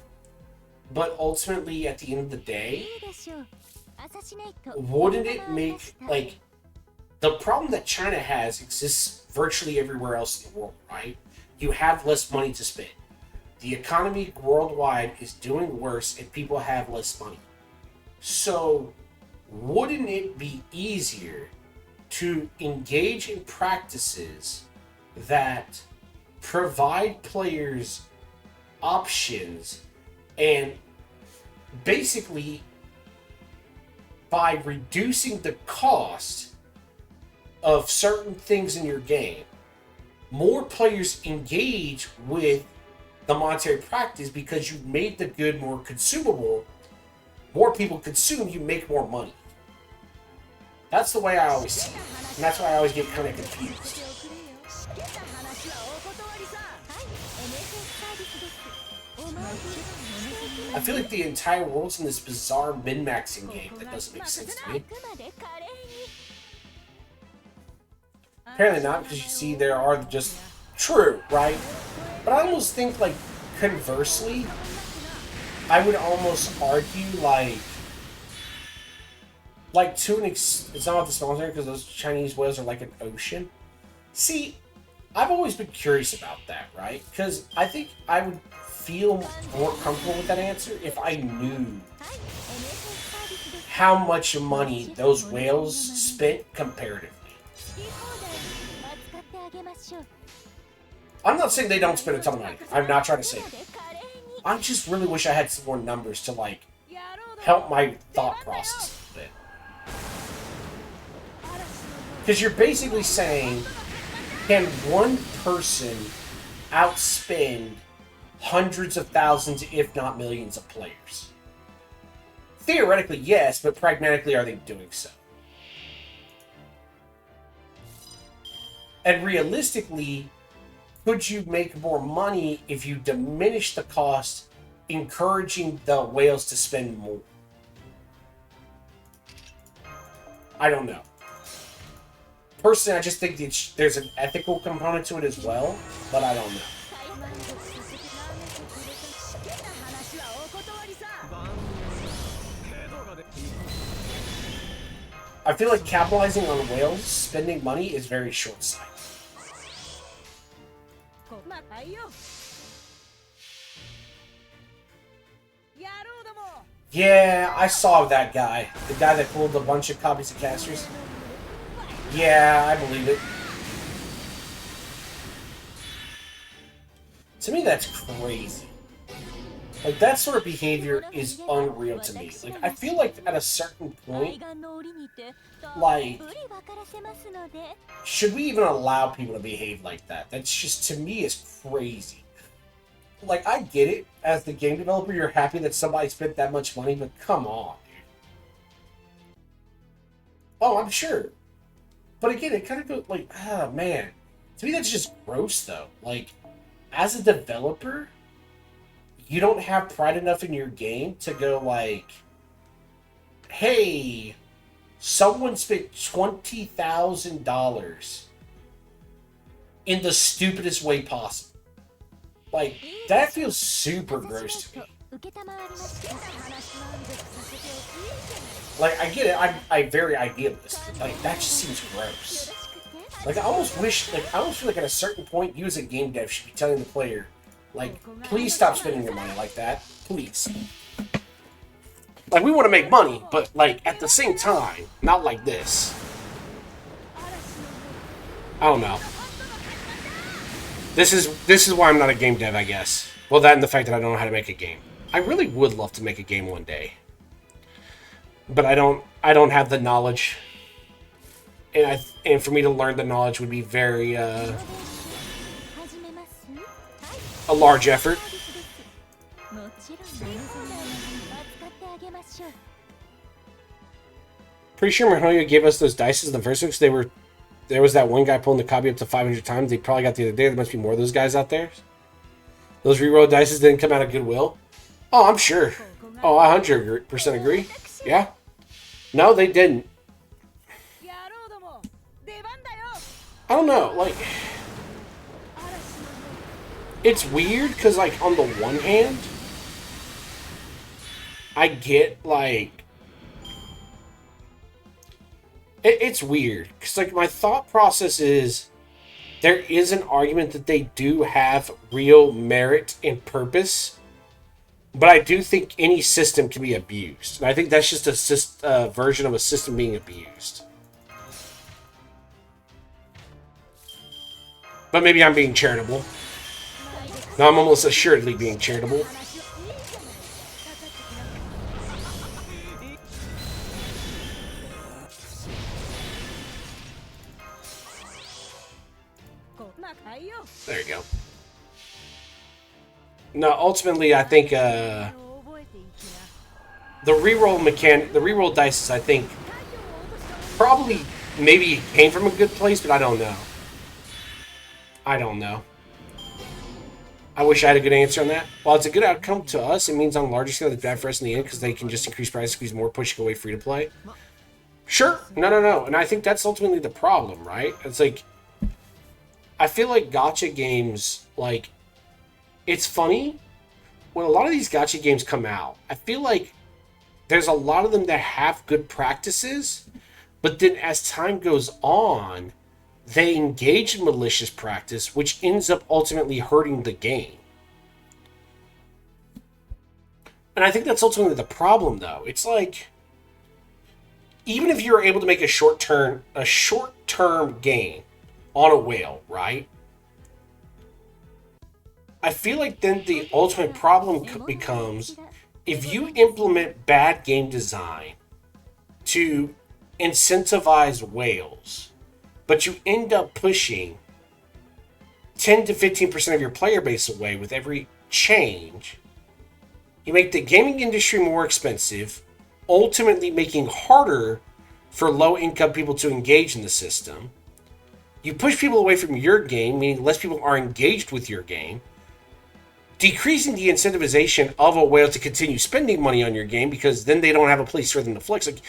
but ultimately at the end of the day, wouldn't it make, like, the problem that China has exists virtually everywhere else in the world, right? You have less money to spend. The economy worldwide is doing worse and people have less money. So, wouldn't it be easier to engage in practices that provide players options, and basically by reducing the cost of certain things in your game, more players engage with the monetary practice because you made the good more consumable. More people consume, you make more money. That's the way I always see it. And that's why I always get kind of confused. I feel like the entire world's in this bizarre min-maxing game that doesn't make sense to me. Apparently not, because you see there are just true, right? But I almost think, like, conversely, I would almost argue, like to an it's not about the small thing, because those Chinese whales are like an ocean. See, I've always been curious about that, right? Because I think I would feel more comfortable with that answer if I knew how much money those whales spent comparatively. I'm not saying they don't spend a ton of money. I'm not trying to say that. I just really wish I had some more numbers to, like, help my thought process a bit. Because you're basically saying, can one person outspend hundreds of thousands, if not millions, of players? Theoretically, yes, but pragmatically, are they doing so? And realistically, could you make more money if you diminish the cost, encouraging the whales to spend more? I don't know. Personally, I just think there's an ethical component to it as well, but I don't know. I feel like capitalizing on whales spending money is very short-sighted. Yeah, I saw that guy. The guy that pulled a bunch of copies of casters. Yeah, I believe it. To me, that's crazy. Like, that sort of behavior is unreal to me. Like, I feel like at a certain point, like, should we even allow people to behave like that? That's just, to me, is crazy. Like, I get it. As the game developer, you're happy that somebody spent that much money, but come on, dude. Oh, I'm sure. But again, it kind of goes, like, ah, man. To me, that's just gross, though. Like, as a developer, you don't have pride enough in your game to go, like, hey, someone spent $20,000 in the stupidest way possible. Like, that feels super gross to me. Like, I get it, I'm very idealist, but, like, that just seems gross. Like, I almost feel like at a certain point, you as a game dev should be telling the player, like, please stop spending your money like that. Please. Like, we want to make money, but, like, at the same time, not like this. I don't know. This is why I'm not a game dev, I guess. Well, that and the fact that I don't know how to make a game. I really would love to make a game one day. But I don't have the knowledge. And for me to learn the knowledge would be very a large effort. Pretty sure Mahoya gave us those dices in the first week. There was that one guy pulling the copy up to 500 times. They probably got the other day. There must be more of those guys out there. Those reroll dices didn't come out of goodwill. Oh, I'm sure. Oh, I 100% agree. Yeah. No, they didn't. I don't know. Like, it's weird because, like, on the one hand, I get, like, it's weird because, like, my thought process is there is an argument that they do have real merit and purpose, but I do think any system can be abused. And I think that's just a version of a system being abused. But maybe I'm being charitable. No, I'm almost assuredly being charitable. There you go. No, ultimately, I think the reroll dice, I think, probably maybe came from a good place, but I don't know. I don't know. I wish I had a good answer on that. While it's a good outcome to us, it means on a larger scale it's bad for us in the end because they can just increase price, squeeze more, pushing away free to play. Sure. No. And I think that's ultimately the problem, right? It's like, I feel like gacha games, like, it's funny when a lot of these gacha games come out. I feel like there's a lot of them that have good practices, but then as time goes on, they engage in malicious practice, which ends up ultimately hurting the game. And I think that's ultimately the problem, though. It's like, even if you're able to make a short-term gain on a whale, right? I feel like then the ultimate problem becomes if you implement bad game design to incentivize whales, but you end up pushing 10 to 15% of your player base away with every change, you make the gaming industry more expensive, ultimately making harder for low-income people to engage in the system. You push people away from your game, meaning less people are engaged with your game, decreasing the incentivization of a whale to continue spending money on your game because then they don't have a place for them to flex. Like,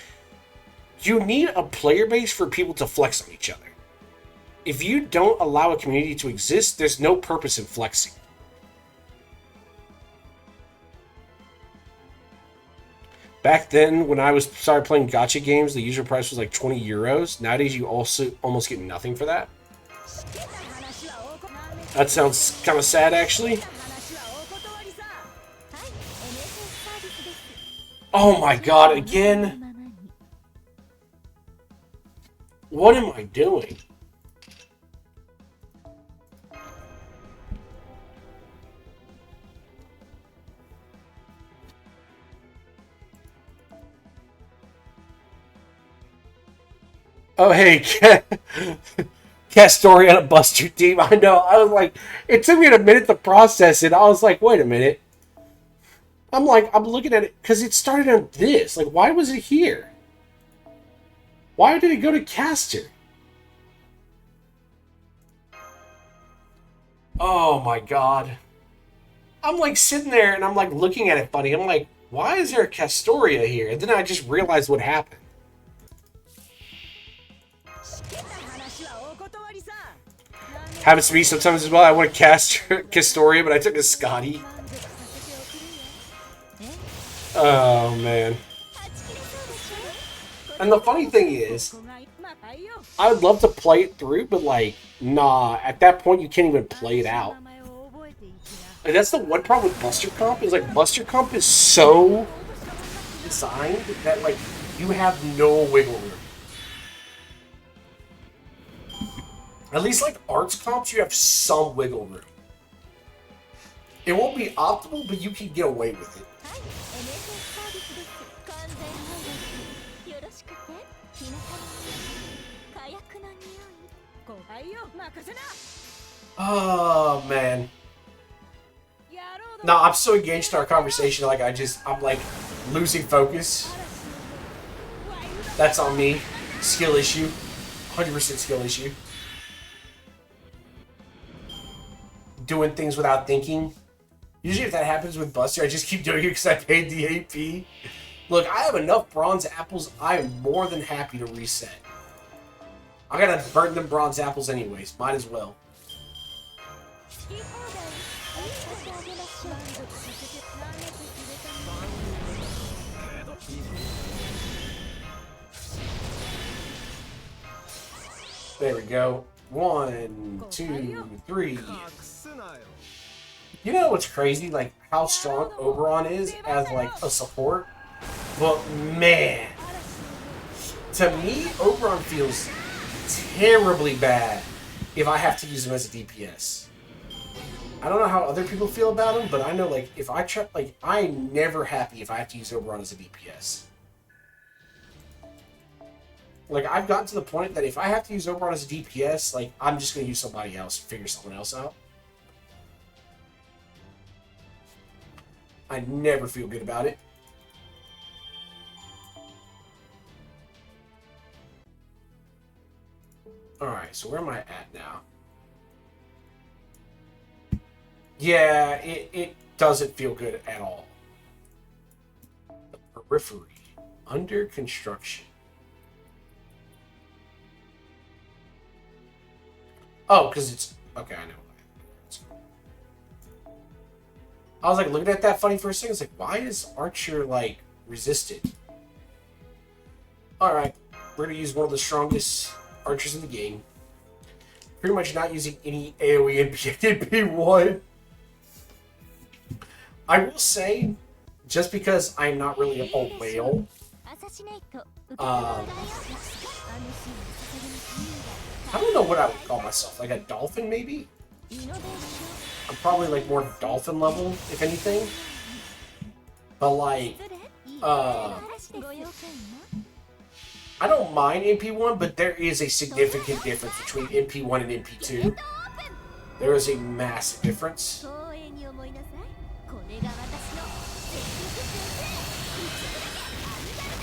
you need a player base for people to flex on each other. If you don't allow a community to exist, there's no purpose in flexing. Back then, when I started playing gacha games, the user price was like 20 euros. Nowadays, you also almost get nothing for that. That sounds kind of sad, actually. Oh my god, again? What am I doing? Oh, hey, Cast story on a Buster team. I know. I was like, it took me a minute to process it. I was like, wait a minute. I'm looking at it because it started on this. Like, why was it here? Why did it go to caster? Oh my god. I'm like sitting there and I'm like looking at it funny. I'm like, why is there a Castoria here? And then I just realized what happened. Happens to me sometimes as well. I want to cast Castoria, but I took a Scotty. Oh, man. And the funny thing is, I would love to play it through, but like, nah. At that point, you can't even play it out. And that's the one problem with Buster Comp, is like, Buster Comp is so designed that like, you have no wiggle room. At least like arts comps, you have some wiggle room. It won't be optimal, but you can get away with it. Oh man. No, I'm so engaged in our conversation, like I'm like losing focus. That's on me. Skill issue. 100% skill issue. Doing things without thinking. Usually if that happens with Buster, I just keep doing it because I paid the AP. Look, I have enough bronze apples. I am more than happy to reset. I gotta burn them bronze apples anyways. Might as well. There we go. 1, 2, 3. You know what's crazy? Like, how strong Oberon is as, like, a support? But, man. To me, Oberon feels terribly bad if I have to use him as a DPS. I don't know how other people feel about him, but I know, like, if I try... Like, I'm never happy if I have to use Oberon as a DPS. Like, I've gotten to the point that if I have to use Oberon as a DPS, like, I'm just going to use somebody else and figure someone else out. I never feel good about it. Alright, so where am I at now? Yeah, it doesn't feel good at all. The periphery. Under construction. Oh, because it's... Okay, I know. I was like looking at that funny for a second. It's like, why is Archer like resisted? Alright, we're gonna use one of the strongest archers in the game. Pretty much not using any AoE MP1. I will say, just because I'm not really a whale, I don't know what I would call myself. Like a dolphin, maybe? I'm probably like more dolphin level, if anything. But like, I don't mind MP1, but there is a significant difference between MP1 and MP2. There is a massive difference.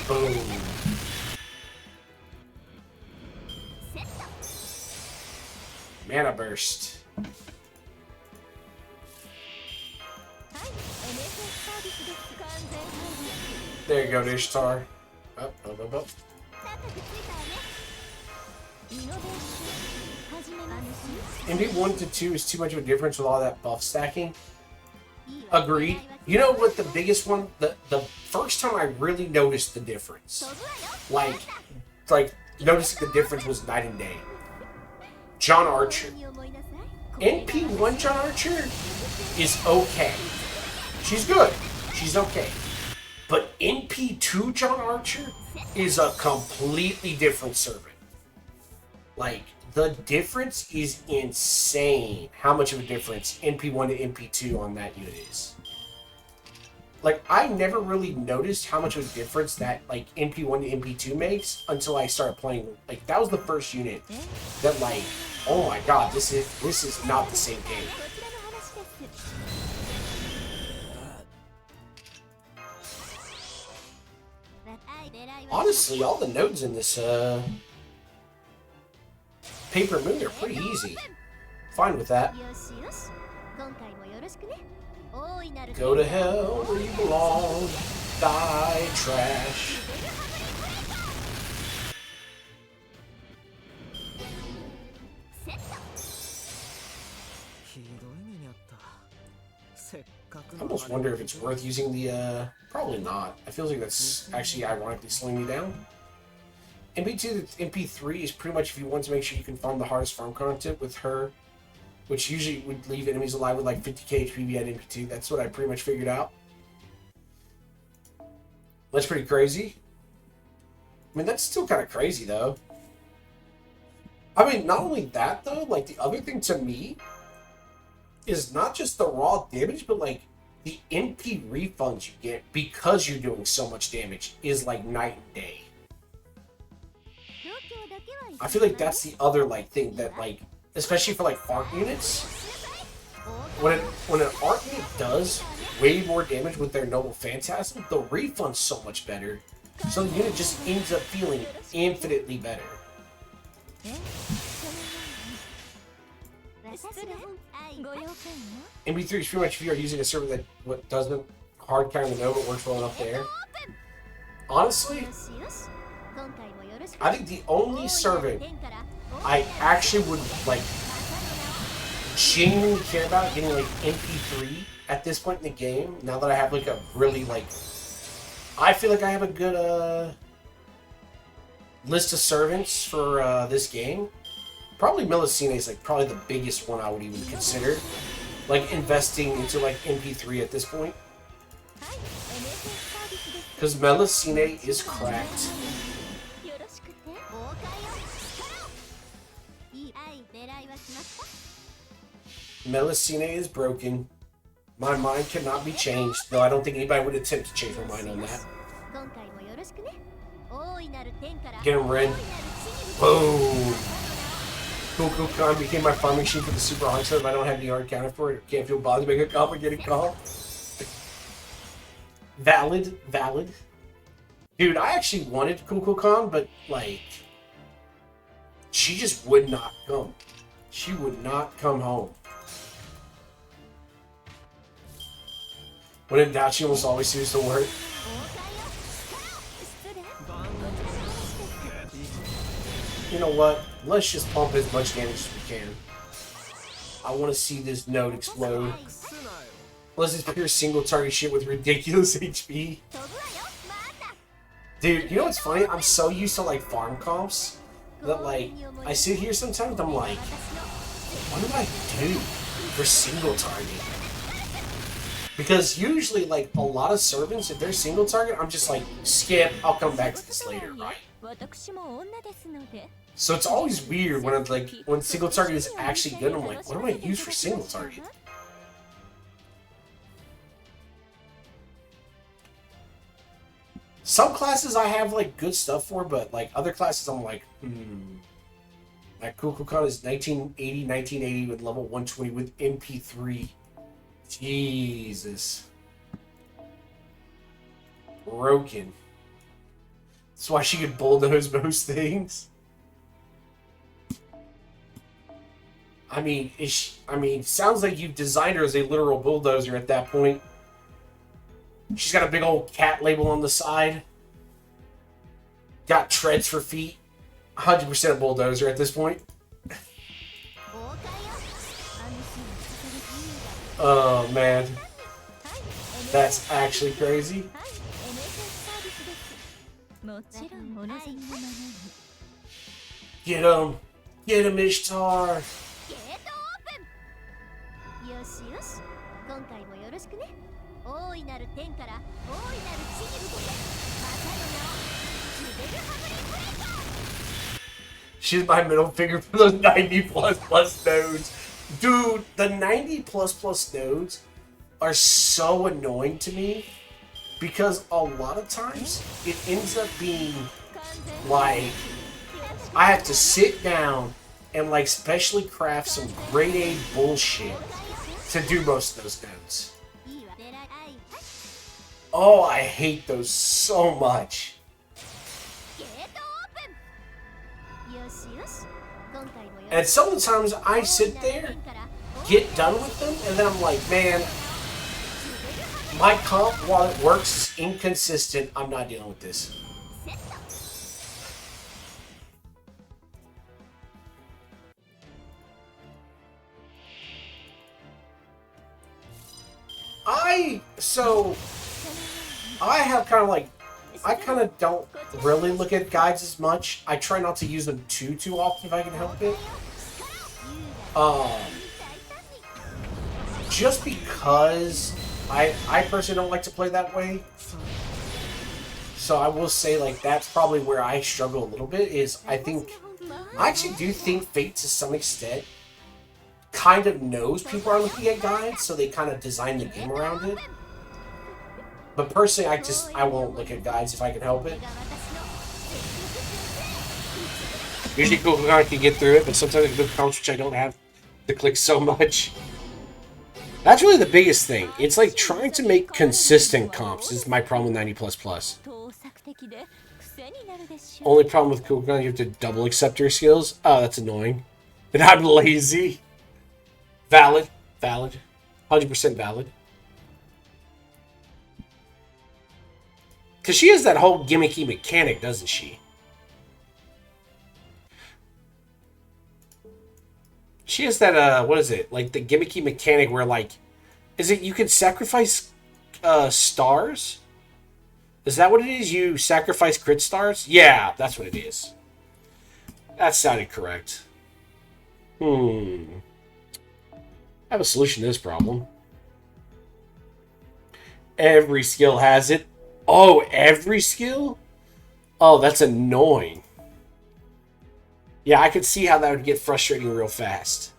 Boom. Mana burst. There you go, Ishtar. Up. MP1 to 2 is too much of a difference with all that buff stacking. Agreed. You know what the biggest one? The first time I really noticed the difference, like noticing the difference was night and day. John Archer. NP1 John Archer is okay. She's good. She's okay. But NP2 John Archer is a completely different servant. Like, the difference is insane. How much of a difference NP1 to NP2 on that unit is. Like, I never really noticed how much of a difference that, like, NP1 to NP2 makes until I started playing. Like, that was the first unit that, like, oh my god, this is not the same game. Honestly, all the nodes in this Paper Moon are pretty easy. Fine with that. Go to hell where you belong. Die, trash. I almost wonder if it's worth using the, probably not. I feel like that's actually ironically slowing me down. MP2 to MP3 is pretty much if you want to make sure you can farm the hardest farm content with her, which usually would leave enemies alive with like 50k HP at MP2. That's what I pretty much figured out. That's pretty crazy. I mean, that's still kind of crazy though. I mean, not only that though, like the other thing to me is not just the raw damage, but like the MP refunds you get because you're doing so much damage is like night and day. I feel like that's the other like thing that like, especially for like art units, when an art unit does way more damage with their Noble Phantasm, the refund's so much better. So the unit just ends up feeling infinitely better. MP3 is pretty much if you are using a server that what doesn't hard carry the node but works well enough there. Honestly, I think the only servant I actually would like genuinely care about getting like MP3 at this point in the game, now that I have like a really like, I feel like I have a good list of servants for this game. Probably Melusine is like probably the biggest one I would even consider, like investing into like MP3 at this point, because Melusine is cracked. Melusine is broken. My mind cannot be changed, though I don't think anybody would attempt to change my mind on that. Get him red. Boom. Kukulkan became my farming machine for the super hard stuff. I don't have any hard counter for it. Can't feel bothered to make a complicated call. Valid. Dude, I actually wanted Kukulkan, but like, she just would not come. She would not come home. When in doubt, she almost always seems to work. You know what? Let's just pump as much damage as we can. I want to see this node explode. Unless it's pure single target shit with ridiculous HP. Dude, you know what's funny? I'm so used to like farm comps that like I sit here sometimes I'm like, what do I do for single target? Because usually like a lot of servants, if they're single target, I'm just like, skip, I'll come back to this later, right? So it's always weird when I'm like, when single target is actually good, I'm like, what do I use for single target? Some classes I have like good stuff for, but like other classes I'm like, That Kukulkan is 1980 with level 120 with MP3. Jesus. Broken. That's why she could bulldoze most things. I mean, sounds like you've designed her as a literal bulldozer at that point. She's got a big old cat label on the side. Got treads for feet. 100% a bulldozer at this point. Oh, man. That's actually crazy. Get him! Get him, Ishtar! She's my middle finger for those 90++ nodes. Dude, the 90++ nodes are so annoying to me because a lot of times it ends up being like I have to sit down and like specially craft some grade A bullshit to do most of those nodes. Oh, I hate those so much. And some of the times I sit there, get done with them, and then I'm like, man, my comp, while it works, is inconsistent. I'm not dealing with this. I have kind of like, I kind of don't really look at guides as much. I try not to use them too often if I can help it. Just because I personally don't like to play that way. So I will say, like, that's probably where I struggle a little bit, is I actually do think Fate to some extent kind of knows people are looking at guides, so they kind of design the game around it. But personally, I won't look at guides if I can help it. Usually Kukulkan can get through it, but sometimes with comps which I don't have to click so much. That's really the biggest thing. It's like trying to make consistent comps is my problem with 90++. Only problem with Kukulkan, you have to double accept your skills. Oh, that's annoying. And I'm lazy. Valid. 100% valid. Because she has that whole gimmicky mechanic, doesn't she? She has that, what is it? Like, the gimmicky mechanic where, like... Is it you can sacrifice, stars? Is that what it is? You sacrifice crit stars? Yeah, that's what it is. That sounded correct. I have a solution to this problem. Every skill has it. Oh, every skill? Oh, that's annoying. Yeah, I could see how that would get frustrating real fast.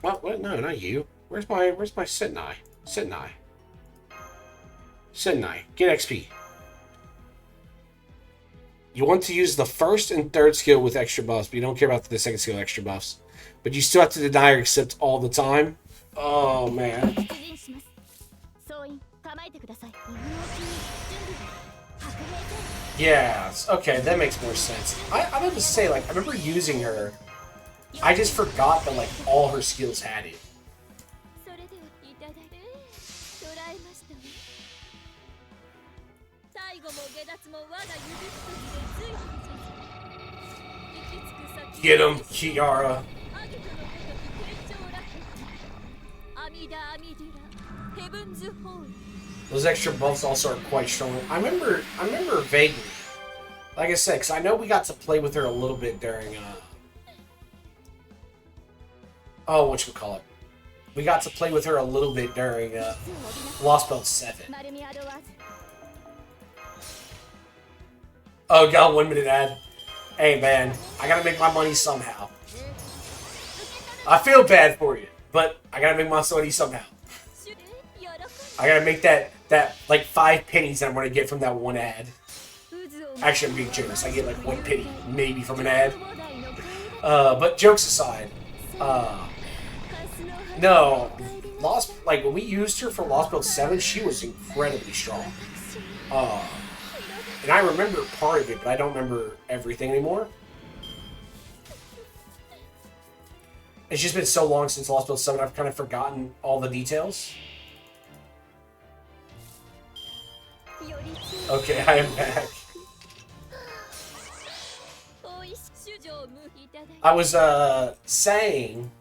What? No, not you. Where's my Sentai? Sentai. Senai, get XP. You want to use the first and third skill with extra buffs, but you don't care about the second skill extra buffs. But you still have to deny or accept all the time. Oh, man. Yeah, okay, that makes more sense. I'm about to say, like, I remember using her. I just forgot that, like, all her skills had it. Get him, Kiara. Those extra buffs also are quite strong. I remember vaguely. Like I said, because I know we got to play with her a little bit during, oh, whatchamacallit. We got to play with her a little bit during, Lost Belt 7. Oh, got a 1 minute ad. Hey, man, I gotta make my money somehow. I feel bad for you, but I gotta make my money somehow. I gotta make that like 5 pennies that I'm gonna get from that one ad. Actually, I'm being generous. I get like 1 penny, maybe, from an ad. But jokes aside, no, like when we used her for Lost Belt 7, she was incredibly strong. And I remember part of it, but I don't remember everything anymore. It's just been so long since Lost Belt 7, I've kind of forgotten all the details. Okay, I am back. I was, saying,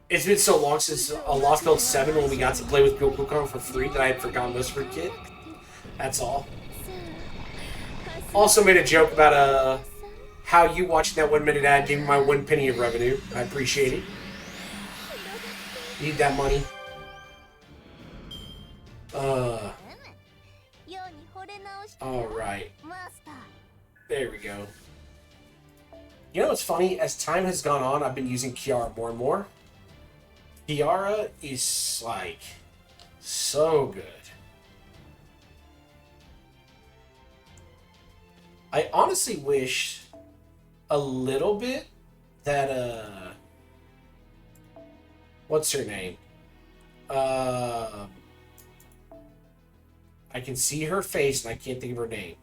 it's been so long since Lost Belt 7 when we got to play with Gokukon for free that I had forgotten most of her kit. That's all. Also made a joke about, how you watching that 1 minute ad gave me my 1 penny of revenue. I appreciate it. Need that money. Alright. There we go. You know what's funny? As time has gone on, I've been using Kiara more and more. Kiara is, like, so good. I honestly wish a little bit that, what's her name? I can see her face and I can't think of her name.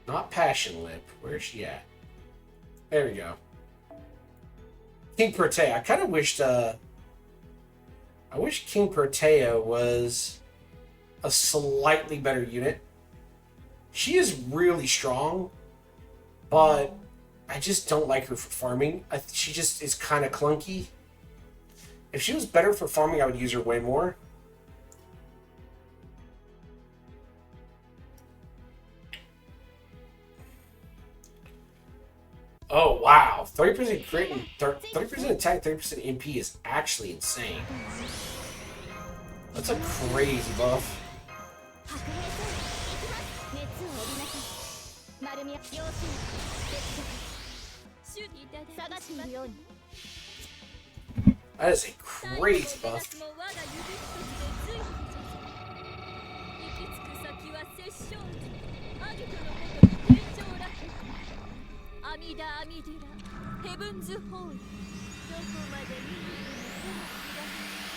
Not Passion Lip. Where is she at? There we go. King Protea. I kind of wished, I wish King Protea was a slightly better unit. She is really strong, but I just don't like her for farming. She just is kind of clunky. If she was better for farming, I would use her way more. Oh, wow. 30% crit and 30% attack, 30% MP is actually insane. That's a crazy buff. That is a crazy buff.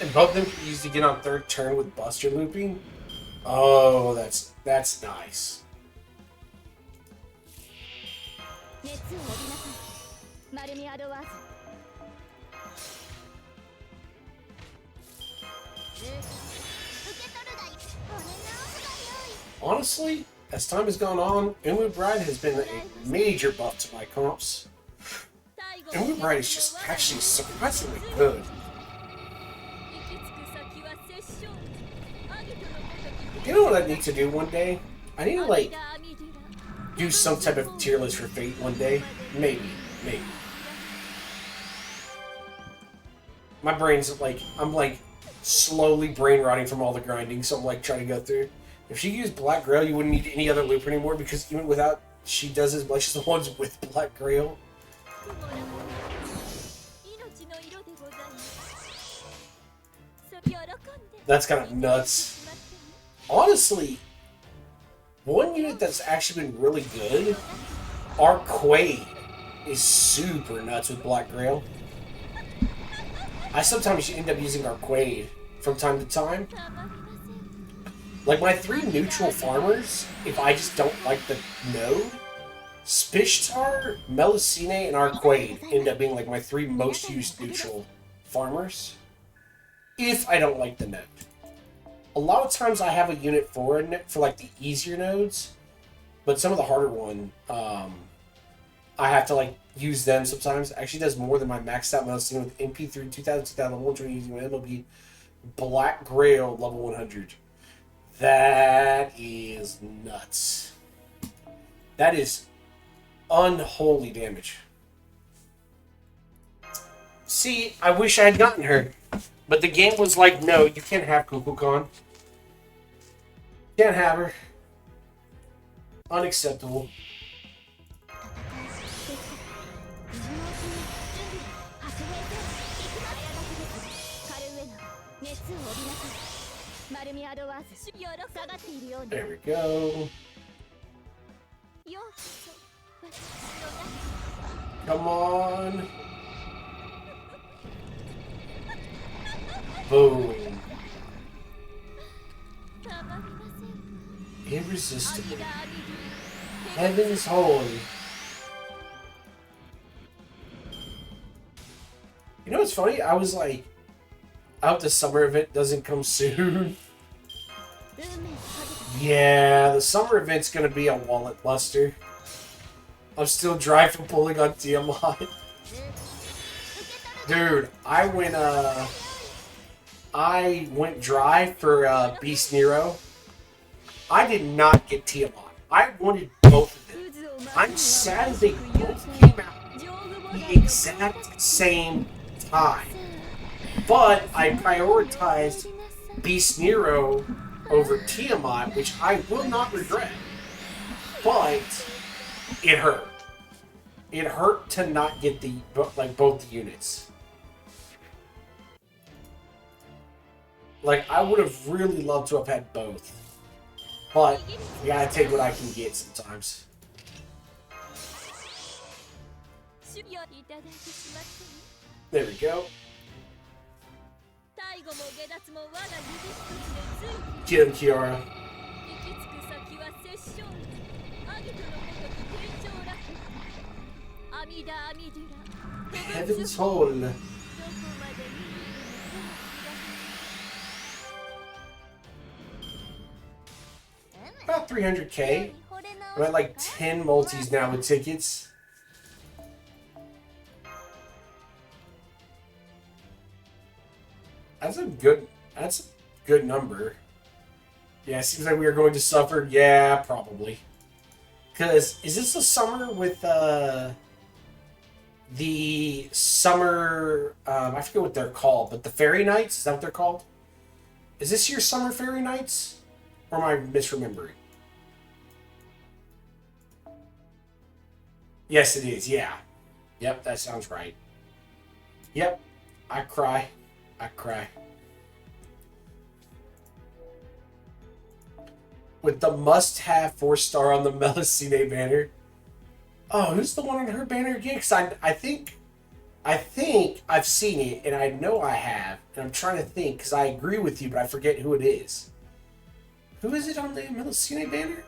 And both of them can use to get on third turn with Buster looping. Oh, that's nice. Honestly, as time has gone on, Umu Bride has been a major buff to my comps. Umu Bride is just actually surprisingly good. You know what I need to do one day? I need to, like, do some type of tier list for Fate one day. Maybe. My brain's like, I'm like slowly brain rotting from all the grinding, so I'm like trying to go through. If she used Black Grail, you wouldn't need any other looper anymore because even without, she does as much as the ones with Black Grail. That's kind of nuts. Honestly, one unit that's actually been really good, Arquade, is super nuts with Black Grail. I sometimes end up using Arquade from time to time. Like my 3 neutral farmers, if I just don't like the node, Spishtar, Melusine, and Arquade end up being like my 3 most used neutral farmers. If I don't like the node. A lot of times I have a unit for like the easier nodes, but some of the harder one, I have to like use them sometimes. It actually does more than my maxed out Melusine with MP3 2000, 2001, using my MLB Black Grail level 100. That is nuts. That is unholy damage. See, I wish I had gotten her. But the game was like, no, you can't have Kukulkan. Can't have her. Unacceptable. There we go. Come on. Boom. Irresistible. Heaven's holy. You know what's funny? I was like, I hope the summer event doesn't come soon. Yeah, the summer event's gonna be a wallet buster. I'm still dry from pulling on Tiamat. Dude, I went dry for Beast Nero. I did not get Tiamat. I wanted both of them. I'm sad they both came out the exact same time. But I prioritized Beast Nero over Tiamat, which I will not regret. But it hurt. It hurt to not get both the units. Like, I would have really loved to have had both. But you gotta take what I can get sometimes. There we go. Get him, Kiara. Heaven's Hole. About 300k. I'm at like 10 multis now with tickets. That's a good number. Yeah, seems like we are going to suffer. Yeah, probably. Because, is this the summer with, the summer, I forget what they're called, but the fairy nights? Is that what they're called? Is this your summer fairy nights? Or am I misremembering? Yes, it is, yeah. Yep, that sounds right. Yep, I cry. I cry. With the must-have 4-star on the Melusine banner. Oh, who's the one on her banner again? Because I think I've seen it, and I know I have. And I'm trying to think, because I agree with you, but I forget who it is. Who is it on the Melusine banner?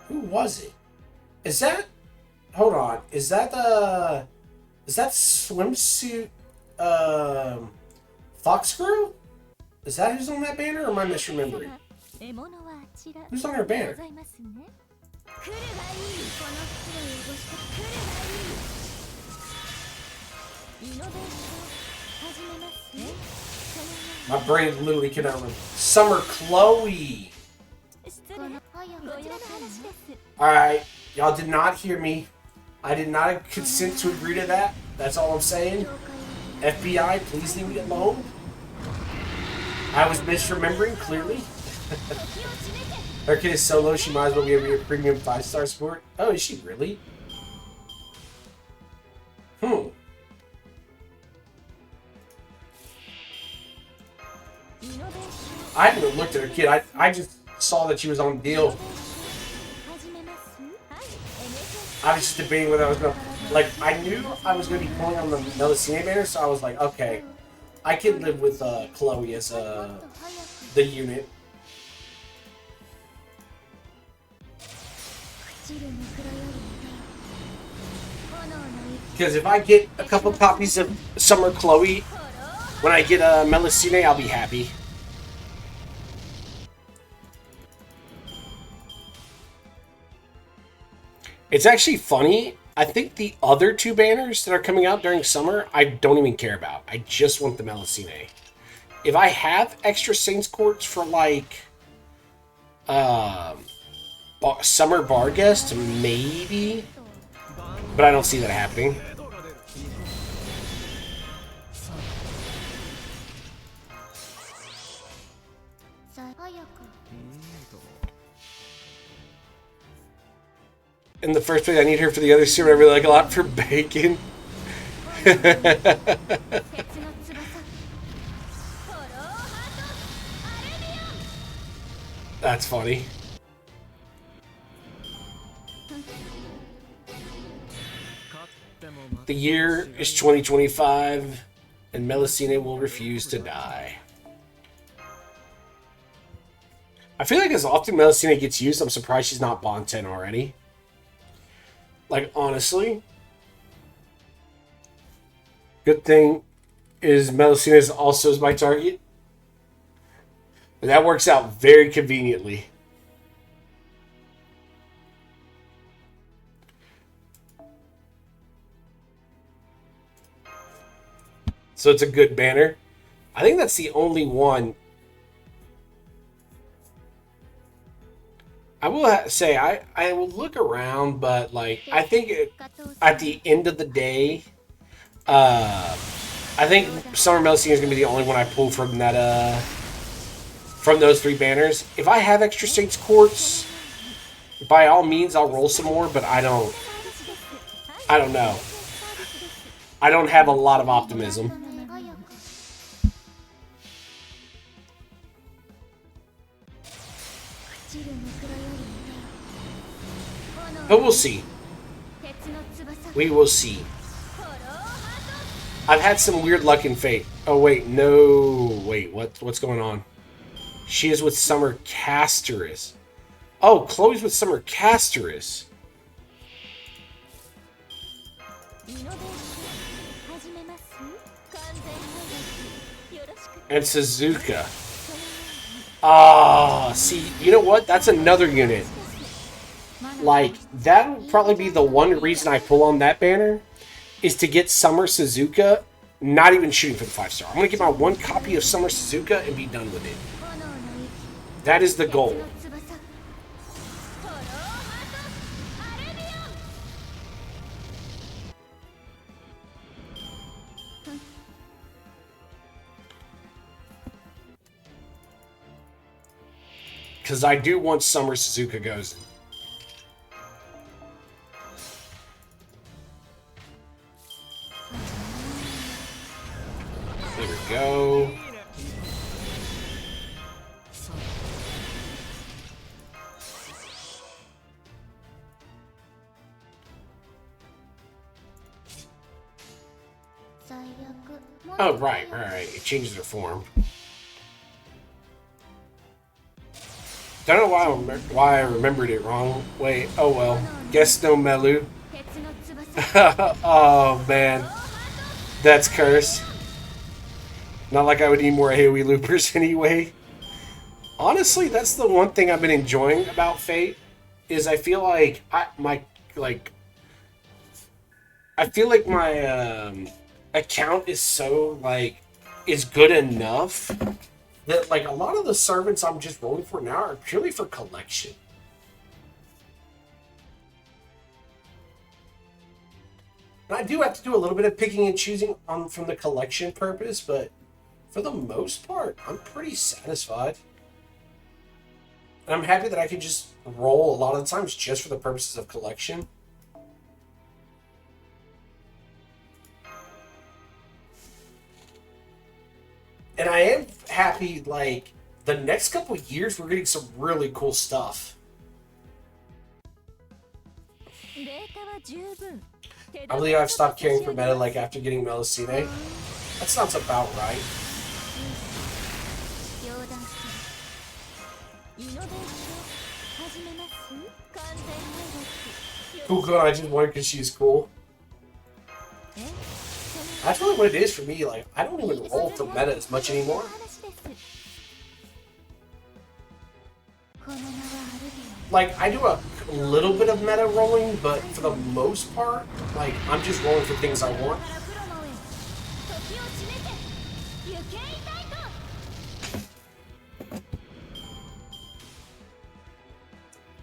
Who was it? Is that... Hold on. Is that swimsuit, Fox Girl? Is that who's on that banner, or am I misremembering? Who's on her banner? My brain literally cannot remember. Summer Chloe! Alright, y'all did not hear me. I did not consent to agree to that. That's all I'm saying. FBI, please leave me alone. I was misremembering, clearly. Her kid is so low, she might as well be a premium 5-star sport. Oh, is she really? I haven't even looked at her kit. I just saw that she was on deal. I was just debating whether I was gonna, like, I knew I was gonna be pulling on the Melusine banner, so I was like, okay, I can live with Chloe as the unit. Because if I get a couple copies of Summer Chloe when I get a Melusine, I'll be happy. It's actually funny. I think the other two banners that are coming out during summer, I don't even care about. I just want the Melusine. If I have extra Saints Courts for, like, Summer Bar Guest, maybe. But I don't see that happening. In the first place, I need her for the other suit. I really like a lot for bacon. That's funny. The year is 2025, and Melusine will refuse to die. I feel like as often Melusine gets used, I'm surprised she's not Bond 10 already. Like, honestly. Good thing is Melusine is also my target. And that works out very conveniently. So it's a good banner. I think that's the only one. I will say I will look around, but like I think at the end of the day, I think Summer Melusine is gonna be the only one I pull from that from those three banners. If I have extra Saints Courts, by all means I'll roll some more, but I don't know. I don't have a lot of optimism. But we'll see. We will see. I've had some weird luck in Fate. Oh wait, no. Wait, what's going on? She is with Summer Casterus. Oh, Chloe's with Summer Casterus. And Suzuka. Ah, see, you know what? That's another unit. Like, that would probably be the one reason I pull on that banner, is to get Summer Suzuka, not even shooting for the 5-star. I'm going to get my one copy of Summer Suzuka and be done with it. That is the goal. Because I do want Summer Suzuka goes in. There we go. Oh, right. It changes their form. Don't know why I remembered it wrong. Wait, oh well. Guess no Melu. Oh, man. That's cursed. Not like I would need more AoE loopers anyway. Honestly, that's the one thing I've been enjoying about Fate, is I feel like my account is so, like, is good enough that, like, a lot of the servants I'm just rolling for now are purely for collection. And I do have to do a little bit of picking and choosing from the collection purpose, but for the most part, I'm pretty satisfied. And I'm happy that I can just roll a lot of the times just for the purposes of collection. And I am happy, like, the next couple of years, we're getting some really cool stuff. I believe I've stopped caring for meta, like, after getting Melusine. That sounds about right. Cool, cool, I just won because she's cool. That's really what it is for me. Like, I don't even roll to meta as much anymore. Like, I do a little bit of meta rolling, but for the most part, like, I'm just rolling for things I want.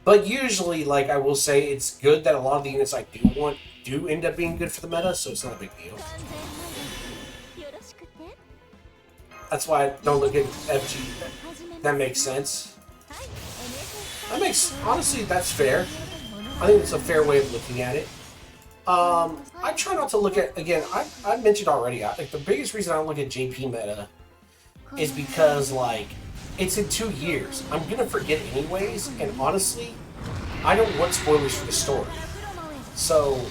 But usually, like, I will say, it's good that a lot of the units I do want do end up being good for the meta, so it's not a big deal. That's why I don't look at FG. That makes sense. Honestly, that's fair. I think it's a fair way of looking at it. I try not to look at, again, I mentioned already, like, the biggest reason I don't look at JP meta is because, like, it's in 2 years. I'm gonna forget anyways, and honestly, I don't want spoilers for the story. So,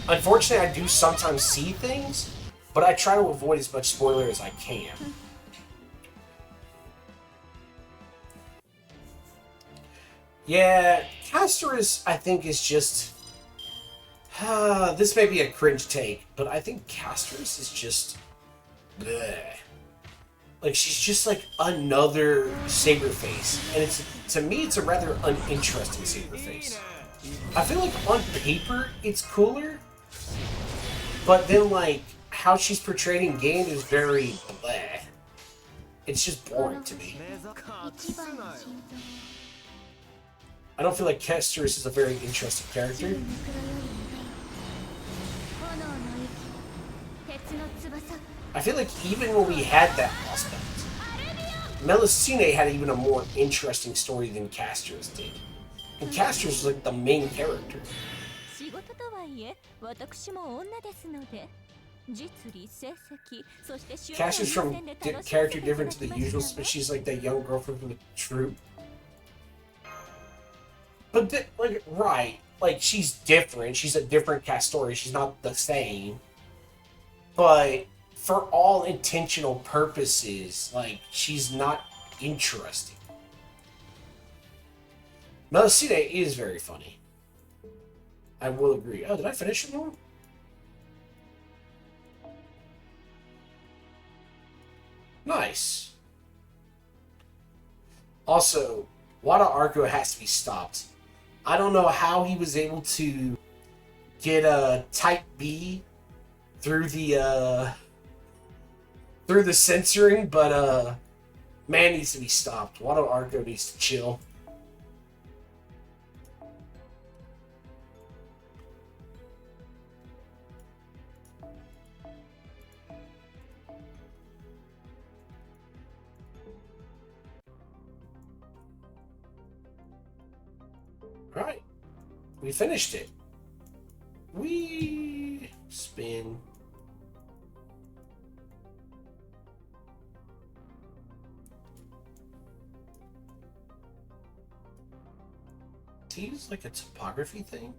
unfortunately, I do sometimes see things, but I try to avoid as much spoiler as I can. Yeah, Castorus, I think, is just... this may be a cringe take, but I think Castorus is just... bleh. Like, she's just like another Saberface. And it's, to me, it's a rather uninteresting Saberface. I feel like on paper, it's cooler. But then, like, how she's portrayed in game is very bleh. It's just boring to me. I don't feel like Castorus is a very interesting character. I feel like even when we had that prospect, Melusine had even a more interesting story than Castorus did. And Castorus was like the main character. Castorus from character different to the usual, but she's like that young girlfriend from the troop. But, like, right, like, she's different. She's a different Castori. She's not the same. But for all intentional purposes, like, she's not interesting. Melusine is very funny. I will agree. Oh, did I finish it now? Nice. Also, Wada Arco has to be stopped. I don't know how he was able to get a Type B through the censoring, but man needs to be stopped. Wada Arco needs to chill. Alright. We finished it. We spin. Seems like a topography thing.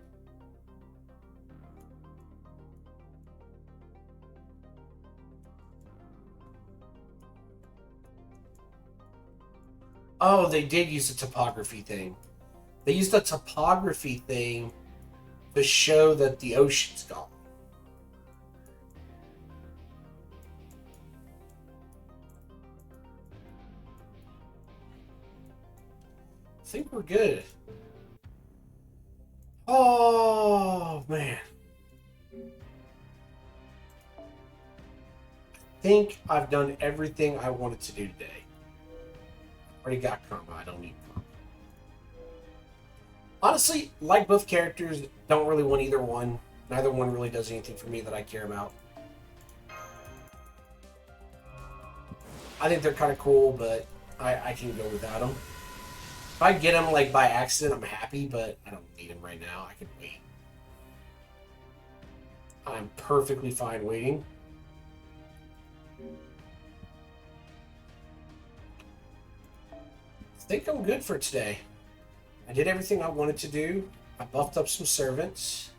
Oh, they did use a topography thing. They used the topography thing to show that the ocean's gone. I think we're good. Oh, man. I think I've done everything I wanted to do today. Already got karma. I don't need karma. Honestly, like both characters, don't really want either one. Neither one really does anything for me that I care about. I think they're kind of cool, but I can go without them. If I get them like by accident, I'm happy, but I don't need them right now. I can wait. I'm perfectly fine waiting. think I'm good for today. I did everything I wanted to do. I buffed up some servants.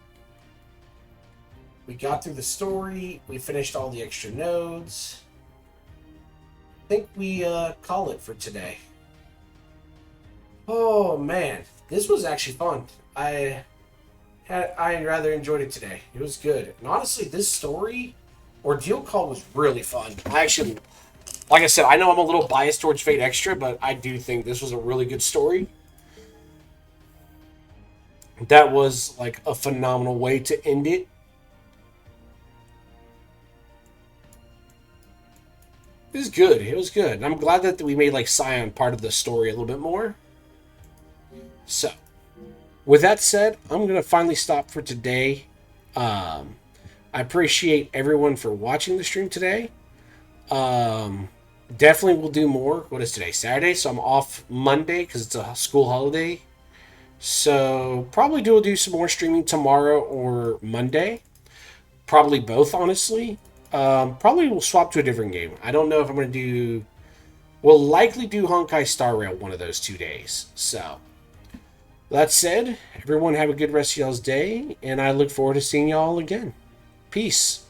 We got through the story. We finished all the extra nodes. I think we call it for today. Oh man, this was actually fun. I rather enjoyed it today. It was good. And honestly, this story ordeal call was really fun. I actually, like I said, I know I'm a little biased towards Fate Extra, but I do think this was a really good story. That was like a phenomenal way to end it. It was good. It was good. And I'm glad that we made like Scion part of the story a little bit more. So, with that said, I'm going to finally stop for today. I appreciate everyone for watching the stream today. Definitely will do more. What is today? Saturday? So I'm off Monday because it's a school holiday. So probably do some more streaming tomorrow or Monday. Probably both, honestly. Probably we'll swap to a different game. I don't know if I'm going to do... We'll likely do Honkai Star Rail one of those 2 days. So, that said, everyone have a good rest of y'all's day, and I look forward to seeing y'all again. Peace.